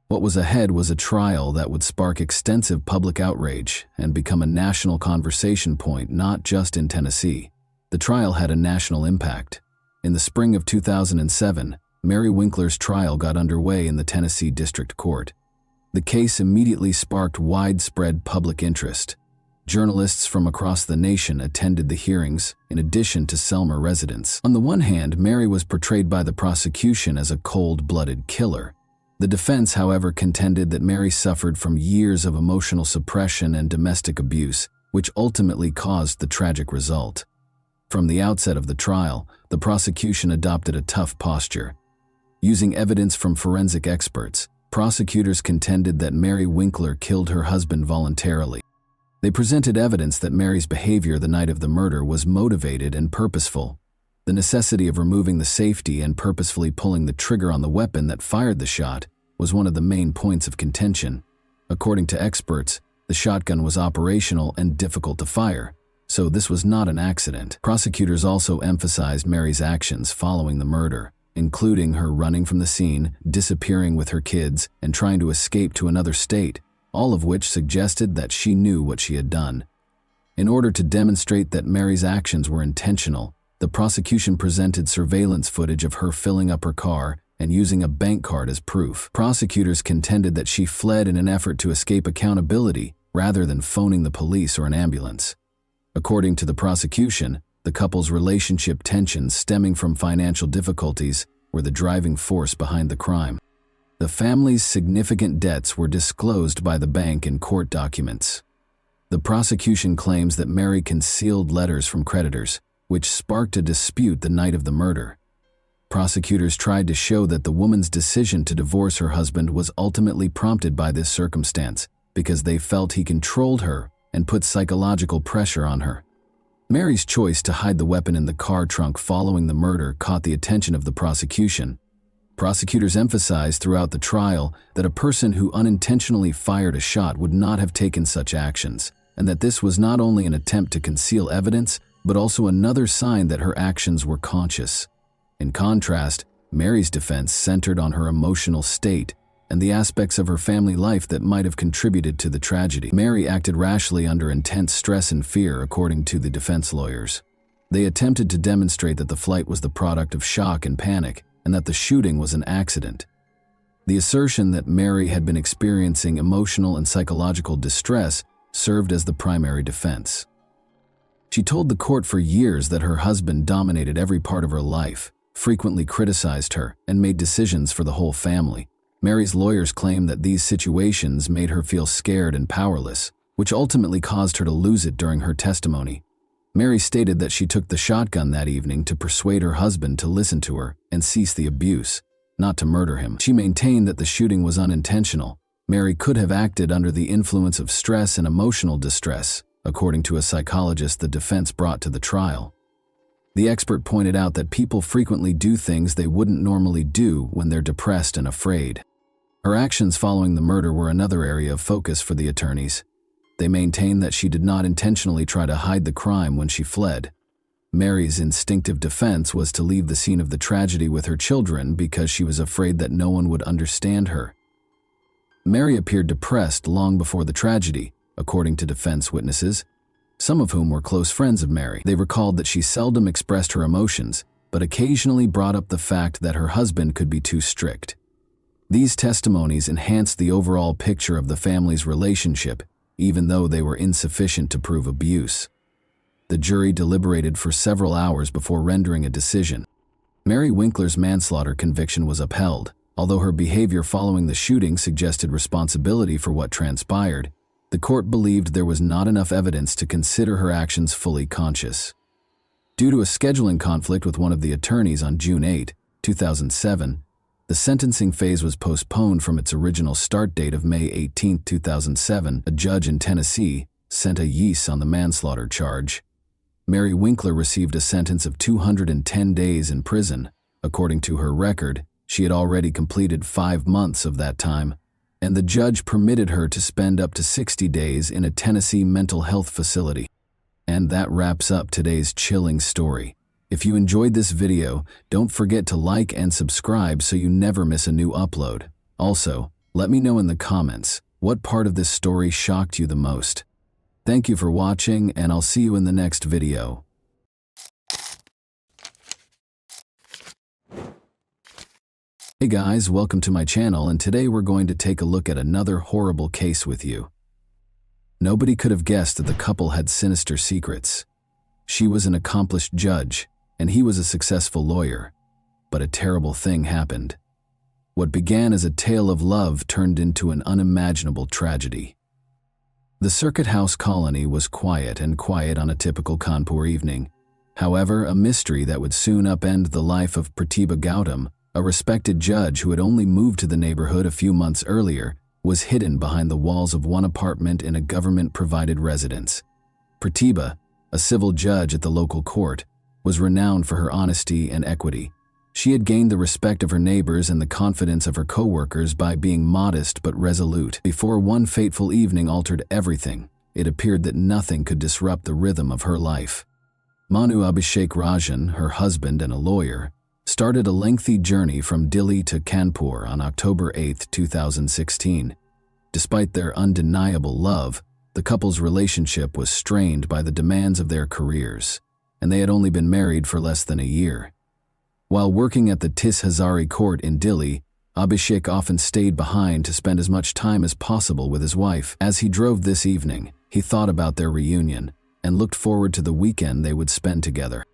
What was ahead was a trial that would spark extensive public outrage and become a national conversation point not just in Tennessee. The trial had a national impact. In the spring of 2007, Mary Winkler's trial got underway in the Tennessee District Court. The case immediately sparked widespread public interest. Journalists from across the nation attended the hearings, in addition to Selmer residents. On the one hand, Mary was portrayed by the prosecution as a cold-blooded killer. The defense, however, contended that Mary suffered from years of emotional suppression and domestic abuse, which ultimately caused the tragic result. From the outset of the trial, the prosecution adopted a tough posture. Using evidence from forensic experts, prosecutors contended that Mary Winkler killed her husband voluntarily. They presented evidence that Mary's behavior the night of the murder was motivated and purposeful. The necessity of removing the safety and purposefully pulling the trigger on the weapon that fired the shot was one of the main points of contention. According to experts, the shotgun was operational and difficult to fire, so this was not an accident. Prosecutors also emphasized Mary's actions following the murder, including her running from the scene, disappearing with her kids, and trying to escape to another state, all of which suggested that she knew what she had done. In order to demonstrate that Mary's actions were intentional, the prosecution presented surveillance footage of her filling up her car and using a bank card as proof. Prosecutors contended that she fled in an effort to escape accountability rather than phoning the police or an ambulance. According to the prosecution, the couple's relationship tensions stemming from financial difficulties were the driving force behind the crime. The family's significant debts were disclosed by the bank in court documents. The prosecution claims that Mary concealed letters from creditors, which sparked a dispute the night of the murder. Prosecutors tried to show that the woman's decision to divorce her husband was ultimately prompted by this circumstance because they felt he controlled her and put psychological pressure on her. Mary's choice to hide the weapon in the car trunk following the murder caught the attention of the prosecution. Prosecutors emphasized throughout the trial that a person who unintentionally fired a shot would not have taken such actions, and that this was not only an attempt to conceal evidence, but also another sign that her actions were conscious. In contrast, Mary's defense centered on her emotional state and the aspects of her family life that might have contributed to the tragedy. Mary acted rashly under intense stress and fear, according to the defense lawyers. They attempted to demonstrate that the flight was the product of shock and panic, and that the shooting was an accident. The assertion that Mary had been experiencing emotional and psychological distress served as the primary defense. She told the court for years that her husband dominated every part of her life, frequently criticized her, and made decisions for the whole family. Mary's lawyers claimed that these situations made her feel scared and powerless, which ultimately caused her to lose it during her testimony. Mary stated that she took the shotgun that evening to persuade her husband to listen to her and cease the abuse, not to murder him. She maintained that the shooting was unintentional. Mary could have acted under the influence of stress and emotional distress, according to a psychologist the defense brought to the trial. The expert pointed out that people frequently do things they wouldn't normally do when they're depressed and afraid. Her actions following the murder were another area of focus for the attorneys. They maintained that she did not intentionally try to hide the crime when she fled. Mary's instinctive defense was to leave the scene of the tragedy with her children because she was afraid that no one would understand her. Mary appeared depressed long before the tragedy, according to defense witnesses, some of whom were close friends of Mary. They recalled that she seldom expressed her emotions, but occasionally brought up the fact that her husband could be too strict. These testimonies enhanced the overall picture of the family's relationship, even though they were insufficient to prove abuse. The jury deliberated for several hours before rendering a decision. Mary Winkler's manslaughter conviction was upheld. Although her behavior following the shooting suggested responsibility for what transpired, the court believed there was not enough evidence to consider her actions fully conscious. Due to a scheduling conflict with one of the attorneys on June 8, 2007, the sentencing phase was postponed from its original start date of May 18, 2007. A judge in Tennessee sent a yease on the manslaughter charge. Mary Winkler received a sentence of 210 days in prison. According to her record, she had already completed 5 months of that time, and the judge permitted her to spend up to 60 days in a Tennessee mental health facility. And that wraps up today's chilling story. If you enjoyed this video, don't forget to like and subscribe so you never miss a new upload. Also, let me know in the comments what part of this story shocked you the most. Thank you for watching, and I'll see you in the next video. Hey guys, welcome to my channel, and today we're going to take a look at another horrible case with you. Nobody could have guessed that the couple had sinister secrets. She was an accomplished judge, and he was a successful lawyer. But a terrible thing happened. What began as a tale of love turned into an unimaginable tragedy. The Circuit House colony was quiet on a typical Kanpur evening. However, a mystery that would soon upend the life of Pratibha Gautam, a respected judge who had only moved to the neighborhood a few months earlier, was hidden behind the walls of one apartment in a government-provided residence. Pratibha, a civil judge at the local court, was renowned for her honesty and equity. She had gained the respect of her neighbors and the confidence of her co-workers by being modest but resolute. Before one fateful evening altered everything, it appeared that nothing could disrupt the rhythm of her life. Manu Abhishek Rajan, her husband and a lawyer, started a lengthy journey from Delhi to Kanpur on October 8, 2016. Despite their undeniable love, the couple's relationship was strained by the demands of their careers, and they had only been married for less than a year. While working at the Tis Hazari court in Delhi, Abhishek often stayed behind to spend as much time as possible with his wife. As he drove this evening, he thought about their reunion and looked forward to the weekend they would spend together.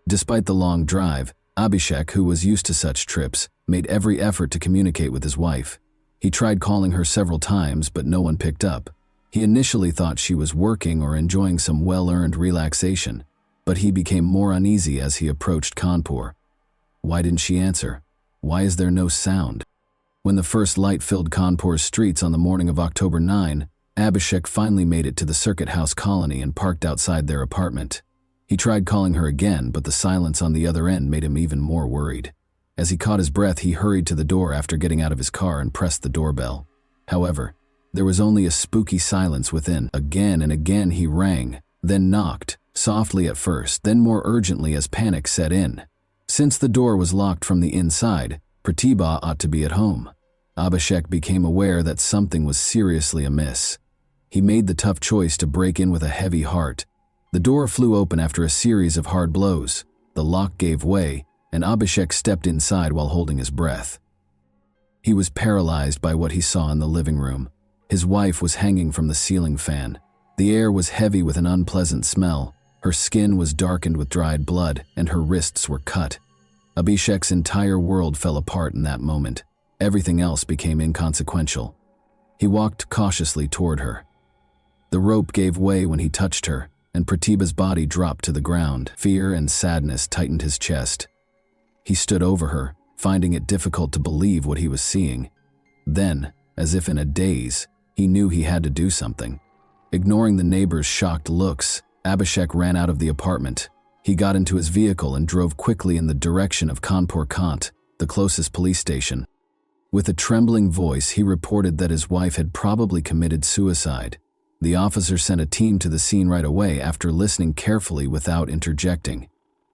Despite the long drive, Abhishek, who was used to such trips, made every effort to communicate with his wife. He tried calling her several times, but no one picked up. He initially thought she was working or enjoying some well-earned relaxation, but he became more uneasy as he approached Kanpur. Why didn't she answer? Why is there no sound? When the first light filled Kanpur's streets on the morning of October 9, Abhishek finally made it to the Circuit House colony and parked outside their apartment. He tried calling her again, but the silence on the other end made him even more worried. As he caught his breath, he hurried to the door after getting out of his car and pressed the doorbell. However, there was only a spooky silence within. Again and again he rang, then knocked, softly at first, then more urgently as panic set in. Since the door was locked from the inside, Pratibha ought to be at home. Abhishek became aware that something was seriously amiss. He made the tough choice to break in with a heavy heart. The door flew open after a series of hard blows. The lock gave way, and Abhishek stepped inside while holding his breath. He was paralyzed by what he saw in the living room. His wife was hanging from the ceiling fan. The air was heavy with an unpleasant smell. Her skin was darkened with dried blood, and her wrists were cut. Abhishek's entire world fell apart in that moment. Everything else became inconsequential. He walked cautiously toward her. The rope gave way when he touched her, and Pratibha's body dropped to the ground. Fear and sadness tightened his chest. He stood over her, finding it difficult to believe what he was seeing. Then, as if in a daze, he knew he had to do something. Ignoring the neighbors' shocked looks, Abhishek ran out of the apartment. He got into his vehicle and drove quickly in the direction of Kanpur Kant, the closest police station. With a trembling voice, he reported that his wife had probably committed suicide. The officer sent a team to the scene right away after listening carefully without interjecting.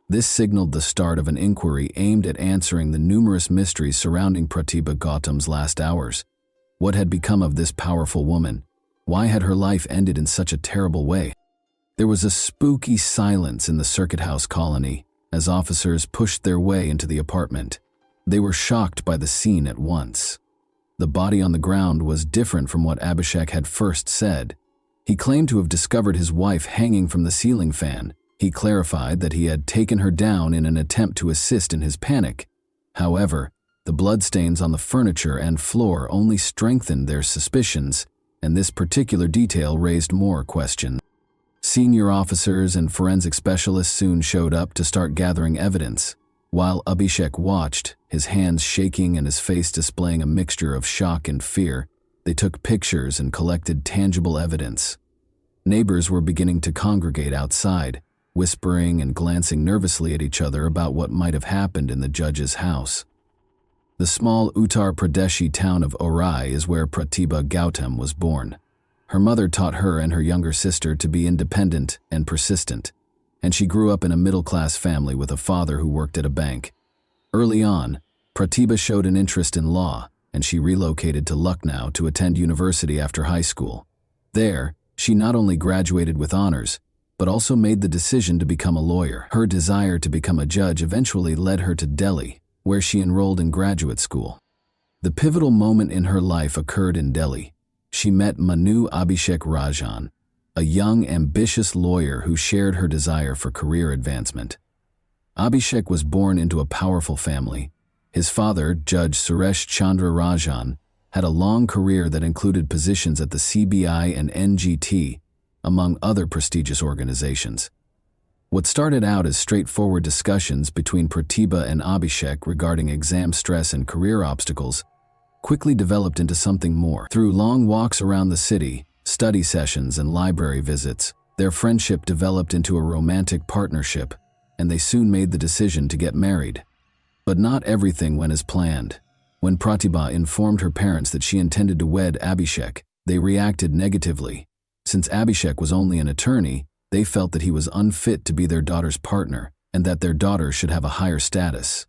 This signaled the start of an inquiry aimed at answering the numerous mysteries surrounding Pratibha Gautam's last hours. What had become of this powerful woman? Why had her life ended in such a terrible way? There was a spooky silence in the Circuit House colony as officers pushed their way into the apartment. They were shocked by the scene at once. The body on the ground was different from what Abhishek had first said. He claimed to have discovered his wife hanging from the ceiling fan. He clarified that he had taken her down in an attempt to assist in his panic. However, the bloodstains on the furniture and floor only strengthened their suspicions, and this particular detail raised more questions. Senior officers and forensic specialists soon showed up to start gathering evidence. While Abhishek watched, his hands shaking and his face displaying a mixture of shock and fear, they took pictures and collected tangible evidence. Neighbors were beginning to congregate outside, whispering and glancing nervously at each other about what might have happened in the judge's house. The small Uttar Pradeshi town of Orai is where Pratibha Gautam was born. Her mother taught her and her younger sister to be independent and persistent, and she grew up in a middle-class family with a father who worked at a bank. Early on, Pratibha showed an interest in law, and she relocated to Lucknow to attend university after high school. There, she not only graduated with honors, but also made the decision to become a lawyer. Her desire to become a judge eventually led her to Delhi, where she enrolled in graduate school. The pivotal moment in her life occurred in Delhi. She met Manu Abhishek Rajan, a young, ambitious lawyer who shared her desire for career advancement. Abhishek was born into a powerful family. His father, Judge Suresh Chandra Rajan, had a long career that included positions at the CBI and NGT, among other prestigious organizations. What started out as straightforward discussions between Pratibha and Abhishek regarding exam stress and career obstacles quickly developed into something more. Through long walks around the city, study sessions, and library visits, their friendship developed into a romantic partnership, and they soon made the decision to get married. But not everything went as planned. When Pratibha informed her parents that she intended to wed Abhishek, they reacted negatively. Since Abhishek was only an attorney, they felt that he was unfit to be their daughter's partner and that their daughter should have a higher status.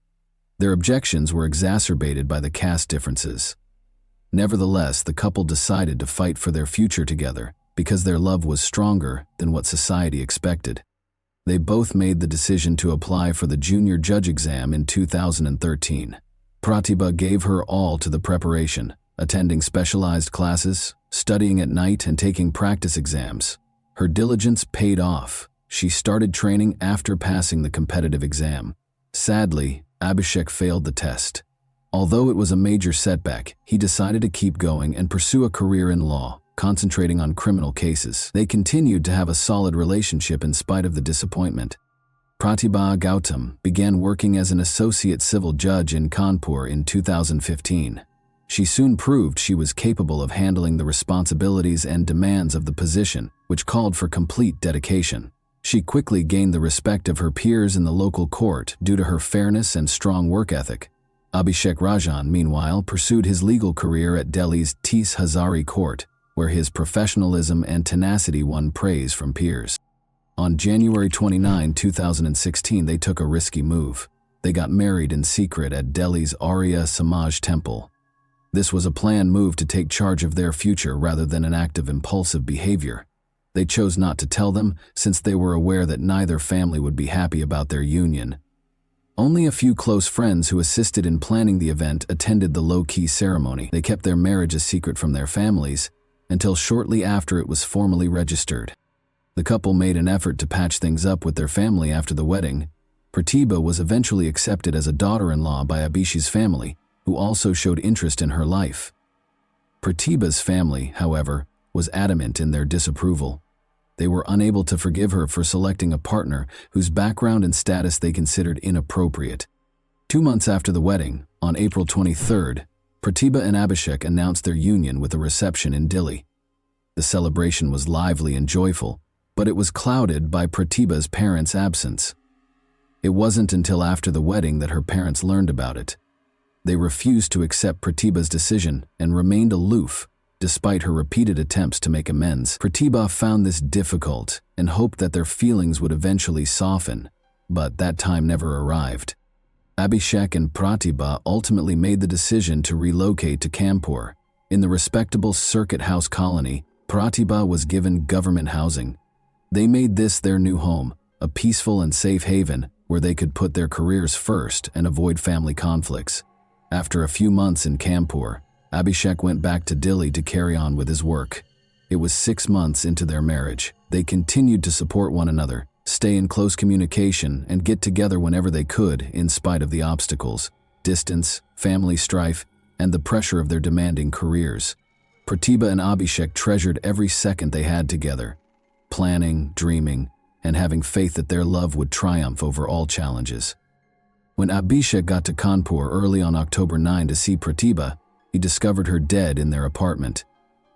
Their objections were exacerbated by the caste differences. Nevertheless, the couple decided to fight for their future together because their love was stronger than what society expected. They both made the decision to apply for the junior judge exam in 2013. Pratibha gave her all to the preparation, attending specialized classes, studying at night, and taking practice exams. Her diligence paid off. She started training after passing the competitive exam. Sadly, Abhishek failed the test. Although it was a major setback, he decided to keep going and pursue a career in law, concentrating on criminal cases. They continued to have a solid relationship in spite of the disappointment. Pratibha Gautam began working as an associate civil judge in Kanpur in 2015. She soon proved she was capable of handling the responsibilities and demands of the position, which called for complete dedication. She quickly gained the respect of her peers in the local court due to her fairness and strong work ethic. Abhishek Rajan, meanwhile, pursued his legal career at Delhi's Tis Hazari Court, where his professionalism and tenacity won praise from peers. On January 29, 2016, they took a risky move. They got married in secret at Delhi's Arya Samaj temple. This was a planned move to take charge of their future rather than an act of impulsive behavior. They chose not to tell them since they were aware that neither family would be happy about their union. Only a few close friends who assisted in planning the event attended the low-key ceremony. They kept their marriage a secret from their families until shortly after it was formally registered. The couple made an effort to patch things up with their family after the wedding. Pratibha was eventually accepted as a daughter-in-law by Abhishek's family, who also showed interest in her life. Pratibha's family, however, was adamant in their disapproval. They were unable to forgive her for selecting a partner whose background and status they considered inappropriate. 2 months after the wedding, on April 23rd, Pratibha and Abhishek announced their union with a reception in Delhi. The celebration was lively and joyful, but it was clouded by Pratibha's parents' absence. It wasn't until after the wedding that her parents learned about it. They refused to accept Pratibha's decision and remained aloof, despite her repeated attempts to make amends. Pratibha found this difficult and hoped that their feelings would eventually soften, but that time never arrived. Abhishek and Pratibha ultimately made the decision to relocate to Kanpur. In the respectable Circuit House colony, Pratibha was given government housing. They made this their new home, a peaceful and safe haven where they could put their careers first and avoid family conflicts. After a few months in Kanpur, Abhishek went back to Delhi to carry on with his work. It was 6 months into their marriage. They continued to support one another, stay in close communication, and get together whenever they could in spite of the obstacles, distance, family strife, and the pressure of their demanding careers. Pratibha and Abhishek treasured every second they had together, planning, dreaming, and having faith that their love would triumph over all challenges. When Abhishek got to Kanpur early on October 9 to see Pratibha, he discovered her dead in their apartment.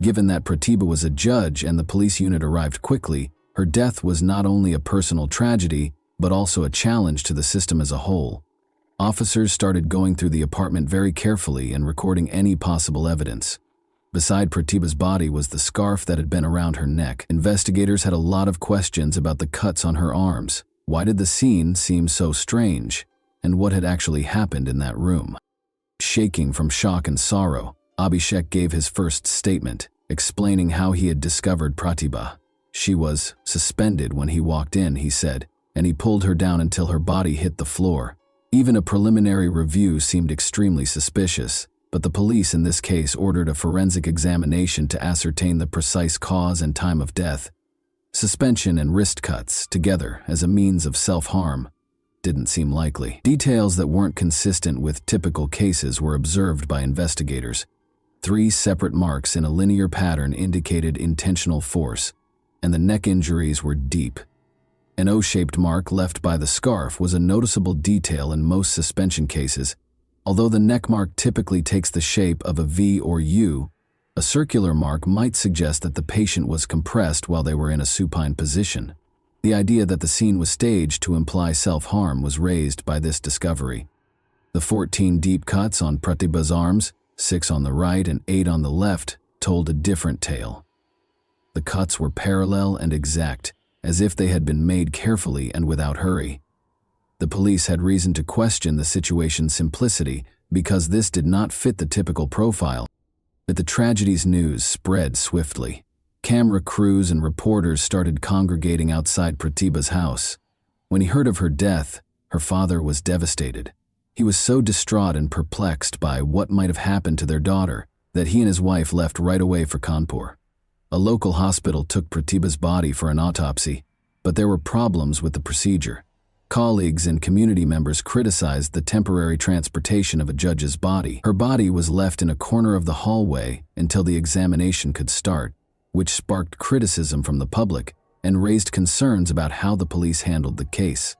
Given that Pratibha was a judge and the police unit arrived quickly, her death was not only a personal tragedy, but also a challenge to the system as a whole. Officers started going through the apartment very carefully and recording any possible evidence. Beside Pratibha's body was the scarf that had been around her neck. Investigators had a lot of questions about the cuts on her arms. Why did the scene seem so strange? And what had actually happened in that room? Shaking from shock and sorrow, Abhishek gave his first statement, explaining how he had discovered Pratibha. She was suspended when he walked in, he said, and he pulled her down until her body hit the floor. Even a preliminary review seemed extremely suspicious, but the police in this case ordered a forensic examination to ascertain the precise cause and time of death. Suspension and wrist cuts, together as a means of self-harm, didn't seem likely. Details that weren't consistent with typical cases were observed by investigators. 3 separate marks in a linear pattern indicated intentional force, and the neck injuries were deep. An O-shaped mark left by the scarf was a noticeable detail in most suspension cases, Although the neck mark typically takes the shape of a V or U, a circular mark might suggest that the patient was compressed while they were in a supine position. The idea that the scene was staged to imply self-harm was raised by this discovery. The 14 deep cuts on Pratibha's arms, 6 on the right and 8 on the left, told a different tale. The cuts were parallel and exact, as if they had been made carefully and without hurry. The police had reason to question the situation's simplicity because this did not fit the typical profile. But the tragedy's news spread swiftly. Camera crews and reporters started congregating outside Pratibha's house. When he heard of her death, her father was devastated. He was so distraught and perplexed by what might have happened to their daughter that he and his wife left right away for Kanpur. A local hospital took Pratibha's body for an autopsy, but there were problems with the procedure. Colleagues and community members criticized the temporary transportation of a judge's body. Her body was left in a corner of the hallway until the examination could start, which sparked criticism from the public and raised concerns about how the police handled the case.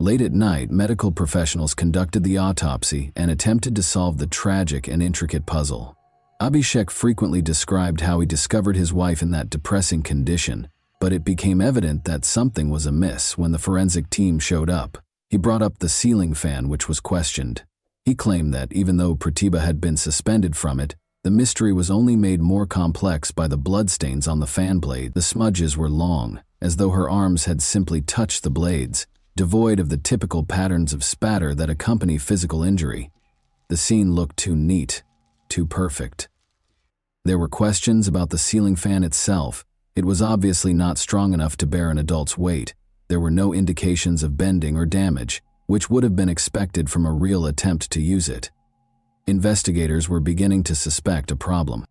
Late at night, medical professionals conducted the autopsy and attempted to solve the tragic and intricate puzzle. Abhishek frequently described how he discovered his wife in that depressing condition, but it became evident that something was amiss when the forensic team showed up. He brought up the ceiling fan, which was questioned. He claimed that even though Pratibha had been suspended from it, the mystery was only made more complex by the bloodstains on the fan blade. The smudges were long, as though her arms had simply touched the blades, devoid of the typical patterns of spatter that accompany physical injury. The scene looked too neat, too perfect. There were questions about the ceiling fan itself. It was obviously not strong enough to bear an adult's weight. There were no indications of bending or damage, which would have been expected from a real attempt to use it. Investigators were beginning to suspect a problem.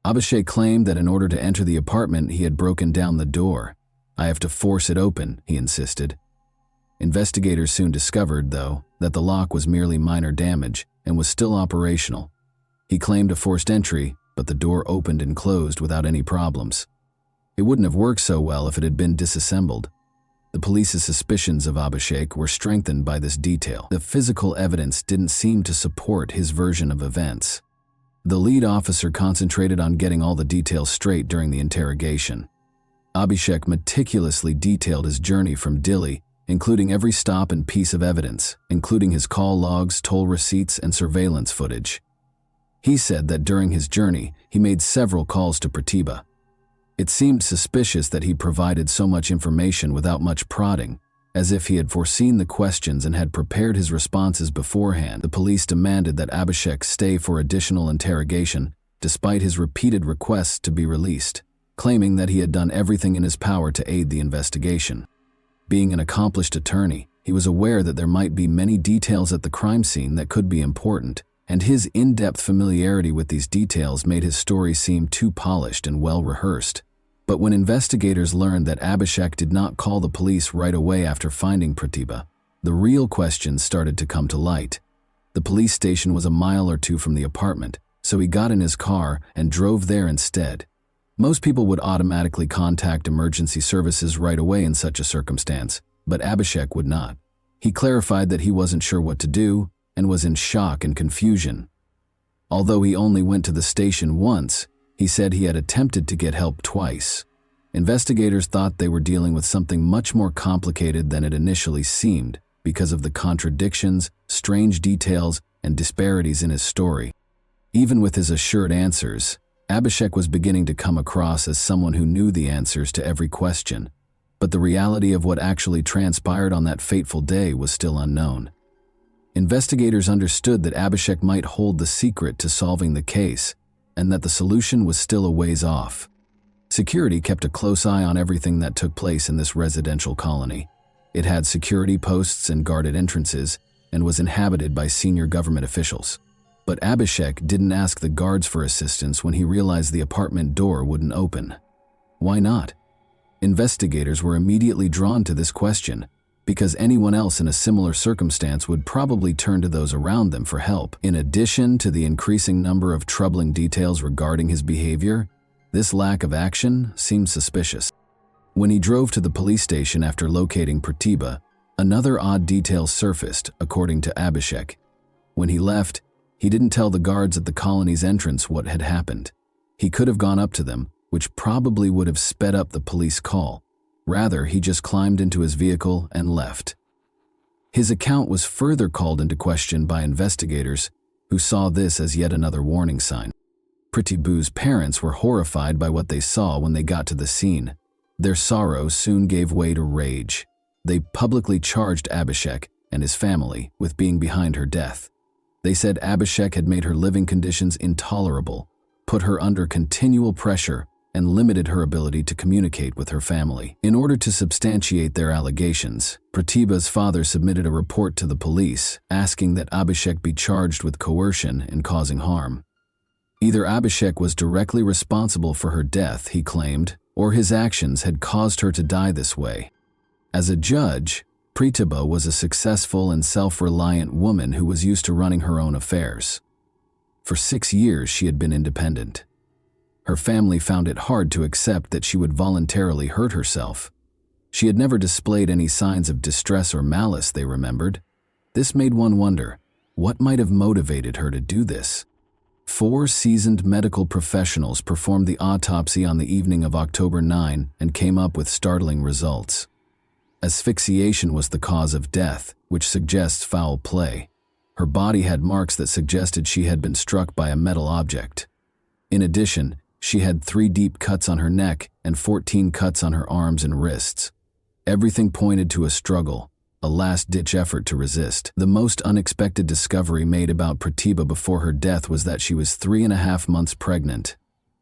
Abhishek claimed that in order to enter the apartment, he had broken down the door. "I have to force it open," he insisted. Investigators soon discovered, though, that the lock was merely minor damage and was still operational. He claimed a forced entry, but the door opened and closed without any problems. It wouldn't have worked so well if it had been disassembled. The police's suspicions of Abhishek were strengthened by this detail. The physical evidence didn't seem to support his version of events. The lead officer concentrated on getting all the details straight during the interrogation. Abhishek meticulously detailed his journey from Delhi, including every stop and piece of evidence, including his call logs, toll receipts, and surveillance footage. He said that during his journey, he made several calls to Pratibha. It seemed suspicious that he provided so much information without much prodding, as if he had foreseen the questions and had prepared his responses beforehand. The police demanded that Abhishek stay for additional interrogation, despite his repeated requests to be released, claiming that he had done everything in his power to aid the investigation. Being an accomplished attorney, he was aware that there might be many details at the crime scene that could be important, and his in-depth familiarity with these details made his story seem too polished and well-rehearsed. But when investigators learned that Abhishek did not call the police right away after finding Pratibha, the real questions started to come to light. The police station was a mile or two from the apartment, so he got in his car and drove there instead. Most people would automatically contact emergency services right away in such a circumstance, but Abhishek would not. He clarified that he wasn't sure what to do and was in shock and confusion. Although he only went to the station once, he said he had attempted to get help twice. Investigators thought they were dealing with something much more complicated than it initially seemed because of the contradictions, strange details, and disparities in his story. Even with his assured answers, Abhishek was beginning to come across as someone who knew the answers to every question, but the reality of what actually transpired on that fateful day was still unknown. Investigators understood that Abhishek might hold the secret to solving the case, and that the solution was still a ways off. Security kept a close eye on everything that took place in this residential colony. It had security posts and guarded entrances, and was inhabited by senior government officials. But Abhishek didn't ask the guards for assistance when he realized the apartment door wouldn't open. Why not? Investigators were immediately drawn to this question, because anyone else in a similar circumstance would probably turn to those around them for help. In addition to the increasing number of troubling details regarding his behavior, this lack of action seemed suspicious. When he drove to the police station after locating Pratibha, another odd detail surfaced, according to Abhishek. When he left, he didn't tell the guards at the colony's entrance what had happened. He could have gone up to them, which probably would have sped up the police call. Rather, he just climbed into his vehicle and left. His account was further called into question by investigators, who saw this as yet another warning sign. Pratibha's parents were horrified by what they saw when they got to the scene. Their sorrow soon gave way to rage. They publicly charged Abhishek and his family with being behind her death. They said Abhishek had made her living conditions intolerable, put her under continual pressure, and limited her ability to communicate with her family. In order to substantiate their allegations, Pratibha's father submitted a report to the police asking that Abhishek be charged with coercion and causing harm. Either Abhishek was directly responsible for her death, he claimed, or his actions had caused her to die this way. As a judge, Pratibha was a successful and self-reliant woman who was used to running her own affairs. For 6 years, she had been independent. Her family found it hard to accept that she would voluntarily hurt herself. She had never displayed any signs of distress or malice, they remembered. This made one wonder, what might have motivated her to do this? 4 seasoned medical professionals performed the autopsy on the evening of October 9 and came up with startling results. Asphyxiation was the cause of death, which suggests foul play. Her body had marks that suggested she had been struck by a metal object. In addition, she had 3 deep cuts on her neck and 14 cuts on her arms and wrists. Everything pointed to a struggle, a last-ditch effort to resist. The most unexpected discovery made about Pratibha before her death was that she was 3.5 months pregnant.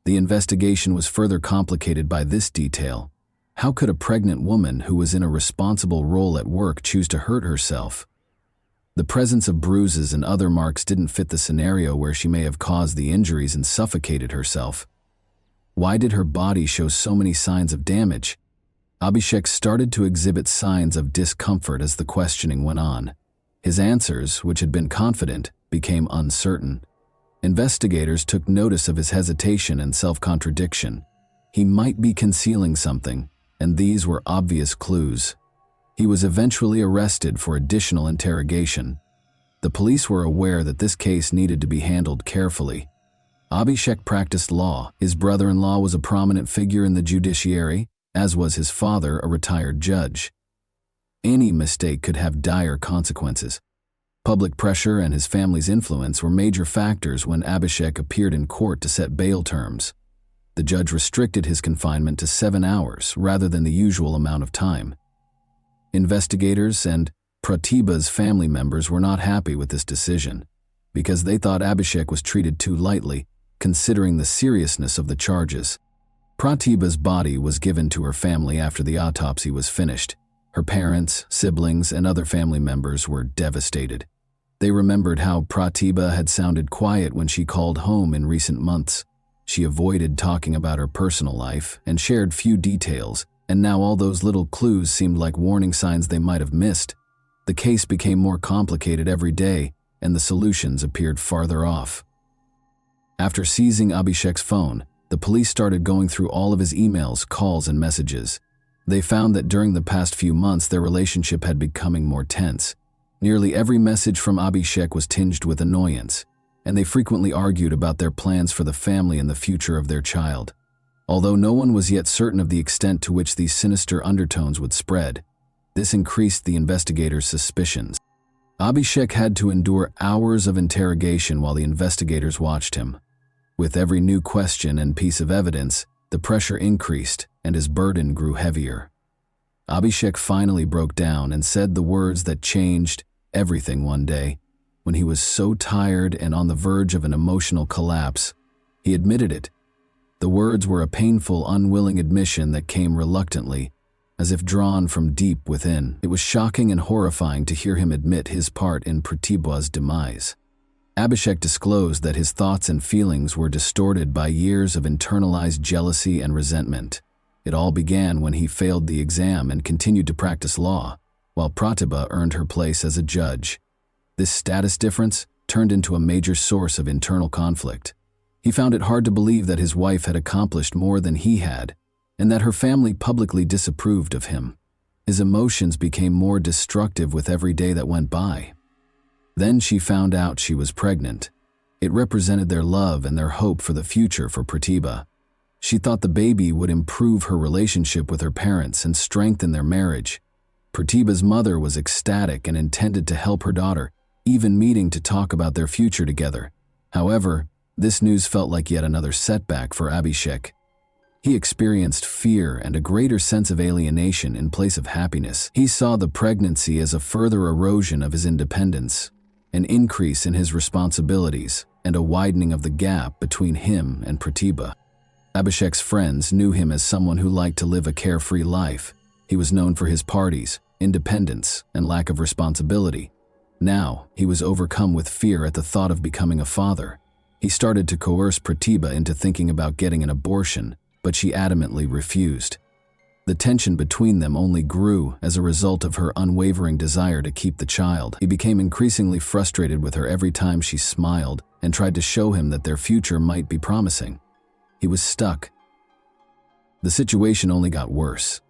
The investigation was further complicated by this detail. How could a pregnant woman who was in a responsible role at work choose to hurt herself? The presence of bruises and other marks didn't fit the scenario where she may have caused the injuries and suffocated herself. Why did her body show so many signs of damage? Abhishek started to exhibit signs of discomfort as the questioning went on. His answers, which had been confident, became uncertain. Investigators took notice of his hesitation and self-contradiction. He might be concealing something, and these were obvious clues. He was eventually arrested for additional interrogation. The police were aware that this case needed to be handled carefully. Abhishek practiced law. His brother-in-law was a prominent figure in the judiciary, as was his father, a retired judge. Any mistake could have dire consequences. Public pressure and his family's influence were major factors when Abhishek appeared in court to set bail terms. The judge restricted his confinement to 7 hours rather than the usual amount of time. Investigators and Pratibha's family members were not happy with this decision because they thought Abhishek was treated too lightly, considering the seriousness of the charges. Pratibha's body was given to her family after the autopsy was finished. Her parents, siblings, and other family members were devastated. They remembered how Pratibha had sounded quiet when she called home in recent months. She avoided talking about her personal life and shared few details, and now all those little clues seemed like warning signs they might have missed. The case became more complicated every day, and the solutions appeared farther off. After seizing Abhishek's phone, the police started going through all of his emails, calls, and messages. They found that during the past few months their relationship had becoming more tense. Nearly every message from Abhishek was tinged with annoyance, and they frequently argued about their plans for the family and the future of their child. Although no one was yet certain of the extent to which these sinister undertones would spread, this increased the investigators' suspicions. Abhishek had to endure hours of interrogation while the investigators watched him. With every new question and piece of evidence, the pressure increased and his burden grew heavier. Abhishek finally broke down and said the words that changed everything one day. When he was so tired and on the verge of an emotional collapse, he admitted it. The words were a painful, unwilling admission that came reluctantly, as if drawn from deep within. It was shocking and horrifying to hear him admit his part in Pratibha's demise. Abhishek disclosed that his thoughts and feelings were distorted by years of internalized jealousy and resentment. It all began when he failed the exam and continued to practice law, while Pratibha earned her place as a judge. This status difference turned into a major source of internal conflict. He found it hard to believe that his wife had accomplished more than he had, and that her family publicly disapproved of him. His emotions became more destructive with every day that went by. Then she found out she was pregnant. It represented their love and their hope for the future for Pratibha. She thought the baby would improve her relationship with her parents and strengthen their marriage. Pratibha's mother was ecstatic and intended to help her daughter, even meeting to talk about their future together. However, this news felt like yet another setback for Abhishek. He experienced fear and a greater sense of alienation in place of happiness. He saw the pregnancy as a further erosion of his independence, an increase in his responsibilities, and a widening of the gap between him and Pratibha. Abhishek's friends knew him as someone who liked to live a carefree life. He was known for his parties, independence, and lack of responsibility. Now, he was overcome with fear at the thought of becoming a father. He started to coerce Pratibha into thinking about getting an abortion, but she adamantly refused. The tension between them only grew as a result of her unwavering desire to keep the child. He became increasingly frustrated with her every time she smiled and tried to show him that their future might be promising. He was stuck. The situation only got worse.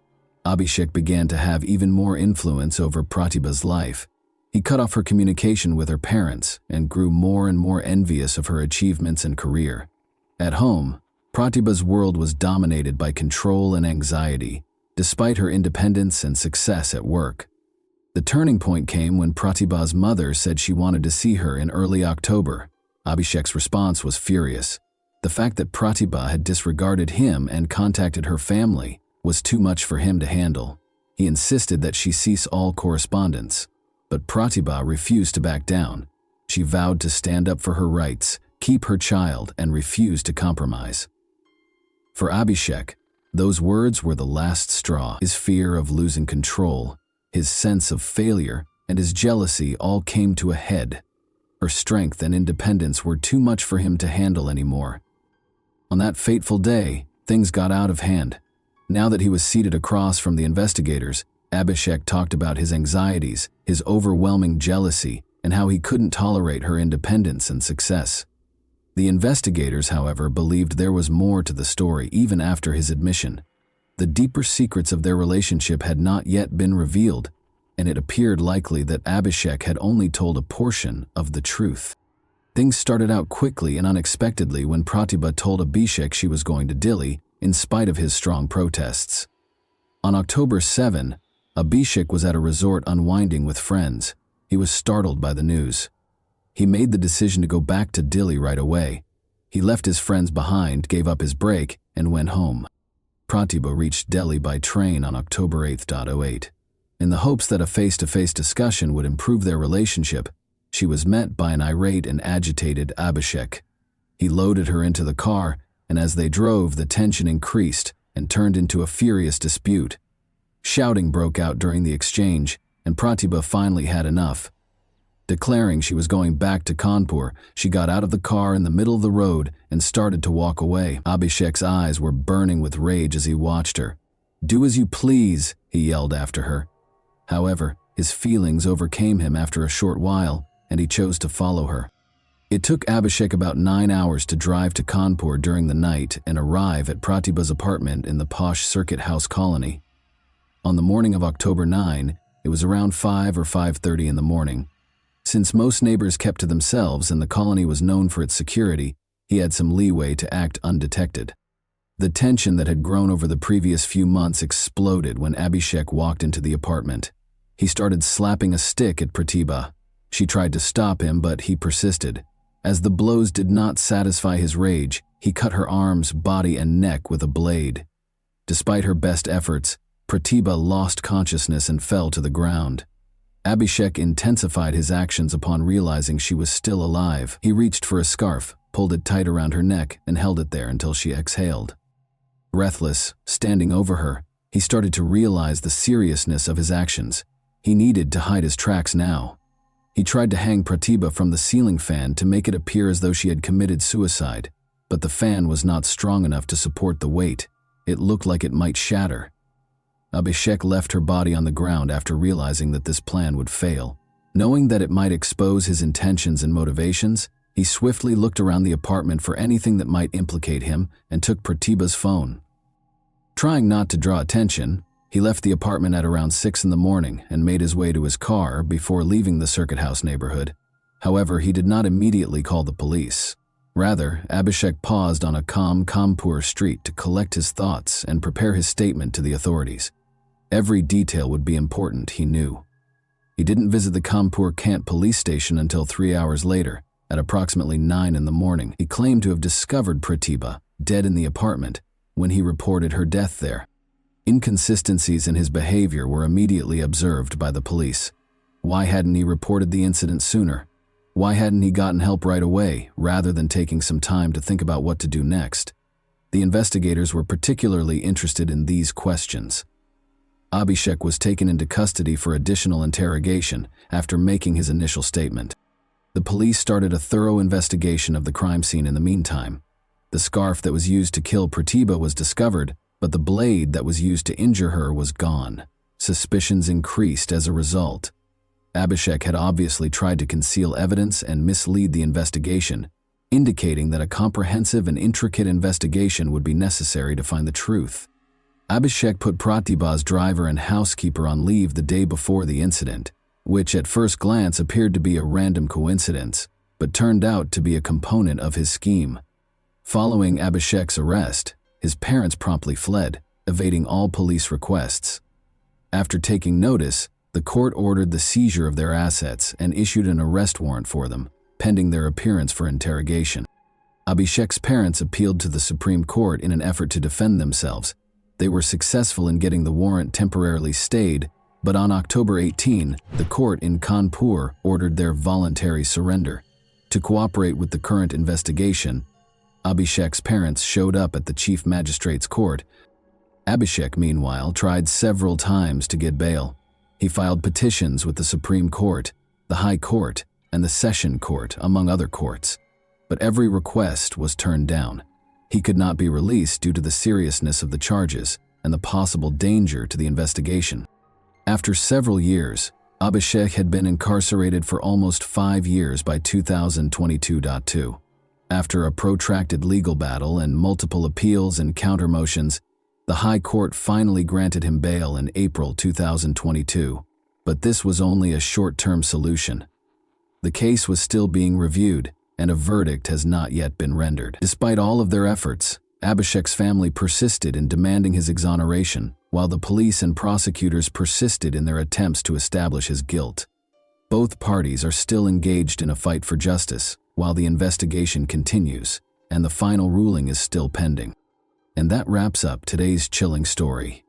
Abhishek began to have even more influence over Pratibha's life. He cut off her communication with her parents and grew more and more envious of her achievements and career. At home, Pratibha's world was dominated by control and anxiety, despite her independence and success at work. The turning point came when Pratibha's mother said she wanted to see her in early October. Abhishek's response was furious. The fact that Pratibha had disregarded him and contacted her family was too much for him to handle. He insisted that she cease all correspondence, but Pratibha refused to back down. She vowed to stand up for her rights, keep her child, and refuse to compromise. For Abhishek, those words were the last straw. His fear of losing control, his sense of failure, and his jealousy all came to a head. Her strength and independence were too much for him to handle anymore. On that fateful day, things got out of hand. Now that he was seated across from the investigators, Abhishek talked about his anxieties, his overwhelming jealousy, and how he couldn't tolerate her independence and success. The investigators, however, believed there was more to the story even after his admission. The deeper secrets of their relationship had not yet been revealed, and it appeared likely that Abhishek had only told a portion of the truth. Things started out quickly and unexpectedly when Pratibha told Abhishek she was going to Delhi, in spite of his strong protests. On October 7, Abhishek was at a resort unwinding with friends. He was startled by the news. He made the decision to go back to Delhi right away. He left his friends behind, gave up his break, and went home. Pratibha reached Delhi by train on October 8. In the hopes that a face-to-face discussion would improve their relationship, she was met by an irate and agitated Abhishek. He loaded her into the car, and as they drove, the tension increased and turned into a furious dispute. Shouting broke out during the exchange, and Pratibha finally had enough. Declaring she was going back to Kanpur, she got out of the car in the middle of the road and started to walk away. Abhishek's eyes were burning with rage as he watched her. "Do as you please," he yelled after her. However, his feelings overcame him after a short while, and he chose to follow her. It took Abhishek about 9 hours to drive to Kanpur during the night and arrive at Pratibha's apartment in the posh Circuit House colony. On the morning of October 9, it was around 5 or 5:30 in the morning. Since most neighbors kept to themselves and the colony was known for its security, he had some leeway to act undetected. The tension that had grown over the previous few months exploded when Abhishek walked into the apartment. He started slapping a stick at Pratibha. She tried to stop him, but he persisted. As the blows did not satisfy his rage, he cut her arms, body, and neck with a blade. Despite her best efforts, Pratibha lost consciousness and fell to the ground. Abhishek intensified his actions upon realizing she was still alive. He reached for a scarf, pulled it tight around her neck, and held it there until she exhaled. Breathless, standing over her, he started to realize the seriousness of his actions. He needed to hide his tracks now. He tried to hang Pratibha from the ceiling fan to make it appear as though she had committed suicide, but the fan was not strong enough to support the weight. It looked like it might shatter. Abhishek left her body on the ground after realizing that this plan would fail. Knowing that it might expose his intentions and motivations, he swiftly looked around the apartment for anything that might implicate him and took Pratibha's phone. Trying not to draw attention, he left the apartment at around 6 in the morning and made his way to his car before leaving the Circuit House neighborhood. However, he did not immediately call the police. Rather, Abhishek paused on a calm Kanpur street to collect his thoughts and prepare his statement to the authorities. Every detail would be important, he knew. He didn't visit the Kanpur Cant police station until 3 hours later, at approximately 9 in the morning. He claimed to have discovered Pratibha dead in the apartment when he reported her death there. Inconsistencies in his behavior were immediately observed by the police. Why hadn't he reported the incident sooner? Why hadn't he gotten help right away, rather than taking some time to think about what to do next? The investigators were particularly interested in these questions. Abhishek was taken into custody for additional interrogation after making his initial statement. The police started a thorough investigation of the crime scene in the meantime. The scarf that was used to kill Pratibha was discovered, but the blade that was used to injure her was gone. Suspicions increased as a result. Abhishek had obviously tried to conceal evidence and mislead the investigation, indicating that a comprehensive and intricate investigation would be necessary to find the truth. Abhishek put Pratibha's driver and housekeeper on leave the day before the incident, which at first glance appeared to be a random coincidence, but turned out to be a component of his scheme. Following Abhishek's arrest, his parents promptly fled, evading all police requests. After taking notice, the court ordered the seizure of their assets and issued an arrest warrant for them, pending their appearance for interrogation. Abhishek's parents appealed to the Supreme Court in an effort to defend themselves. They were successful in getting the warrant temporarily stayed, but on October 18, the court in Kanpur ordered their voluntary surrender. To cooperate with the current investigation, Abhishek's parents showed up at the chief magistrate's court. Abhishek, meanwhile, tried several times to get bail. He filed petitions with the Supreme Court, the High Court, and the Session Court, among other courts. But every request was turned down. He could not be released due to the seriousness of the charges and the possible danger to the investigation. After several years, Abhishek had been incarcerated for almost 5 years by 2022. After a protracted legal battle and multiple appeals and counter-motions, the High Court finally granted him bail in April 2022, but this was only a short-term solution. The case was still being reviewed, and a verdict has not yet been rendered. Despite all of their efforts, Abhishek's family persisted in demanding his exoneration, while the police and prosecutors persisted in their attempts to establish his guilt. Both parties are still engaged in a fight for justice, while the investigation continues, and the final ruling is still pending. And that wraps up today's chilling story.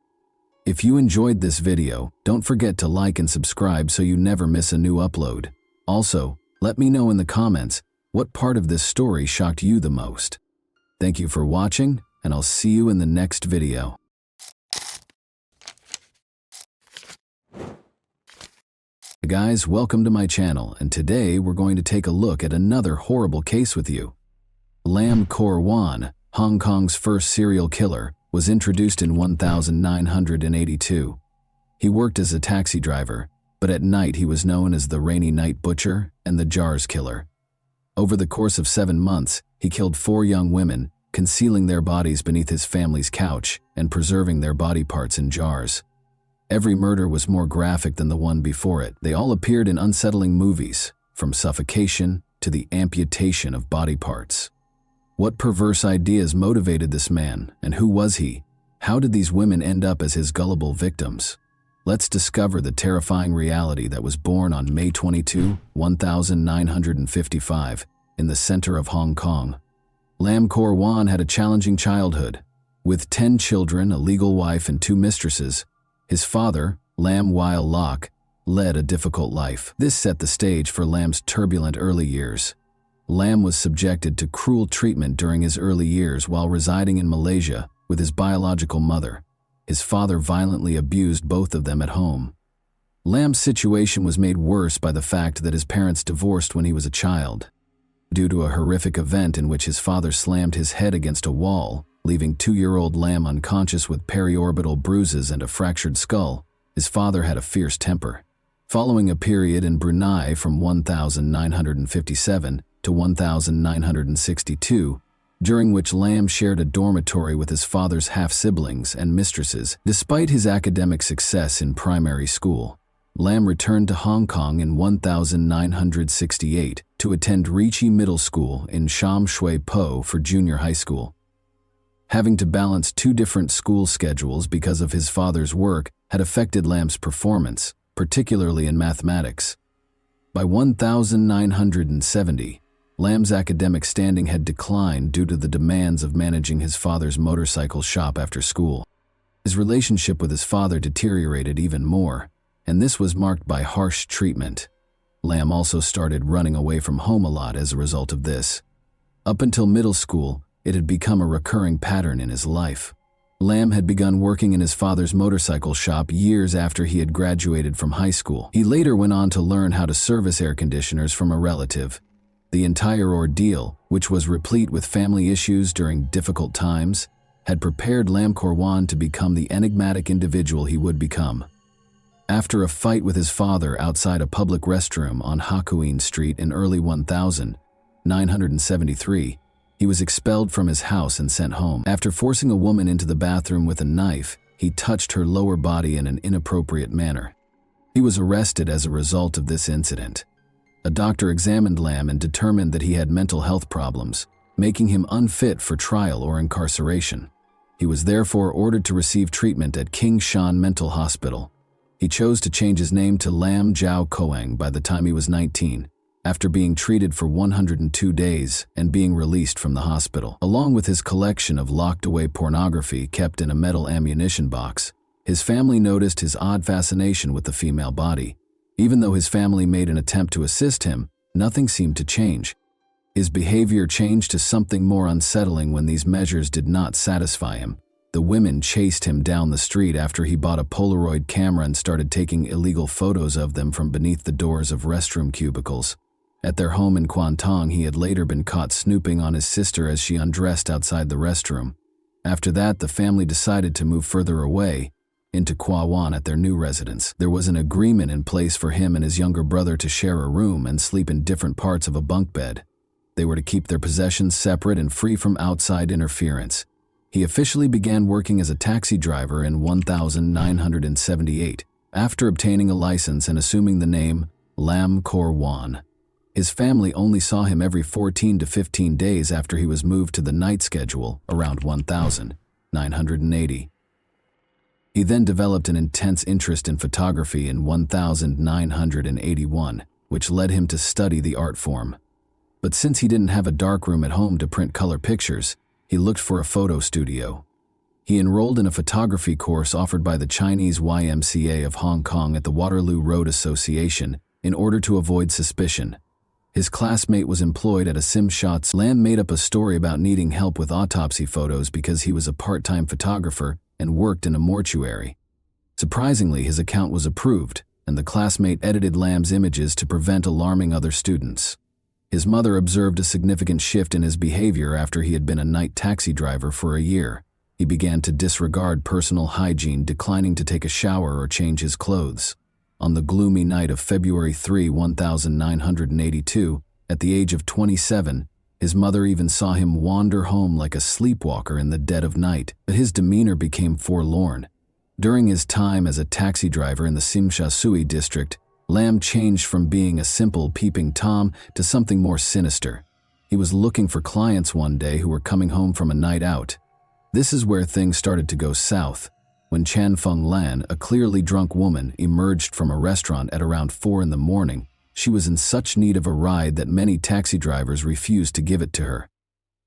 If you enjoyed this video, don't forget to like and subscribe so you never miss a new upload. Also, let me know in the comments what part of this story shocked you the most. Thank you for watching, and I'll see you in the next video. Hey guys, welcome to my channel, and today we're going to take a look at another horrible case with you. Lam Kor Wan, Hong Kong's first serial killer, was introduced in 1982. He worked as a taxi driver, but at night he was known as the Rainy Night Butcher and the Jars Killer. Over the course of 7 months, he killed 4 young women, concealing their bodies beneath his family's couch and preserving their body parts in jars. Every murder was more graphic than the one before it. They all appeared in unsettling movies, from suffocation to the amputation of body parts. What perverse ideas motivated this man, and who was he? How did these women end up as his gullible victims? Let's discover the terrifying reality that was born on May 22, 1955, in the center of Hong Kong. Lam Kor Wan had a challenging childhood. With 10 children, a legal wife, and 2 mistresses, his father, Lam Weil Lok, led a difficult life. This set the stage for Lam's turbulent early years. Lam was subjected to cruel treatment during his early years while residing in Malaysia with his biological mother. His father violently abused both of them at home. Lam's situation was made worse by the fact that his parents divorced when he was a child. Due to a horrific event in which his father slammed his head against a wall, leaving 2-year-old Lam unconscious with periorbital bruises and a fractured skull, his father had a fierce temper. Following a period in Brunei from 1957 to 1962, during which Lam shared a dormitory with his father's half-siblings and mistresses. Despite his academic success in primary school, Lam returned to Hong Kong in 1968 to attend Ricci Middle School in Sham Shui Po for junior high school. Having to balance two different school schedules because of his father's work had affected Lam's performance, particularly in mathematics. By 1970, Lam's academic standing had declined due to the demands of managing his father's motorcycle shop after school. His relationship with his father deteriorated even more, and this was marked by harsh treatment. Lam also started running away from home a lot as a result of this. Up until middle school, it had become a recurring pattern in his life. Lam had begun working in his father's motorcycle shop years after he had graduated from high school. He later went on to learn how to service air conditioners from a relative. The entire ordeal, which was replete with family issues during difficult times, had prepared Lam Korwan to become the enigmatic individual he would become. After a fight with his father outside a public restroom on Hakuin Street in early 1973, he was expelled from his house and sent home. After forcing a woman into the bathroom with a knife, he touched her lower body in an inappropriate manner. He was arrested as a result of this incident. A doctor examined Lam and determined that he had mental health problems, making him unfit for trial or incarceration. He was therefore ordered to receive treatment at King Shan Mental Hospital. He chose to change his name to Lam Jiao Koang by the time he was 19, after being treated for 102 days and being released from the hospital. Along with his collection of locked-away pornography kept in a metal ammunition box, his family noticed his odd fascination with the female body. Even though his family made an attempt to assist him, nothing seemed to change. His behavior changed to something more unsettling when these measures did not satisfy him. The women chased him down the street after he bought a Polaroid camera and started taking illegal photos of them from beneath the doors of restroom cubicles. At their home in Kwantong, he had later been caught snooping on his sister as she undressed outside the restroom. After that, the family decided to move further away, into Kwawan at their new residence. There was an agreement in place for him and his younger brother to share a room and sleep in different parts of a bunk bed. They were to keep their possessions separate and free from outside interference. He officially began working as a taxi driver in 1978, after obtaining a license and assuming the name Lam Korwan. His family only saw him every 14 to 15 days after he was moved to the night schedule around 1980. He then developed an intense interest in photography in 1981, which led him to study the art form. But since he didn't have a darkroom at home to print color pictures, he looked for a photo studio. He enrolled in a photography course offered by the Chinese YMCA of Hong Kong at the Waterloo Road Association in order to avoid suspicion. His classmate was employed at a sim shots. Lam made up a story about needing help with autopsy photos because he was a part-time photographer and worked in a mortuary. Surprisingly, his account was approved, and the classmate edited Lam's images to prevent alarming other students. His mother observed a significant shift in his behavior after he had been a night taxi driver for a year. He began to disregard personal hygiene, declining to take a shower or change his clothes. On the gloomy night of February 3, 1982, at the age of 27, his mother even saw him wander home like a sleepwalker in the dead of night, but his demeanor became forlorn. During his time as a taxi driver in the Simsha Sui district, Lam changed from being a simple peeping Tom to something more sinister. He was looking for clients one day who were coming home from a night out. This is where things started to go south. When Chan Feng Lan, a clearly drunk woman, emerged from a restaurant at around 4 in the morning, she was in such need of a ride that many taxi drivers refused to give it to her.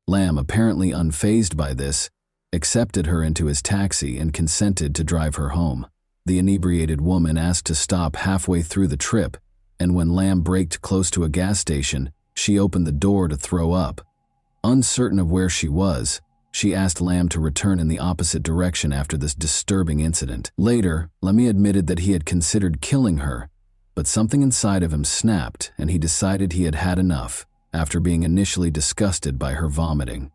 Lam, apparently unfazed by this, accepted her into his taxi and consented to drive her home. The inebriated woman asked to stop halfway through the trip, and when Lam braked close to a gas station, she opened the door to throw up. Uncertain of where she was, she asked Lam to return in the opposite direction after this disturbing incident. Later, Lammy admitted that he had considered killing her, but something inside of him snapped and he decided he had had enough after being initially disgusted by her vomiting.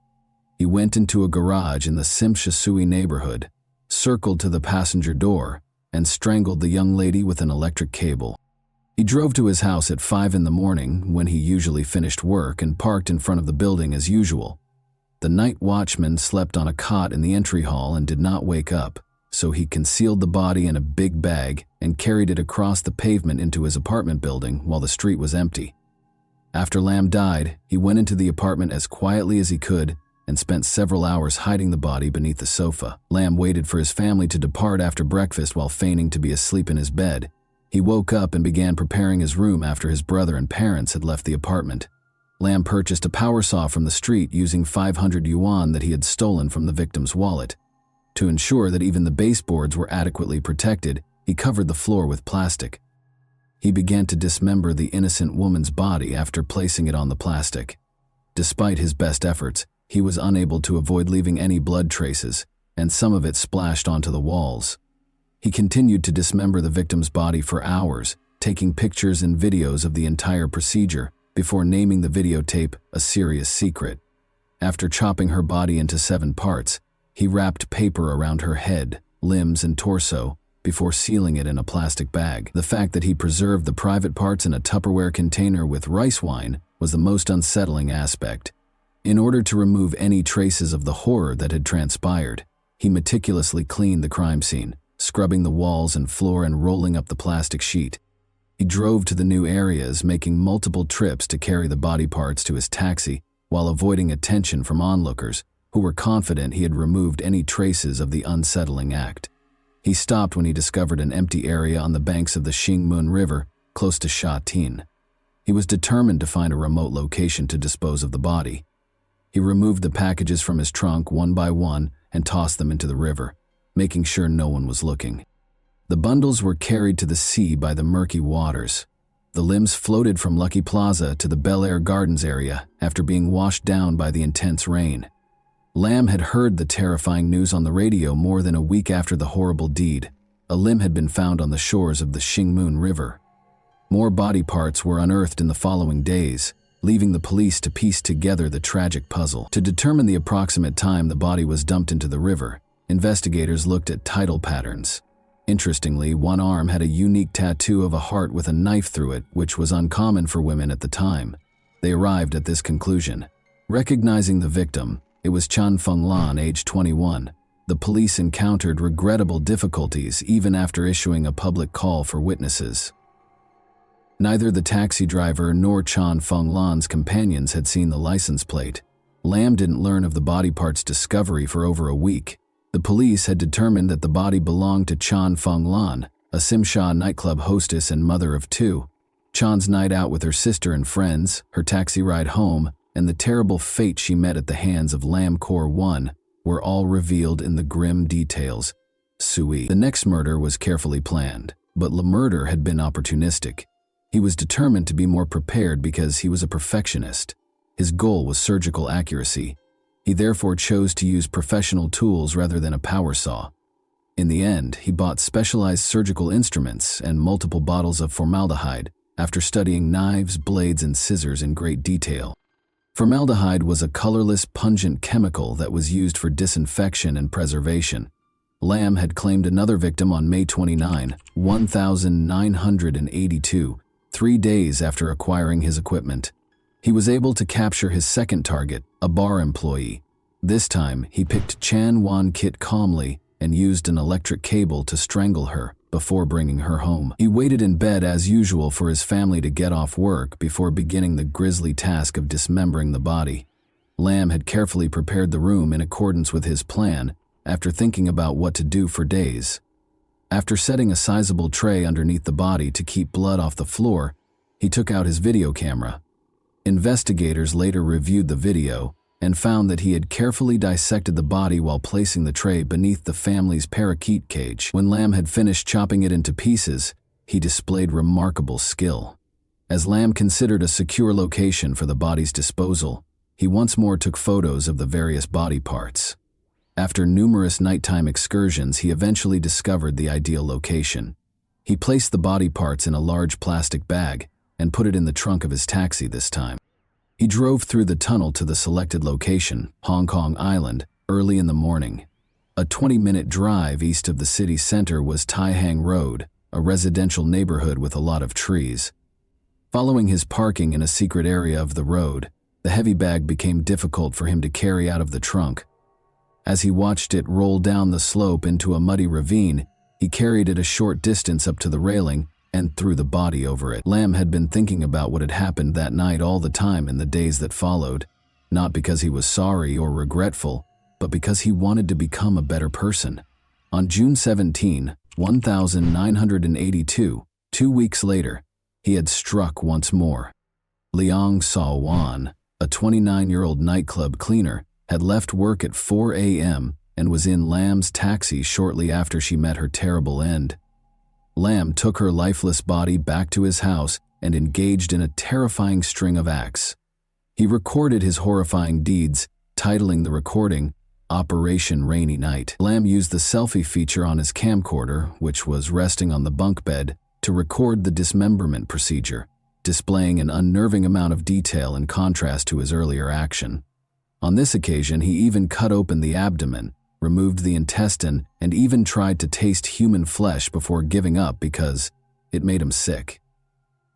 He went into a garage in the Simsha Sui neighborhood, circled to the passenger door, and strangled the young lady with an electric cable. He drove to his house at 5 in the morning when he usually finished work and parked in front of the building as usual. The night watchman slept on a cot in the entry hall and did not wake up, so he concealed the body in a big bag and carried it across the pavement into his apartment building while the street was empty. After Lamb died, he went into the apartment as quietly as he could and spent several hours hiding the body beneath the sofa. Lamb waited for his family to depart after breakfast while feigning to be asleep in his bed. He woke up and began preparing his room after his brother and parents had left the apartment. Lamb purchased a power saw from the street using 500 yuan that he had stolen from the victim's wallet. To ensure that even the baseboards were adequately protected, he covered the floor with plastic. He began to dismember the innocent woman's body after placing it on the plastic. Despite his best efforts, he was unable to avoid leaving any blood traces, and some of it splashed onto the walls. He continued to dismember the victim's body for hours, taking pictures and videos of the entire procedure before naming the videotape a serious secret. After chopping her body into 7 parts, he wrapped paper around her head, limbs, and torso before sealing it in a plastic bag. The fact that he preserved the private parts in a Tupperware container with rice wine was the most unsettling aspect. In order to remove any traces of the horror that had transpired, he meticulously cleaned the crime scene, scrubbing the walls and floor and rolling up the plastic sheet. He drove to the new areas, making multiple trips to carry the body parts to his taxi while avoiding attention from onlookers who were confident he had removed any traces of the unsettling act. He stopped when he discovered an empty area on the banks of the Xingmun River, close to Shatin. He was determined to find a remote location to dispose of the body. He removed the packages from his trunk one by one and tossed them into the river, making sure no one was looking. The bundles were carried to the sea by the murky waters. The limbs floated from Lucky Plaza to the Bel Air Gardens area after being washed down by the intense rain. Lamb had heard the terrifying news on the radio more than a week after the horrible deed. A limb had been found on the shores of the Xingmun River. More body parts were unearthed in the following days, leaving the police to piece together the tragic puzzle. To determine the approximate time the body was dumped into the river, investigators looked at tidal patterns. Interestingly, one arm had a unique tattoo of a heart with a knife through it, which was uncommon for women at the time. They arrived at this conclusion. Recognizing the victim, it was Chan Fenglan, age 21. The police encountered regrettable difficulties even after issuing a public call for witnesses. Neither the taxi driver nor Chan Fenglan's companions had seen the license plate. Lamb didn't learn of the body part's discovery for over a week. The police had determined that the body belonged to Chan Fenglan, a Simsha nightclub hostess and mother of 2. Chan's night out with her sister and friends, her taxi ride home, and the terrible fate she met at the hands of Lamb Corps 1 were all revealed in the grim details. Sui. The next murder was carefully planned, but the murder had been opportunistic. He was determined to be more prepared because he was a perfectionist. His goal was surgical accuracy. He therefore chose to use professional tools rather than a power saw. In the end, he bought specialized surgical instruments and multiple bottles of formaldehyde after studying knives, blades, and scissors in great detail. Formaldehyde was a colorless, pungent chemical that was used for disinfection and preservation. Lamb had claimed another victim on May 29, 1982, 3 days after acquiring his equipment. He was able to capture his second target, a bar employee. This time, he picked Chan Wan-kit calmly and used an electric cable to strangle her before bringing her home. He waited in bed as usual for his family to get off work before beginning the grisly task of dismembering the body. Lamb had carefully prepared the room in accordance with his plan after thinking about what to do for days. After setting a sizable tray underneath the body to keep blood off the floor, he took out his video camera. Investigators later reviewed the video and found that he had carefully dissected the body while placing the tray beneath the family's parakeet cage. When Lamb had finished chopping it into pieces, he displayed remarkable skill. As Lamb considered a secure location for the body's disposal, he once more took photos of the various body parts. After numerous nighttime excursions, he eventually discovered the ideal location. He placed the body parts in a large plastic bag and put it in the trunk of his taxi this time. He drove through the tunnel to the selected location, Hong Kong Island, early in the morning. A 20-minute drive east of the city center was Tai Hang Road, a residential neighborhood with a lot of trees. Following his parking in a secret area of the road, the heavy bag became difficult for him to carry out of the trunk. As he watched it roll down the slope into a muddy ravine, he carried it a short distance up to the railing and threw the body over it. Lamb had been thinking about what had happened that night all the time in the days that followed, not because he was sorry or regretful, but because he wanted to become a better person. On June 17, 1982, 2 weeks later, he had struck once more. Leong Saw Wan, a 29-year-old nightclub cleaner, had left work at 4 a.m. and was in Lamb's taxi shortly after she met her terrible end. Lamb took her lifeless body back to his house and engaged in a terrifying string of acts. He recorded his horrifying deeds, titling the recording Operation Rainy Night. Lamb used the selfie feature on his camcorder, which was resting on the bunk bed, to record the dismemberment procedure, displaying an unnerving amount of detail in contrast to his earlier action. On this occasion, he even cut open the abdomen, removed the intestine, and even tried to taste human flesh before giving up because it made him sick.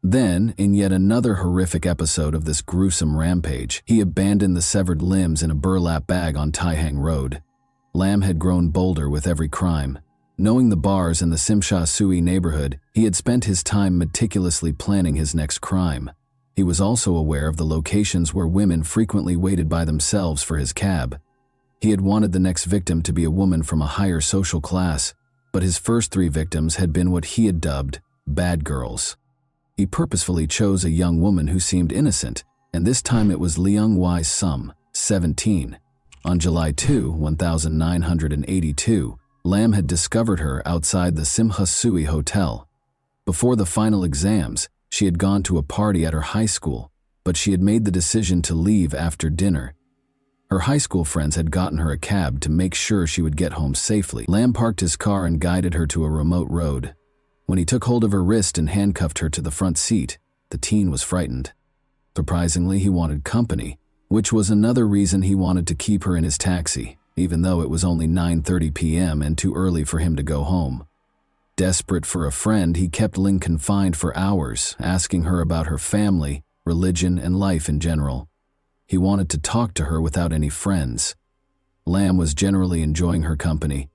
Then, in yet another horrific episode of this gruesome rampage, he abandoned the severed limbs in a burlap bag on Tai Hang Road. Lamb had grown bolder with every crime. Knowing the bars in the Simsha Sui neighborhood, he had spent his time meticulously planning his next crime. He was also aware of the locations where women frequently waited by themselves for his cab. He had wanted the next victim to be a woman from a higher social class, but his first 3 victims had been what he had dubbed bad girls. He purposefully chose a young woman who seemed innocent, and this time it was Leung Wai Sum, 17. On July 2, 1982, Lamb had discovered her outside the Simha Sui Hotel. Before the final exams, she had gone to a party at her high school, but she had made the decision to leave after dinner. Her high school friends had gotten her a cab to make sure she would get home safely. Lamb parked his car and guided her to a remote road. When he took hold of her wrist and handcuffed her to the front seat, the teen was frightened. Surprisingly, he wanted company, which was another reason he wanted to keep her in his taxi, even though it was only 9:30 p.m. and too early for him to go home. Desperate for a friend, he kept Ling confined for hours, asking her about her family, religion, and life in general. He wanted to talk to her without any friends. Lamb was generally enjoying her company,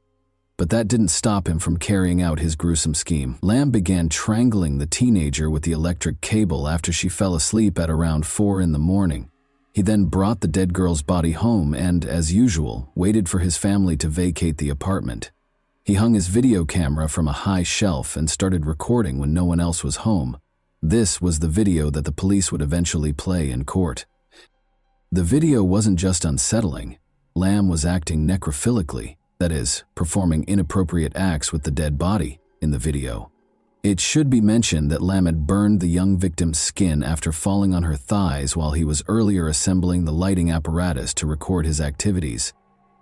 but that didn't stop him from carrying out his gruesome scheme. Lamb began strangling the teenager with the electric cable after she fell asleep at around 4 in the morning. He then brought the dead girl's body home and, as usual, waited for his family to vacate the apartment. He hung his video camera from a high shelf and started recording when no one else was home. This was the video that the police would eventually play in court. The video wasn't just unsettling. Lamb was acting necrophilically, that is, performing inappropriate acts with the dead body in the video. It should be mentioned that Lamb had burned the young victim's skin after falling on her thighs while he was earlier assembling the lighting apparatus to record his activities.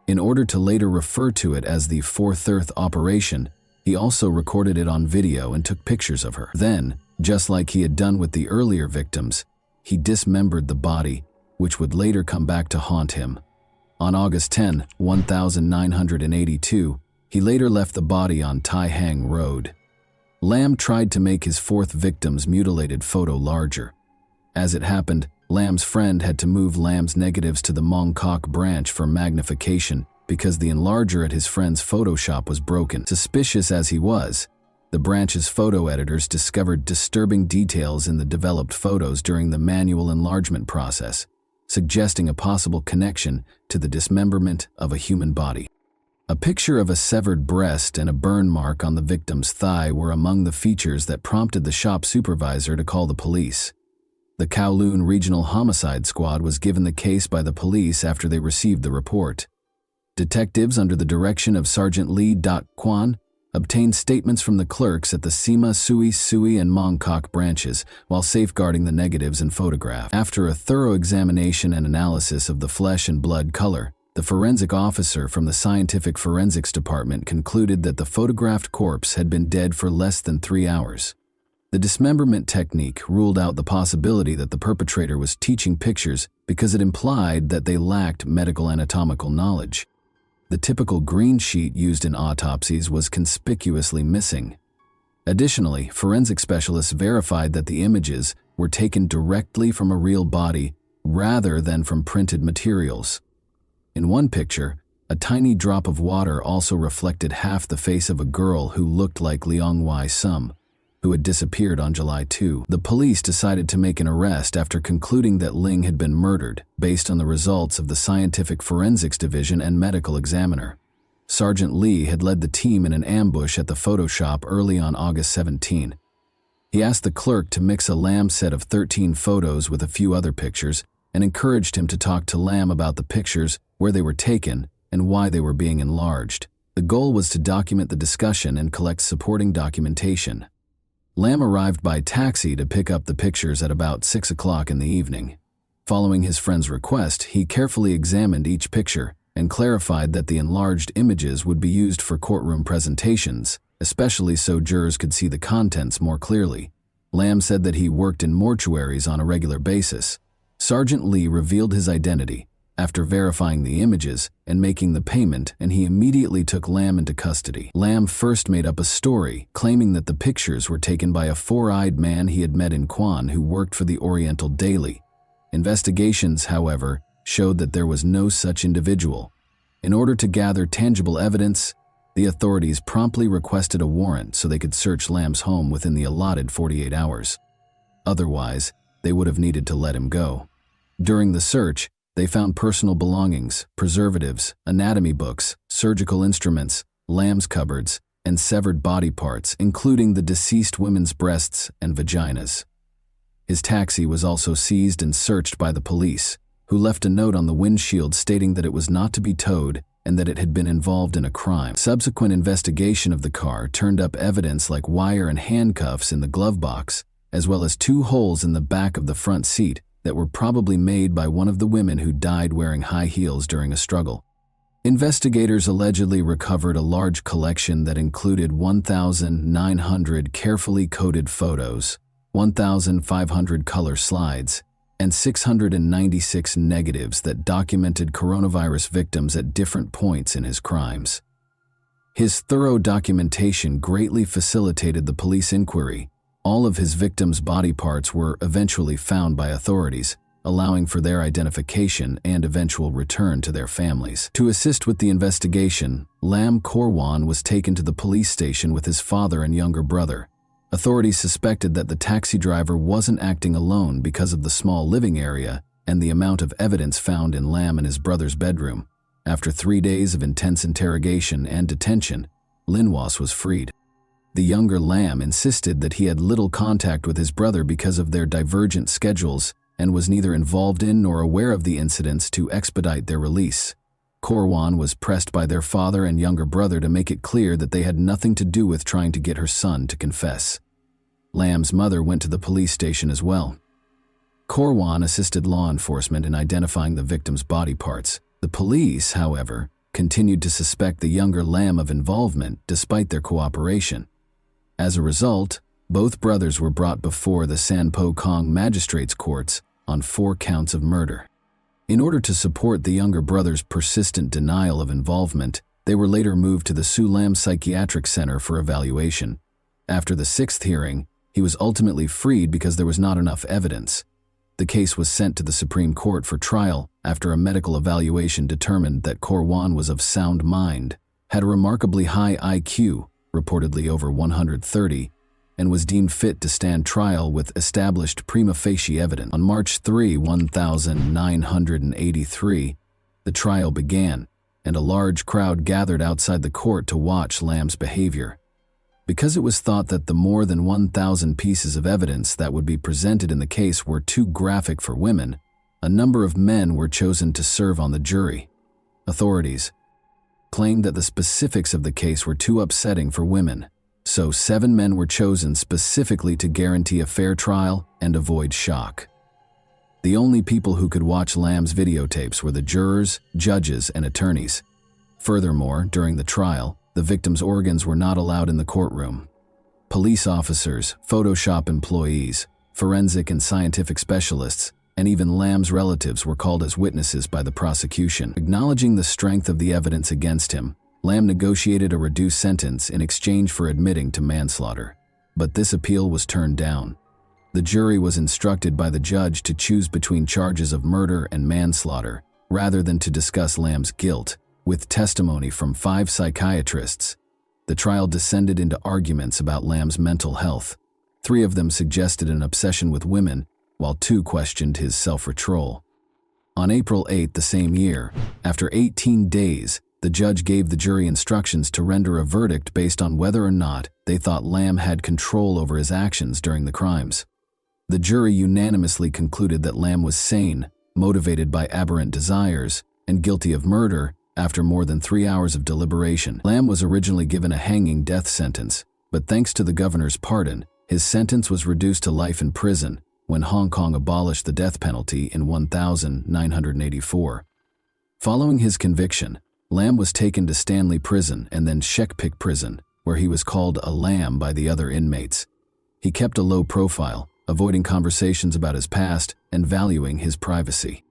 In order to later refer to it as the 4/3 operation, he also recorded it on video and took pictures of her. Then, just like he had done with the earlier victims, he dismembered the body, which would later come back to haunt him. On August 10, 1982, he later left the body on Tai Hang Road. Lamb tried to make his 4th victim's mutilated photo larger. As it happened, Lamb's friend had to move Lamb's negatives to the Mongkok branch for magnification because the enlarger at his friend's Photoshop was broken. Suspicious as he was, the branch's photo editors discovered disturbing details in the developed photos during the manual enlargement process, suggesting a possible connection to the dismemberment of a human body. A picture of a severed breast and a burn mark on the victim's thigh were among the features that prompted the shop supervisor to call the police. The Kowloon Regional Homicide Squad was given the case by the police after they received the report. Detectives under the direction of Sergeant Lee Kwan obtained statements from the clerks at the Sima Sui and Mongkok branches while safeguarding the negatives and photograph. After a thorough examination and analysis of the flesh and blood color, the forensic officer from the Scientific Forensics Department concluded that the photographed corpse had been dead for less than 3 hours. The dismemberment technique ruled out the possibility that the perpetrator was teaching pictures because it implied that they lacked medical anatomical knowledge. The typical green sheet used in autopsies was conspicuously missing. Additionally, forensic specialists verified that the images were taken directly from a real body rather than from printed materials. In one picture, A tiny drop of water also reflected half the face of a girl who looked like Leong Wai Sum, who had disappeared on July 2. The police decided to make an arrest after concluding that Ling had been murdered, based on the results of the Scientific Forensics Division and medical examiner. Sergeant Lee had led the team in an ambush at the photo shop early on August 17. He asked the clerk to mix a Lam set of 13 photos with a few other pictures and encouraged him to talk to Lam about the pictures, where they were taken, and why they were being enlarged. The goal was to document the discussion and collect supporting documentation. Lam arrived by taxi to pick up the pictures at about 6 o'clock in the evening. Following his friend's request, he carefully examined each picture and clarified that the enlarged images would be used for courtroom presentations, especially so jurors could see the contents more clearly. Lam said that he worked in mortuaries on a regular basis. Sergeant Lee revealed his identity after verifying the images and making the payment, and he immediately took Lam into custody. Lam first made up a story, claiming that the pictures were taken by a four-eyed man he had met in Quan who worked for the Oriental Daily. Investigations, however, showed that there was no such individual. In order to gather tangible evidence, the authorities promptly requested a warrant so they could search Lam's home within the allotted 48 hours. Otherwise, they would have needed to let him go. During the search, they found personal belongings, preservatives, anatomy books, surgical instruments, Lam's cupboards, and severed body parts, including the deceased women's breasts and vaginas. His taxi was also seized and searched by the police, who left a note on the windshield stating that it was not to be towed and that it had been involved in a crime. Subsequent investigation of the car turned up evidence like wire and handcuffs in the glove box, as well as 2 holes in the back of the front seat that were probably made by one of the women who died wearing high heels during a struggle. Investigators allegedly recovered a large collection that included 1,900 carefully coded photos, 1,500 color slides, and 696 negatives that documented coronavirus victims at different points in his crimes. His thorough documentation greatly facilitated the police inquiry. All of his victims' body parts were eventually found by authorities, allowing for their identification and eventual return to their families. To assist with the investigation, Lam Korwan was taken to the police station with his father and younger brother. Authorities suspected that the taxi driver wasn't acting alone because of the small living area and the amount of evidence found in Lam and his brother's bedroom. After 3 days of intense interrogation and detention, Linwas was freed. The younger Lam insisted that he had little contact with his brother because of their divergent schedules and was neither involved in nor aware of the incidents to expedite their release. Korwan was pressed by their father and younger brother to make it clear that they had nothing to do with trying to get her son to confess. Lam's mother went to the police station as well. Korwan assisted law enforcement in identifying the victims' body parts. The police, however, continued to suspect the younger Lam of involvement despite their cooperation. As a result, both brothers were brought before the Sanpo Kong magistrates' courts on 4 counts of murder. In order to support the younger brother's persistent denial of involvement, they were later moved to the Su Lam Psychiatric Center for evaluation. After the 6th hearing, he was ultimately freed because there was not enough evidence. The case was sent to the Supreme Court for trial after a medical evaluation determined that Korwan was of sound mind, had a remarkably high IQ, reportedly over 130, and was deemed fit to stand trial with established prima facie evidence. On March 3, 1983, the trial began, and a large crowd gathered outside the court to watch Lam's behavior. Because it was thought that the more than 1,000 pieces of evidence that would be presented in the case were too graphic for women, a number of men were chosen to serve on the jury. Authorities claimed that the specifics of the case were too upsetting for women, so 7 men were chosen specifically to guarantee a fair trial and avoid shock. The only people who could watch Lam's videotapes were the jurors, judges, and attorneys. Furthermore, during the trial, the victims' organs were not allowed in the courtroom. Police officers, Photoshop employees, forensic and scientific specialists, and even Lam's relatives were called as witnesses by the prosecution. Acknowledging the strength of the evidence against him, Lam negotiated a reduced sentence in exchange for admitting to manslaughter. But this appeal was turned down. The jury was instructed by the judge to choose between charges of murder and manslaughter, rather than to discuss Lam's guilt, With testimony from 5 psychiatrists, the trial descended into arguments about Lamb's mental health. 3 of them suggested an obsession with women, while 2 questioned his self-control. On April 8 the same year, after 18 days, the judge gave the jury instructions to render a verdict based on whether or not they thought Lamb had control over his actions during the crimes. The jury unanimously concluded that Lamb was sane, motivated by aberrant desires, and guilty of murder. After more than 3 hours of deliberation, Lamb was originally given a hanging death sentence, but thanks to the governor's pardon, his sentence was reduced to life in prison when Hong Kong abolished the death penalty in 1984. Following his conviction, Lamb was taken to Stanley Prison and then Shek Pik Prison, where he was called a lamb by the other inmates. He kept a low profile, avoiding conversations about his past and valuing his privacy.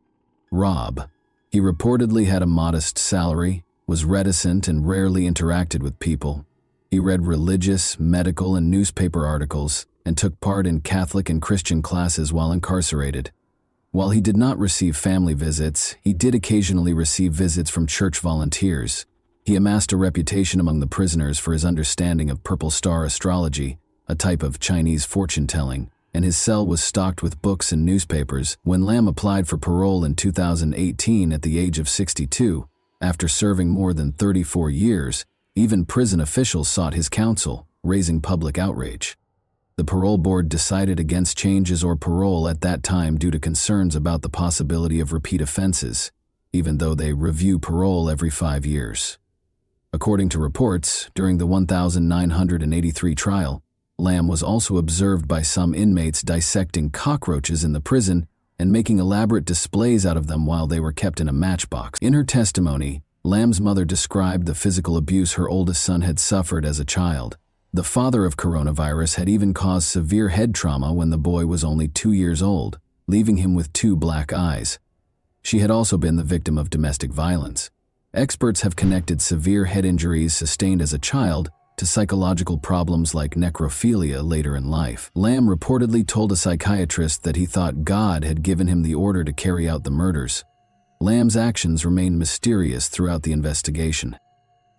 Rob. He reportedly had a modest salary, was reticent and rarely interacted with people. He read religious, medical, and newspaper articles and took part in Catholic and Christian classes while incarcerated. While he did not receive family visits, he did occasionally receive visits from church volunteers. He amassed a reputation among the prisoners for his understanding of purple star astrology, a type of Chinese fortune-telling, and his cell was stocked with books and newspapers. When Lamb applied for parole in 2018 at the age of 62, after serving more than 34 years, even prison officials sought his counsel, raising public outrage. The parole board decided against changes or parole at that time due to concerns about the possibility of repeat offenses, even though they review parole every 5 years. According to reports, during the 1983 trial, Lamb was also observed by some inmates dissecting cockroaches in the prison and making elaborate displays out of them while they were kept in a matchbox. In her testimony, Lamb's mother described the physical abuse her oldest son had suffered as a child. The father of coronavirus had even caused severe head trauma when the boy was only 2 years old, leaving him with 2 black eyes. She had also been the victim of domestic violence. Experts have connected severe head injuries sustained as a child to psychological problems like necrophilia later in life. Lamb reportedly told a psychiatrist that he thought God had given him the order to carry out the murders. Lamb's actions remained mysterious throughout the investigation.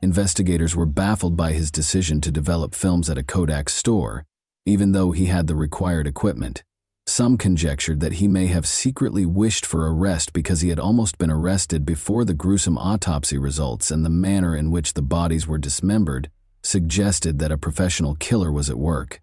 Investigators were baffled by his decision to develop films at a Kodak store, even though he had the required equipment. Some conjectured that he may have secretly wished for arrest because he had almost been arrested before the gruesome autopsy results, and the manner in which the bodies were dismembered suggested that a professional killer was at work.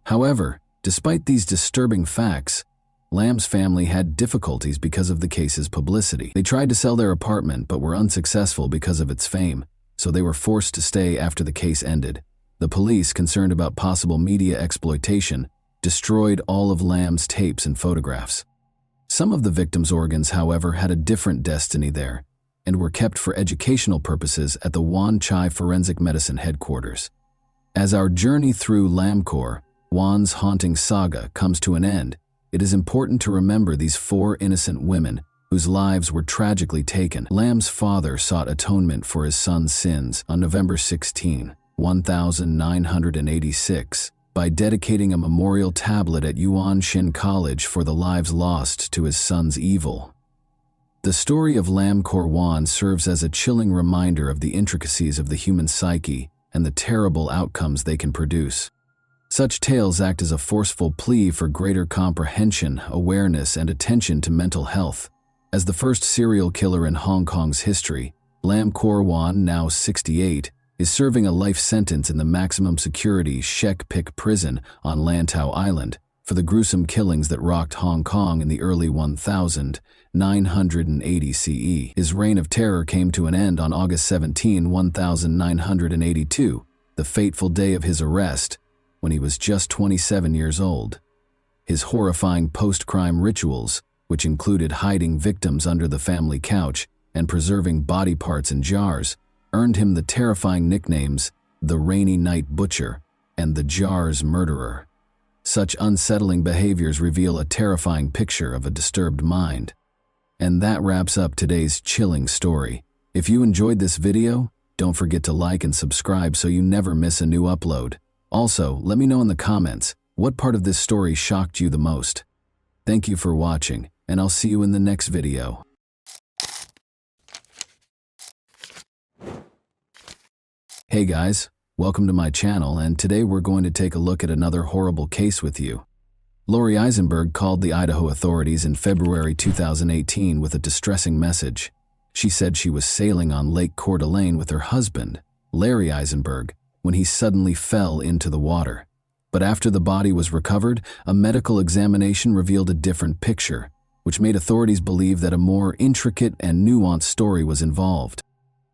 However, despite these disturbing facts, Lamb's family had difficulties because of the case's publicity. They tried to sell their apartment but were unsuccessful because of its fame, so they were forced to stay after the case ended. The police, concerned about possible media exploitation, destroyed all of Lamb's tapes and photographs. Some of the victims' organs, however, had a different destiny there and were kept for educational purposes at the Wan Chai Forensic Medicine headquarters. As our journey through Lamcor, Wan's haunting saga, comes to an end, it is important to remember these 4 innocent women whose lives were tragically taken. Lamb's father sought atonement for his son's sins on November 16, 1986, by dedicating a memorial tablet at Yuan Shin College for the lives lost to his son's evil. The story of Lam Kor Wan serves as a chilling reminder of the intricacies of the human psyche and the terrible outcomes they can produce. Such tales act as a forceful plea for greater comprehension, awareness, and attention to mental health. As the first serial killer in Hong Kong's history, Lam Kor Wan, now 68, is serving a life sentence in the maximum security Shek Pik Prison on Lantau Island for the gruesome killings that rocked Hong Kong in the early 1980 CE. His reign of terror came to an end on August 17, 1982, the fateful day of his arrest, when he was just 27 years old. His horrifying post-crime rituals, which included hiding victims under the family couch and preserving body parts in jars, earned him the terrifying nicknames the Rainy Night Butcher and the Jars Murderer. Such unsettling behaviors reveal a terrifying picture of a disturbed mind. And that wraps up today's chilling story. If you enjoyed this video, don't forget to like and subscribe so you never miss a new upload. Also, let me know in the comments what part of this story shocked you the most. Thank you for watching, and I'll see you in the next video. Hey guys, welcome to my channel, and today we're going to take a look at another horrible case with you. Lori Eisenberg called the Idaho authorities in February 2018 with a distressing message. She said she was sailing on Lake Coeur d'Alene with her husband, Larry Eisenberg, when he suddenly fell into the water. But after the body was recovered, a medical examination revealed a different picture, which made authorities believe that a more intricate and nuanced story was involved.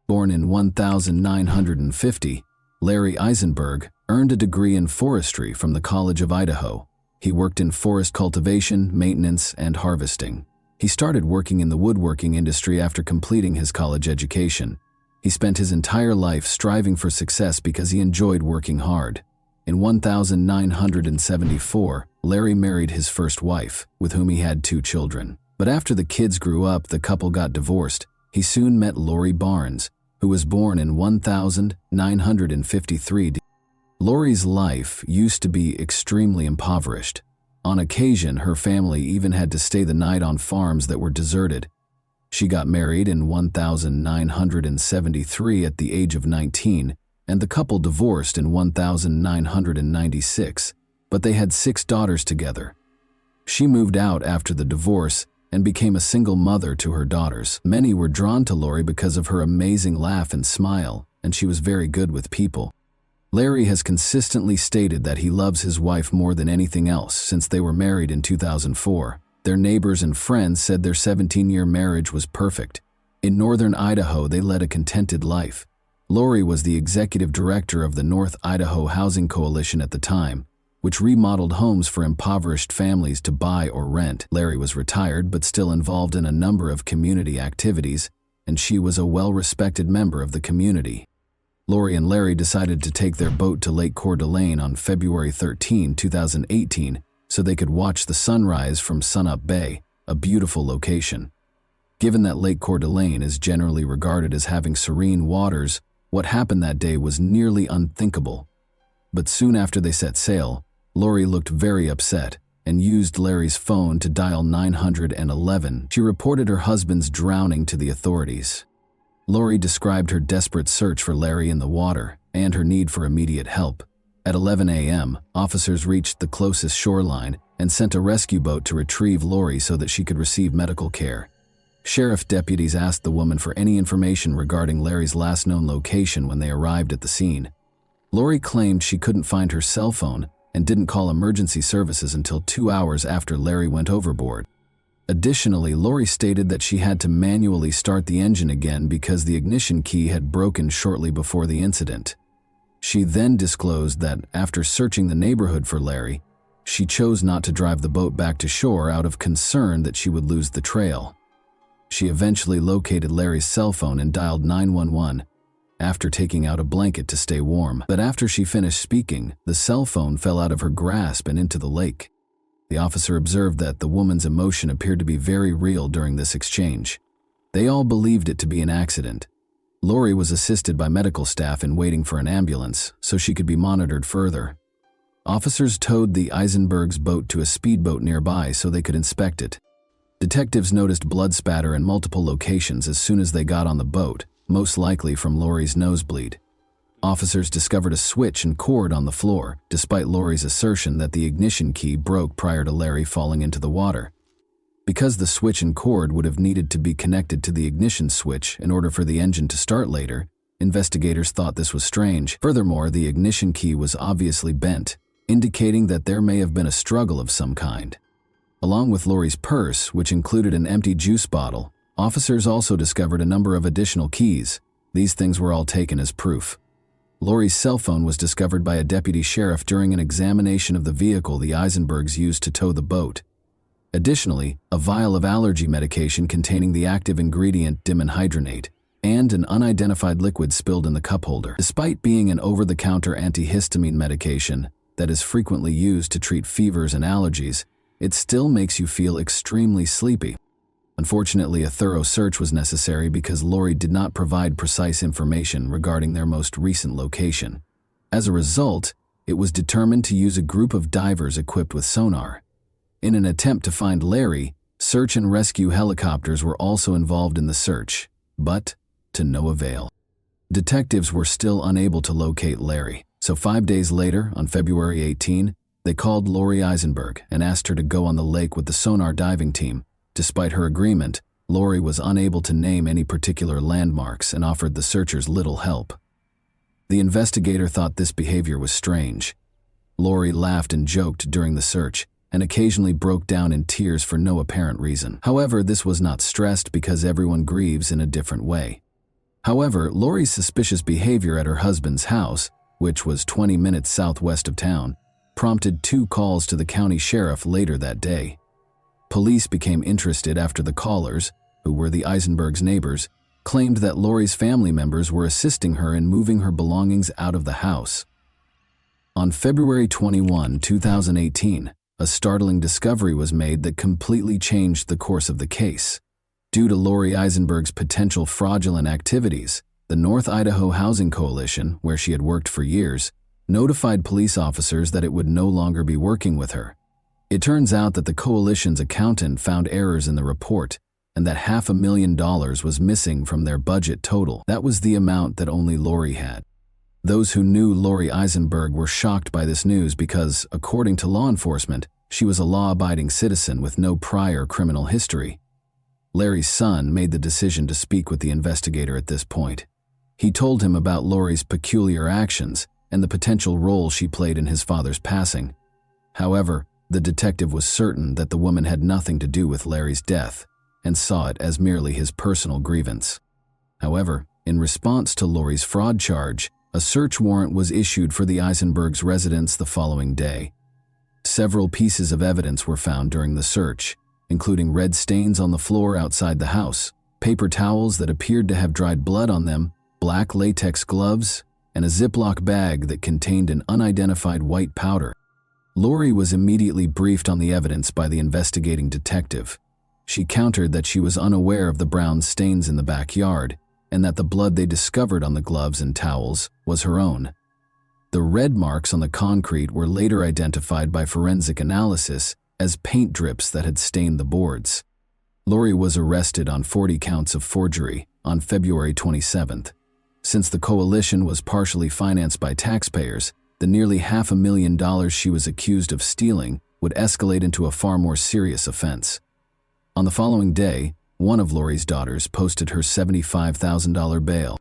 Born in 1950, Larry Eisenberg earned a degree in forestry from the College of Idaho. He worked in forest cultivation, maintenance, and harvesting. He started working in the woodworking industry after completing his college education. He spent his entire life striving for success because he enjoyed working hard. In 1974, Larry married his first wife, with whom he had 2 children. But after the kids grew up, the couple got divorced. He soon met Lori Barnes, who was born in 1953. Lori's life used to be extremely impoverished. On occasion, her family even had to stay the night on farms that were deserted. She got married in 1973 at the age of 19, and the couple divorced in 1996, but they had 6 daughters together. She moved out after the divorce and became a single mother to her daughters. Many were drawn to Lori because of her amazing laugh and smile, and she was very good with people. Larry has consistently stated that he loves his wife more than anything else since they were married in 2004. Their neighbors and friends said their 17-year marriage was perfect. In northern Idaho, they led a contented life. Lori was the executive director of the North Idaho Housing Coalition at the time, which remodeled homes for impoverished families to buy or rent. Larry was retired but still involved in a number of community activities, and she was a well-respected member of the community. Lori and Larry decided to take their boat to Lake Coeur d'Alene on February 13, 2018, so they could watch the sunrise from Sunup Bay, a beautiful location. Given that Lake Coeur d'Alene is generally regarded as having serene waters, what happened that day was nearly unthinkable. But soon after they set sail, Lori looked very upset and used Larry's phone to dial 911. She reported her husband's drowning to the authorities. Lori described her desperate search for Larry in the water and her need for immediate help. At 11 a.m., officers reached the closest shoreline and sent a rescue boat to retrieve Lori so that she could receive medical care. Sheriff deputies asked the woman for any information regarding Larry's last known location when they arrived at the scene. Lori claimed she couldn't find her cell phone and didn't call emergency services until 2 hours after Larry went overboard. Additionally, Lori stated that she had to manually start the engine again because the ignition key had broken shortly before the incident. She then disclosed that after searching the neighborhood for Larry, she chose not to drive the boat back to shore out of concern that she would lose the trail. She eventually located Larry's cell phone and dialed 911 after taking out a blanket to stay warm. But after she finished speaking, the cell phone fell out of her grasp and into the lake. The officer observed that the woman's emotion appeared to be very real during this exchange. They all believed it to be an accident. Lori was assisted by medical staff in waiting for an ambulance so she could be monitored further. Officers towed the Eisenbergs' boat to a speedboat nearby so they could inspect it. Detectives noticed blood spatter in multiple locations as soon as they got on the boat, most likely from Lori's nosebleed. Officers discovered a switch and cord on the floor, despite Lori's assertion that the ignition key broke prior to Larry falling into the water. Because the switch and cord would have needed to be connected to the ignition switch in order for the engine to start later, investigators thought this was strange. Furthermore, the ignition key was obviously bent, indicating that there may have been a struggle of some kind. Along with Lori's purse, which included an empty juice bottle, officers also discovered a number of additional keys. These things were all taken as proof. Lori's cell phone was discovered by a deputy sheriff during an examination of the vehicle the Eisenbergs used to tow the boat. Additionally, a vial of allergy medication containing the active ingredient dimenhydrinate and an unidentified liquid spilled in the cup holder. Despite being an over-the-counter antihistamine medication that is frequently used to treat fevers and allergies, it still makes you feel extremely sleepy. Unfortunately, a thorough search was necessary because Lori did not provide precise information regarding their most recent location. As a result, it was determined to use a group of divers equipped with sonar. In an attempt to find Larry, search and rescue helicopters were also involved in the search, but to no avail. Detectives were still unable to locate Larry, so 5 days later, on February 18, they called Lori Eisenberg and asked her to go on the lake with the sonar diving team. Despite her agreement, Lori was unable to name any particular landmarks and offered the searchers little help. The investigator thought this behavior was strange. Lori laughed and joked during the search, and occasionally broke down in tears for no apparent reason. However, this was not stressed because everyone grieves in a different way. However, Lori's suspicious behavior at her husband's house, which was 20 minutes southwest of town, prompted 2 calls to the county sheriff later that day. Police became interested after the callers, who were the Eisenbergs' neighbors, claimed that Lori's family members were assisting her in moving her belongings out of the house. On February 21, 2018, a startling discovery was made that completely changed the course of the case. Due to Lori Eisenberg's potential fraudulent activities, the North Idaho Housing Coalition, where she had worked for years, notified police officers that it would no longer be working with her. It turns out that the coalition's accountant found errors in the report, and that $500,000 was missing from their budget total. That was the amount that only Lori had. Those who knew Lori Eisenberg were shocked by this news because, according to law enforcement, she was a law-abiding citizen with no prior criminal history. Larry's son made the decision to speak with the investigator at this point. He told him about Lori's peculiar actions and the potential role she played in his father's passing. However, the detective was certain that the woman had nothing to do with Larry's death and saw it as merely his personal grievance. However, in response to Lori's fraud charge, a search warrant was issued for the Eisenbergs' residence the following day. Several pieces of evidence were found during the search, including red stains on the floor outside the house, paper towels that appeared to have dried blood on them, black latex gloves, and a Ziploc bag that contained an unidentified white powder. Lori was immediately briefed on the evidence by the investigating detective. She countered that she was unaware of the brown stains in the backyard, and that the blood they discovered on the gloves and towels was her own. The red marks on the concrete were later identified by forensic analysis as paint drips that had stained the boards. Lori was arrested on 40 counts of forgery on February 27th. Since the coalition was partially financed by taxpayers, the nearly $500,000 she was accused of stealing would escalate into a far more serious offense. On the following day, one of Lori's daughters posted her $75,000 bail.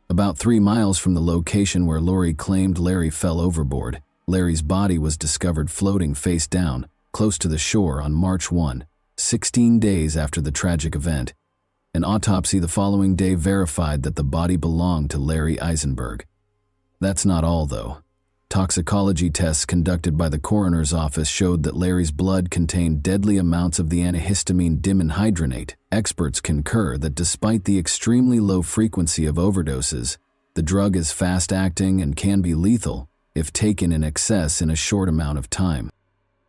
About 3 miles from the location where Lori claimed Larry fell overboard, Larry's body was discovered floating face down, close to the shore on March 1, 16 days after the tragic event. An autopsy the following day verified that the body belonged to Larry Eisenberg. That's not all, though. Toxicology tests conducted by the coroner's office showed that Larry's blood contained deadly amounts of the antihistamine dimenhydrinate. Experts concur that despite the extremely low frequency of overdoses, the drug is fast-acting and can be lethal if taken in excess in a short amount of time.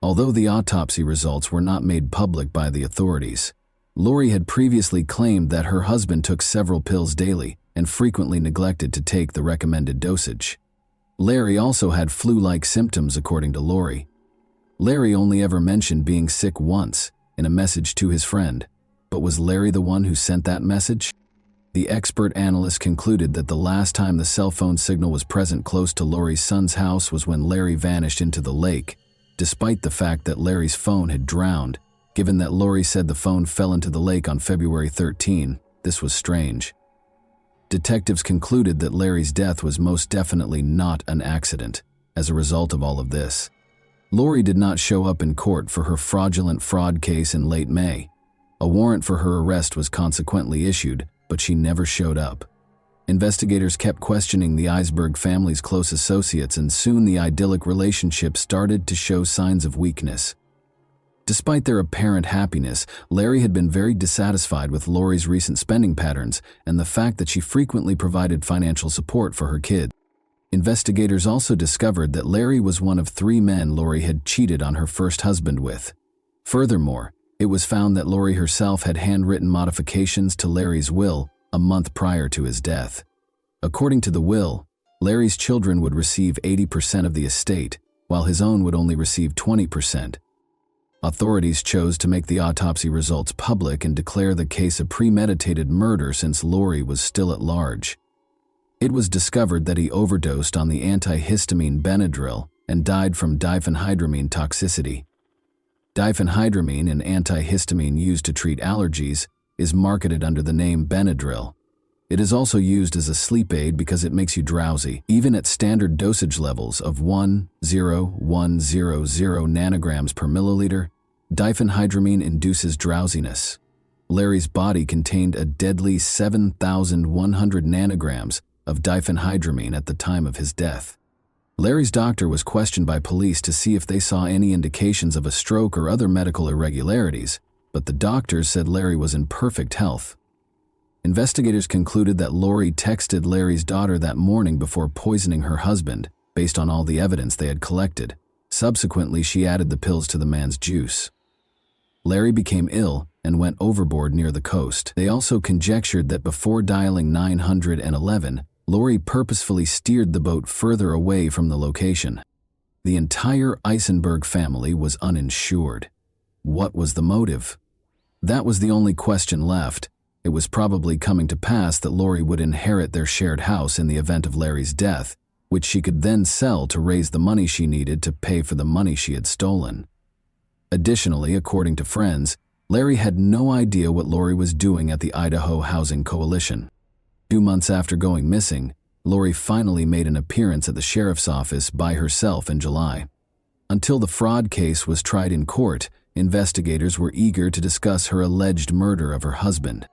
Although the autopsy results were not made public by the authorities, Lori had previously claimed that her husband took several pills daily and frequently neglected to take the recommended dosage. Larry also had flu-like symptoms, according to Lori. Larry only ever mentioned being sick once, in a message to his friend. But was Larry the one who sent that message? The expert analyst concluded that the last time the cell phone signal was present close to Lori's son's house was when Larry vanished into the lake, despite the fact that Larry's phone had drowned. Given that Lori said the phone fell into the lake on February 13, this was strange. Detectives concluded that Larry's death was most definitely not an accident. As a result of all of this, Lori did not show up in court for her fraudulent fraud case in late May. A warrant for her arrest was consequently issued, but she never showed up. Investigators kept questioning the Eisenberg family's close associates, and soon the idyllic relationship started to show signs of weakness. Despite their apparent happiness, Larry had been very dissatisfied with Lori's recent spending patterns and the fact that she frequently provided financial support for her kids. Investigators also discovered that Larry was one of 3 men Lori had cheated on her first husband with. Furthermore, it was found that Lori herself had handwritten modifications to Larry's will a month prior to his death. According to the will, Larry's children would receive 80% of the estate, while his own would only receive 20%. Authorities chose to make the autopsy results public and declare the case a premeditated murder since Lori was still at large. It was discovered that he overdosed on the antihistamine Benadryl and died from diphenhydramine toxicity. Diphenhydramine, an antihistamine used to treat allergies, is marketed under the name Benadryl. It is also used as a sleep aid because it makes you drowsy. Even at standard dosage levels of 1,0,100 nanograms per milliliter, diphenhydramine induces drowsiness. Larry's body contained a deadly 7,100 nanograms of diphenhydramine at the time of his death. Larry's doctor was questioned by police to see if they saw any indications of a stroke or other medical irregularities, but the doctors said Larry was in perfect health. Investigators concluded that Lori texted Larry's daughter that morning before poisoning her husband, based on all the evidence they had collected. Subsequently, she added the pills to the man's juice. Larry became ill and went overboard near the coast. They also conjectured that before dialing 911, Lori purposefully steered the boat further away from the location. The entire Eisenberg family was uninsured. What was the motive? That was the only question left. It was probably coming to pass that Lori would inherit their shared house in the event of Larry's death, which she could then sell to raise the money she needed to pay for the money she had stolen. Additionally, according to friends, Larry had no idea what Lori was doing at the Idaho Housing Coalition. 2 months after going missing, Lori finally made an appearance at the sheriff's office by herself in July. Until the fraud case was tried in court, investigators were eager to discuss her alleged murder of her husband.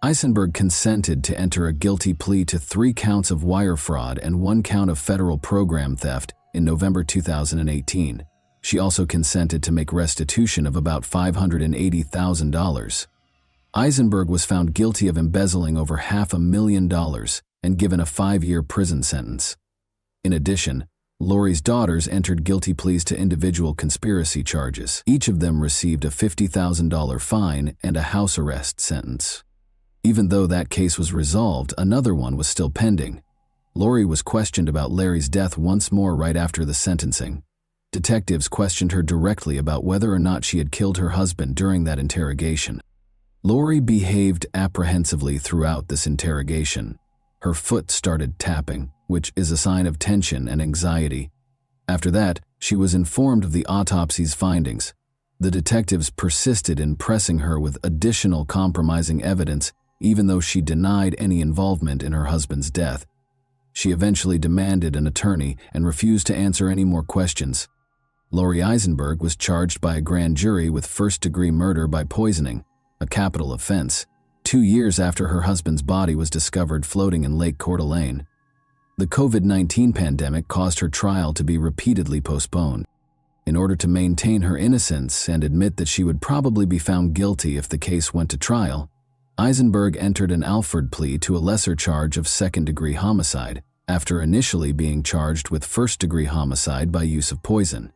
Eisenberg consented to enter a guilty plea to 3 counts of wire fraud and 1 count of federal program theft in November 2018. She also consented to make restitution of about $580,000. Eisenberg was found guilty of embezzling over $500,000 and given a 5-year prison sentence. In addition, Lori's daughters entered guilty pleas to individual conspiracy charges. Each of them received a $50,000 fine and a house arrest sentence. Even though that case was resolved, another one was still pending. Lori was questioned about Larry's death once more right after the sentencing. Detectives questioned her directly about whether or not she had killed her husband during that interrogation. Lori behaved apprehensively throughout this interrogation. Her foot started tapping, which is a sign of tension and anxiety. After that, she was informed of the autopsy's findings. The detectives persisted in pressing her with additional compromising evidence, even though she denied any involvement in her husband's death. She eventually demanded an attorney and refused to answer any more questions. Lori Eisenberg was charged by a grand jury with first-degree murder by poisoning, a capital offense, 2 years after her husband's body was discovered floating in Lake Coeur d'Alene. The COVID-19 pandemic caused her trial to be repeatedly postponed. In order to maintain her innocence and admit that she would probably be found guilty if the case went to trial, Eisenberg entered an Alford plea to a lesser charge of second-degree homicide, after initially being charged with first-degree homicide by use of poison.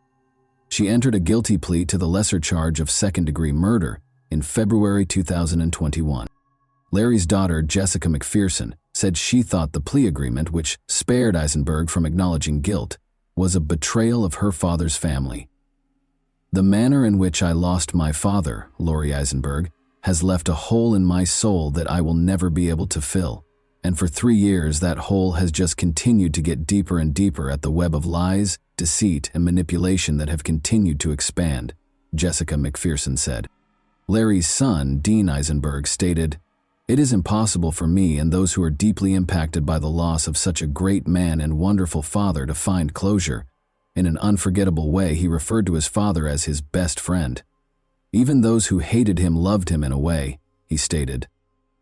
She entered a guilty plea to the lesser charge of second-degree murder in February 2021. Larry's daughter, Jessica McPherson, said she thought the plea agreement, which spared Eisenberg from acknowledging guilt, was a betrayal of her father's family. "The manner in which I lost my father," Lori Eisenberg, "has left a hole in my soul that I will never be able to fill. And for 3 years, that hole has just continued to get deeper and deeper at the web of lies, deceit, and manipulation that have continued to expand," Jessica McPherson said. Larry's son, Dean Eisenberg, stated, "It is impossible for me and those who are deeply impacted by the loss of such a great man and wonderful father to find closure." In an unforgettable way, he referred to his father as his best friend. "Even those who hated him loved him in a way," he stated.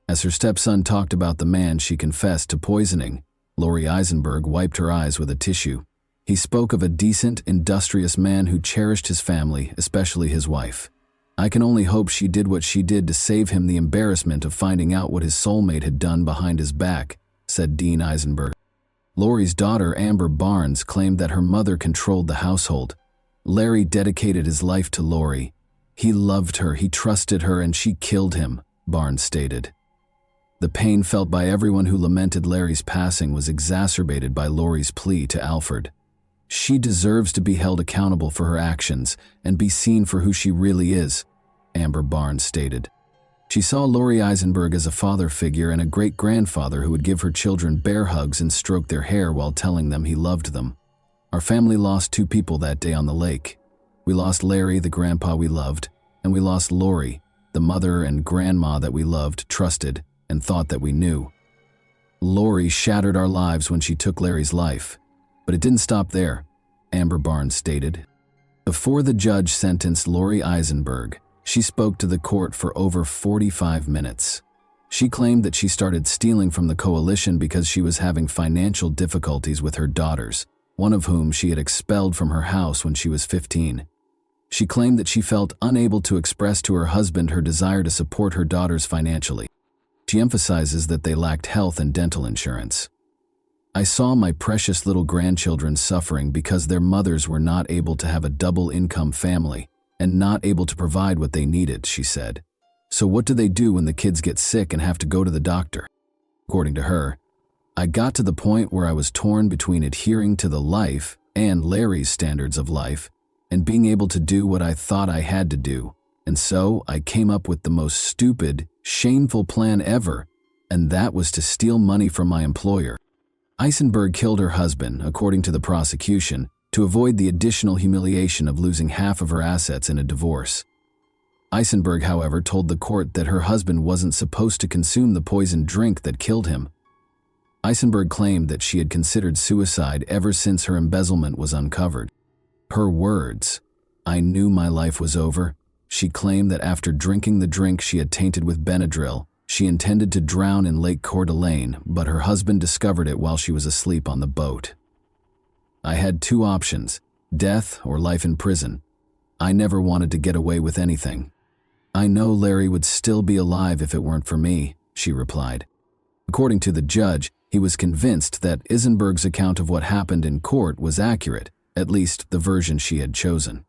As her stepson talked about the man she confessed to poisoning, Lori Eisenberg wiped her eyes with a tissue. He spoke of a decent, industrious man who cherished his family, especially his wife. "I can only hope she did what she did to save him the embarrassment of finding out what his soulmate had done behind his back," said Dean Eisenberg. Lori's daughter, Amber Barnes, claimed that her mother controlled the household. "Larry dedicated his life to Lori. He loved her, he trusted her, and she killed him," Barnes stated. The pain felt by everyone who lamented Larry's passing was exacerbated by Lori's plea to Alford. "She deserves to be held accountable for her actions and be seen for who she really is," Amber Barnes stated. She saw Lori Eisenberg as a father figure and a great-grandfather who would give her children bear hugs and stroke their hair while telling them he loved them. Our family lost 2 people that day on the lake. We lost Larry, the grandpa we loved, and we lost Lori, the mother and grandma that we loved, trusted, and thought that we knew. Lori shattered our lives when she took Larry's life, but it didn't stop there, Amber Barnes stated. Before the judge sentenced Lori Eisenberg, she spoke to the court for over 45 minutes. She claimed that she started stealing from the coalition because she was having financial difficulties with her daughters, one of whom she had expelled from her house when she was 15. She claimed that she felt unable to express to her husband her desire to support her daughters financially. She emphasizes that they lacked health and dental insurance. I saw my precious little grandchildren suffering because their mothers were not able to have a double-income family and not able to provide what they needed, she said. So what do they do when the kids get sick and have to go to the doctor? According to her, I got to the point where I was torn between adhering to the life and Larry's standards of life and being able to do what I thought I had to do. And so I came up with the most stupid, shameful plan ever, and that was to steal money from my employer. Eisenberg killed her husband, according to the prosecution, to avoid the additional humiliation of losing half of her assets in a divorce. Eisenberg, however, told the court that her husband wasn't supposed to consume the poisoned drink that killed him. Eisenberg claimed that she had considered suicide ever since her embezzlement was uncovered. Her words, "I knew my life was over." She claimed that after drinking the drink she had tainted with Benadryl, she intended to drown in Lake Coeur d'Alene, but her husband discovered it while she was asleep on the boat. "I had 2 options, death or life in prison. I never wanted to get away with anything. I know Larry would still be alive if it weren't for me," she replied. According to the judge, he was convinced that Eisenberg's account of what happened in court was accurate, at least the version she had chosen.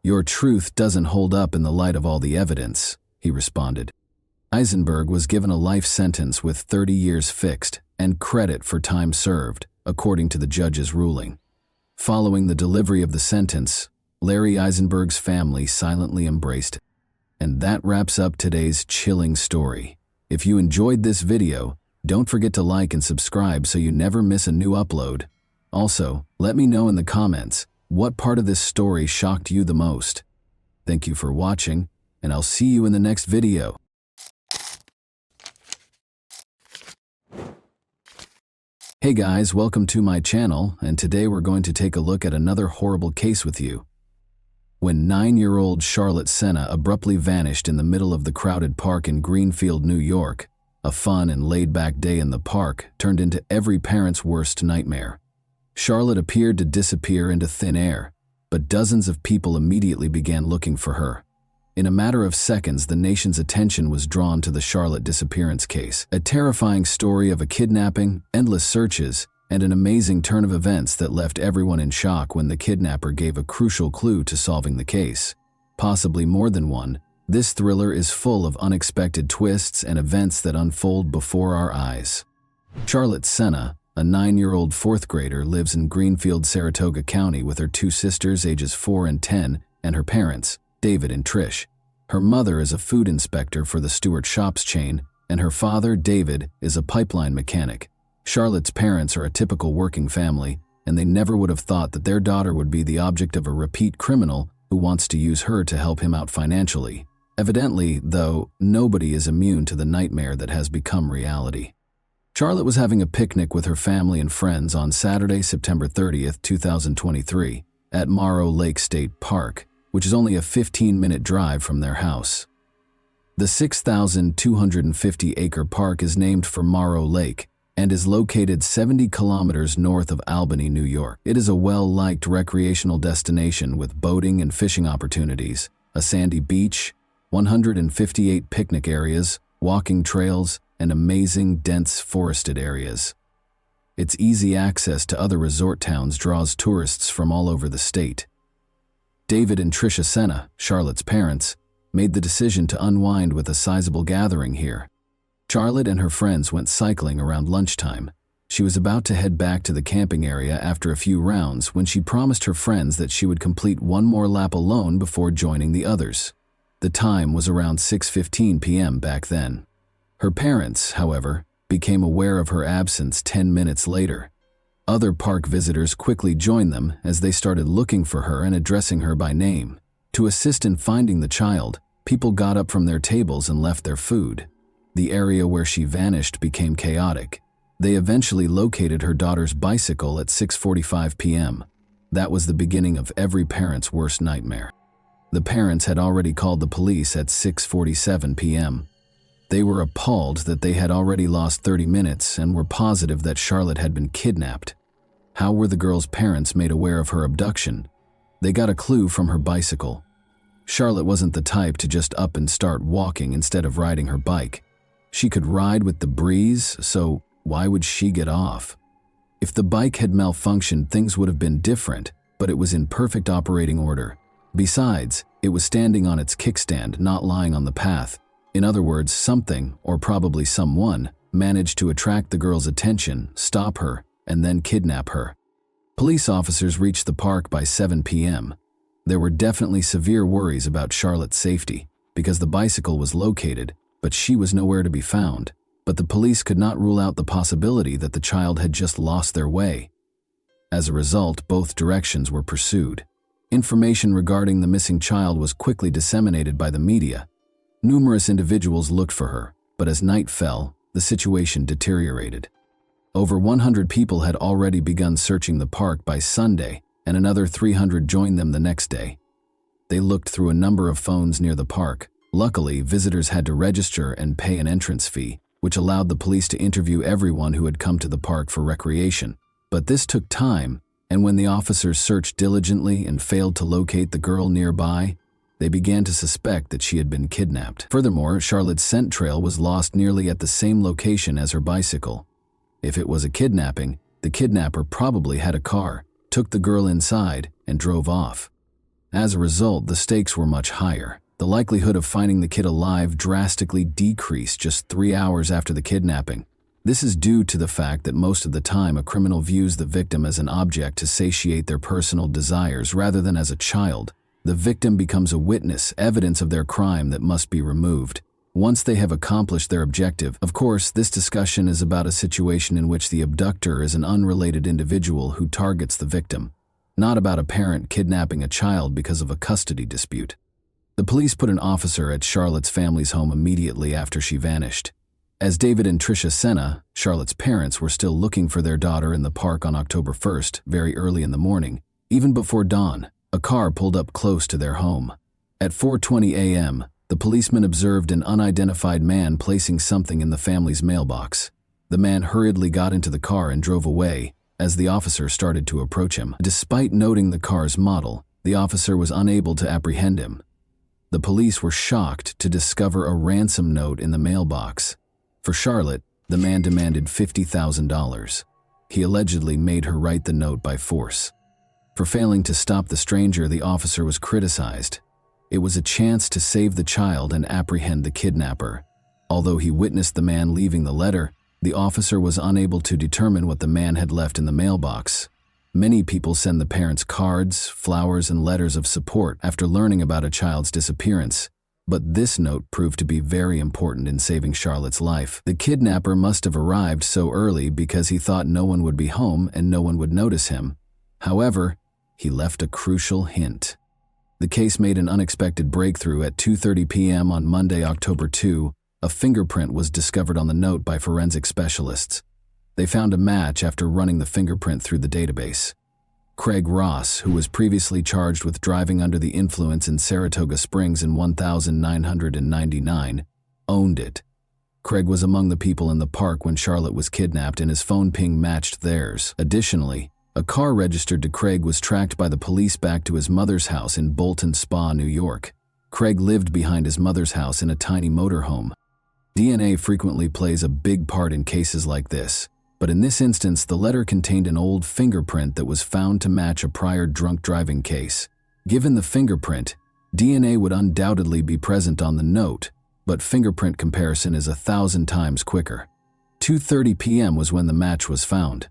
"Your truth doesn't hold up in the light of all the evidence," he responded. Eisenberg was given a life sentence with 30 years fixed and credit for time served, according to the judge's ruling. Following the delivery of the sentence, Larry Eisenberg's family silently embraced it. And that wraps up today's chilling story. If you enjoyed this video, don't forget to like and subscribe so you never miss a new upload. Also, let me know in the comments what part of this story shocked you the most. Thank you for watching, and I'll see you in the next video. Hey guys, welcome to my channel, and today we're going to take a look at another horrible case with you. When 9-year-old Charlotte Senna abruptly vanished in the middle of the crowded park in Greenfield, New York, a fun and laid-back day in the park turned into every parent's worst nightmare. Charlotte appeared to disappear into thin air, but dozens of people immediately began looking for her. In a matter of seconds, the nation's attention was drawn to the Charlotte disappearance case, a terrifying story of a kidnapping, endless searches, and an amazing turn of events that left everyone in shock when the kidnapper gave a crucial clue to solving the case. Possibly more than one, this thriller is full of unexpected twists and events that unfold before our eyes. Charlotte Senna, a 9-year-old 4th grader, lives in Greenfield, Saratoga County with her 2 sisters ages 4 and 10 and her parents, David and Trish. Her mother is a food inspector for the Stewart Shops chain, and her father, David, is a pipeline mechanic. Charlotte's parents are a typical working family, and they never would have thought that their daughter would be the object of a repeat criminal who wants to use her to help him out financially. Evidently, though, nobody is immune to the nightmare that has become reality. Charlotte was having a picnic with her family and friends on Saturday, September 30th, 2023, at Morrow Lake State Park, which is only a 15-minute drive from their house. The 6,250-acre park is named for Morrow Lake and is located 70 kilometers north of Albany, New York. It is a well-liked recreational destination with boating and fishing opportunities, a sandy beach, 158 picnic areas, walking trails, and amazing dense forested areas. Its easy access to other resort towns draws tourists from all over the state. David and Tricia Senna, Charlotte's parents, made the decision to unwind with a sizable gathering here. Charlotte and her friends went cycling around lunchtime. She was about to head back to the camping area after a few rounds when she promised her friends that she would complete one more lap alone before joining the others. The time was around 6:15 p.m. back then. Her parents, however, became aware of her absence 10 minutes later. Other park visitors quickly joined them as they started looking for her and addressing her by name. To assist in finding the child, people got up from their tables and left their food. The area where she vanished became chaotic. They eventually located her daughter's bicycle at 6:45 p.m. That was the beginning of every parent's worst nightmare. The parents had already called the police at 6:47 p.m. They were appalled that they had already lost 30 minutes and were positive that Charlotte had been kidnapped. How were the girl's parents made aware of her abduction? They got a clue from her bicycle. Charlotte wasn't the type to just up and start walking instead of riding her bike. She could ride with the breeze, so why would she get off? If the bike had malfunctioned, things would have been different, but it was in perfect operating order. Besides, it was standing on its kickstand, not lying on the path. In other words, something, or probably someone, managed to attract the girl's attention, stop her, and then kidnap her. Police officers reached the park by 7 p.m. There were definitely severe worries about Charlotte's safety, because the bicycle was located, but she was nowhere to be found. But the police could not rule out the possibility that the child had just lost their way. As a result, both directions were pursued. Information regarding the missing child was quickly disseminated by the media. Numerous individuals looked for her, but as night fell, the situation deteriorated. Over 100 people had already begun searching the park by Sunday, and another 300 joined them the next day. They looked through a number of phones near the park. Luckily, visitors had to register and pay an entrance fee, which allowed the police to interview everyone who had come to the park for recreation. But this took time, and when the officers searched diligently and failed to locate the girl nearby, they began to suspect that she had been kidnapped. Furthermore, Charlotte's scent trail was lost nearly at the same location as her bicycle. If it was a kidnapping, the kidnapper probably had a car, took the girl inside, and drove off. As a result, the stakes were much higher. The likelihood of finding the kid alive drastically decreased just 3 hours after the kidnapping. This is due to the fact that most of the time a criminal views the victim as an object to satiate their personal desires rather than as a child. The victim becomes a witness, evidence of their crime that must be removed. Once they have accomplished their objective, of course, this discussion is about a situation in which the abductor is an unrelated individual who targets the victim, not about a parent kidnapping a child because of a custody dispute. The police put an officer at Charlotte's family's home immediately after she vanished. As David and Tricia Senna, Charlotte's parents, were still looking for their daughter in the park on October 1st, very early in the morning, even before dawn, a car pulled up close to their home. At 4:20 a.m., the policeman observed an unidentified man placing something in the family's mailbox. The man hurriedly got into the car and drove away as the officer started to approach him. Despite noting the car's model, the officer was unable to apprehend him. The police were shocked to discover a ransom note in the mailbox. For Charlotte, the man demanded $50,000. He allegedly made her write the note by force. For failing to stop the stranger, the officer was criticized. It was a chance to save the child and apprehend the kidnapper. Although he witnessed the man leaving the letter, the officer was unable to determine what the man had left in the mailbox. Many people send the parents cards, flowers, and letters of support after learning about a child's disappearance. But this note proved to be very important in saving Charlotte's life. The kidnapper must have arrived so early because he thought no one would be home and no one would notice him. However, he left a crucial hint. The case made an unexpected breakthrough at 2:30 p.m. on Monday, October 2. A fingerprint was discovered on the note by forensic specialists. They found a match after running the fingerprint through the database. Craig Ross, who was previously charged with driving under the influence in Saratoga Springs in 1999, owned it. Craig was among the people in the park when Charlotte was kidnapped, and his phone ping matched theirs. Additionally, a car registered to Craig was tracked by the police back to his mother's house in Bolton Spa, New York. Craig lived behind his mother's house in a tiny motorhome. DNA frequently plays a big part in cases like this. But in this instance, the letter contained an old fingerprint that was found to match a prior drunk driving case. Given the fingerprint, DNA would undoubtedly be present on the note, but fingerprint comparison is 1,000 times quicker. 2:30 p.m. was when the match was found.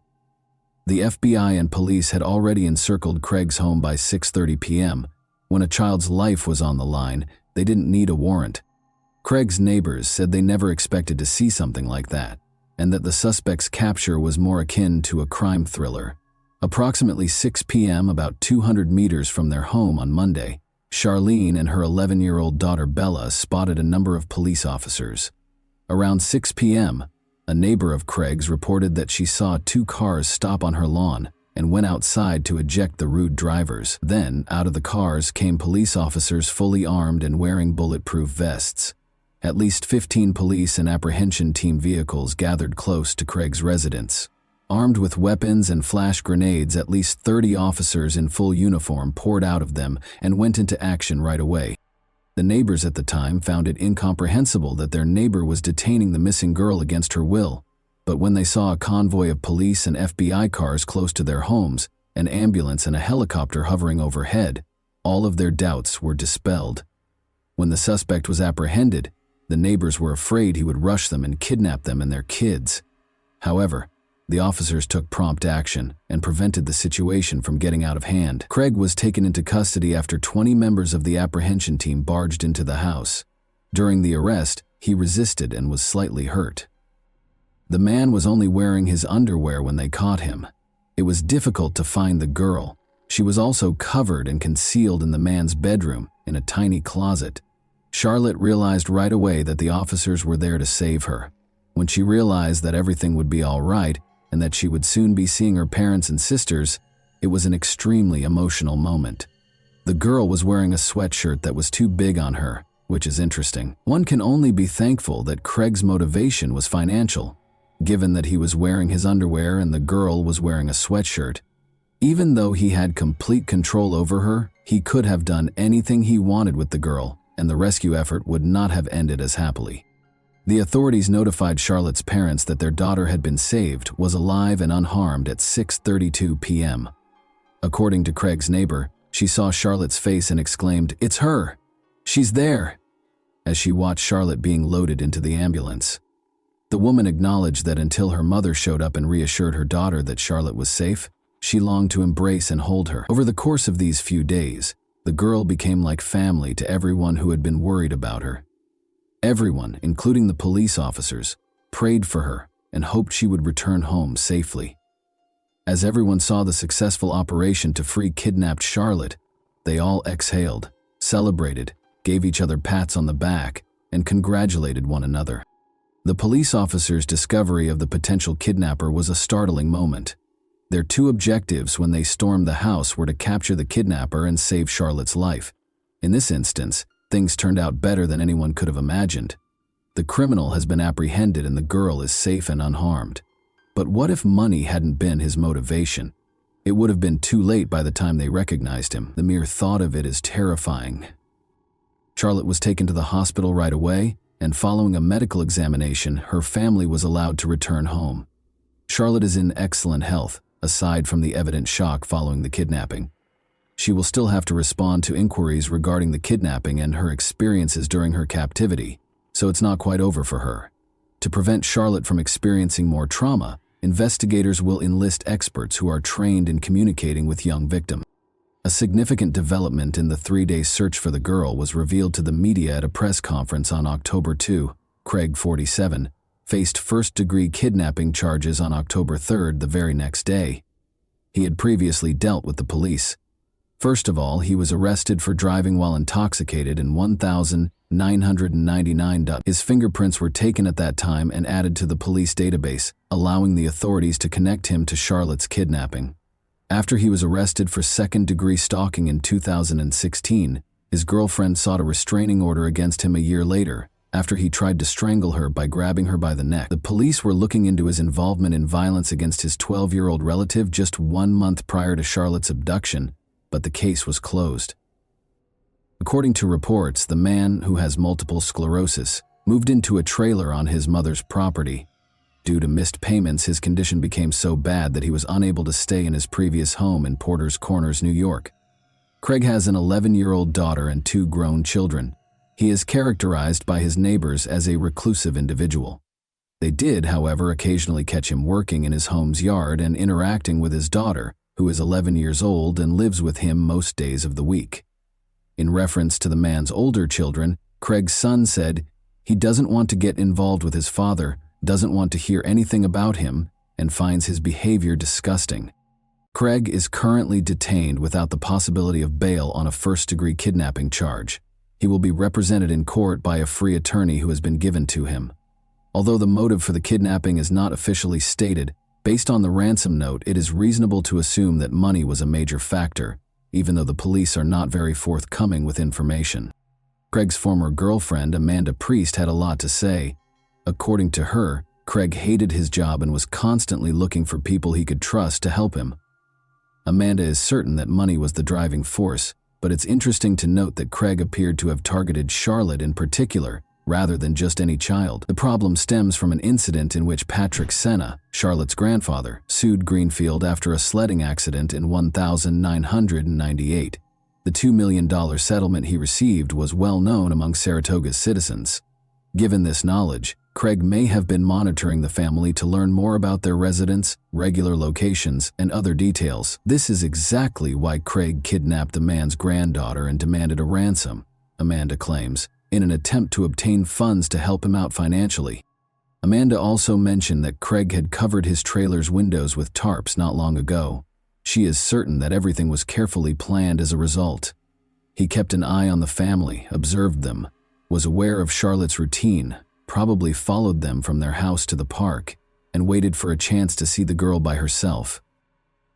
The FBI and police had already encircled Craig's home by 6:30 p.m. When a child's life was on the line, they didn't need a warrant. Craig's neighbors said they never expected to see something like that, and that the suspect's capture was more akin to a crime thriller. Approximately 6 p.m., about 200 meters from their home on Monday, Charlene and her 11-year-old daughter Bella spotted a number of police officers. Around 6 p.m., a neighbor of Craig's reported that she saw 2 cars stop on her lawn and went outside to eject the rude drivers. Then, out of the cars came police officers fully armed and wearing bulletproof vests. At least 15 police and apprehension team vehicles gathered close to Craig's residence. Armed with weapons and flash grenades, at least 30 officers in full uniform poured out of them and went into action right away. The neighbors at the time found it incomprehensible that their neighbor was detaining the missing girl against her will. But when they saw a convoy of police and FBI cars close to their homes, an ambulance and a helicopter hovering overhead, all of their doubts were dispelled. When the suspect was apprehended, the neighbors were afraid he would rush them and kidnap them and their kids. However, the officers took prompt action and prevented the situation from getting out of hand. Craig was taken into custody after 20 members of the apprehension team barged into the house. During the arrest, he resisted and was slightly hurt. The man was only wearing his underwear when they caught him. It was difficult to find the girl. She was also covered and concealed in the man's bedroom in a tiny closet. Charlotte realized right away that the officers were there to save her. When she realized that everything would be all right and that she would soon be seeing her parents and sisters, it was an extremely emotional moment. The girl was wearing a sweatshirt that was too big on her, which is interesting. One can only be thankful that Craig's motivation was financial, given that he was wearing his underwear and the girl was wearing a sweatshirt. Even though he had complete control over her, he could have done anything he wanted with the girl, and the rescue effort would not have ended as happily. The authorities notified Charlotte's parents that their daughter had been saved, was alive and unharmed at 6:32 p.m. According to Craig's neighbor, she saw Charlotte's face and exclaimed, "It's her! She's there!" as she watched Charlotte being loaded into the ambulance. The woman acknowledged that until her mother showed up and reassured her daughter that Charlotte was safe, she longed to embrace and hold her. Over the course of these few days, the girl became like family to everyone who had been worried about her. Everyone, including the police officers, prayed for her and hoped she would return home safely. As everyone saw the successful operation to free kidnapped Charlotte, they all exhaled, celebrated, gave each other pats on the back, and congratulated one another. The police officers' discovery of the potential kidnapper was a startling moment. Their 2 objectives when they stormed the house were to capture the kidnapper and save Charlotte's life. In this instance, things turned out better than anyone could have imagined. The criminal has been apprehended and the girl is safe and unharmed. But what if money hadn't been his motivation? It would have been too late by the time they recognized him. The mere thought of it is terrifying. Charlotte was taken to the hospital right away, and following a medical examination, her family was allowed to return home. Charlotte is in excellent health, aside from the evident shock following the kidnapping. She will still have to respond to inquiries regarding the kidnapping and her experiences during her captivity, so it's not quite over for her. To prevent Charlotte from experiencing more trauma, investigators will enlist experts who are trained in communicating with young victims. A significant development in the 3-day search for the girl was revealed to the media at a press conference on October 2. Craig, 47, faced first-degree kidnapping charges on October 3rd, the very next day. He had previously dealt with the police. First of all, he was arrested for driving while intoxicated in 1,999. His fingerprints were taken at that time and added to the police database, allowing the authorities to connect him to Charlotte's kidnapping. After he was arrested for second-degree stalking in 2016, his girlfriend sought a restraining order against him a year later, after he tried to strangle her by grabbing her by the neck. The police were looking into his involvement in violence against his 12-year-old relative just 1 month prior to Charlotte's abduction, but the case was closed. According to reports, the man, who has multiple sclerosis, moved into a trailer on his mother's property. Due to missed payments, his condition became so bad that he was unable to stay in his previous home in Porter's Corners, New York. Craig has an 11-year-old daughter and 2 grown children. He is characterized by his neighbors as a reclusive individual. They did, however, occasionally catch him working in his home's yard and interacting with his daughter, who is 11 years old and lives with him most days of the week. In reference to the man's older children, Craig's son said he doesn't want to get involved with his father, doesn't want to hear anything about him, and finds his behavior disgusting. Craig is currently detained without the possibility of bail on a first-degree kidnapping charge. He will be represented in court by a free attorney who has been given to him. Although the motive for the kidnapping is not officially stated, based on the ransom note, it is reasonable to assume that money was a major factor, even though the police are not very forthcoming with information. Craig's former girlfriend, Amanda Priest, had a lot to say. According to her, Craig hated his job and was constantly looking for people he could trust to help him. Amanda is certain that money was the driving force, but it's interesting to note that Craig appeared to have targeted Charlotte in particular, rather than just any child. The problem stems from an incident in which Patrick Senna, Charlotte's grandfather, sued Greenfield after a sledding accident in 1998. The $2 million settlement he received was well known among Saratoga's citizens. Given this knowledge, Craig may have been monitoring the family to learn more about their residence, regular locations, and other details. This is exactly why Craig kidnapped the man's granddaughter and demanded a ransom, Amanda claims, in an attempt to obtain funds to help him out financially. Amanda also mentioned that Craig had covered his trailer's windows with tarps not long ago. She is certain that everything was carefully planned as a result. He kept an eye on the family, observed them, was aware of Charlotte's routine, probably followed them from their house to the park, and waited for a chance to see the girl by herself.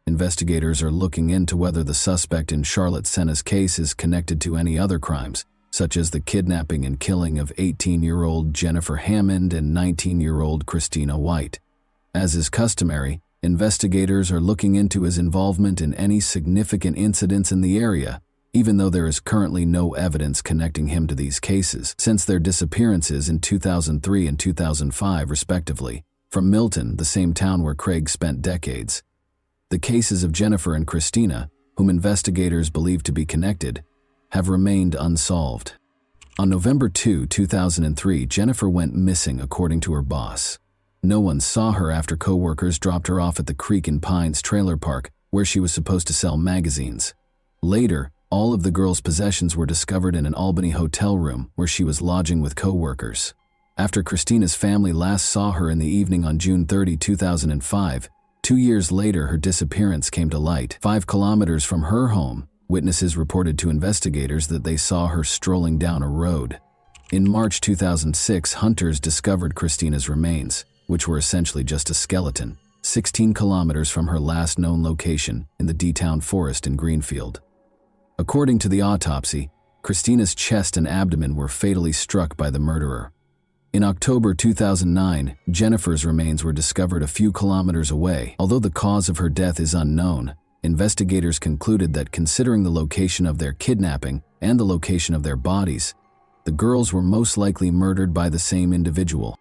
Investigators are looking into whether the suspect in Charlotte Senna's case is connected to any other crimes, such as the kidnapping and killing of 18-year-old Jennifer Hammond and 19-year-old Christina White. As is customary, investigators are looking into his involvement in any significant incidents in the area, even though there is currently no evidence connecting him to these cases, since their disappearances in 2003 and 2005 respectively, from Milton, the same town where Craig spent decades. The cases of Jennifer and Christina, whom investigators believe to be connected, have remained unsolved. On November 2, 2003, Jennifer went missing according to her boss. No one saw her after co-workers dropped her off at the Creek and Pines trailer park, where she was supposed to sell magazines. Later, all of the girl's possessions were discovered in an Albany hotel room where she was lodging with co-workers. After Christina's family last saw her in the evening on June 30, 2005, 2 years later her disappearance came to light. 5 kilometers from her home, witnesses reported to investigators that they saw her strolling down a road. In March 2006, hunters discovered Christina's remains, which were essentially just a skeleton, 16 kilometers from her last known location in the D-Town Forest in Greenfield. According to the autopsy, Christina's chest and abdomen were fatally struck by the murderer. In October 2009, Jennifer's remains were discovered a few kilometers away. Although the cause of her death is unknown, investigators concluded that considering the location of their kidnapping and the location of their bodies, the girls were most likely murdered by the same individual.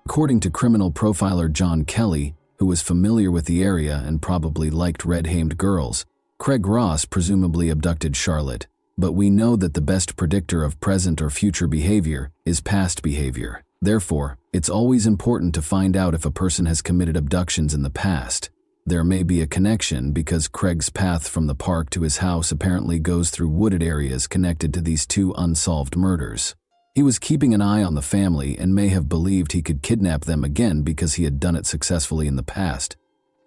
According to criminal profiler John Kelly, who was familiar with the area and probably liked red-hamed girls, Craig Ross presumably abducted Charlotte, but we know that the best predictor of present or future behavior is past behavior. Therefore, it's always important to find out if a person has committed abductions in the past. There may be a connection because Craig's path from the park to his house apparently goes through wooded areas connected to these 2 unsolved murders. He was keeping an eye on the family and may have believed he could kidnap them again because he had done it successfully in the past.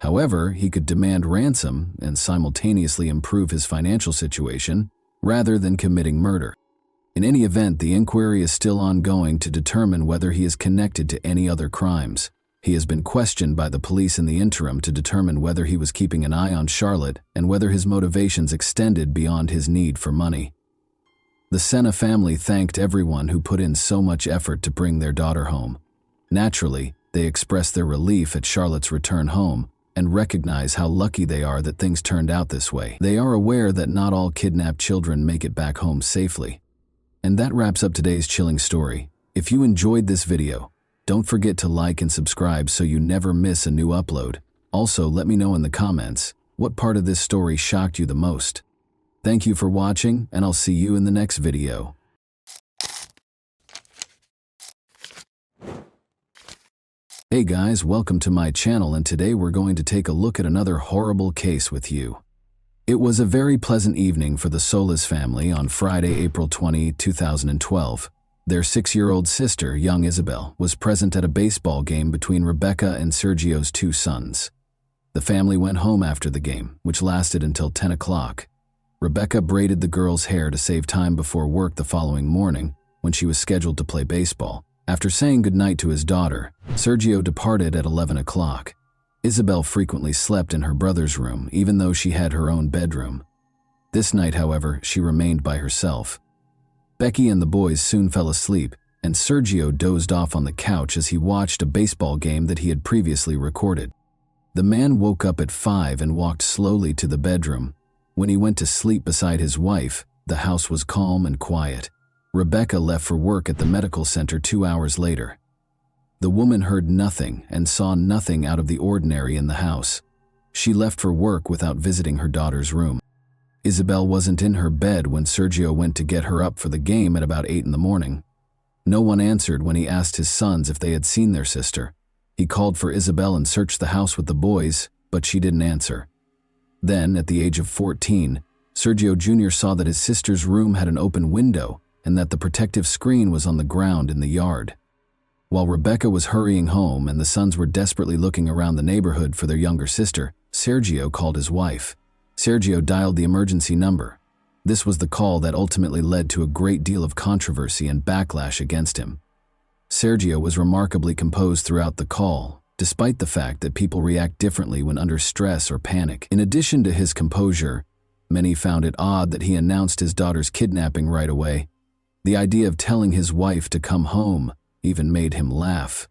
However, he could demand ransom and simultaneously improve his financial situation rather than committing murder. In any event, the inquiry is still ongoing to determine whether he is connected to any other crimes. He has been questioned by the police in the interim to determine whether he was keeping an eye on Charlotte and whether his motivations extended beyond his need for money. The Senna family thanked everyone who put in so much effort to bring their daughter home. Naturally, they expressed their relief at Charlotte's return home and recognize how lucky they are that things turned out this way. They are aware that not all kidnapped children make it back home safely. And that wraps up today's chilling story. If you enjoyed this video, don't forget to like and subscribe so you never miss a new upload. Also, let me know in the comments what part of this story shocked you the most. Thank you for watching, and I'll see you in the next video. Hey guys, welcome to my channel, and today we're going to take a look at another horrible case with you. It was a very pleasant evening for the Solis family on Friday, April 20, 2012. Their 6-year-old sister, young Isabel, was present at a baseball game between Rebecca and Sergio's 2 sons. The family went home after the game, which lasted until 10 o'clock. Rebecca braided the girl's hair to save time before work the following morning, when she was scheduled to play baseball. After saying goodnight to his daughter, Sergio departed at 11 o'clock. Isabel frequently slept in her brother's room, even though she had her own bedroom. This night, however, she remained by herself. Becky and the boys soon fell asleep, and Sergio dozed off on the couch as he watched a baseball game that he had previously recorded. The man woke up at 5 and walked slowly to the bedroom. When he went to sleep beside his wife, the house was calm and quiet. Rebecca left for work at the medical center 2 hours later. The woman heard nothing and saw nothing out of the ordinary in the house. She left for work without visiting her daughter's room. Isabel wasn't in her bed when Sergio went to get her up for the game at about 8 in the morning. No one answered when he asked his sons if they had seen their sister. He called for Isabel and searched the house with the boys, but she didn't answer. Then, at the age of 14, Sergio Jr. saw that his sister's room had an open window and that the protective screen was on the ground in the yard. While Rebecca was hurrying home and the sons were desperately looking around the neighborhood for their younger sister, Sergio called his wife. Sergio dialed the emergency number. This was the call that ultimately led to a great deal of controversy and backlash against him. Sergio was remarkably composed throughout the call, despite the fact that people react differently when under stress or panic. In addition to his composure, many found it odd that he announced his daughter's kidnapping right away. The idea of telling his wife to come home even made him laugh.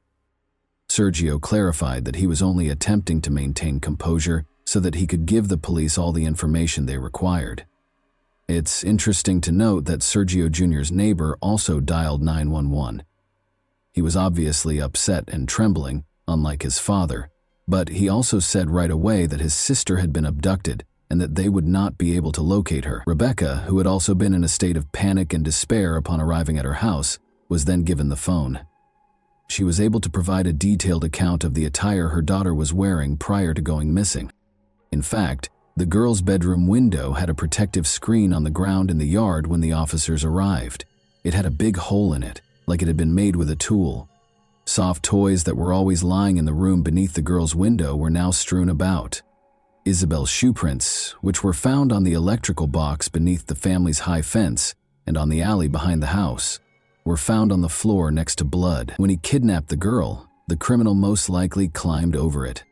Sergio clarified that he was only attempting to maintain composure so that he could give the police all the information they required. It's interesting to note that Sergio Jr.'s neighbor also dialed 911. He was obviously upset and trembling, unlike his father, but he also said right away that his sister had been abducted and that they would not be able to locate her. Rebecca, who had also been in a state of panic and despair upon arriving at her house, was then given the phone. She was able to provide a detailed account of the attire her daughter was wearing prior to going missing. In fact, the girl's bedroom window had a protective screen on the ground in the yard when the officers arrived. It had a big hole in it, like it had been made with a tool. Soft toys that were always lying in the room beneath the girl's window were now strewn about. Isabel's shoe prints, which were found on the electrical box beneath the family's high fence and on the alley behind the house, were found on the floor next to blood. When he kidnapped the girl, the criminal most likely climbed over it.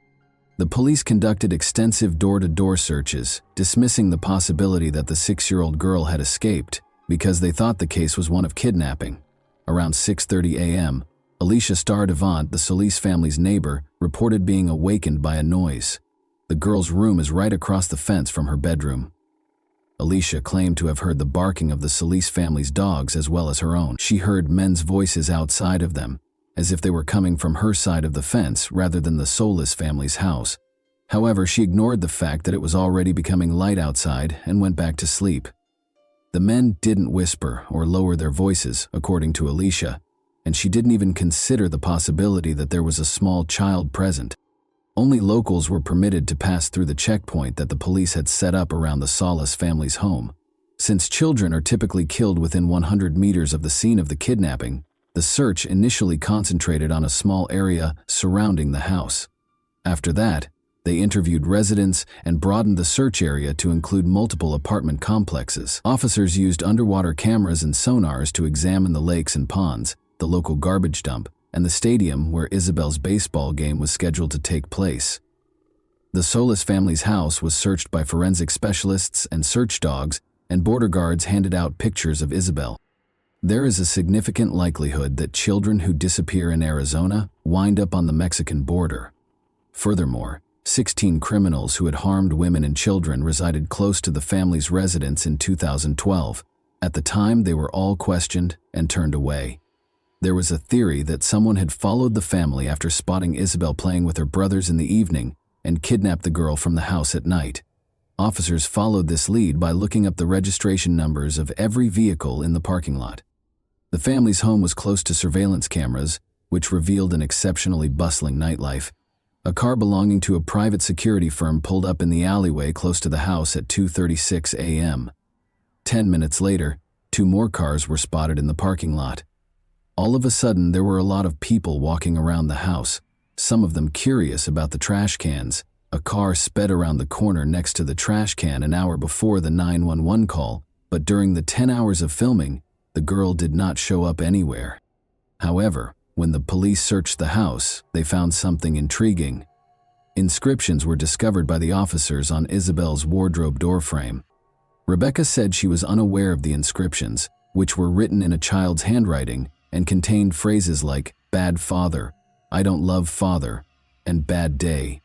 The police conducted extensive door-to-door searches, dismissing the possibility that the 6-year-old girl had escaped because they thought the case was one of kidnapping. Around 6:30 a.m., Alicia Stardevant, the Solis family's neighbor, reported being awakened by a noise. The girl's room is right across the fence from her bedroom. Alicia claimed to have heard the barking of the Solis family's dogs as well as her own. She heard men's voices outside of them, as if they were coming from her side of the fence rather than the Solis family's house. However, she ignored the fact that it was already becoming light outside and went back to sleep. The men didn't whisper or lower their voices, according to Alicia, and she didn't even consider the possibility that there was a small child present. Only locals were permitted to pass through the checkpoint that the police had set up around the Solis family's home. Since children are typically killed within 100 meters of the scene of the kidnapping, the search initially concentrated on a small area surrounding the house. After that, they interviewed residents and broadened the search area to include multiple apartment complexes. Officers used underwater cameras and sonars to examine the lakes and ponds, the local garbage dump, and the stadium where Isabel's baseball game was scheduled to take place. The Solis family's house was searched by forensic specialists and search dogs, and border guards handed out pictures of Isabel. There is a significant likelihood that children who disappear in Arizona wind up on the Mexican border. Furthermore, 16 criminals who had harmed women and children resided close to the family's residence in 2012. At the time, they were all questioned and turned away. There was a theory that someone had followed the family after spotting Isabel playing with her brothers in the evening and kidnapped the girl from the house at night. Officers followed this lead by looking up the registration numbers of every vehicle in the parking lot. The family's home was close to surveillance cameras, which revealed an exceptionally bustling nightlife. A car belonging to a private security firm pulled up in the alleyway close to the house at 2:36 a.m. 10 minutes later, 2 more cars were spotted in the parking lot. All of a sudden, there were a lot of people walking around the house, some of them curious about the trash cans. A car sped around the corner next to the trash can an hour before the 911 call, but during the 10 hours of filming, the girl did not show up anywhere. However, when the police searched the house, they found something intriguing. Inscriptions were discovered by the officers on Isabel's wardrobe doorframe. Rebecca said she was unaware of the inscriptions, which were written in a child's handwriting and contained phrases like "bad father," "I don't love father," and "bad day."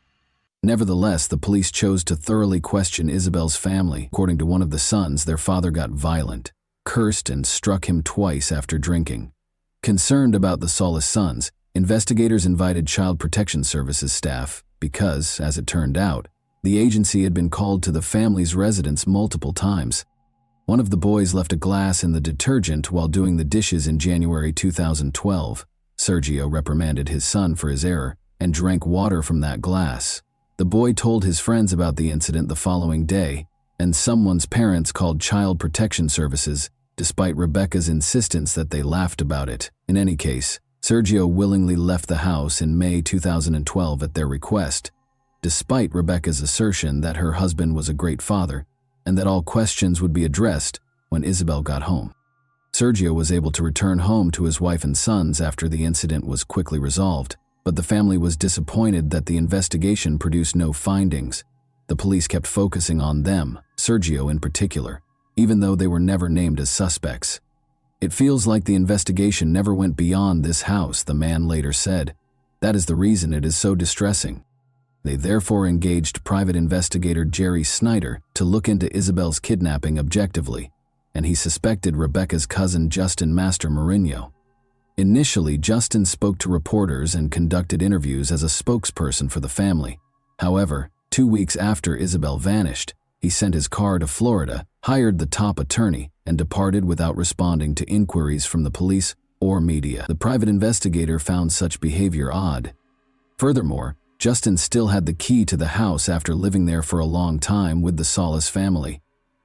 Nevertheless, the police chose to thoroughly question Isabel's family. According to one of the sons, their father got violent, cursed, and struck him twice after drinking. Concerned about the Solis sons, investigators invited Child Protection Services staff because, as it turned out, the agency had been called to the family's residence multiple times. One of the boys left a glass in the detergent while doing the dishes in January 2012. Sergio reprimanded his son for his error and drank water from that glass. The boy told his friends about the incident the following day, and someone's parents called Child Protection Services, despite Rebecca's insistence that they laughed about it. In any case, Sergio willingly left the house in May 2012 at their request, despite Rebecca's assertion that her husband was a great father and that all questions would be addressed when Isabel got home. Sergio was able to return home to his wife and sons after the incident was quickly resolved, but the family was disappointed that the investigation produced no findings. The police kept focusing on them, Sergio in particular, even though they were never named as suspects. "It feels like the investigation never went beyond this house," the man later said. "That is the reason it is so distressing." They therefore engaged private investigator Jerry Snyder to look into Isabel's kidnapping objectively, and he suspected Rebecca's cousin Justin Master Mourinho. Initially, Justin spoke to reporters and conducted interviews as a spokesperson for the family. However, 2 weeks after Isabel vanished, he sent his car to Florida, hired the top attorney, and departed without responding to inquiries from the police or media. The private investigator found such behavior odd. Furthermore, Justin still had the key to the house after living there for a long time with the Solis family.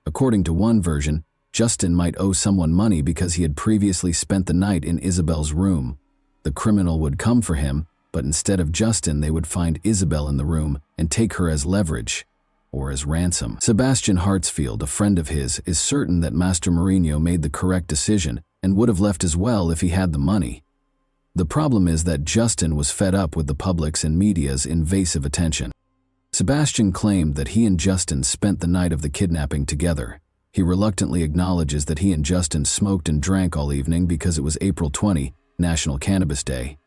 According to one version, Justin might owe someone money because he had previously spent the night in Isabel's room. The criminal would come for him, but instead of Justin, they would find Isabel in the room and take her as leverage, or as ransom. Sebastian Hartsfield, a friend of his, is certain that Master Mourinho made the correct decision and would have left as well if he had the money. The problem is that Justin was fed up with the public's and media's invasive attention. Sebastian claimed that he and Justin spent the night of the kidnapping together. He reluctantly acknowledges that he and Justin smoked and drank all evening because it was April 20, National Cannabis Day.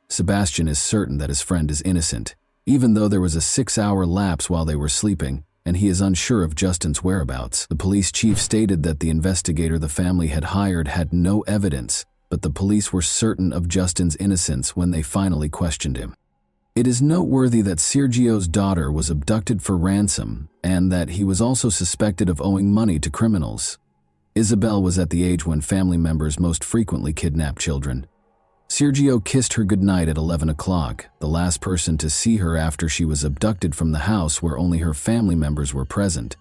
Sebastian is certain that his friend is innocent, even though there was a 6-hour lapse while they were sleeping, and he is unsure of Justin's whereabouts. The police chief stated that the investigator the family had hired had no evidence, but the police were certain of Justin's innocence when they finally questioned him. It is noteworthy that Sergio's daughter was abducted for ransom and that he was also suspected of owing money to criminals. Isabel was at the age when family members most frequently kidnap children. Sergio kissed her goodnight at 11 o'clock, the last person to see her after she was abducted from the house where only her family members were present.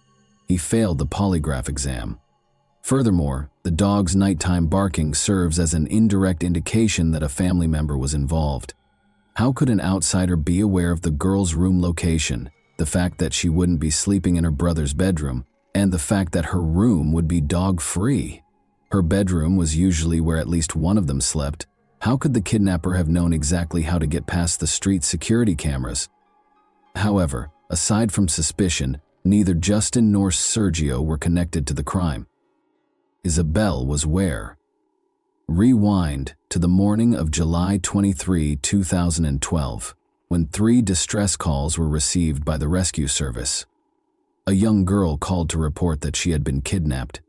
He failed the polygraph exam. Furthermore, the dog's nighttime barking serves as an indirect indication that a family member was involved. How could an outsider be aware of the girl's room location, the fact that she wouldn't be sleeping in her brother's bedroom, and the fact that her room would be dog-free? Her bedroom was usually where at least one of them slept. How could the kidnapper have known exactly how to get past the street security cameras? However, aside from suspicion, neither Justin nor Sergio were connected to the crime. Isabel was where? Rewind to the morning of July 23, 2012, when 3 distress calls were received by the rescue service. A young girl called to report that she had been kidnapped.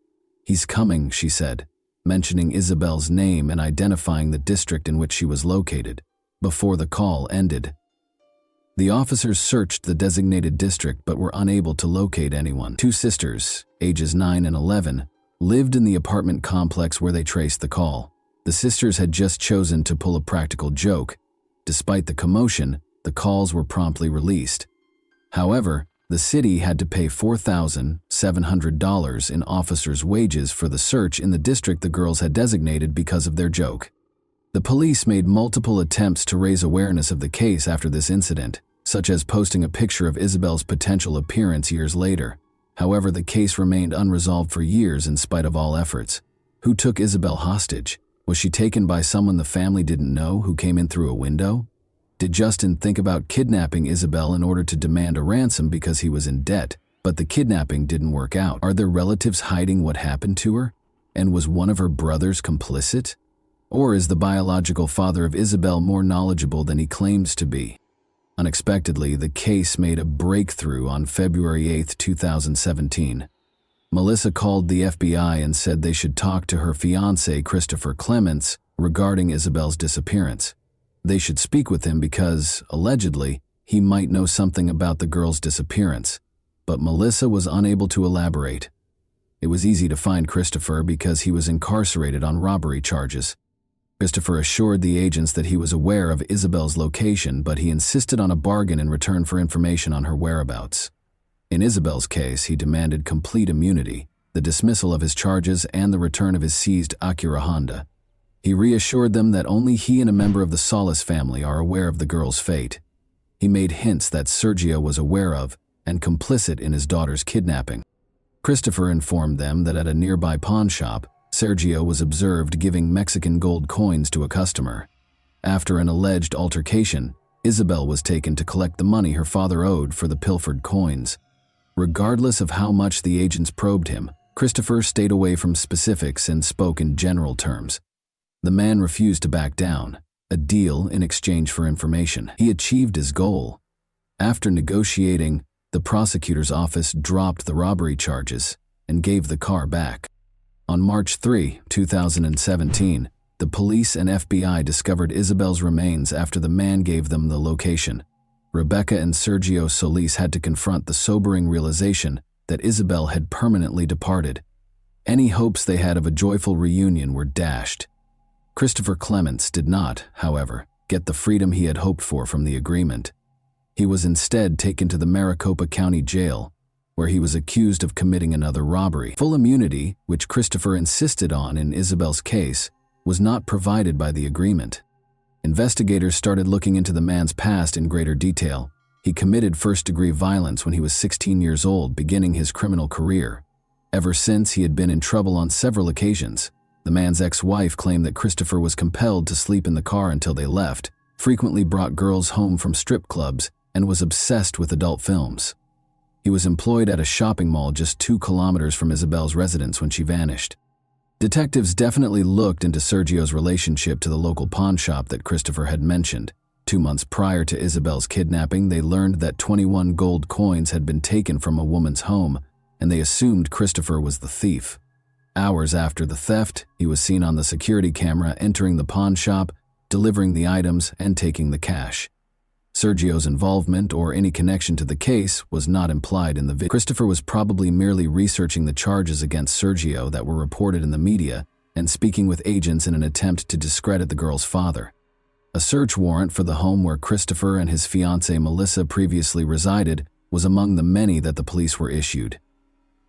"He's coming," she said, mentioning Isabel's name and identifying the district in which she was located, before the call ended. The officers searched the designated district but were unable to locate anyone. 2 sisters, ages 9 and 11, lived in the apartment complex where they traced the call. The sisters had just chosen to pull a practical joke. Despite the commotion, the calls were promptly released. However, the city had to pay $4,700 in officers' wages for the search in the district the girls had designated because of their joke. The police made multiple attempts to raise awareness of the case after this incident, such as posting a picture of Isabel's potential appearance years later. However, the case remained unresolved for years in spite of all efforts. Who took Isabel hostage? Was she taken by someone the family didn't know who came in through a window? Did Justin think about kidnapping Isabel in order to demand a ransom because he was in debt, but the kidnapping didn't work out? Are there relatives hiding what happened to her? And was one of her brothers complicit? Or is the biological father of Isabel more knowledgeable than he claims to be? Unexpectedly, the case made a breakthrough on February 8, 2017. Melissa called the FBI and said they should talk to her fiancé, Christopher Clements, regarding Isabel's disappearance. They should speak with him because, allegedly, he might know something about the girl's disappearance. But Melissa was unable to elaborate. It was easy to find Christopher because he was incarcerated on robbery charges. Christopher assured the agents that he was aware of Isabel's location, but he insisted on a bargain in return for information on her whereabouts. In Isabel's case, he demanded complete immunity, the dismissal of his charges, and the return of his seized Acura Honda. He reassured them that only he and a member of the Solis family are aware of the girl's fate. He made hints that Sergio was aware of and complicit in his daughter's kidnapping. Christopher informed them that at a nearby pawn shop, Sergio was observed giving Mexican gold coins to a customer. After an alleged altercation, Isabel was taken to collect the money her father owed for the pilfered coins. Regardless of how much the agents probed him, Christopher stayed away from specifics and spoke in general terms. The man refused to back down, a deal in exchange for information. He achieved his goal. After negotiating, the prosecutor's office dropped the robbery charges and gave the car back. On March 3, 2017, the police and FBI discovered Isabel's remains after the man gave them the location. Rebecca and Sergio Solis had to confront the sobering realization that Isabel had permanently departed. Any hopes they had of a joyful reunion were dashed. Christopher Clements did not, however, get the freedom he had hoped for from the agreement. He was instead taken to the Maricopa County Jail, where he was accused of committing another robbery. Full immunity, which Christopher insisted on in Isabel's case, was not provided by the agreement. Investigators started looking into the man's past in greater detail. He committed first-degree violence when he was 16 years old, beginning his criminal career. Ever since, he had been in trouble on several occasions. The man's ex-wife claimed that Christopher was compelled to sleep in the car until they left, frequently brought girls home from strip clubs, and was obsessed with adult films. He was employed at a shopping mall just 2 kilometers from Isabel's residence when she vanished. Detectives definitely looked into Sergio's relationship to the local pawn shop that Christopher had mentioned. 2 months prior to Isabel's kidnapping, they learned that 21 gold coins had been taken from a woman's home, and they assumed Christopher was the thief. Hours after the theft, he was seen on the security camera entering the pawn shop, delivering the items, and taking the cash. Sergio's involvement or any connection to the case was not implied in the video. Christopher was probably merely researching the charges against Sergio that were reported in the media and speaking with agents in an attempt to discredit the girl's father. A search warrant for the home where Christopher and his fiancée Melissa previously resided was among the many that the police were issued.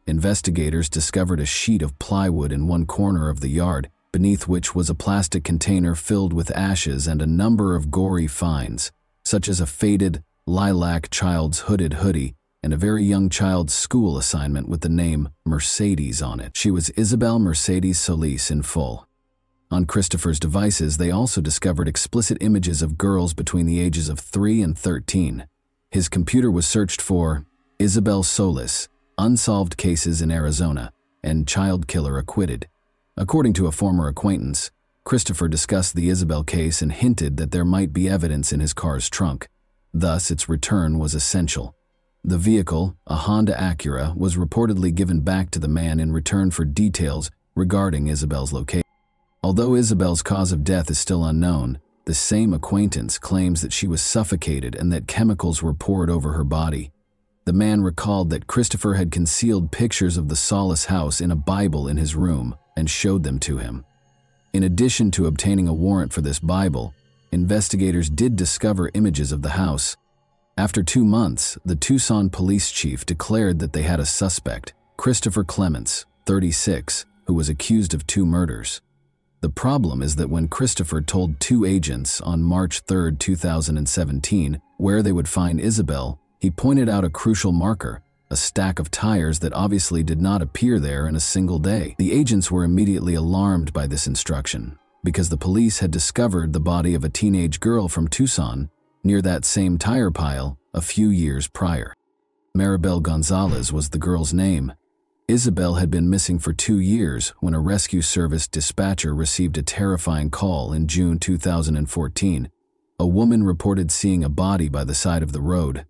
Investigators discovered a sheet of plywood in one corner of the yard, beneath which was a plastic container filled with ashes and a number of gory finds, such as a faded, lilac child's hooded hoodie and a very young child's school assignment with the name Mercedes on it. She was Isabel Mercedes Solis in full. On Christopher's devices, they also discovered explicit images of girls between the ages of 3 and 13. His computer was searched for Isabel Solis, unsolved cases in Arizona, and child killer acquitted. According to a former acquaintance, Christopher discussed the Isabel case and hinted that there might be evidence in his car's trunk. Thus, its return was essential. The vehicle, a Honda Acura, was reportedly given back to the man in return for details regarding Isabel's location. Although Isabel's cause of death is still unknown, the same acquaintance claims that she was suffocated and that chemicals were poured over her body. The man recalled that Christopher had concealed pictures of the Solis house in a Bible in his room and showed them to him. In addition to obtaining a warrant for this Bible, investigators did discover images of the house. After 2 months, the Tucson police chief declared that they had a suspect, Christopher Clements, 36, who was accused of 2 murders. The problem is that when Christopher told 2 agents on March 3, 2017, where they would find Isabel, he pointed out a crucial marker, a stack of tires that obviously did not appear there in a single day. The agents were immediately alarmed by this instruction, because the police had discovered the body of a teenage girl from Tucson near that same tire pile a few years prior. Maribel Gonzalez was the girl's name. Isabel had been missing for 2 years when a rescue service dispatcher received a terrifying call in June 2014. A woman reported seeing a body by the side of the road.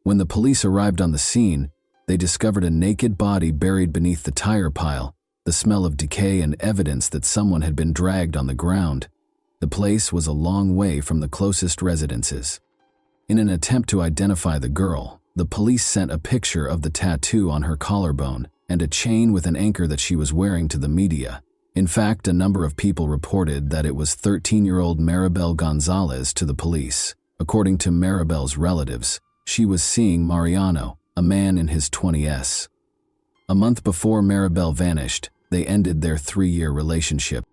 When the police arrived on the scene, they discovered a naked body buried beneath the tire pile, the smell of decay and evidence that someone had been dragged on the ground. The place was a long way from the closest residences. In an attempt to identify the girl, the police sent a picture of the tattoo on her collarbone and a chain with an anchor that she was wearing to the media. In fact, a number of people reported that it was 13-year-old Maribel Gonzalez to the police. According to Maribel's relatives, she was seeing Mariano, a man in his 20s. A month before Maribel vanished, they ended their 3-year relationship.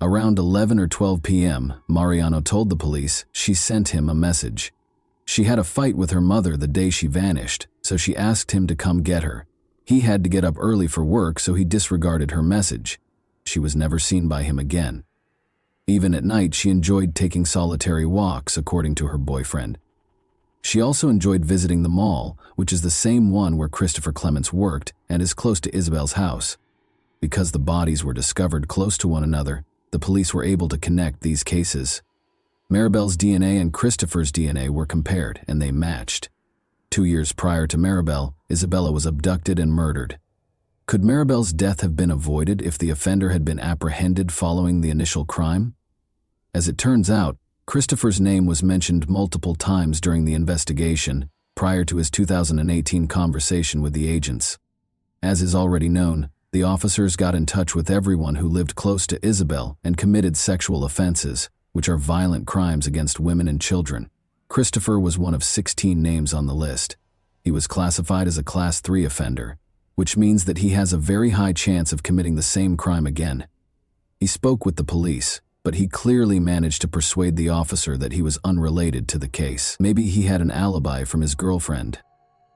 Around 11 or 12 p.m., Mariano told the police she sent him a message. She had a fight with her mother the day she vanished, so she asked him to come get her. He had to get up early for work, so he disregarded her message. She was never seen by him again. Even at night, she enjoyed taking solitary walks, according to her boyfriend. She also enjoyed visiting the mall, which is the same one where Christopher Clements worked and is close to Isabel's house. Because the bodies were discovered close to one another, the police were able to connect these cases. Maribel's DNA and Christopher's DNA were compared, and they matched. 2 years prior to Maribel, Isabella was abducted and murdered. Could Maribel's death have been avoided if the offender had been apprehended following the initial crime? As it turns out, Christopher's name was mentioned multiple times during the investigation, prior to his 2018 conversation with the agents. As is already known, the officers got in touch with everyone who lived close to Isabel and committed sexual offenses, which are violent crimes against women and children. Christopher was one of 16 names on the list. He was classified as a Class 3 offender, which means that he has a very high chance of committing the same crime again. He spoke with the police, but he clearly managed to persuade the officer that he was unrelated to the case. Maybe he had an alibi from his girlfriend.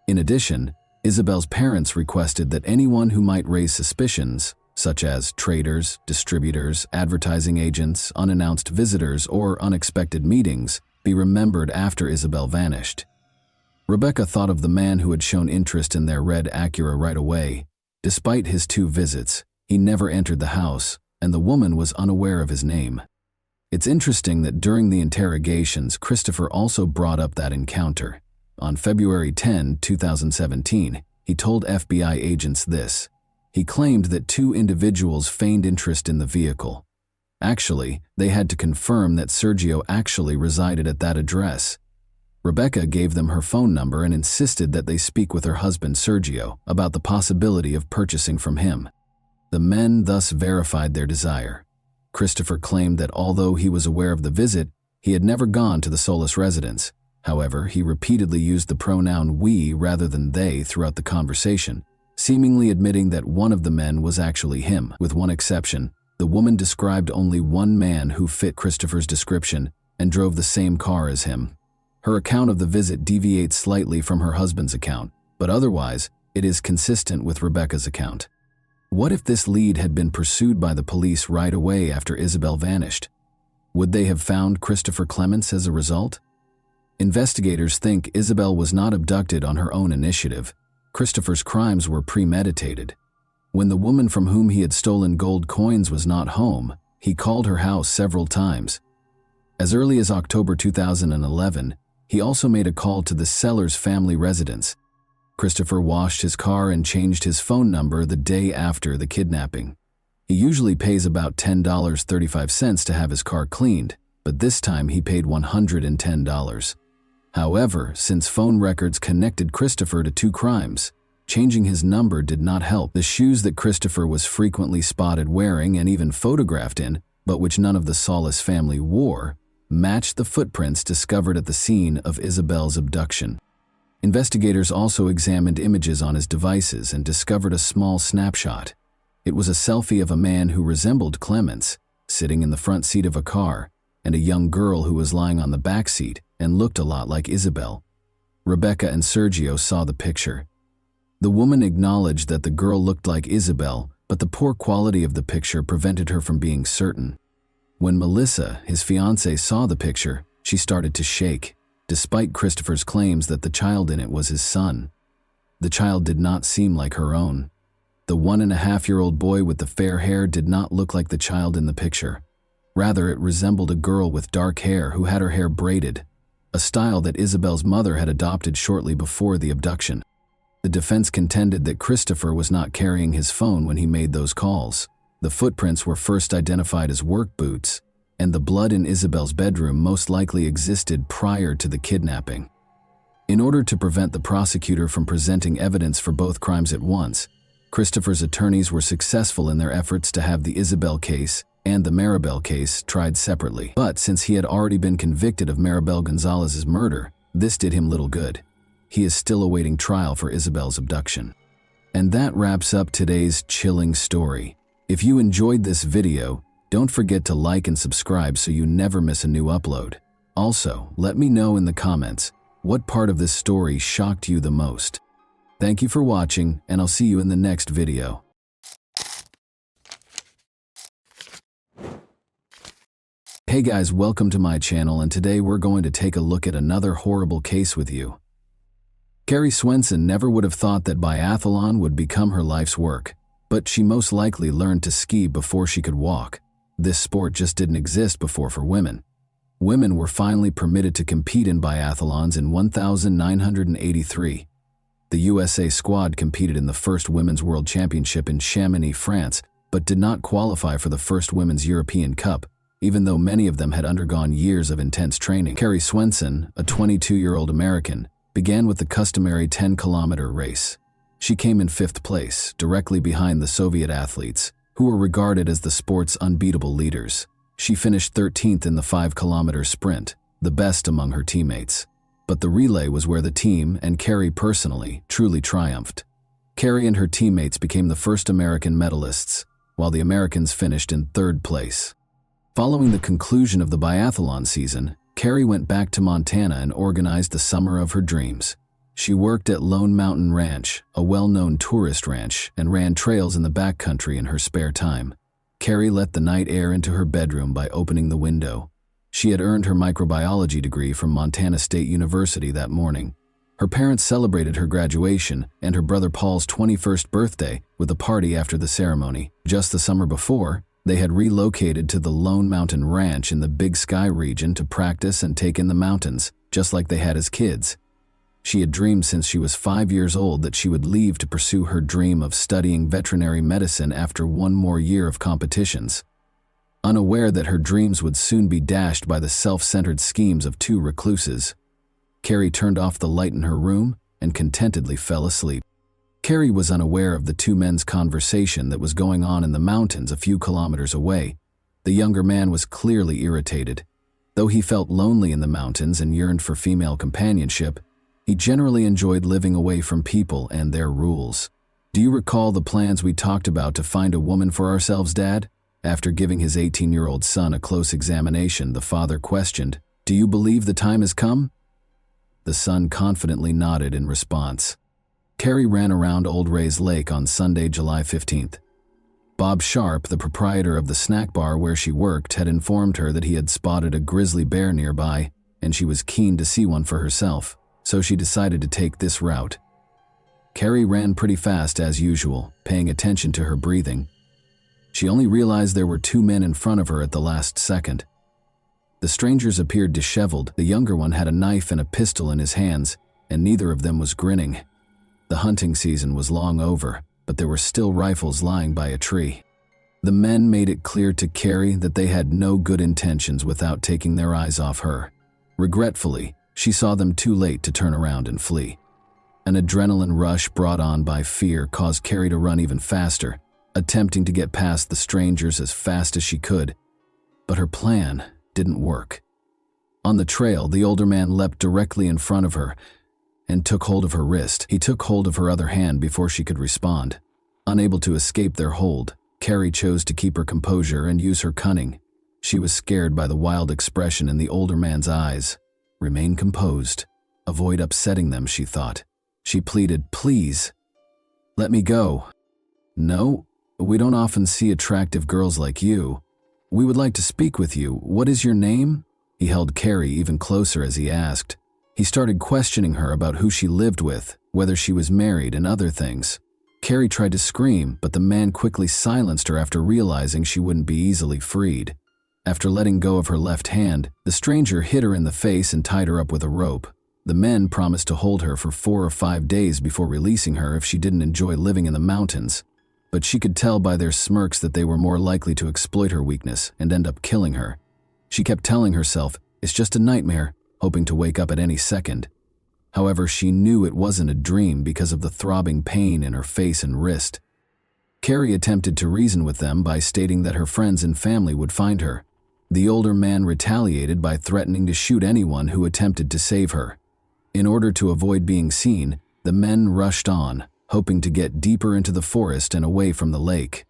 In addition, Isabel's parents requested that anyone who might raise suspicions, such as traders, distributors, advertising agents, unannounced visitors, or unexpected meetings, be remembered after Isabel vanished. Rebecca thought of the man who had shown interest in their red Acura right away. Despite his 2 visits, he never entered the house, and the woman was unaware of his name. It's interesting that during the interrogations, Christopher also brought up that encounter. On February 10, 2017, he told FBI agents this. He claimed that 2 individuals feigned interest in the vehicle. Actually, they had to confirm that Sergio actually resided at that address. Rebecca gave them her phone number and insisted that they speak with her husband Sergio about the possibility of purchasing from him. The men thus verified their desire. Christopher claimed that although he was aware of the visit, he had never gone to the Solis residence. However, he repeatedly used the pronoun we rather than they throughout the conversation, seemingly admitting that one of the men was actually him. With one exception, the woman described only one man who fit Christopher's description and drove the same car as him. Her account of the visit deviates slightly from her husband's account, but otherwise, it is consistent with Rebecca's account. What if this lead had been pursued by the police right away after Isabel vanished? Would they have found Christopher Clements as a result? Investigators think Isabel was not abducted on her own initiative. Christopher's crimes were premeditated. When the woman from whom he had stolen gold coins was not home, he called her house several times. As early as October 2011, he also made a call to the seller's family residence. Christopher washed his car and changed his phone number the day after the kidnapping. He usually pays about $10.35 to have his car cleaned, but this time he paid $110. However, since phone records connected Christopher to 2 crimes, changing his number did not help. The shoes that Christopher was frequently spotted wearing and even photographed in, but which none of the Solis family wore, matched the footprints discovered at the scene of Isabel's abduction. Investigators also examined images on his devices and discovered a small snapshot. It was a selfie of a man who resembled Clements, sitting in the front seat of a car, and a young girl who was lying on the back seat and looked a lot like Isabel. Rebecca and Sergio saw the picture. The woman acknowledged that the girl looked like Isabel, but the poor quality of the picture prevented her from being certain. When Melissa, his fiancée, saw the picture, she started to shake, despite Christopher's claims that the child in it was his son. The child did not seem like her own. The 1.5-year-old boy with the fair hair did not look like the child in the picture. Rather, it resembled a girl with dark hair who had her hair braided, a style that Isabel's mother had adopted shortly before the abduction. The defense contended that Christopher was not carrying his phone when he made those calls. The footprints were first identified as work boots, and the blood in Isabel's bedroom most likely existed prior to the kidnapping. In order to prevent the prosecutor from presenting evidence for both crimes at once, Christopher's attorneys were successful in their efforts to have the Isabel case and the Maribel case tried separately. But since he had already been convicted of Maribel Gonzalez's murder, this did him little good. He is still awaiting trial for Isabel's abduction. And that wraps up today's chilling story. If you enjoyed this video, don't forget to like and subscribe so you never miss a new upload. Also, let me know in the comments what part of this story shocked you the most. Thank you for watching, and I'll see you in the next video. Hey guys, welcome to my channel, and today we're going to take a look at another horrible case with you. Carrie Swenson never would have thought that biathlon would become her life's work, but she most likely learned to ski before she could walk. This sport just didn't exist before for women. Women were finally permitted to compete in biathlons in 1983. The USA squad competed in the first Women's World Championship in Chamonix, France, but did not qualify for the first Women's European Cup, even though many of them had undergone years of intense training. Carrie Swenson, a 22-year-old American, began with the customary 10-kilometer race. She came in 5th place, directly behind the Soviet athletes, who were regarded as the sport's unbeatable leaders. She finished 13th in the 5-kilometer sprint, the best among her teammates. But the relay was where the team, and Carrie personally, truly triumphed. Carrie and her teammates became the first American medalists, while the Americans finished in 3rd place. Following the conclusion of the biathlon season, Carrie went back to Montana and organized the summer of her dreams. She worked at Lone Mountain Ranch, a well-known tourist ranch, and ran trails in the backcountry in her spare time. Carrie let the night air into her bedroom by opening the window. She had earned her microbiology degree from Montana State University that morning. Her parents celebrated her graduation and her brother Paul's 21st birthday with a party after the ceremony. Just the summer before, they had relocated to the Lone Mountain Ranch in the Big Sky region to practice and take in the mountains, just like they had as kids. She had dreamed since she was 5 years old that she would leave to pursue her dream of studying veterinary medicine after one more year of competitions. Unaware that her dreams would soon be dashed by the self-centered schemes of two recluses, Carrie turned off the light in her room and contentedly fell asleep. Carrie was unaware of the two men's conversation that was going on in the mountains a few kilometers away. The younger man was clearly irritated. Though he felt lonely in the mountains and yearned for female companionship, he generally enjoyed living away from people and their rules. "Do you recall the plans we talked about to find a woman for ourselves, Dad?" After giving his 18-year-old son a close examination, the father questioned, "Do you believe the time has come?" The son confidently nodded in response. Carrie ran around Old Ray's Lake on Sunday, July 15th. Bob Sharp, the proprietor of the snack bar where she worked, had informed her that he had spotted a grizzly bear nearby, and she was keen to see one for herself, so she decided to take this route. Carrie ran pretty fast as usual, paying attention to her breathing. She only realized there were two men in front of her at the last second. The strangers appeared disheveled. The younger one had a knife and a pistol in his hands, and neither of them was grinning. The hunting season was long over, but there were still rifles lying by a tree. The men made it clear to Carrie that they had no good intentions without taking their eyes off her. Regretfully, she saw them too late to turn around and flee. An adrenaline rush brought on by fear caused Carrie to run even faster, attempting to get past the strangers as fast as she could. But her plan didn't work. On the trail, the older man leapt directly in front of her and took hold of her wrist. He took hold of her other hand before she could respond. Unable to escape their hold, Carrie chose to keep her composure and use her cunning. She was scared by the wild expression in the older man's eyes. Remain composed. Avoid upsetting them, she thought. She pleaded, "Please, let me go." "No, we don't often see attractive girls like you. We would like to speak with you. What is your name?" He held Carrie even closer as he asked. He started questioning her about who she lived with, whether she was married, and other things. Carrie tried to scream, but the man quickly silenced her after realizing she wouldn't be easily freed. After letting go of her left hand, the stranger hit her in the face and tied her up with a rope. The men promised to hold her for 4 or 5 days before releasing her if she didn't enjoy living in the mountains. But she could tell by their smirks that they were more likely to exploit her weakness and end up killing her. She kept telling herself, "It's just a nightmare," hoping to wake up at any second. However, she knew it wasn't a dream because of the throbbing pain in her face and wrist. Carrie attempted to reason with them by stating that her friends and family would find her. The older man retaliated by threatening to shoot anyone who attempted to save her. In order to avoid being seen, the men rushed on, hoping to get deeper into the forest and away from the lake.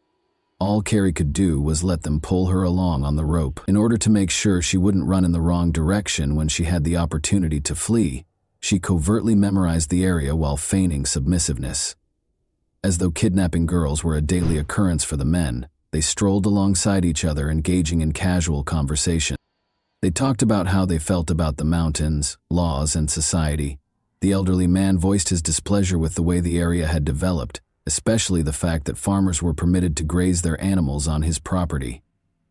All Carrie could do was let them pull her along on the rope. In order to make sure she wouldn't run in the wrong direction when she had the opportunity to flee, she covertly memorized the area while feigning submissiveness. As though kidnapping girls were a daily occurrence for the men, they strolled alongside each other, engaging in casual conversation. They talked about how they felt about the mountains, laws, and society. The elderly man voiced his displeasure with the way the area had developed, especially the fact that farmers were permitted to graze their animals on his property.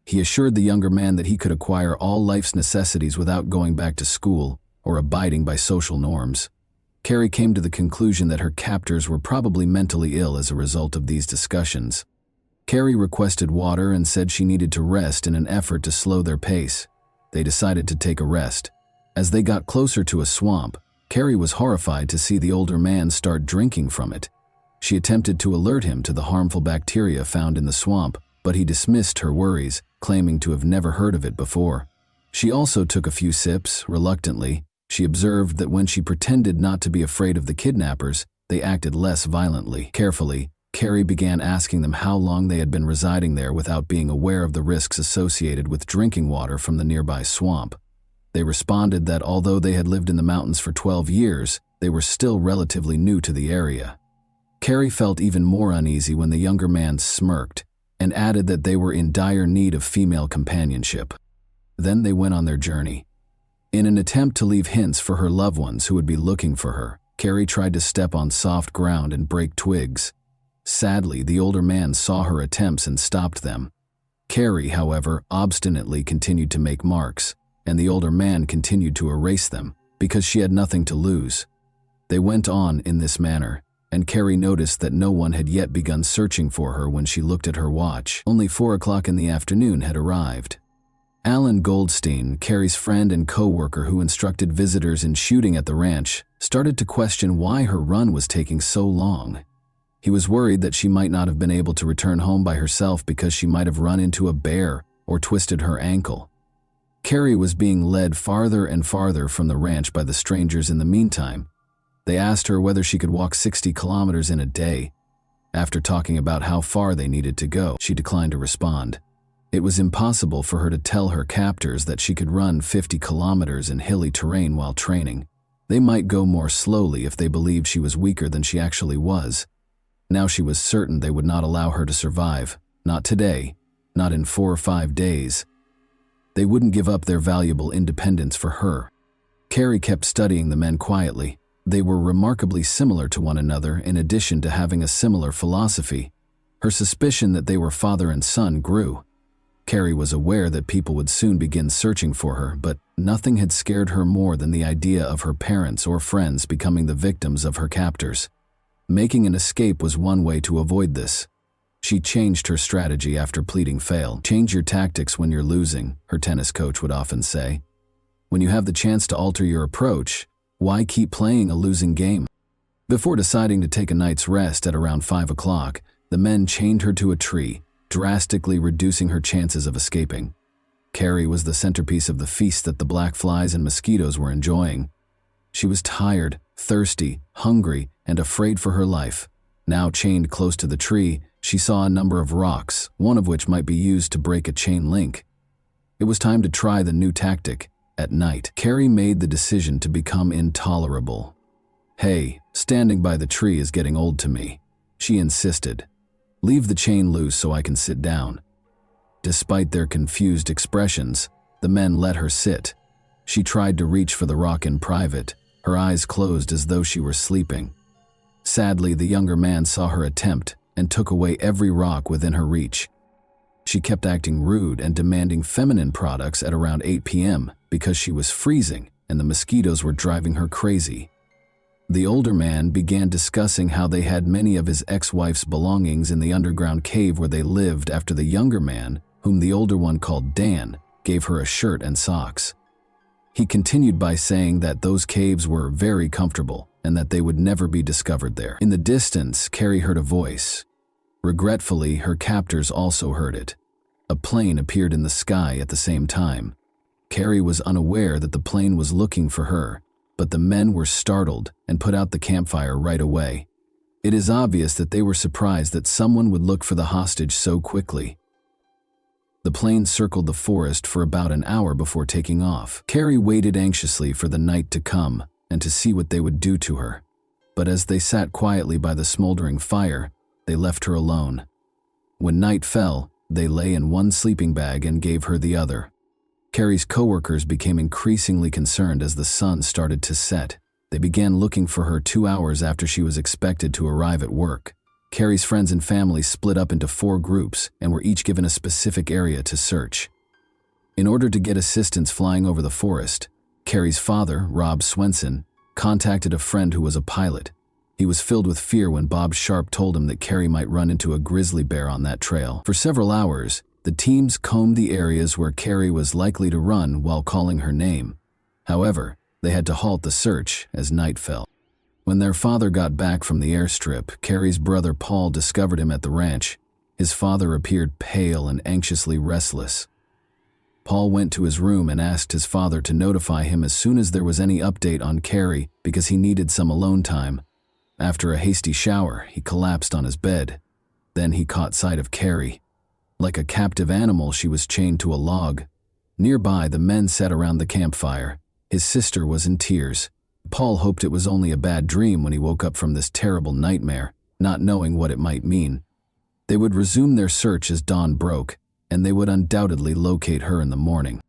He assured the younger man that he could acquire all life's necessities without going back to school or abiding by social norms. Carrie came to the conclusion that her captors were probably mentally ill as a result of these discussions. Carrie requested water and said she needed to rest in an effort to slow their pace. They decided to take a rest. As they got closer to a swamp, Carrie was horrified to see the older man start drinking from it. She attempted to alert him to the harmful bacteria found in the swamp, but he dismissed her worries, claiming to have never heard of it before. She also took a few sips, reluctantly. She observed that when she pretended not to be afraid of the kidnappers, they acted less violently. Carefully, Carrie began asking them how long they had been residing there without being aware of the risks associated with drinking water from the nearby swamp. They responded that although they had lived in the mountains for 12 years, they were still relatively new to the area. Carrie felt even more uneasy when the younger man smirked and added that they were in dire need of female companionship. Then they went on their journey. In an attempt to leave hints for her loved ones who would be looking for her, Carrie tried to step on soft ground and break twigs. Sadly, the older man saw her attempts and stopped them. Carrie, however, obstinately continued to make marks, and the older man continued to erase them because she had nothing to lose. They went on in this manner, and Carrie noticed that no one had yet begun searching for her when she looked at her watch. Only 4 o'clock in the afternoon had arrived. Alan Goldstein, Carrie's friend and co-worker who instructed visitors in shooting at the ranch, started to question why her run was taking so long. He was worried that she might not have been able to return home by herself because she might have run into a bear or twisted her ankle. Carrie was being led farther and farther from the ranch by the strangers in the meantime. They asked her whether she could walk 60 kilometers in a day. After talking about how far they needed to go, she declined to respond. It was impossible for her to tell her captors that she could run 50 kilometers in hilly terrain while training. They might go more slowly if they believed she was weaker than she actually was. Now she was certain they would not allow her to survive. Not today. Not in 4 or 5 days. They wouldn't give up their valuable independence for her. Carrie kept studying the men quietly. They were remarkably similar to one another in addition to having a similar philosophy. Her suspicion that they were father and son grew. Carrie was aware that people would soon begin searching for her, but nothing had scared her more than the idea of her parents or friends becoming the victims of her captors. Making an escape was one way to avoid this. She changed her strategy after pleading failed. "Change your tactics when you're losing," her tennis coach would often say. "When you have the chance to alter your approach, why keep playing a losing game?" Before deciding to take a night's rest at around 5 o'clock, the men chained her to a tree, drastically reducing her chances of escaping. Carrie was the centerpiece of the feast that the black flies and mosquitoes were enjoying. She was tired, thirsty, hungry, and afraid for her life. Now chained close to the tree, she saw a number of rocks, one of which might be used to break a chain link. It was time to try the new tactic. At night, Carrie made the decision to become intolerable. "Hey, standing by the tree is getting old to me," she insisted. "Leave the chain loose so I can sit down." Despite their confused expressions, the men let her sit. She tried to reach for the rock in private, her eyes closed as though she were sleeping. Sadly, the younger man saw her attempt and took away every rock within her reach. She kept acting rude and demanding feminine products at around 8 p.m. because she was freezing and the mosquitoes were driving her crazy. The older man began discussing how they had many of his ex-wife's belongings in the underground cave where they lived after the younger man, whom the older one called Dan, gave her a shirt and socks. He continued by saying that those caves were very comfortable and that they would never be discovered there. In the distance, Carrie heard a voice. Regretfully, her captors also heard it. A plane appeared in the sky at the same time. Carrie was unaware that the plane was looking for her, but the men were startled and put out the campfire right away. It is obvious that they were surprised that someone would look for the hostage so quickly. The plane circled the forest for about an hour before taking off. Carrie waited anxiously for the night to come and to see what they would do to her. But as they sat quietly by the smoldering fire, they left her alone. When night fell, they lay in one sleeping bag and gave her the other. Carrie's coworkers became increasingly concerned as the sun started to set. They began looking for her 2 hours after she was expected to arrive at work. Carrie's friends and family split up into 4 groups and were each given a specific area to search. In order to get assistance flying over the forest, Carrie's father, Rob Swenson, contacted a friend who was a pilot. He was filled with fear when Bob Sharp told him that Carrie might run into a grizzly bear on that trail. For several hours, the teams combed the areas where Carrie was likely to run while calling her name. However, they had to halt the search as night fell. When their father got back from the airstrip, Carrie's brother Paul discovered him at the ranch. His father appeared pale and anxiously restless. Paul went to his room and asked his father to notify him as soon as there was any update on Carrie because he needed some alone time. After a hasty shower, he collapsed on his bed. Then he caught sight of Carrie. Like a captive animal, she was chained to a log. Nearby, the men sat around the campfire. His sister was in tears. Paul hoped it was only a bad dream when he woke up from this terrible nightmare, not knowing what it might mean. They would resume their search as dawn broke, and they would undoubtedly locate her in the morning.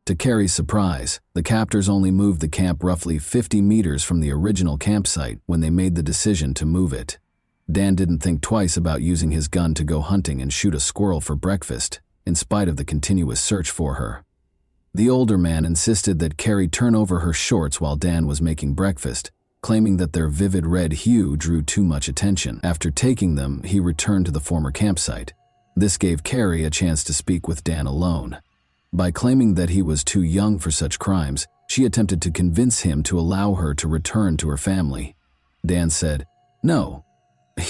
To Carrie's surprise, the captors only moved the camp roughly 50 meters from the original campsite when they made the decision to move it. Dan didn't think twice about using his gun to go hunting and shoot a squirrel for breakfast, in spite of the continuous search for her. The older man insisted that Carrie turn over her shorts while Dan was making breakfast, claiming that their vivid red hue drew too much attention. After taking them, he returned to the former campsite. This gave Carrie a chance to speak with Dan alone. By claiming that he was too young for such crimes, she attempted to convince him to allow her to return to her family. Dan said, "No,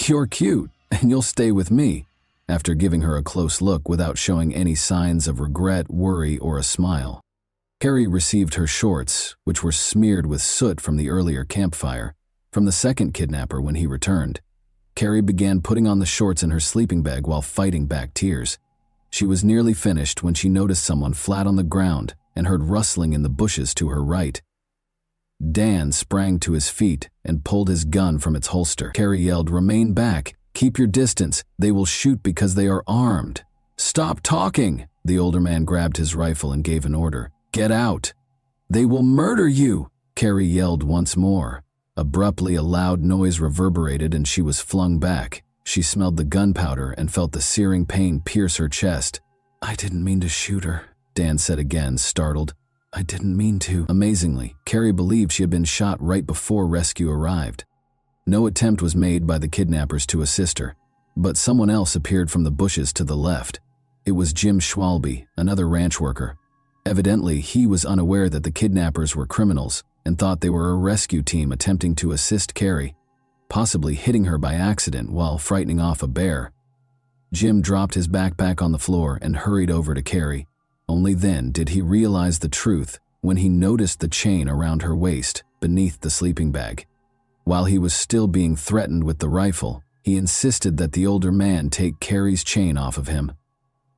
you're cute, and you'll stay with me," after giving her a close look without showing any signs of regret, worry, or a smile. Carrie received her shorts, which were smeared with soot from the earlier campfire, from the second kidnapper when he returned. Carrie began putting on the shorts in her sleeping bag while fighting back tears. She was nearly finished when she noticed someone flat on the ground and heard rustling in the bushes to her right. Dan sprang to his feet and pulled his gun from its holster. Carrie yelled, "Remain back! Keep your distance! They will shoot because they are armed!" "Stop talking!" The older man grabbed his rifle and gave an order. "Get out!" "They will murder you!" Carrie yelled once more. Abruptly, a loud noise reverberated and she was flung back. She smelled the gunpowder and felt the searing pain pierce her chest. "I didn't mean to shoot her," Dan said again, startled. "I didn't mean to." Amazingly, Carrie believed she had been shot right before rescue arrived. No attempt was made by the kidnappers to assist her, but someone else appeared from the bushes to the left. It was Jim Schwalbe, another ranch worker. Evidently, he was unaware that the kidnappers were criminals and thought they were a rescue team attempting to assist Carrie, possibly hitting her by accident while frightening off a bear. Jim dropped his backpack on the floor and hurried over to Carrie. Only then did he realize the truth when he noticed the chain around her waist beneath the sleeping bag. While he was still being threatened with the rifle, he insisted that the older man take Carrie's chain off of him.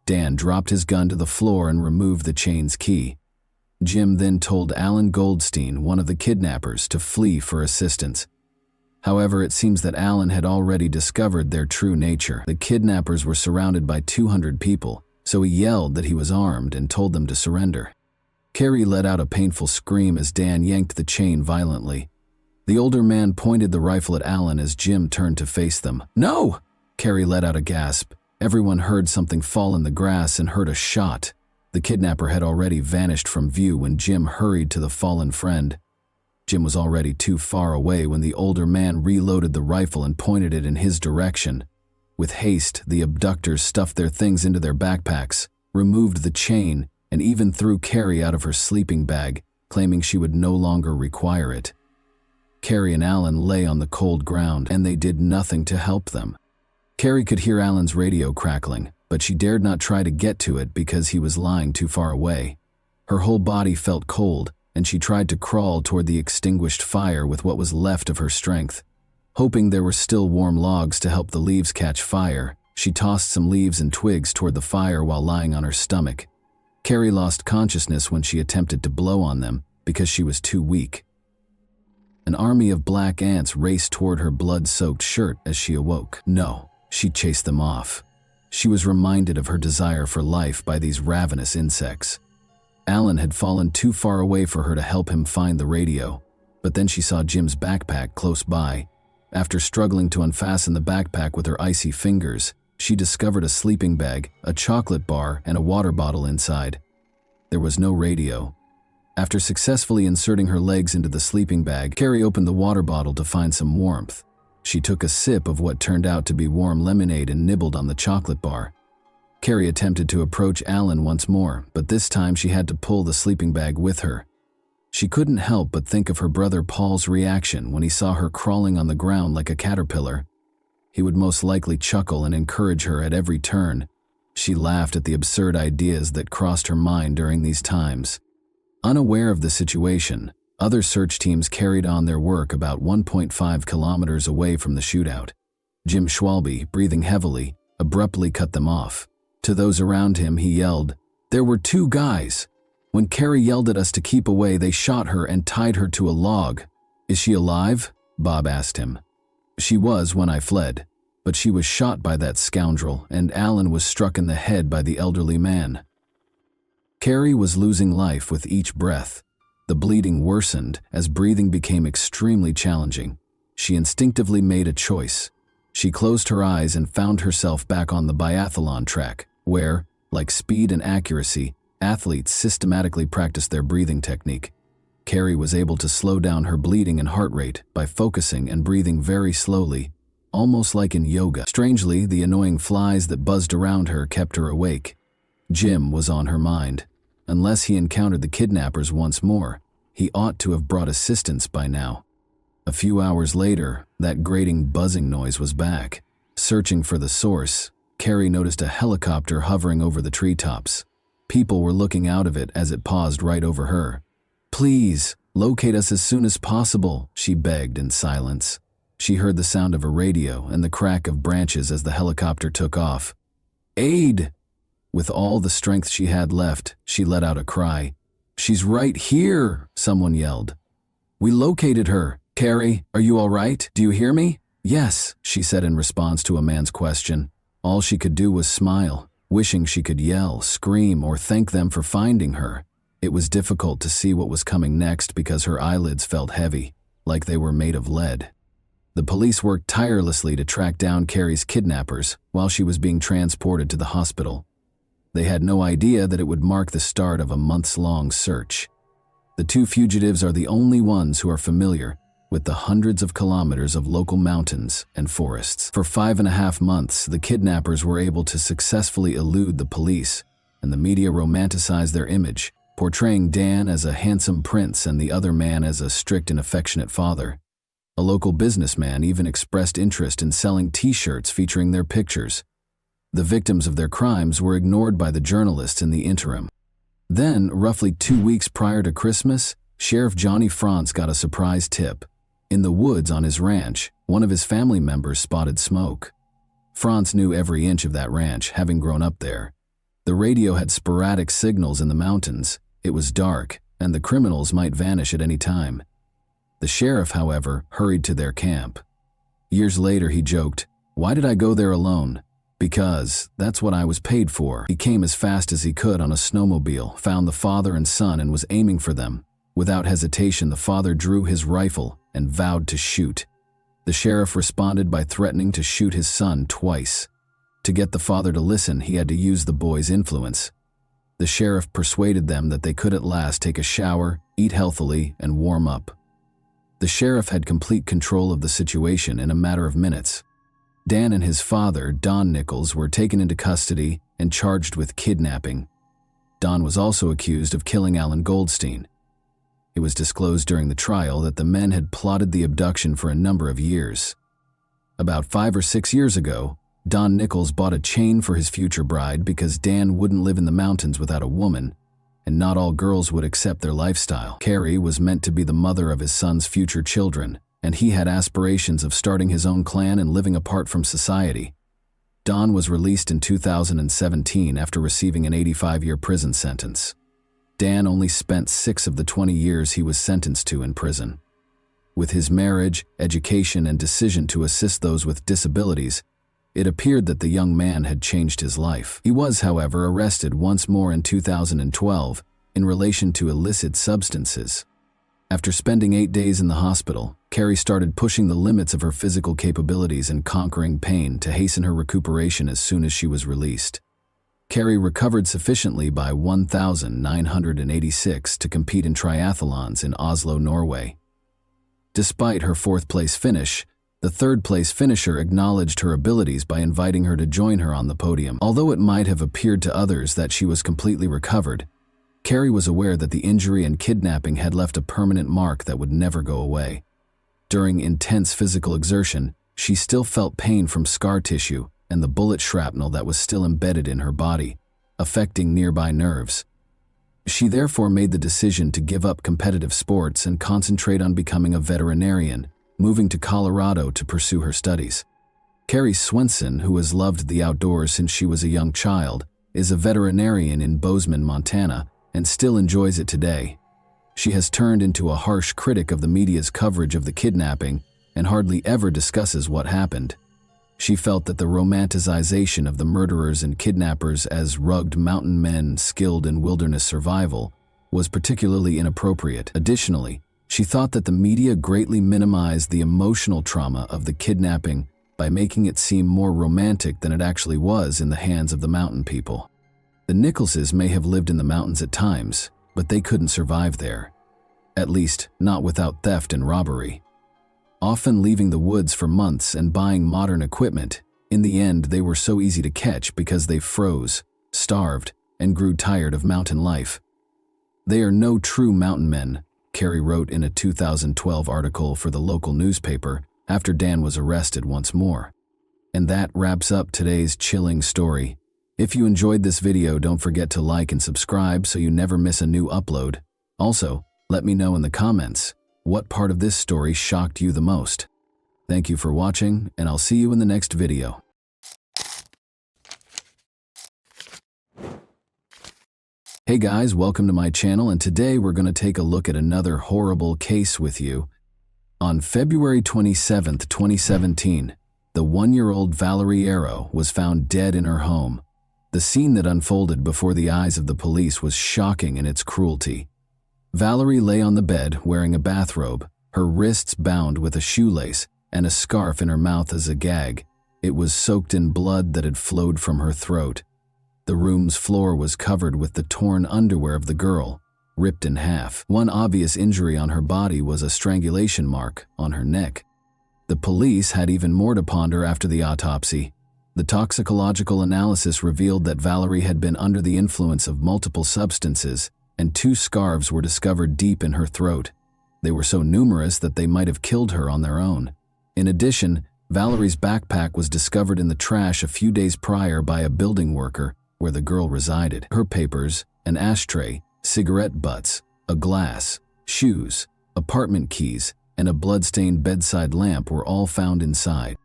Dan dropped his gun to the floor and removed the chain's key. Jim then told Alan Goldstein, one of the kidnappers, to flee for assistance. However, it seems that Alan had already discovered their true nature. The kidnappers were surrounded by 200 people, so he yelled that he was armed and told them to surrender. Carrie let out a painful scream as Dan yanked the chain violently. The older man pointed the rifle at Alan as Jim turned to face them. "No!" Carrie let out a gasp. Everyone heard something fall in the grass and heard a shot. The kidnapper had already vanished from view when Jim hurried to the fallen friend. Jim was already too far away when the older man reloaded the rifle and pointed it in his direction. With haste, the abductors stuffed their things into their backpacks, removed the chain, and even threw Carrie out of her sleeping bag, claiming she would no longer require it. Carrie and Alan lay on the cold ground, and they did nothing to help them. Carrie could hear Alan's radio crackling, but she dared not try to get to it because he was lying too far away. Her whole body felt cold, and she tried to crawl toward the extinguished fire with what was left of her strength. Hoping there were still warm logs to help the leaves catch fire, she tossed some leaves and twigs toward the fire while lying on her stomach. Carrie lost consciousness when she attempted to blow on them because she was too weak. An army of black ants raced toward her blood-soaked shirt as she awoke. No, she chased them off. She was reminded of her desire for life by these ravenous insects. Alan had fallen too far away for her to help him find the radio, but then she saw Jim's backpack close by. After struggling to unfasten the backpack with her icy fingers, she discovered a sleeping bag, a chocolate bar, and a water bottle inside. There was no radio. After successfully inserting her legs into the sleeping bag, Carrie opened the water bottle to find some warmth. She took a sip of what turned out to be warm lemonade and nibbled on the chocolate bar. Carrie attempted to approach Alan once more, but this time she had to pull the sleeping bag with her. She couldn't help but think of her brother Paul's reaction when he saw her crawling on the ground like a caterpillar. He would most likely chuckle and encourage her at every turn. She laughed at the absurd ideas that crossed her mind during these times. Unaware of the situation, other search teams carried on their work about 1.5 kilometers away from the shootout. Jim Schwalbe, breathing heavily, abruptly cut them off. To those around him, he yelled, "There were two guys. When Carrie yelled at us to keep away, they shot her and tied her to a log." "Is she alive?" Bob asked him. "She was when I fled, but she was shot by that scoundrel, and Alan was struck in the head by the elderly man." Carrie was losing life with each breath. The bleeding worsened as breathing became extremely challenging. She instinctively made a choice. She closed her eyes and found herself back on the biathlon track, where, like speed and accuracy, athletes systematically practice their breathing technique. Carrie was able to slow down her bleeding and heart rate by focusing and breathing very slowly, almost like in yoga. Strangely, the annoying flies that buzzed around her kept her awake. Jim was on her mind. Unless he encountered the kidnappers once more, he ought to have brought assistance by now. A few hours later, that grating buzzing noise was back. Searching for the source, Carrie noticed a helicopter hovering over the treetops. People were looking out of it as it paused right over her. "Please, locate us as soon as possible," she begged in silence. She heard the sound of a radio and the crack of branches as the helicopter took off. "Aid!" With all the strength she had left, she let out a cry. "She's right here," someone yelled. "We located her. Carrie, are you all right? Do you hear me?" "Yes," she said in response to a man's question. All she could do was smile, wishing she could yell, scream, or thank them for finding her. It was difficult to see what was coming next because her eyelids felt heavy, like they were made of lead. The police worked tirelessly to track down Carrie's kidnappers while she was being transported to the hospital. They had no idea that it would mark the start of a months-long search. The two fugitives are the only ones who are familiar with the hundreds of kilometers of local mountains and forests. For 5.5 months, the kidnappers were able to successfully elude the police, and the media romanticized their image, portraying Dan as a handsome prince and the other man as a strict and affectionate father. A local businessman even expressed interest in selling T-shirts featuring their pictures. The victims of their crimes were ignored by the journalists in the interim. Then, roughly 2 weeks prior to Christmas, Sheriff Johnny Franz got a surprise tip. In the woods on his ranch, one of his family members spotted smoke. Franz knew every inch of that ranch, having grown up there. The radio had sporadic signals in the mountains. It was dark, and the criminals might vanish at any time. The sheriff, however, hurried to their camp. Years later, he joked, "Why did I go there alone? Because that's what I was paid for." He came as fast as he could on a snowmobile, found the father and son, and was aiming for them. Without hesitation, the father drew his rifle and vowed to shoot. The sheriff responded by threatening to shoot his son twice. To get the father to listen, he had to use the boy's influence. The sheriff persuaded them that they could at last take a shower, eat healthily, and warm up. The sheriff had complete control of the situation in a matter of minutes. Dan and his father, Don Nichols, were taken into custody and charged with kidnapping. Don was also accused of killing Alan Goldstein. It was disclosed during the trial that the men had plotted the abduction for a number of years. About 5 or 6 years ago, Don Nichols bought a chain for his future bride because Dan wouldn't live in the mountains without a woman, and not all girls would accept their lifestyle. Carrie was meant to be the mother of his son's future children, and he had aspirations of starting his own clan and living apart from society. Don was released in 2017 after receiving an 85-year prison sentence. Dan only spent 6 of the 20 years he was sentenced to in prison. With his marriage, education, and decision to assist those with disabilities, it appeared that the young man had changed his life. He was, however, arrested once more in 2012 in relation to illicit substances. After spending 8 days in the hospital, Carrie started pushing the limits of her physical capabilities and conquering pain to hasten her recuperation as soon as she was released. Carrie recovered sufficiently by 1986 to compete in triathlons in Oslo, Norway. Despite her 4th-place finish, the 3rd-place finisher acknowledged her abilities by inviting her to join her on the podium. Although it might have appeared to others that she was completely recovered, Carrie was aware that the injury and kidnapping had left a permanent mark that would never go away. During intense physical exertion, she still felt pain from scar tissue and the bullet shrapnel that was still embedded in her body, affecting nearby nerves. She therefore made the decision to give up competitive sports and concentrate on becoming a veterinarian, moving to Colorado to pursue her studies. Carrie Swenson, who has loved the outdoors since she was a young child, is a veterinarian in Bozeman, Montana, and still enjoys it today. She has turned into a harsh critic of the media's coverage of the kidnapping and hardly ever discusses what happened. She felt that the romanticization of the murderers and kidnappers as rugged mountain men skilled in wilderness survival was particularly inappropriate. Additionally, she thought that the media greatly minimized the emotional trauma of the kidnapping by making it seem more romantic than it actually was in the hands of the mountain people. The Nicholses may have lived in the mountains at times, but they couldn't survive there. At least, not without theft and robbery. Often leaving the woods for months and buying modern equipment, in the end they were so easy to catch because they froze, starved, and grew tired of mountain life. "They are no true mountain men," Carrie wrote in a 2012 article for the local newspaper after Dan was arrested once more. And that wraps up today's chilling story. If you enjoyed this video, don't forget to like and subscribe so you never miss a new upload. Also, let me know in the comments, what part of this story shocked you the most? Thank you for watching, and I'll see you in the next video. Hey guys, welcome to my channel, and today we're going to take a look at another horrible case with you. On February 27, 2017, the 1-year-old Valerie Arrow was found dead in her home. The scene that unfolded before the eyes of the police was shocking in its cruelty. Valerie lay on the bed wearing a bathrobe, her wrists bound with a shoelace, and a scarf in her mouth as a gag. It was soaked in blood that had flowed from her throat. The room's floor was covered with the torn underwear of the girl, ripped in half. One obvious injury on her body was a strangulation mark on her neck. The police had even more to ponder after the autopsy. The toxicological analysis revealed that Valerie had been under the influence of multiple substances, and 2 scarves were discovered deep in her throat. They were so numerous that they might have killed her on their own. In addition, Valerie's backpack was discovered in the trash a few days prior by a building worker, where the girl resided. Her papers, an ashtray, cigarette butts, a glass, shoes, apartment keys, and a blood-stained bedside lamp were all found inside.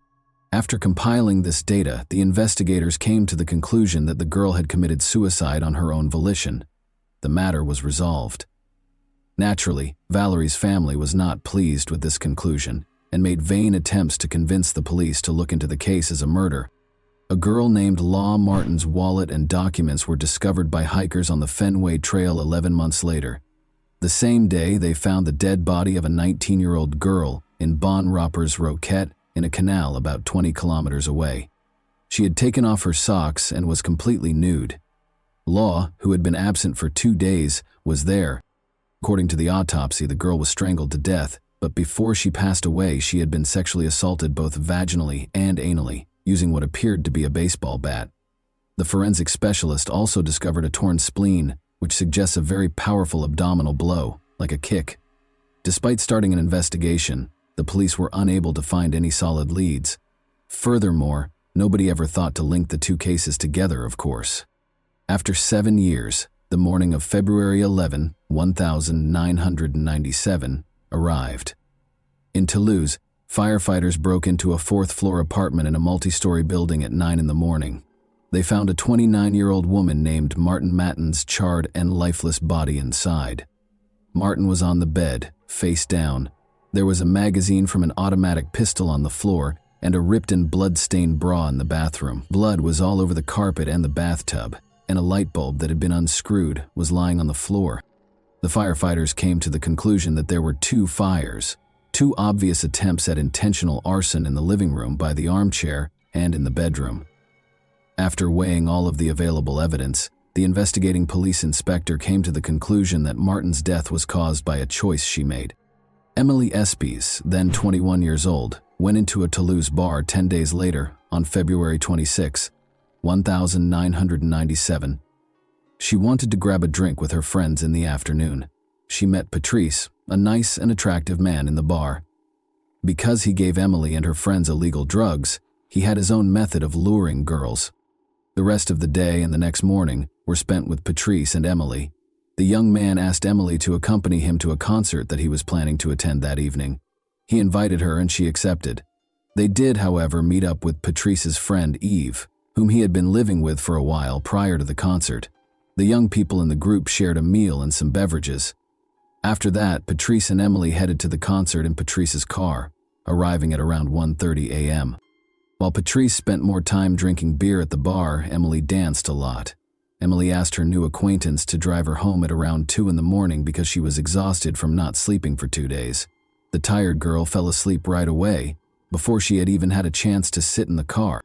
After compiling this data, the investigators came to the conclusion that the girl had committed suicide on her own volition. The matter was resolved. Naturally, Valerie's family was not pleased with this conclusion and made vain attempts to convince the police to look into the case as a murder. A girl named Law Martin's wallet and documents were discovered by hikers on the Fenway Trail 11 months later. The same day, they found the dead body of a 19-year-old girl in Bon Roppers Roquette in a canal about 20 kilometers away. She had taken off her socks and was completely nude. Law, who had been absent for 2 days, was there. According to the autopsy, the girl was strangled to death, but before she passed away, she had been sexually assaulted both vaginally and anally, using what appeared to be a baseball bat. The forensic specialist also discovered a torn spleen, which suggests a very powerful abdominal blow, like a kick. Despite starting an investigation, the police were unable to find any solid leads. Furthermore, nobody ever thought to link the two cases together, of course. After 7 years, the morning of February 11, 1997, arrived. In Toulouse, firefighters broke into a 4th-floor apartment in a multi-story building at 9 in the morning. They found a 29-year-old woman named Martin Matten's charred and lifeless body inside. Martin was on the bed, face down. There was a magazine from an automatic pistol on the floor and a ripped and blood-stained bra in the bathroom. Blood was all over the carpet and the bathtub, and a light bulb that had been unscrewed was lying on the floor. The firefighters came to the conclusion that there were 2 fires, 2 obvious attempts at intentional arson in the living room by the armchair and in the bedroom. After weighing all of the available evidence, the investigating police inspector came to the conclusion that Martin's death was caused by a choice she made. Emily Espies, then 21 years old, went into a Toulouse bar 10 days later, on February 26, 1997. She wanted to grab a drink with her friends in the afternoon. She met Patrice, a nice and attractive man in the bar. Because he gave Emily and her friends illegal drugs, he had his own method of luring girls. The rest of the day and the next morning were spent with Patrice and Emily. The young man asked Emily to accompany him to a concert that he was planning to attend that evening. He invited her and she accepted. They did, however, meet up with Patrice's friend Eve, whom he had been living with for a while prior to the concert. The young people in the group shared a meal and some beverages. After that, Patrice and Emily headed to the concert in Patrice's car, arriving at around 1:30 a.m. While Patrice spent more time drinking beer at the bar, Emily danced a lot. Emily asked her new acquaintance to drive her home at around 2 in the morning because she was exhausted from not sleeping for 2 days. The tired girl fell asleep right away, before she had even had a chance to sit in the car.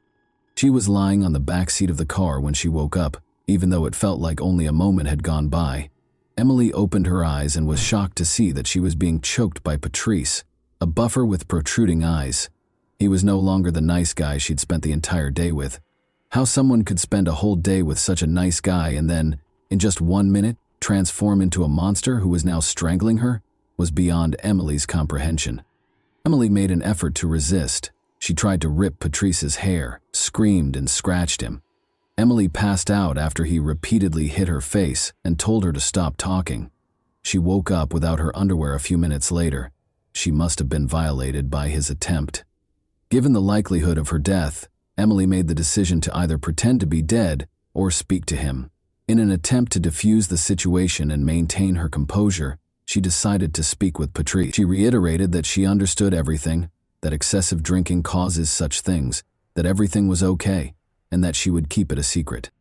She was lying on the back seat of the car when she woke up, even though it felt like only a moment had gone by. Emily opened her eyes and was shocked to see that she was being choked by Patrice, a buffer with protruding eyes. He was no longer the nice guy she'd spent the entire day with. How someone could spend a whole day with such a nice guy and then, in just 1 minute, transform into a monster who was now strangling her, was beyond Emily's comprehension. Emily made an effort to resist. She tried to rip Patrice's hair, screamed and scratched him. Emily passed out after he repeatedly hit her face and told her to stop talking. She woke up without her underwear a few minutes later. She must have been violated by his attempt. Given the likelihood of her death, Emily made the decision to either pretend to be dead or speak to him. In an attempt to defuse the situation and maintain her composure, she decided to speak with Patrice. She reiterated that she understood everything, that excessive drinking causes such things, that everything was okay, and that she would keep it a secret.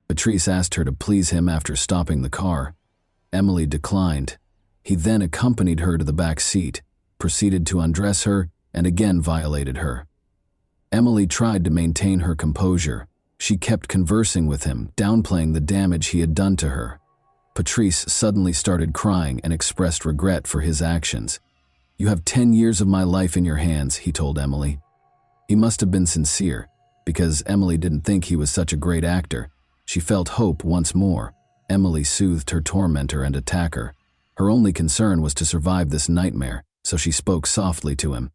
Patrice asked her to please him after stopping the car. Emily declined. He then accompanied her to the back seat, proceeded to undress her, and again violated her. Emily tried to maintain her composure. She kept conversing with him, downplaying the damage he had done to her. Patrice suddenly started crying and expressed regret for his actions. "You have 10 years of my life in your hands," he told Emily. He must have been sincere, because Emily didn't think he was such a great actor. She felt hope once more. Emily soothed her tormentor and attacker. Her only concern was to survive this nightmare, so she spoke softly to him.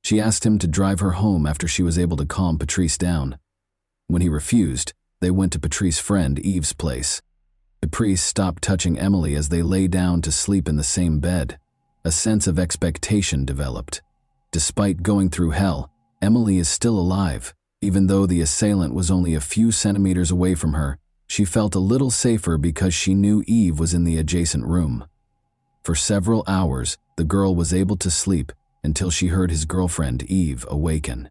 She asked him to drive her home after she was able to calm Patrice down. When he refused, They went to Patrice's friend Eve's place. Patrice stopped touching Emily as they lay down to sleep in the same bed. A sense of expectation developed. Despite going through hell, Emily is still alive. Even though the assailant was only a few centimeters away from her, she felt a little safer because she knew Eve was in the adjacent room. For several hours, the girl was able to sleep until she heard his girlfriend Eve awaken.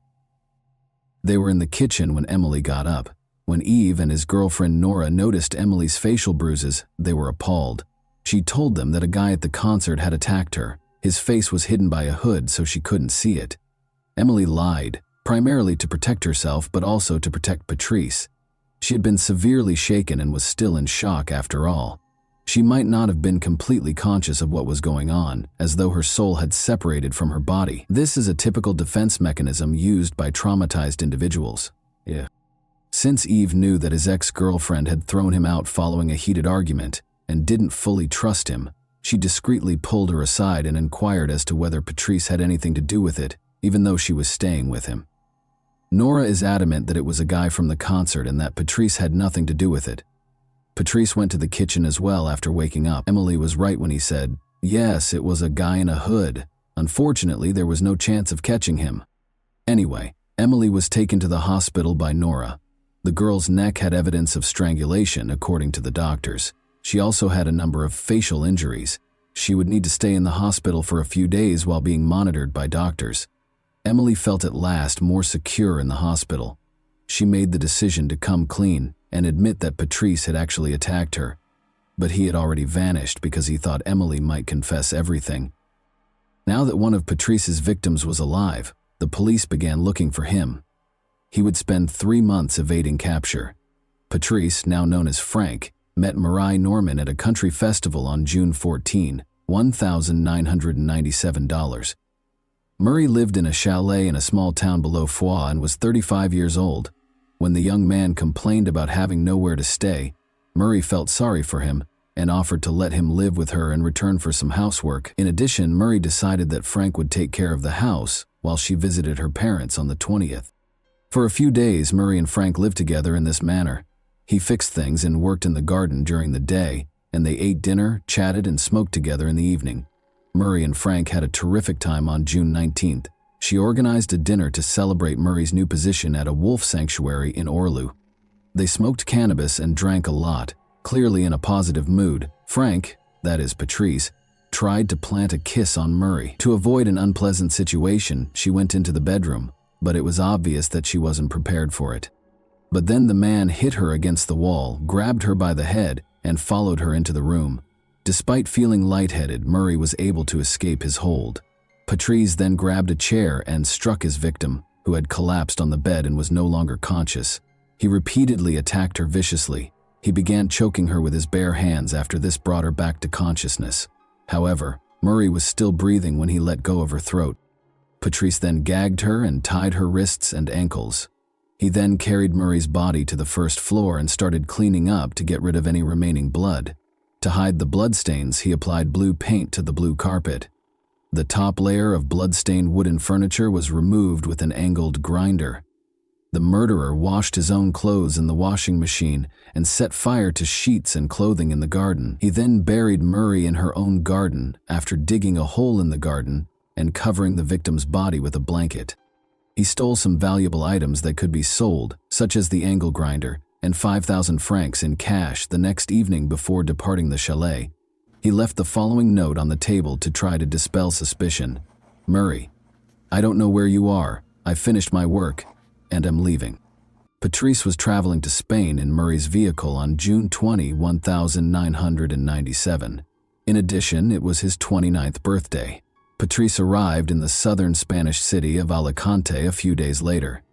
They were in the kitchen when Emily got up. When Eve and his girlfriend Nora noticed Emily's facial bruises, they were appalled. She told them that a guy at the concert had attacked her. His face was hidden by a hood so she couldn't see it. Emily lied, primarily to protect herself but also to protect Patrice. She had been severely shaken and was still in shock after all. She might not have been completely conscious of what was going on, as though her soul had separated from her body. This is a typical defense mechanism used by traumatized individuals. Since Eve knew that his ex-girlfriend had thrown him out following a heated argument and didn't fully trust him, she discreetly pulled her aside and inquired as to whether Patrice had anything to do with it, even though she was staying with him. Nora is adamant that it was a guy from the concert and that Patrice had nothing to do with it. Patrice went to the kitchen as well after waking up. Emily was right when he said, "Yes, it was a guy in a hood. Unfortunately, there was no chance of catching him." Anyway, Emily was taken to the hospital by Nora. The girl's neck had evidence of strangulation, according to the doctors. She also had a number of facial injuries. She would need to stay in the hospital for a few days while being monitored by doctors. Emily felt at last more secure in the hospital. She made the decision to come clean and admit that Patrice had actually attacked her. But he had already vanished because he thought Emily might confess everything. Now that one of Patrice's victims was alive, the police began looking for him. He would spend 3 months evading capture. Patrice, now known as Frank, met Marie Norman at a country festival on June 14, $1,997. Murray lived in a chalet in a small town below Foix and was 35 years old. When the young man complained about having nowhere to stay, Murray felt sorry for him and offered to let him live with her in return for some housework. In addition, Murray decided that Frank would take care of the house while she visited her parents on the 20th. For a few days, Murray and Frank lived together in this manner. He fixed things and worked in the garden during the day, and they ate dinner, chatted, and smoked together in the evening. Murray and Frank had a terrific time on June 19th. She organized a dinner to celebrate Murray's new position at a wolf sanctuary in Orlu. They smoked cannabis and drank a lot, clearly in a positive mood. Frank, that is Patrice, tried to plant a kiss on Murray. To avoid an unpleasant situation, she went into the bedroom, but it was obvious that she wasn't prepared for it. But then the man hit her against the wall, grabbed her by the head, and followed her into the room. Despite feeling lightheaded, Murray was able to escape his hold. Patrice then grabbed a chair and struck his victim, who had collapsed on the bed and was no longer conscious. He repeatedly attacked her viciously. He began choking her with his bare hands after this brought her back to consciousness. However, Murray was still breathing when he let go of her throat. Patrice then gagged her and tied her wrists and ankles. He then carried Murray's body to the first floor and started cleaning up to get rid of any remaining blood. To hide the bloodstains, he applied blue paint to the blue carpet. The top layer of blood-stained wooden furniture was removed with an angled grinder. The murderer washed his own clothes in the washing machine and set fire to sheets and clothing in the garden. He then buried Murray in her own garden after digging a hole in the garden and covering the victim's body with a blanket. He stole some valuable items that could be sold, such as the angle grinder, and 5,000 francs in cash the next evening before departing the chalet. He left the following note on the table to try to dispel suspicion. "Murray, I don't know where you are. I finished my work and am leaving." Patrice was traveling to Spain in Murray's vehicle on June 20, 1997. In addition, it was his 29th birthday. Patrice arrived in the southern Spanish city of Alicante a few days later.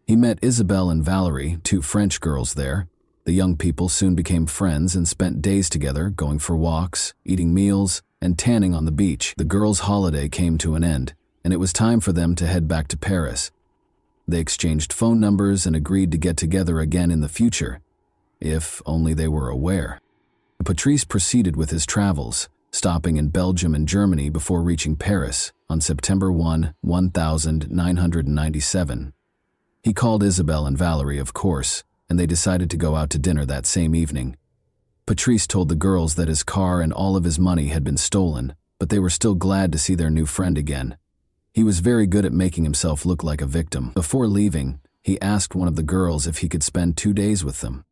He met Isabelle and Valerie, 2 French girls there. The young people soon became friends and spent days together, going for walks, eating meals, and tanning on the beach. The girls' holiday came to an end, and it was time for them to head back to Paris. They exchanged phone numbers and agreed to get together again in the future, if only they were aware. Patrice proceeded with his travels, stopping in Belgium and Germany before reaching Paris on September 1, 1997. He called Isabelle and Valerie, of course, and they decided to go out to dinner that same evening. Patrice told the girls that his car and all of his money had been stolen, but they were still glad to see their new friend again. He was very good at making himself look like a victim. Before leaving, he asked one of the girls if he could spend 2 days with them.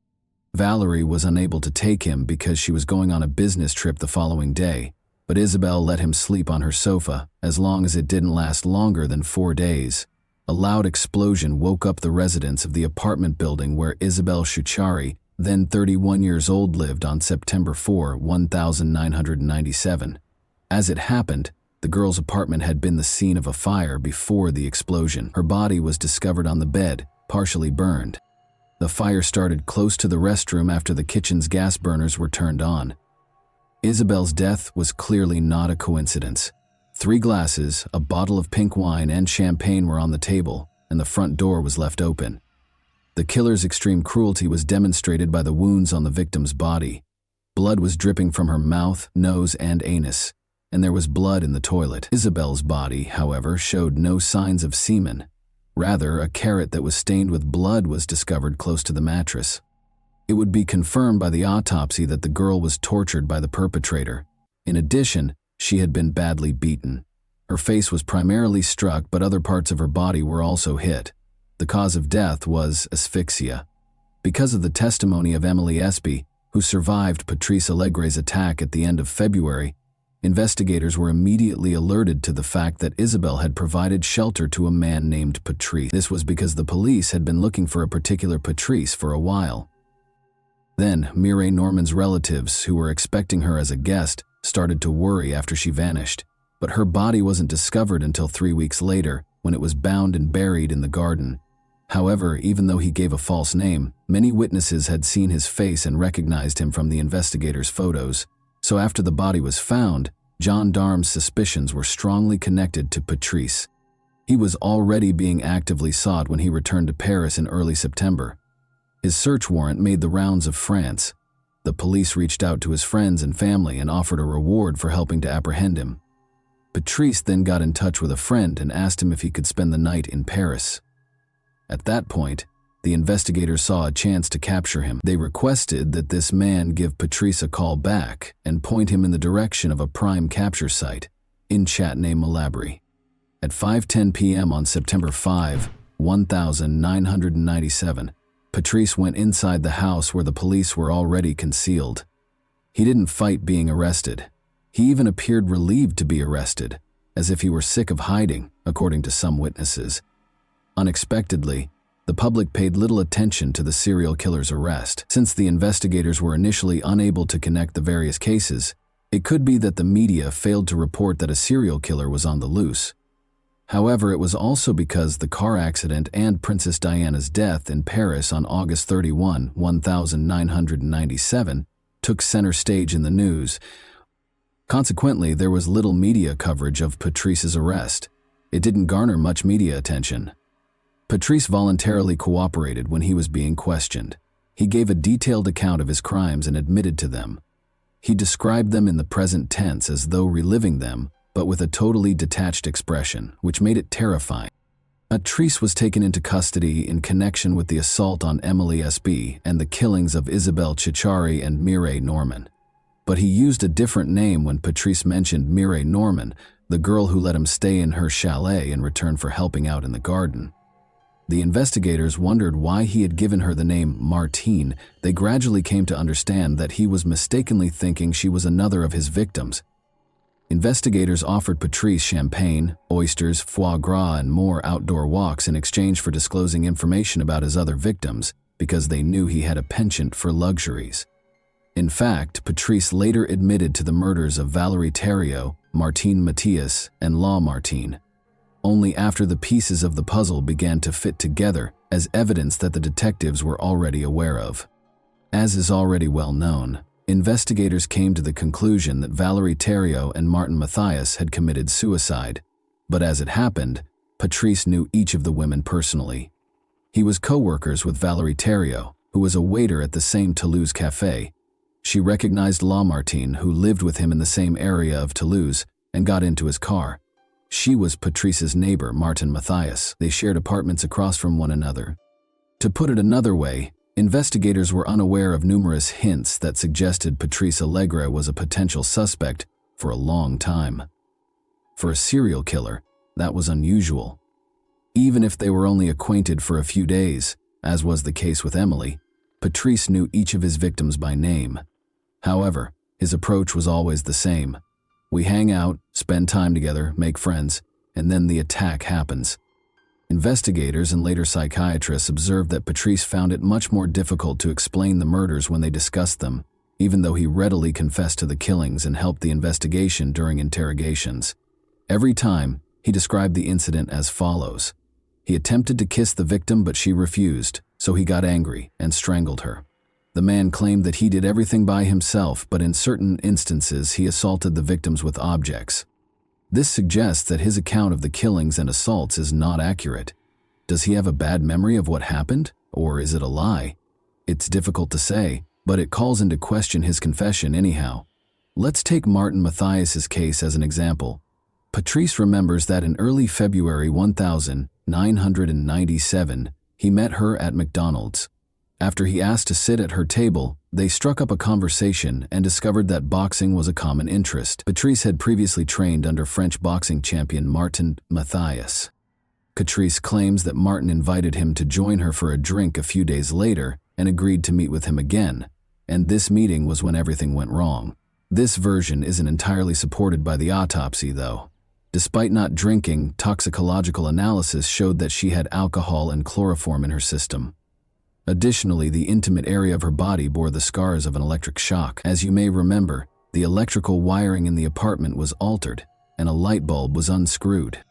Valerie was unable to take him because she was going on a business trip the following day, but Isabel let him sleep on her sofa as long as it didn't last longer than 4 days. A loud explosion woke up the residents of the apartment building where Isabel Shuchari, then 31 years old, lived on September 4, 1997. As it happened, the girl's apartment had been the scene of a fire before the explosion. Her body was discovered on the bed, partially burned. The fire started close to the restroom after the kitchen's gas burners were turned on. Isabel's death was clearly not a coincidence. 3 glasses, a bottle of pink wine, and champagne were on the table, and the front door was left open. The killer's extreme cruelty was demonstrated by the wounds on the victim's body. Blood was dripping from her mouth, nose, and anus, and there was blood in the toilet. Isabel's body, however, showed no signs of semen. Rather, a carrot that was stained with blood was discovered close to the mattress. It would be confirmed by the autopsy that the girl was tortured by the perpetrator. In addition, she had been badly beaten. Her face was primarily struck, but other parts of her body were also hit. The cause of death was asphyxia. Because of the testimony of Emily Espy, who survived Patrice Allegre's attack at the end of February, investigators were immediately alerted to the fact that Isabel had provided shelter to a man named Patrice. This was because the police had been looking for a particular Patrice for a while. Then, Mireille Norman's relatives, who were expecting her as a guest, started to worry after she vanished. But her body wasn't discovered until 3 weeks later, when it was bound and buried in the garden. However, even though he gave a false name, many witnesses had seen his face and recognized him from the investigators' photos. So after the body was found, gendarmes' suspicions were strongly connected to Patrice. He was already being actively sought when he returned to Paris in early September. His search warrant made the rounds of France. The police reached out to his friends and family and offered a reward for helping to apprehend him. Patrice then got in touch with a friend and asked him if he could spend the night in Paris. At that point, the investigators saw a chance to capture him. They requested that this man give Patrice a call back and point him in the direction of a prime capture site in Châtenay-Malabry. At 5:10 p.m. on September 5, 1997, Patrice went inside the house where the police were already concealed. He didn't fight being arrested. He even appeared relieved to be arrested, as if he were sick of hiding, according to some witnesses. Unexpectedly, the public paid little attention to the serial killer's arrest. Since the investigators were initially unable to connect the various cases, it could be that the media failed to report that a serial killer was on the loose. However, it was also because the car accident and Princess Diana's death in Paris on August 31, 1997, took center stage in the news. Consequently, there was little media coverage of Patrice's arrest. It didn't garner much media attention. Patrice voluntarily cooperated when he was being questioned. He gave a detailed account of his crimes and admitted to them. He described them in the present tense as though reliving them, but with a totally detached expression, which made it terrifying. Patrice was taken into custody in connection with the assault on Emily Espy and the killings of Isabel Chichari and Mireille Norman. But he used a different name when Patrice mentioned Mireille Norman, the girl who let him stay in her chalet in return for helping out in the garden. The investigators wondered why he had given her the name Martine. They gradually came to understand that he was mistakenly thinking she was another of his victims. Investigators offered Patrice champagne, oysters, foie gras, and more outdoor walks in exchange for disclosing information about his other victims, because they knew he had a penchant for luxuries. In fact, Patrice later admitted to the murders of Valerie Thériault, Martine Mathias, and Laure Martine. Only after the pieces of the puzzle began to fit together as evidence that the detectives were already aware of. As is already well known, investigators came to the conclusion that Valerie Thériault and Martin Mathias had committed suicide, but as it happened, Patrice knew each of the women personally. He was co-workers with Valerie Thériault, who was a waiter at the same Toulouse cafe. She recognized Laure Martine, who lived with him in the same area of Toulouse, and got into his car. She was Patrice's neighbor, Martin Mathias. They shared apartments across from one another. To put it another way, Investigators were unaware of numerous hints that suggested Patrice Allegre was a potential suspect for a long time. For a serial killer, that was unusual. Even if they were only acquainted for a few days, as was the case with Emily, Patrice knew each of his victims by name. However, his approach was always the same. We hang out, spend time together, make friends, and then the attack happens. Investigators and later psychiatrists observed that Patrice found it much more difficult to explain the murders when they discussed them, even though he readily confessed to the killings and helped the investigation during interrogations. Every time, he described the incident as follows. He attempted to kiss the victim, but she refused, so he got angry and strangled her. The man claimed that he did everything by himself, but in certain instances he assaulted the victims with objects. This suggests that his account of the killings and assaults is not accurate. Does he have a bad memory of what happened, or is it a lie? It's difficult to say, but it calls into question his confession anyhow. Let's take Martin Mathias's case as an example. Patrice remembers that in early February 1997, he met her at McDonald's. After he asked to sit at her table, they struck up a conversation and discovered that boxing was a common interest. Patrice had previously trained under French boxing champion Martin Mathias. Patrice claims that Martin invited him to join her for a drink a few days later and agreed to meet with him again, and this meeting was when everything went wrong. This version isn't entirely supported by the autopsy, though. Despite not drinking, toxicological analysis showed that she had alcohol and chloroform in her system. Additionally, the intimate area of her body bore the scars of an electric shock. As you may remember, the electrical wiring in the apartment was altered, and a light bulb was unscrewed.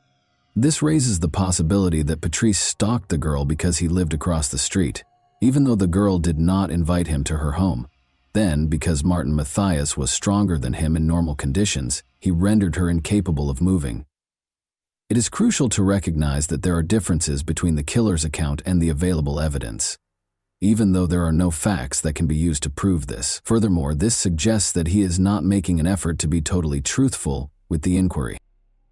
This raises the possibility that Patrice stalked the girl because he lived across the street, even though the girl did not invite him to her home. Then, because Martin Mathias was stronger than him in normal conditions, he rendered her incapable of moving. It is crucial to recognize that there are differences between the killer's account and the available evidence, even though there are no facts that can be used to prove this. Furthermore, this suggests that he is not making an effort to be totally truthful with the inquiry.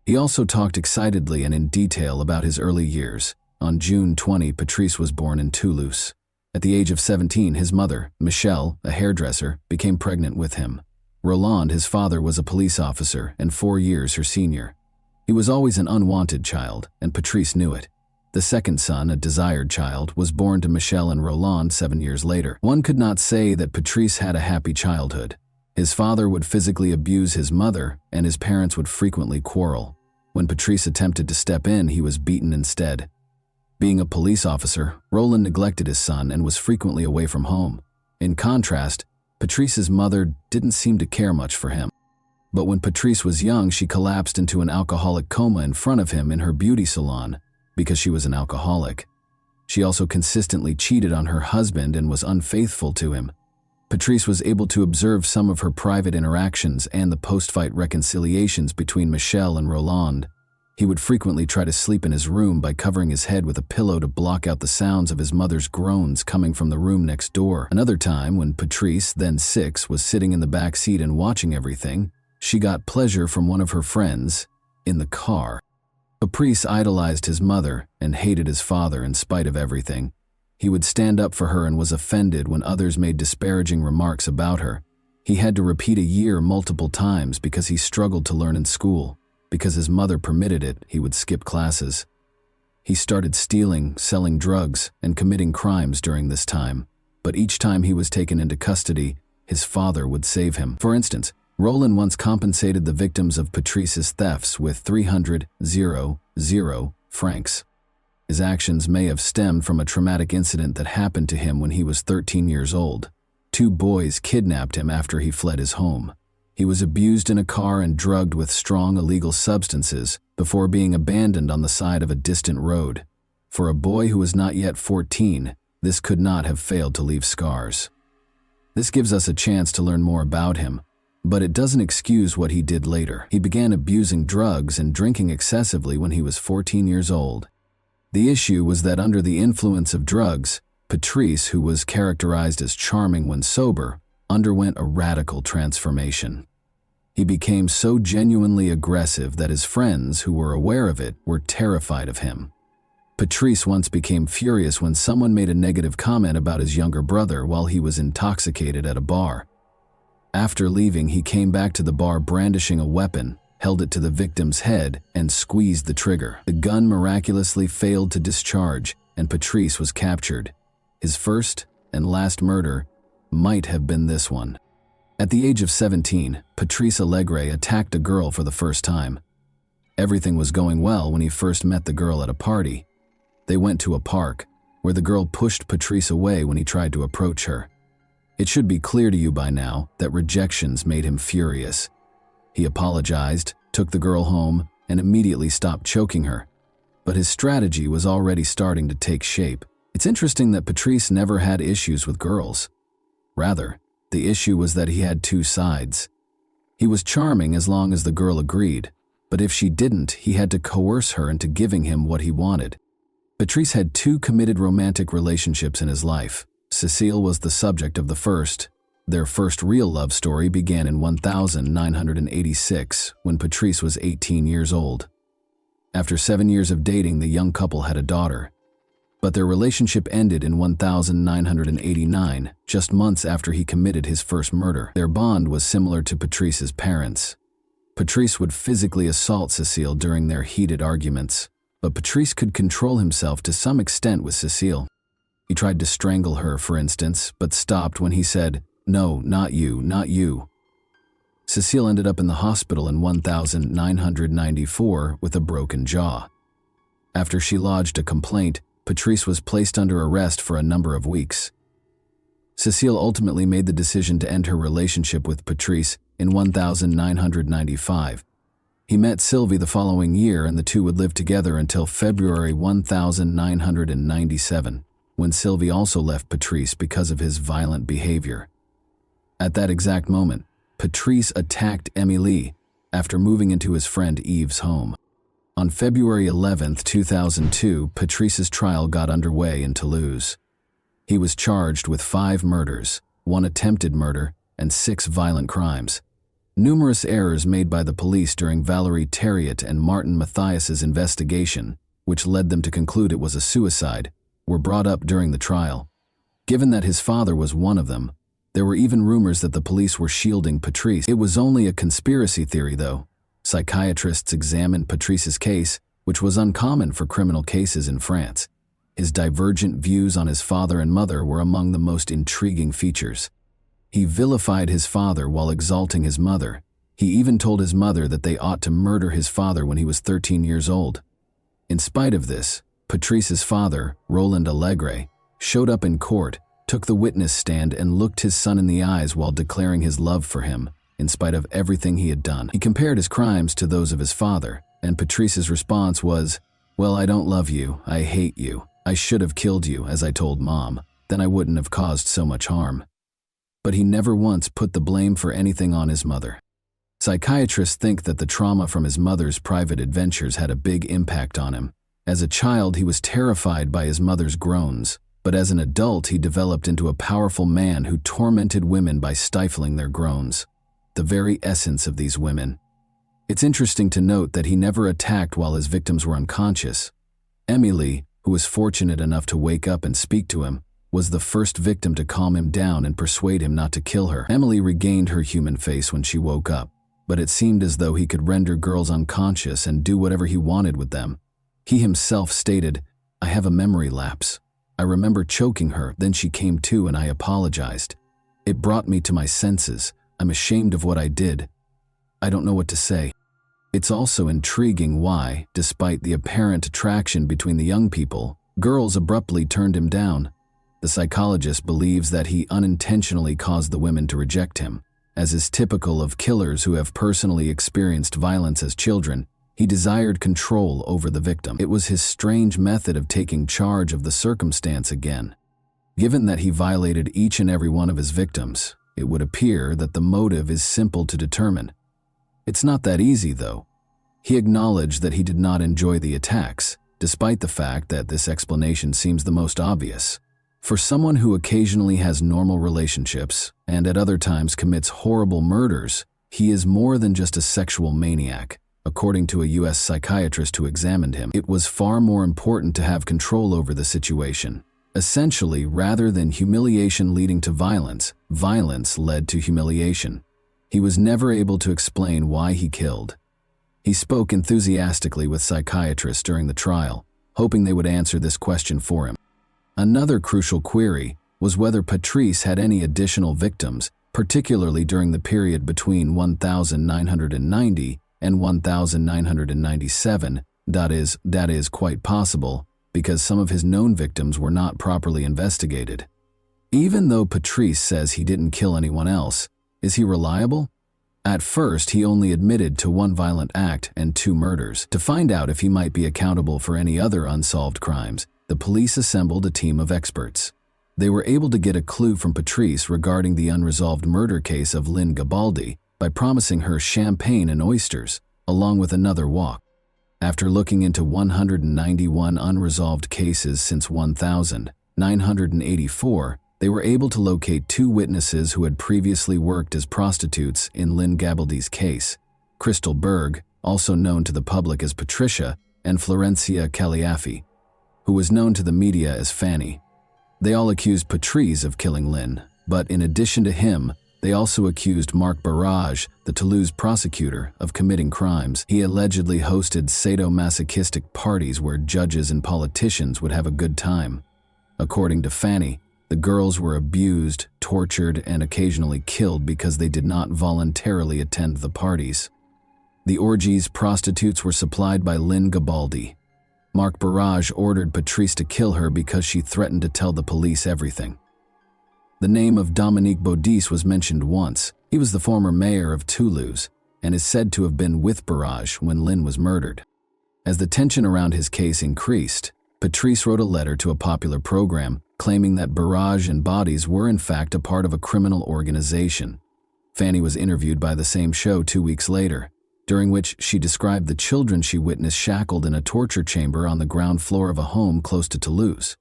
He also talked excitedly and in detail about his early years. On June 20, Patrice was born in Toulouse. At the age of 17, his mother, Michelle, a hairdresser, became pregnant with him. Roland, his father, was a police officer and 4 years her senior. He was always an unwanted child, and Patrice knew it. The second son, a desired child, was born to Michelle and Roland 7 years later. One could not say that Patrice had a happy childhood. His father would physically abuse his mother, and his parents would frequently quarrel. When Patrice attempted to step in, he was beaten instead. Being a police officer, Roland neglected his son and was frequently away from home. In contrast, Patrice's mother didn't seem to care much for him. But when Patrice was young, she collapsed into an alcoholic coma in front of him in her beauty salon because she was an alcoholic. She also consistently cheated on her husband and was unfaithful to him. Patrice was able to observe some of her private interactions and the post-fight reconciliations between Michelle and Roland. He would frequently try to sleep in his room by covering his head with a pillow to block out the sounds of his mother's groans coming from the room next door. Another time, when Patrice, then 6, was sitting in the back seat and watching everything, she got pleasure from one of her friends in the car. Patrice idolized his mother and hated his father in spite of everything. He would stand up for her and was offended when others made disparaging remarks about her. He had to repeat a year multiple times because he struggled to learn in school. Because his mother permitted it, he would skip classes. He started stealing, selling drugs, and committing crimes during this time. But each time he was taken into custody, his father would save him. For instance, Roland once compensated the victims of Patrice's thefts with 300 francs. His actions may have stemmed from a traumatic incident that happened to him when he was 13 years old. 2 boys kidnapped him after he fled his home. He was abused in a car and drugged with strong illegal substances before being abandoned on the side of a distant road. For a boy who was not yet 14, this could not have failed to leave scars. This gives us a chance to learn more about him, but it doesn't excuse what he did later. He began abusing drugs and drinking excessively when he was 14 years old. The issue was that under the influence of drugs, Patrice, who was characterized as charming when sober, underwent a radical transformation. He became so genuinely aggressive that his friends, who were aware of it, were terrified of him. Patrice once became furious when someone made a negative comment about his younger brother while he was intoxicated at a bar. After leaving, he came back to the bar brandishing a weapon, held it to the victim's head, and squeezed the trigger. The gun miraculously failed to discharge, and Patrice was captured. His first and last murder might have been this one. At the age of 17, Patrice Allegre attacked a girl for the first time. Everything was going well when he first met the girl at a party. They went to a park, where the girl pushed Patrice away when he tried to approach her. It should be clear to you by now that rejections made him furious. He apologized, took the girl home, and immediately stopped choking her. But his strategy was already starting to take shape. It's interesting that Patrice never had issues with girls. Rather, the issue was that he had two sides. He was charming as long as the girl agreed, but if she didn't, he had to coerce her into giving him what he wanted. Patrice had two committed romantic relationships in his life. Cecile was the subject of the first. Their first real love story began in 1986, when Patrice was 18 years old. After 7 years of dating, the young couple had a daughter. But their relationship ended in 1989, just months after he committed his first murder. Their bond was similar to Patrice's parents. Patrice would physically assault Cecile during their heated arguments, but Patrice could control himself to some extent with Cecile. He tried to strangle her, for instance, but stopped when he said, "No, not you, not you." Cecile ended up in the hospital in 1994 with a broken jaw. After she lodged a complaint, Patrice was placed under arrest for a number of weeks. Cecile ultimately made the decision to end her relationship with Patrice in 1995. He met Sylvie the following year, and the two would live together until February 1997, when Sylvie also left Patrice because of his violent behavior. At that exact moment, Patrice attacked Émilie after moving into his friend Yves's home. On February 11, 2002, Patrice's trial got underway in Toulouse. He was charged with 5 murders, 1 attempted murder, and 6 violent crimes. Numerous errors made by the police during Valérie Thériault and Martin Mathias's investigation, which led them to conclude it was a suicide, were brought up during the trial. Given that his father was one of them, there were even rumors that the police were shielding Patrice. It was only a conspiracy theory, though. Psychiatrists examined Patrice's case, which was uncommon for criminal cases in France. His divergent views on his father and mother were among the most intriguing features. He vilified his father while exalting his mother. He even told his mother that they ought to murder his father when he was 13 years old. In spite of this, Patrice's father, Roland Allegre, showed up in court, took the witness stand, and looked his son in the eyes while declaring his love for him, in spite of everything he had done. He compared his crimes to those of his father, and Patrice's response was, "Well, I don't love you, I hate you. I should have killed you, as I told Mom. Then I wouldn't have caused so much harm." But he never once put the blame for anything on his mother. Psychiatrists think that the trauma from his mother's private adventures had a big impact on him. As a child, he was terrified by his mother's groans, but as an adult, he developed into a powerful man who tormented women by stifling their groans, the very essence of these women. It's interesting to note that he never attacked while his victims were unconscious. Émilie, who was fortunate enough to wake up and speak to him, was the first victim to calm him down and persuade him not to kill her. Émilie regained her human face when she woke up, but it seemed as though he could render girls unconscious and do whatever he wanted with them. He himself stated, "I have a memory lapse. I remember choking her, then she came to and I apologized. It brought me to my senses. I'm ashamed of what I did. I don't know what to say." It's also intriguing why, despite the apparent attraction between the young people, girls abruptly turned him down. The psychologist believes that he unintentionally caused the women to reject him. As is typical of killers who have personally experienced violence as children, he desired control over the victim. It was his strange method of taking charge of the circumstance again. Given that he violated each and every one of his victims, it would appear that the motive is simple to determine. It's not that easy, though. He acknowledged that he did not enjoy the attacks, despite the fact that this explanation seems the most obvious. For someone who occasionally has normal relationships and at other times commits horrible murders, he is more than just a sexual maniac. according to a U.S. psychiatrist who examined him. It was far more important to have control over the situation. Essentially, rather than humiliation leading to violence, violence led to humiliation. He was never able to explain why he killed. He spoke enthusiastically with psychiatrists during the trial, hoping they would answer this question for him. Another crucial query was whether Patrice had any additional victims, particularly during the period between 1990 and 1997. That is quite possible, because some of his known victims were not properly investigated. Even though Patrice says he didn't kill anyone else, is he reliable? At first, he only admitted to one violent act and 2 murders. To find out if he might be accountable for any other unsolved crimes, the police assembled a team of experts. They were able to get a clue from Patrice regarding the unresolved murder case of Lynn Garibaldi by promising her champagne and oysters, along with another walk. After looking into 191 unresolved cases since 1984, they were able to locate 2 witnesses who had previously worked as prostitutes in Lynn Garibaldi's case: Crystal Berg, also known to the public as Patricia, and Florencia Caliafi, who was known to the media as Fanny. They all accused Patrice of killing Lynn, but in addition to him, they also accused Marc Barrage, the Toulouse prosecutor, of committing crimes. He allegedly hosted sadomasochistic parties where judges and politicians would have a good time. According to Fanny, the girls were abused, tortured, and occasionally killed because they did not voluntarily attend the parties. The orgies prostitutes were supplied by Lynn Garibaldi. Marc Barrage ordered Patrice to kill her because she threatened to tell the police everything. The name of Dominique Baudis was mentioned once. He was the former mayor of Toulouse and is said to have been with Barrage when Lynn was murdered. As the tension around his case increased, Patrice wrote a letter to a popular program claiming that Barrage and Baudis were in fact a part of a criminal organization. Fanny was interviewed by the same show 2 weeks later, during which she described the children she witnessed shackled in a torture chamber on the ground floor of a home close to Toulouse.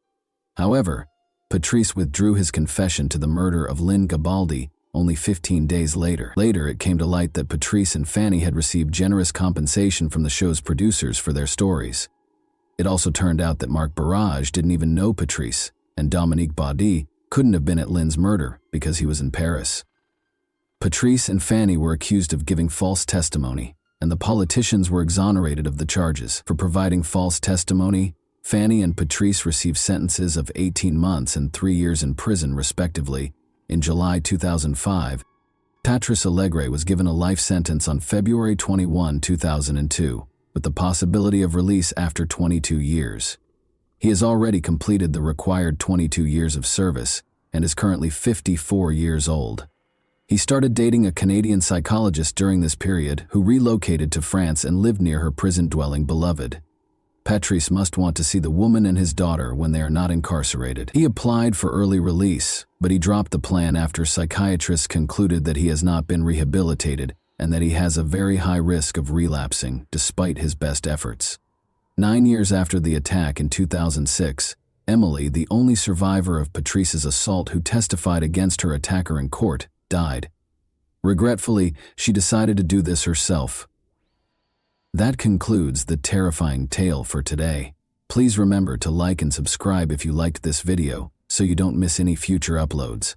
However, Patrice withdrew his confession to the murder of Lynn Garibaldi only 15 days later. Later, it came to light that Patrice and Fanny had received generous compensation from the show's producers for their stories. It also turned out that Marc Barrage didn't even know Patrice, and Dominique Baudis couldn't have been at Lynn's murder because he was in Paris. Patrice and Fanny were accused of giving false testimony, and the politicians were exonerated of the charges. For providing false testimony, Fanny and Patrice received sentences of 18 months and 3 years in prison, respectively. In July 2005, Patrice Allegre was given a life sentence on February 21, 2002, with the possibility of release after 22 years. He has already completed the required 22 years of service and is currently 54 years old. He started dating a Canadian psychologist during this period who relocated to France and lived near her prison-dwelling beloved. Patrice must want to see the woman and his daughter when they are not incarcerated. He applied for early release, but he dropped the plan after psychiatrists concluded that he has not been rehabilitated and that he has a very high risk of relapsing despite his best efforts. 9 years after the attack in 2006, Emily, the only survivor of Patrice's assault who testified against her attacker in court, died. Regretfully, she decided to do this herself. That concludes the terrifying tale for today. Please remember to like and subscribe if you liked this video so you don't miss any future uploads.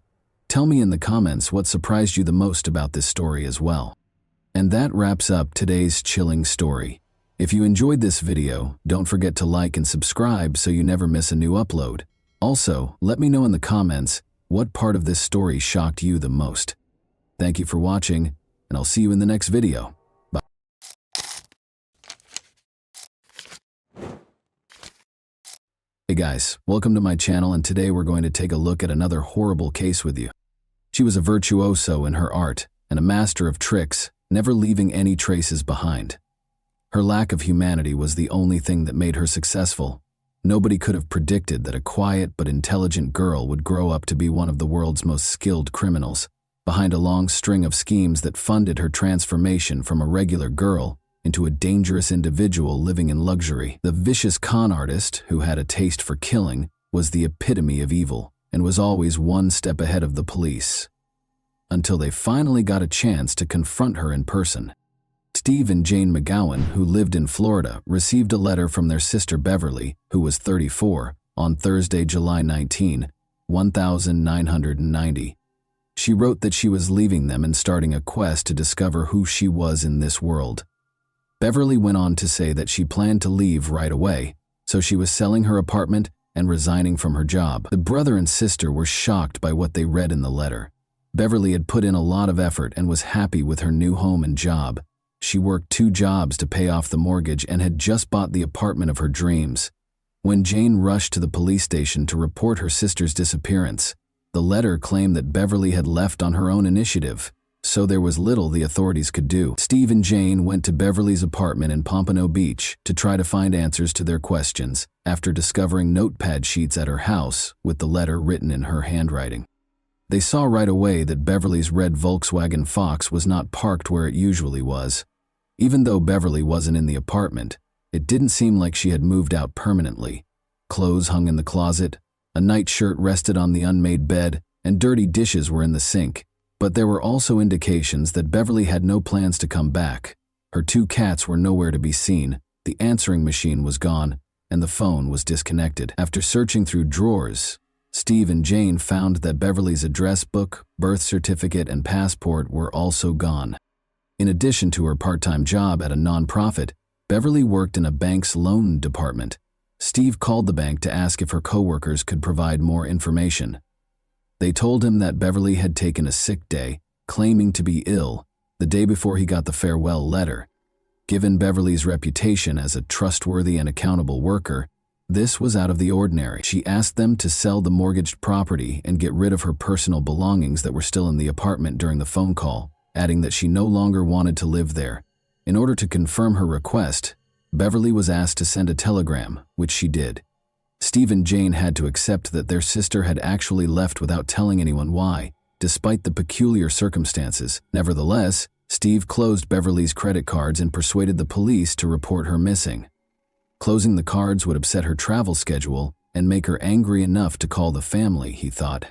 Tell me in the comments what surprised you the most about this story as well. And that wraps up today's chilling story. If you enjoyed this video, don't forget to like and subscribe so you never miss a new upload. Also, let me know in the comments what part of this story shocked you the most. Thank you for watching, and I'll see you in the next video. Bye. Hey guys, welcome to my channel, and today we're going to take a look at another horrible case with you. She was a virtuoso in her art and a master of tricks, never leaving any traces behind. Her lack of humanity was the only thing that made her successful. Nobody could have predicted that a quiet but intelligent girl would grow up to be one of the world's most skilled criminals, behind a long string of schemes that funded her transformation from a regular girl into a dangerous individual living in luxury. The vicious con artist, who had a taste for killing, was the epitome of evil and was always one step ahead of the police. Until they finally got a chance to confront her in person. Steve and Jane McGowan, who lived in Florida, received a letter from their sister Beverly, who was 34, on Thursday, July 19, 1990. She wrote that she was leaving them and starting a quest to discover who she was in this world. Beverly went on to say that she planned to leave right away, so she was selling her apartment and resigning from her job. The brother and sister were shocked by what they read in the letter. Beverly had put in a lot of effort and was happy with her new home and job. She worked 2 jobs to pay off the mortgage and had just bought the apartment of her dreams. When Jane rushed to the police station to report her sister's disappearance, the letter claimed that Beverly had left on her own initiative, so there was little the authorities could do. Steve and Jane went to Beverly's apartment in Pompano Beach to try to find answers to their questions after discovering notepad sheets at her house with the letter written in her handwriting. They saw right away that Beverly's red Volkswagen Fox was not parked where it usually was. Even though Beverly wasn't in the apartment, it didn't seem like she had moved out permanently. Clothes hung in the closet, a nightshirt rested on the unmade bed, and dirty dishes were in the sink. But there were also indications that Beverly had no plans to come back. Her 2 cats were nowhere to be seen, the answering machine was gone, and the phone was disconnected. After searching through drawers, Steve and Jane found that Beverly's address book, birth certificate, and passport were also gone. In addition to her part-time job at a nonprofit, Beverly worked in a bank's loan department. Steve called the bank to ask if her coworkers could provide more information. They told him that Beverly had taken a sick day, claiming to be ill, the day before he got the farewell letter. Given Beverly's reputation as a trustworthy and accountable worker, this was out of the ordinary. She asked them to sell the mortgaged property and get rid of her personal belongings that were still in the apartment during the phone call, adding that she no longer wanted to live there. In order to confirm her request, Beverly was asked to send a telegram, which she did. Steve and Jane had to accept that their sister had actually left without telling anyone why, despite the peculiar circumstances. Nevertheless, Steve closed Beverly's credit cards and persuaded the police to report her missing. Closing the cards would upset her travel schedule and make her angry enough to call the family, he thought.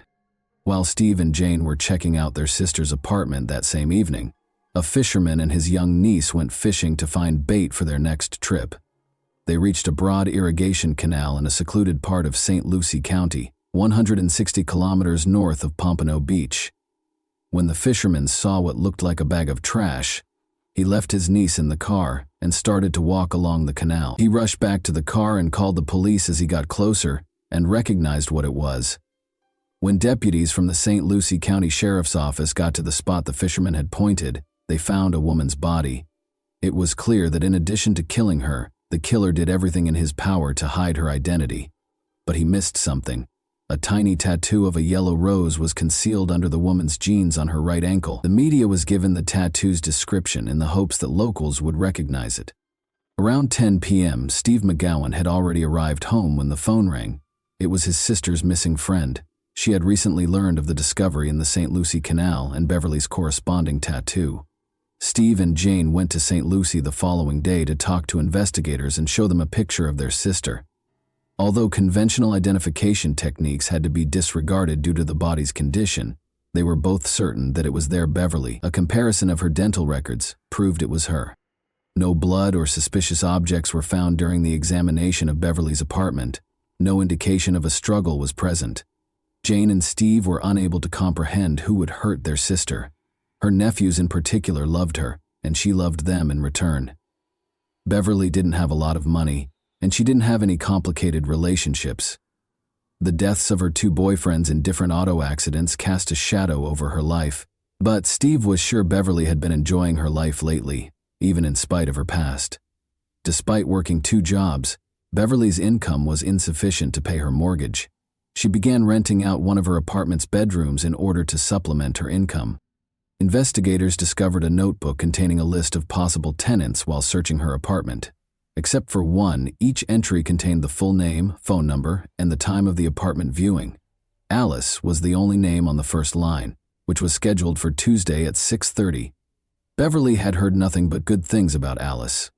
While Steve and Jane were checking out their sister's apartment that same evening, a fisherman and his young niece went fishing to find bait for their next trip. They reached a broad irrigation canal in a secluded part of St. Lucie County, 160 kilometers north of Pompano Beach. When the fisherman saw what looked like a bag of trash, he left his niece in the car and started to walk along the canal. He rushed back to the car and called the police as he got closer and recognized what it was. When deputies from the St. Lucie County Sheriff's Office got to the spot the fisherman had pointed, they found a woman's body. It was clear that in addition to killing her, the killer did everything in his power to hide her identity. But he missed something. A tiny tattoo of a yellow rose was concealed under the woman's jeans on her right ankle. The media was given the tattoo's description in the hopes that locals would recognize it. Around 10 p.m., Steve McGowan had already arrived home when the phone rang. It was his sister's missing friend. She had recently learned of the discovery in the St. Lucie Canal and Beverly's corresponding tattoo. Steve and Jane went to St. Lucie the following day to talk to investigators and show them a picture of their sister. Although conventional identification techniques had to be disregarded due to the body's condition, they were both certain that it was their Beverly. A comparison of her dental records proved it was her. No blood or suspicious objects were found during the examination of Beverly's apartment. No indication of a struggle was present. Jane and Steve were unable to comprehend who would hurt their sister. Her nephews in particular loved her, and she loved them in return. Beverly didn't have a lot of money, and she didn't have any complicated relationships. The deaths of her 2 boyfriends in different auto accidents cast a shadow over her life, but Steve was sure Beverly had been enjoying her life lately, even in spite of her past. Despite working 2 jobs, Beverly's income was insufficient to pay her mortgage. She began renting out one of her apartment's bedrooms in order to supplement her income. Investigators discovered a notebook containing a list of possible tenants while searching her apartment. Except for one, each entry contained the full name, phone number, and the time of the apartment viewing. Alice was the only name on the first line, which was scheduled for Tuesday at 6:30. Beverly had heard nothing but good things about Alice.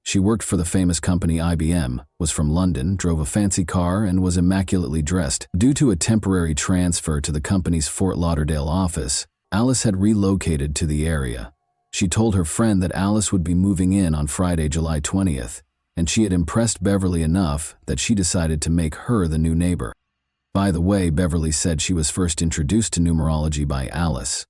She worked for the famous company IBM, was from London, drove a fancy car, and was immaculately dressed. Due to a temporary transfer to the company's Fort Lauderdale office, Alice had relocated to the area. She told her friend that Alice would be moving in on Friday, July 20th, and she had impressed Beverly enough that she decided to make her the new neighbor. By the way, Beverly said she was first introduced to numerology by Alice.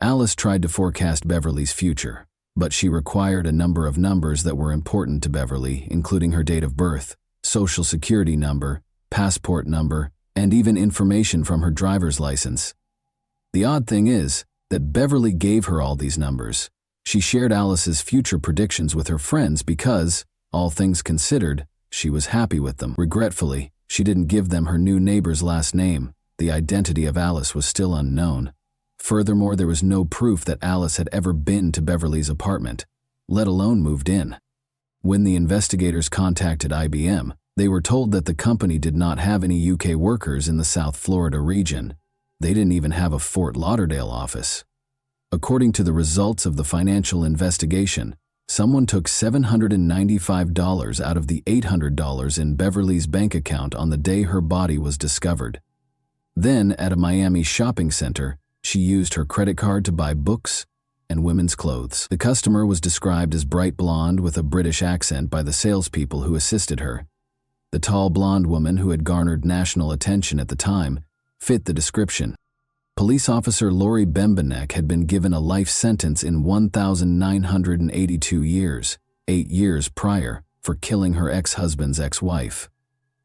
Alice tried to forecast Beverly's future, but she required a number of numbers that were important to Beverly, including her date of birth, social security number, passport number, and even information from her driver's license. The odd thing is that Beverly gave her all these numbers. She shared Alice's future predictions with her friends because, all things considered, she was happy with them. Regretfully, she didn't give them her new neighbor's last name. The identity of Alice was still unknown. Furthermore, there was no proof that Alice had ever been to Beverly's apartment, let alone moved in. When the investigators contacted IBM, they were told that the company did not have any UK workers in the South Florida region. They didn't even have a Fort Lauderdale office. According to the results of the financial investigation, someone took $795 out of the $800 in Beverly's bank account on the day her body was discovered. Then, at a Miami shopping center, she used her credit card to buy books and women's clothes. The customer was described as bright blonde with a British accent by the salespeople who assisted her. The tall blonde woman who had garnered national attention at the time fit the description. Police officer Lori Bembenek had been given a life sentence in 1,982 years, 8 years prior, for killing her ex-husband's ex-wife.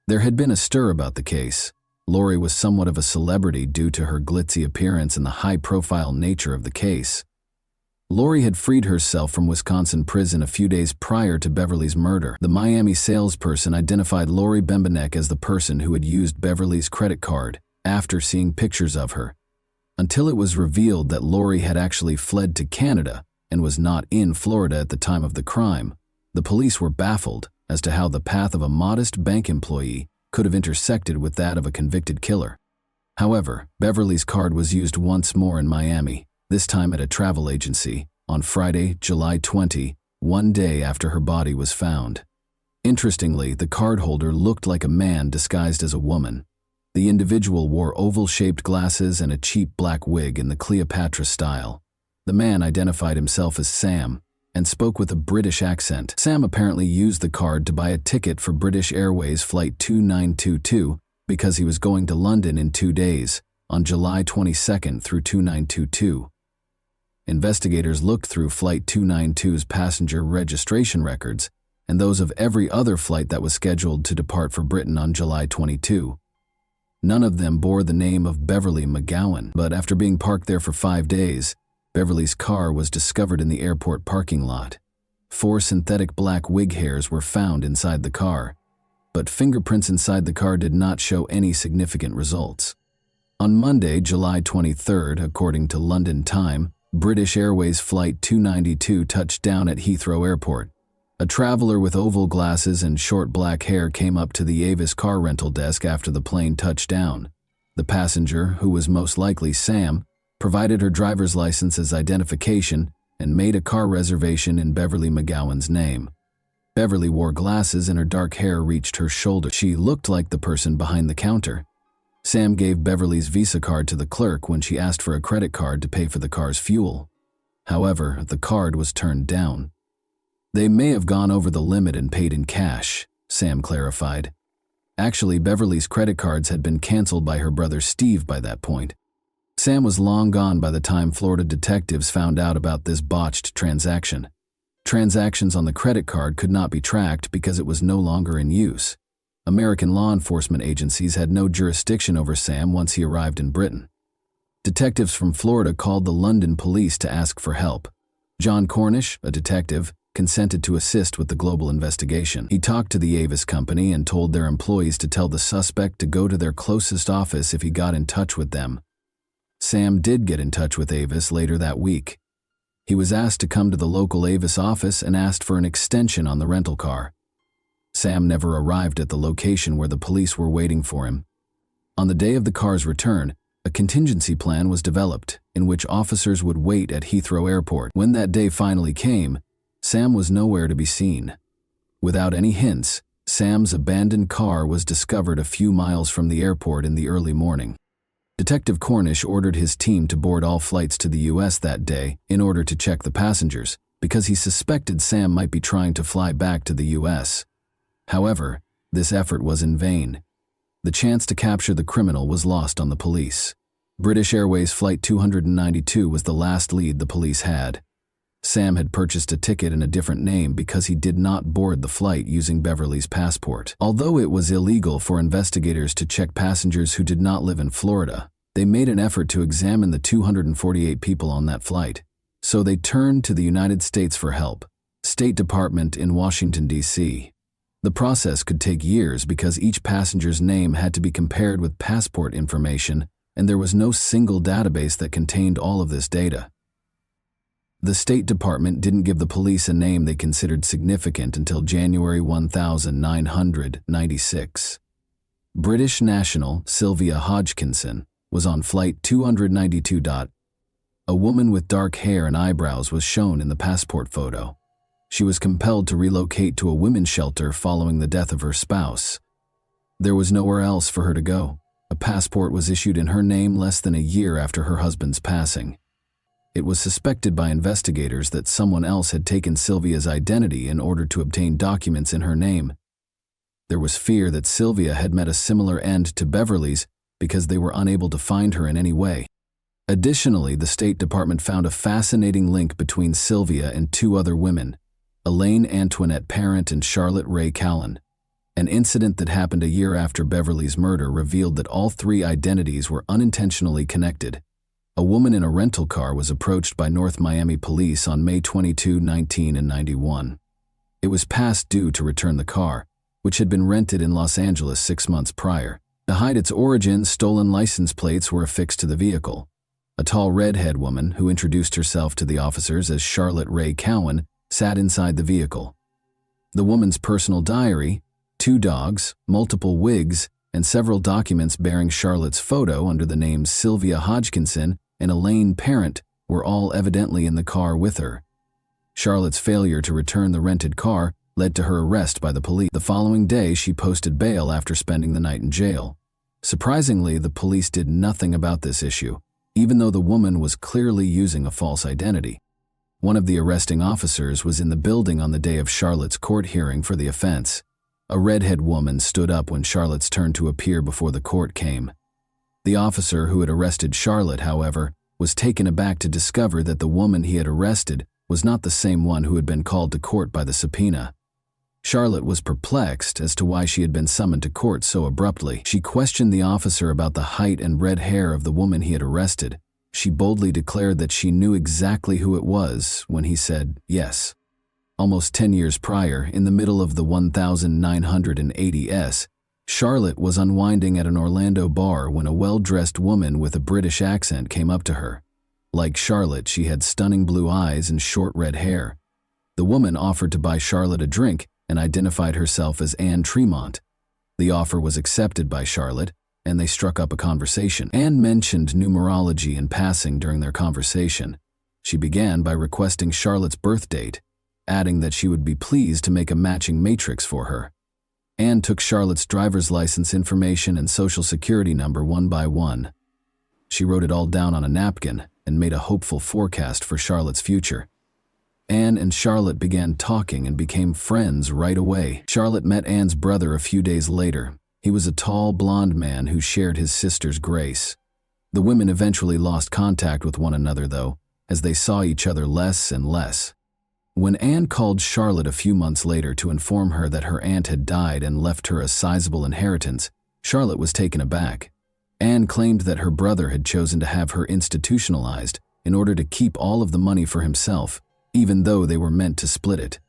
There had been a stir about the case. Lori was somewhat of a celebrity due to her glitzy appearance and the high-profile nature of the case. Lori had freed herself from Wisconsin prison a few days prior to Beverly's murder. The Miami salesperson identified Lori Bembenek as the person who had used Beverly's credit card after seeing pictures of her, until it was revealed that Lori had actually fled to Canada and was not in Florida at the time of the crime. The police were baffled as to how the path of a modest bank employee could have intersected with that of a convicted killer. However, Beverly's card was used once more in Miami, this time at a travel agency, on Friday, July 20, one day after her body was found. Interestingly, the cardholder looked like a man disguised as a woman. The individual wore oval-shaped glasses and a cheap black wig in the Cleopatra style. The man identified himself as Sam and spoke with a British accent. Sam apparently used the card to buy a ticket for British Airways Flight 2922 because he was going to London in 2 days, on July 22nd through 2922. Investigators looked through Flight 292's passenger registration records and those of every other flight that was scheduled to depart for Britain on July 22. None of them bore the name of Beverly McGowan, but after being parked there for 5 days, Beverly's car was discovered in the airport parking lot. 4 synthetic black wig hairs were found inside the car, but fingerprints inside the car did not show any significant results. On Monday, July 23rd, according to London time, British Airways Flight 292 touched down at Heathrow Airport. A traveler with oval glasses and short black hair came up to the Avis car rental desk after the plane touched down. The passenger, who was most likely Sam, provided her driver's license as identification and made a car reservation in Beverly McGowan's name. Beverly wore glasses and her dark hair reached her shoulder. She looked like the person behind the counter. Sam gave Beverly's Visa card to the clerk when she asked for a credit card to pay for the car's fuel. However, the card was turned down. They may have gone over the limit and paid in cash, Sam clarified. Actually, Beverly's credit cards had been canceled by her brother Steve by that point. Sam was long gone by the time Florida detectives found out about this botched transaction. Transactions on the credit card could not be tracked because it was no longer in use. American law enforcement agencies had no jurisdiction over Sam once he arrived in Britain. Detectives from Florida called the London police to ask for help. John Cornish, a detective, consented to assist with the global investigation. He talked to the Avis company and told their employees to tell the suspect to go to their closest office if he got in touch with them. Sam did get in touch with Avis later that week. He was asked to come to the local Avis office and asked for an extension on the rental car. Sam never arrived at the location where the police were waiting for him. On the day of the car's return, a contingency plan was developed in which officers would wait at Heathrow Airport. When that day finally came, Sam was nowhere to be seen. Without any hints, Sam's abandoned car was discovered a few miles from the airport in the early morning. Detective Cornish ordered his team to board all flights to the U.S. that day in order to check the passengers, because he suspected Sam might be trying to fly back to the U.S. However, this effort was in vain. The chance to capture the criminal was lost on the police. British Airways Flight 292 was the last lead the police had. Sam had purchased a ticket in a different name because he did not board the flight using Beverly's passport. Although it was illegal for investigators to check passengers who did not live in Florida, they made an effort to examine the 248 people on that flight. So they turned to the United States for help, State Department in Washington, D.C. The process could take years because each passenger's name had to be compared with passport information, and there was no single database that contained all of this data. The State Department didn't give the police a name they considered significant until January 1996. British national Sylvia Hodgkinson was on Flight 292. A woman with dark hair and eyebrows was shown in the passport photo. She was compelled to relocate to a women's shelter following the death of her spouse. There was nowhere else for her to go. A passport was issued in her name less than a year after her husband's passing. It was suspected by investigators that someone else had taken Sylvia's identity in order to obtain documents in her name. There was fear that Sylvia had met a similar end to Beverly's because they were unable to find her in any way. Additionally, the State Department found a fascinating link between Sylvia and two other women, Elaine Antoinette Parent and Charlotte Ray Callan. An incident that happened a year after Beverly's murder revealed that all three identities were unintentionally connected. A woman in a rental car was approached by North Miami police on May 22, 1991. It was past due to return the car, which had been rented in Los Angeles 6 months prior. To hide its origin, stolen license plates were affixed to the vehicle. A tall redhead woman, who introduced herself to the officers as Charlotte Ray Cowan, sat inside the vehicle. The woman's personal diary, 2 dogs, multiple wigs, and several documents bearing Charlotte's photo under the names Sylvia Hodgkinson and Elaine Parent were all evidently in the car with her. Charlotte's failure to return the rented car led to her arrest by the police. The following day, she posted bail after spending the night in jail. Surprisingly, the police did nothing about this issue, even though the woman was clearly using a false identity. One of the arresting officers was in the building on the day of Charlotte's court hearing for the offense. A redhead woman stood up when Charlotte's turn to appear before the court came. The officer who had arrested Charlotte, however, was taken aback to discover that the woman he had arrested was not the same one who had been called to court by the subpoena. Charlotte was perplexed as to why she had been summoned to court so abruptly. She questioned the officer about the height and red hair of the woman he had arrested. She boldly declared that she knew exactly who it was when he said yes. Almost 10 years prior, in the middle of the 1980s, Charlotte was unwinding at an Orlando bar when a well-dressed woman with a British accent came up to her. Like Charlotte, she had stunning blue eyes and short red hair. The woman offered to buy Charlotte a drink and identified herself as Anne Tremont. The offer was accepted by Charlotte, and they struck up a conversation. Anne mentioned numerology in passing during their conversation. She began by requesting Charlotte's birth date, adding that she would be pleased to make a matching matrix for her. Anne took Charlotte's driver's license information and social security number one by one. She wrote it all down on a napkin and made a hopeful forecast for Charlotte's future. Anne and Charlotte began talking and became friends right away. Charlotte met Anne's brother a few days later. He was a tall, blonde man who shared his sister's grace. The women eventually lost contact with one another, though, as they saw each other less and less. When Anne called Charlotte a few months later to inform her that her aunt had died and left her a sizable inheritance, Charlotte was taken aback. Anne claimed that her brother had chosen to have her institutionalized in order to keep all of the money for himself, even though they were meant to split it.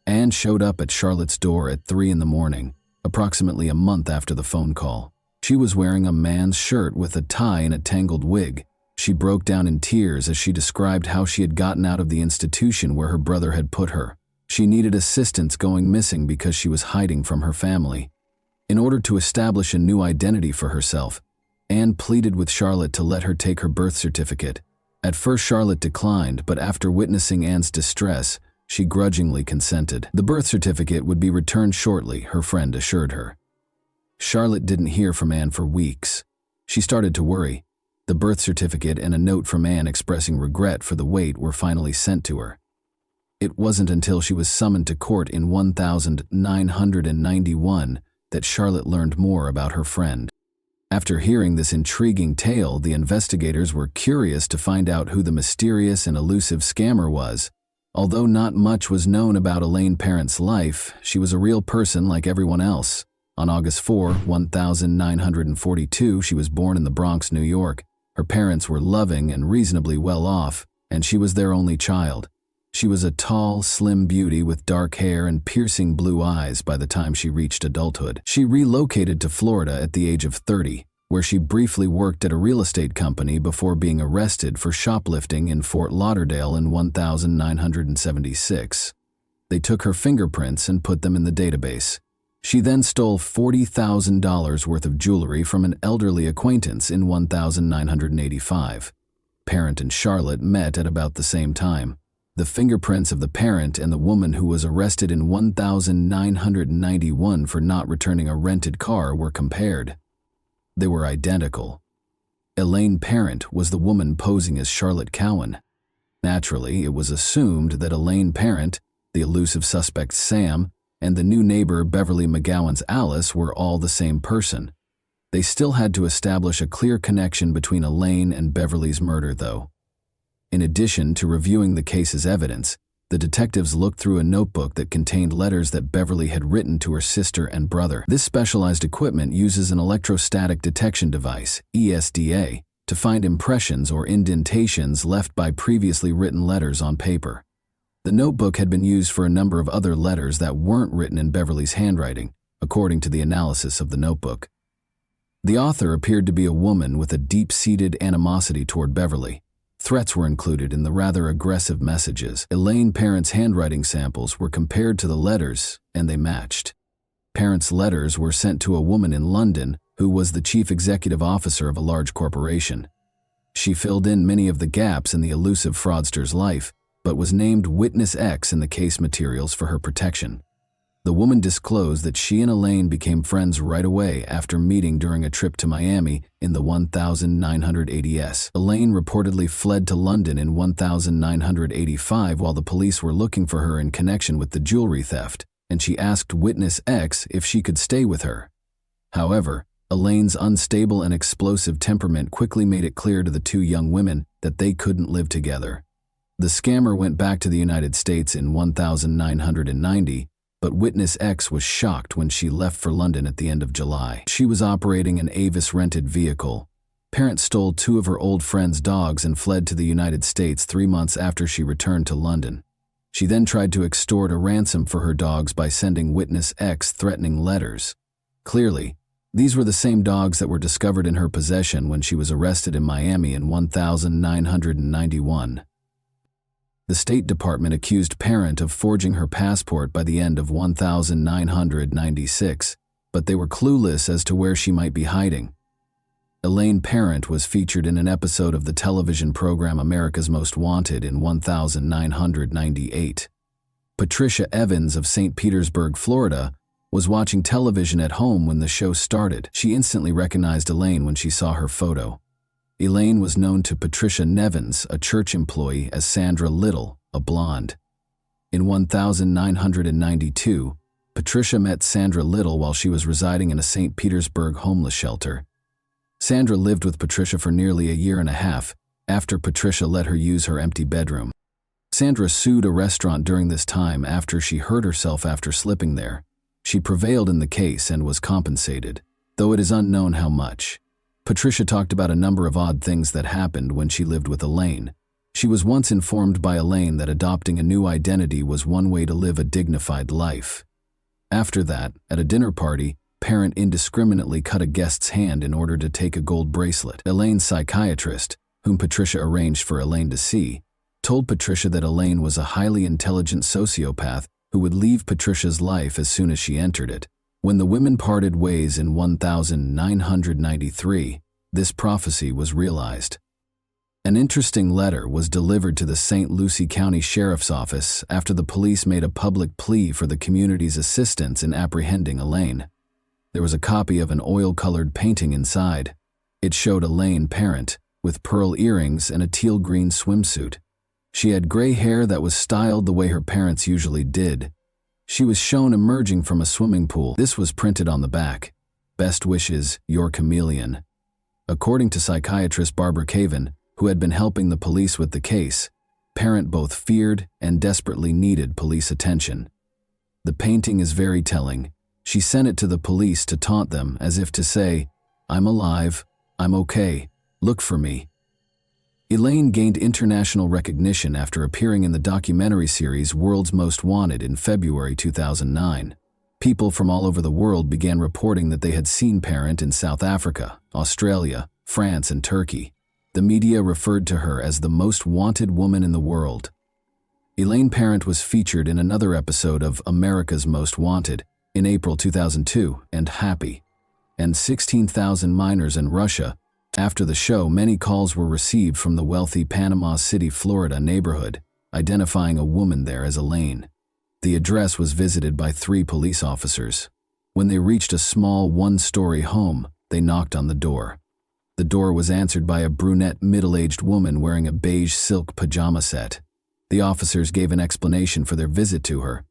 Anne showed up at Charlotte's door at 3 a.m, approximately a month after the phone call. She was wearing a man's shirt with a tie and a tangled wig. She broke down in tears as she described how she had gotten out of the institution where her brother had put her. She needed assistance going missing because she was hiding from her family. In order to establish a new identity for herself, Anne pleaded with Charlotte to let her take her birth certificate. At first, Charlotte declined, but after witnessing Anne's distress, she grudgingly consented. The birth certificate would be returned shortly, her friend assured her. Charlotte didn't hear from Anne for weeks. She started to worry. The birth certificate and a note from Anne expressing regret for the wait were finally sent to her. It wasn't until she was summoned to court in 1991 that Charlotte learned more about her friend. After hearing this intriguing tale, the investigators were curious to find out who the mysterious and elusive scammer was. Although not much was known about Elaine Parent's life, she was a real person like everyone else. On August 4, 1942, she was born in the Bronx, New York. Her parents were loving and reasonably well off, and she was their only child. She was a tall, slim beauty with dark hair and piercing blue eyes by the time she reached adulthood. She relocated to Florida at the age of 30, where she briefly worked at a real estate company before being arrested for shoplifting in Fort Lauderdale in 1976. They took her fingerprints and put them in the database. She then stole $40,000 worth of jewelry from an elderly acquaintance in 1985. Parent and Charlotte met at about the same time. The fingerprints of the parent and the woman who was arrested in 1991 for not returning a rented car were compared. They were identical. Elaine Parent was the woman posing as Charlotte Cowan. Naturally, it was assumed that Elaine Parent, the elusive suspect Sam, and the new neighbor Beverly McGowan's Alice were all the same person. They still had to establish a clear connection between Elaine and Beverly's murder, though. In addition to reviewing the case's evidence, the detectives looked through a notebook that contained letters that Beverly had written to her sister and brother. This specialized equipment uses an electrostatic detection device, ESDA, to find impressions or indentations left by previously written letters on paper. The notebook had been used for a number of other letters that weren't written in Beverly's handwriting, according to the analysis of the notebook. The author appeared to be a woman with a deep-seated animosity toward Beverly. Threats were included in the rather aggressive messages. Elaine Parent's handwriting samples were compared to the letters, and they matched. Parent's letters were sent to a woman in London who was the chief executive officer of a large corporation. She filled in many of the gaps in the elusive fraudster's life, but was named Witness X in the case materials for her protection. The woman disclosed that she and Elaine became friends right away after meeting during a trip to Miami in the 1980s. Elaine reportedly fled to London in 1985 while the police were looking for her in connection with the jewelry theft, and she asked Witness X if she could stay with her. However, Elaine's unstable and explosive temperament quickly made it clear to the two young women that they couldn't live together. The scammer went back to the United States in 1990, but Witness X was shocked when she left for London at the end of July. She was operating an Avis-rented vehicle. Parent stole two of her old friend's dogs and fled to the United States 3 months after she returned to London. She then tried to extort a ransom for her dogs by sending Witness X threatening letters. Clearly, these were the same dogs that were discovered in her possession when she was arrested in Miami in 1991. The State Department accused Parent of forging her passport by the end of 1996, but they were clueless as to where she might be hiding. Elaine Parent was featured in an episode of the television program America's Most Wanted in 1998. Patricia Evans of St. Petersburg, Florida, was watching television at home when the show started. She instantly recognized Elaine when she saw her photo. Elaine was known to Patricia Nevins, a church employee, as Sandra Little, a blonde. In 1992, Patricia met Sandra Little while she was residing in a St. Petersburg homeless shelter. Sandra lived with Patricia for nearly a year and a half after Patricia let her use her empty bedroom. Sandra sued a restaurant during this time after she hurt herself after slipping there. She prevailed in the case and was compensated, though it is unknown how much. Patricia talked about a number of odd things that happened when she lived with Elaine. She was once informed by Elaine that adopting a new identity was one way to live a dignified life. After that, at a dinner party, Parent indiscriminately cut a guest's hand in order to take a gold bracelet. Elaine's psychiatrist, whom Patricia arranged for Elaine to see, told Patricia that Elaine was a highly intelligent sociopath who would leave Patricia's life as soon as she entered it. When the women parted ways in 1993, this prophecy was realized. An interesting letter was delivered to the St. Lucie County Sheriff's Office after the police made a public plea for the community's assistance in apprehending Elaine. There was a copy of an oil-colored painting inside. It showed Elaine Parent, with pearl earrings and a teal-green swimsuit. She had gray hair that was styled the way her parents usually did. She was shown emerging from a swimming pool. This was printed on the back. "Best wishes, your chameleon." According to psychiatrist Barbara Caven, who had been helping the police with the case, Parent both feared and desperately needed police attention. The painting is very telling. She sent it to the police to taunt them, as if to say, "I'm alive, I'm okay, look for me." Elaine gained international recognition after appearing in the documentary series World's Most Wanted in February 2009. People from all over the world began reporting that they had seen Parent in South Africa, Australia, France, and Turkey. The media referred to her as the most wanted woman in the world. Elaine Parent was featured in another episode of America's Most Wanted in April 2002 and Happy, and 16,000 minors in Russia. After the show, many calls were received from the wealthy Panama City, Florida neighborhood, identifying a woman there as Elaine. The address was visited by 3 police officers. When they reached a small one-story home, they knocked on the door. The door was answered by a brunette middle-aged woman wearing a beige silk pajama set. The officers gave an explanation for their visit to her.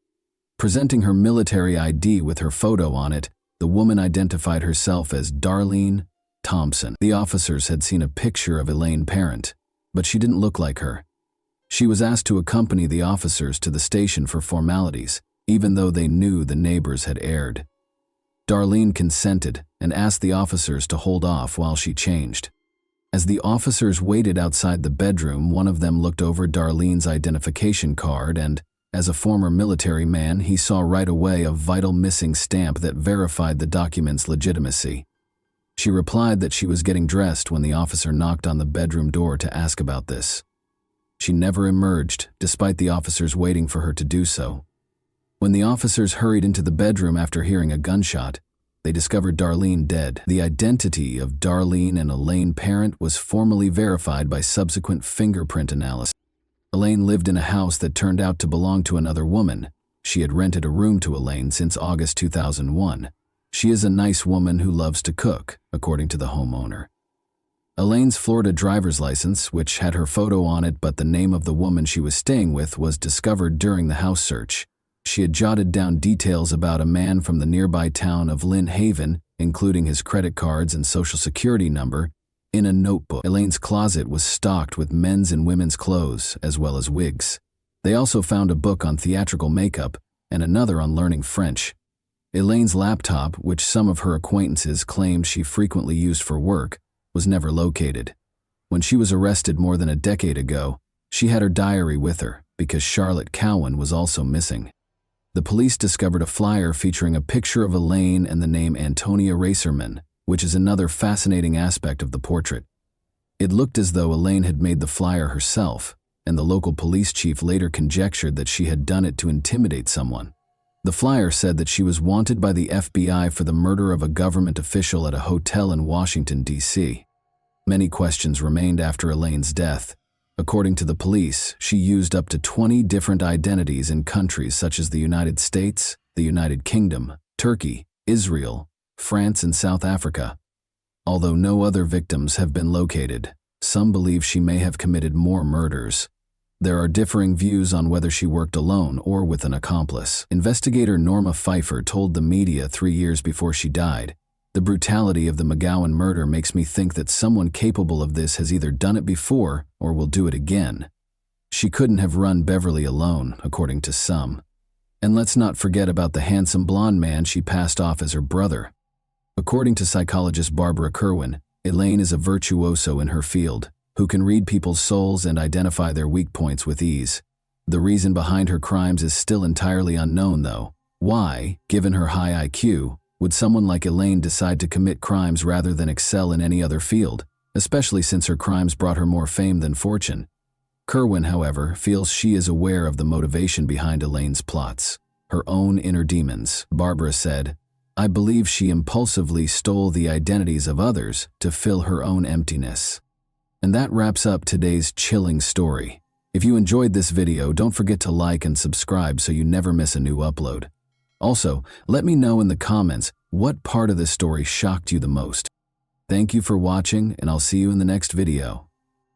Presenting her military ID with her photo on it, the woman identified herself as Darlene Thompson. The officers had seen a picture of Elaine Parent, but she didn't look like her. She was asked to accompany the officers to the station for formalities, even though they knew the neighbors had erred. Darlene consented and asked the officers to hold off while she changed. As the officers waited outside the bedroom, one of them looked over Darlene's identification card and, as a former military man, he saw right away a vital missing stamp that verified the document's legitimacy. She replied that she was getting dressed when the officer knocked on the bedroom door to ask about this. She never emerged, despite the officers waiting for her to do so. When the officers hurried into the bedroom after hearing a gunshot, they discovered Darlene dead. The identity of Darlene and Elaine Parent was formally verified by subsequent fingerprint analysis. Elaine lived in a house that turned out to belong to another woman. She had rented a room to Elaine since August 2001. She is a nice woman who loves to cook, according to the homeowner. Elaine's Florida driver's license, which had her photo on it but the name of the woman she was staying with, was discovered during the house search. She had jotted down details about a man from the nearby town of Lynn Haven, including his credit cards and social security number, in a notebook. Elaine's closet was stocked with men's and women's clothes, as well as wigs. They also found a book on theatrical makeup and another on learning French. Elaine's laptop, which some of her acquaintances claimed she frequently used for work, was never located. When she was arrested more than a decade ago, she had her diary with her because Charlotte Cowan was also missing. The police discovered a flyer featuring a picture of Elaine and the name Antonia Racerman, which is another fascinating aspect of the portrait. It looked as though Elaine had made the flyer herself, and the local police chief later conjectured that she had done it to intimidate someone. The flyer said that she was wanted by the FBI for the murder of a government official at a hotel in Washington, D.C. Many questions remained after Elaine's death. According to the police, she used up to 20 different identities in countries such as the United States, the United Kingdom, Turkey, Israel, France, and South Africa. Although no other victims have been located, some believe she may have committed more murders. There are differing views on whether she worked alone or with an accomplice. Investigator Norma Pfeiffer told the media 3 years before she died, "The brutality of the McGowan murder makes me think that someone capable of this has either done it before or will do it again. She couldn't have run Beverly alone, according to some. And let's not forget about the handsome blonde man she passed off as her brother." According to psychologist Barbara Kerwin, Elaine is a virtuoso in her field, who can read people's souls and identify their weak points with ease. The reason behind her crimes is still entirely unknown, though. Why, given her high IQ, would someone like Elaine decide to commit crimes rather than excel in any other field, especially since her crimes brought her more fame than fortune? Kerwin, however, feels she is aware of the motivation behind Elaine's plots, her own inner demons. Barbara said, "I believe she impulsively stole the identities of others to fill her own emptiness." And that wraps up today's chilling story. If you enjoyed this video, don't forget to like and subscribe so you never miss a new upload. Also, let me know in the comments what part of this story shocked you the most. Thank you for watching, and I'll see you in the next video.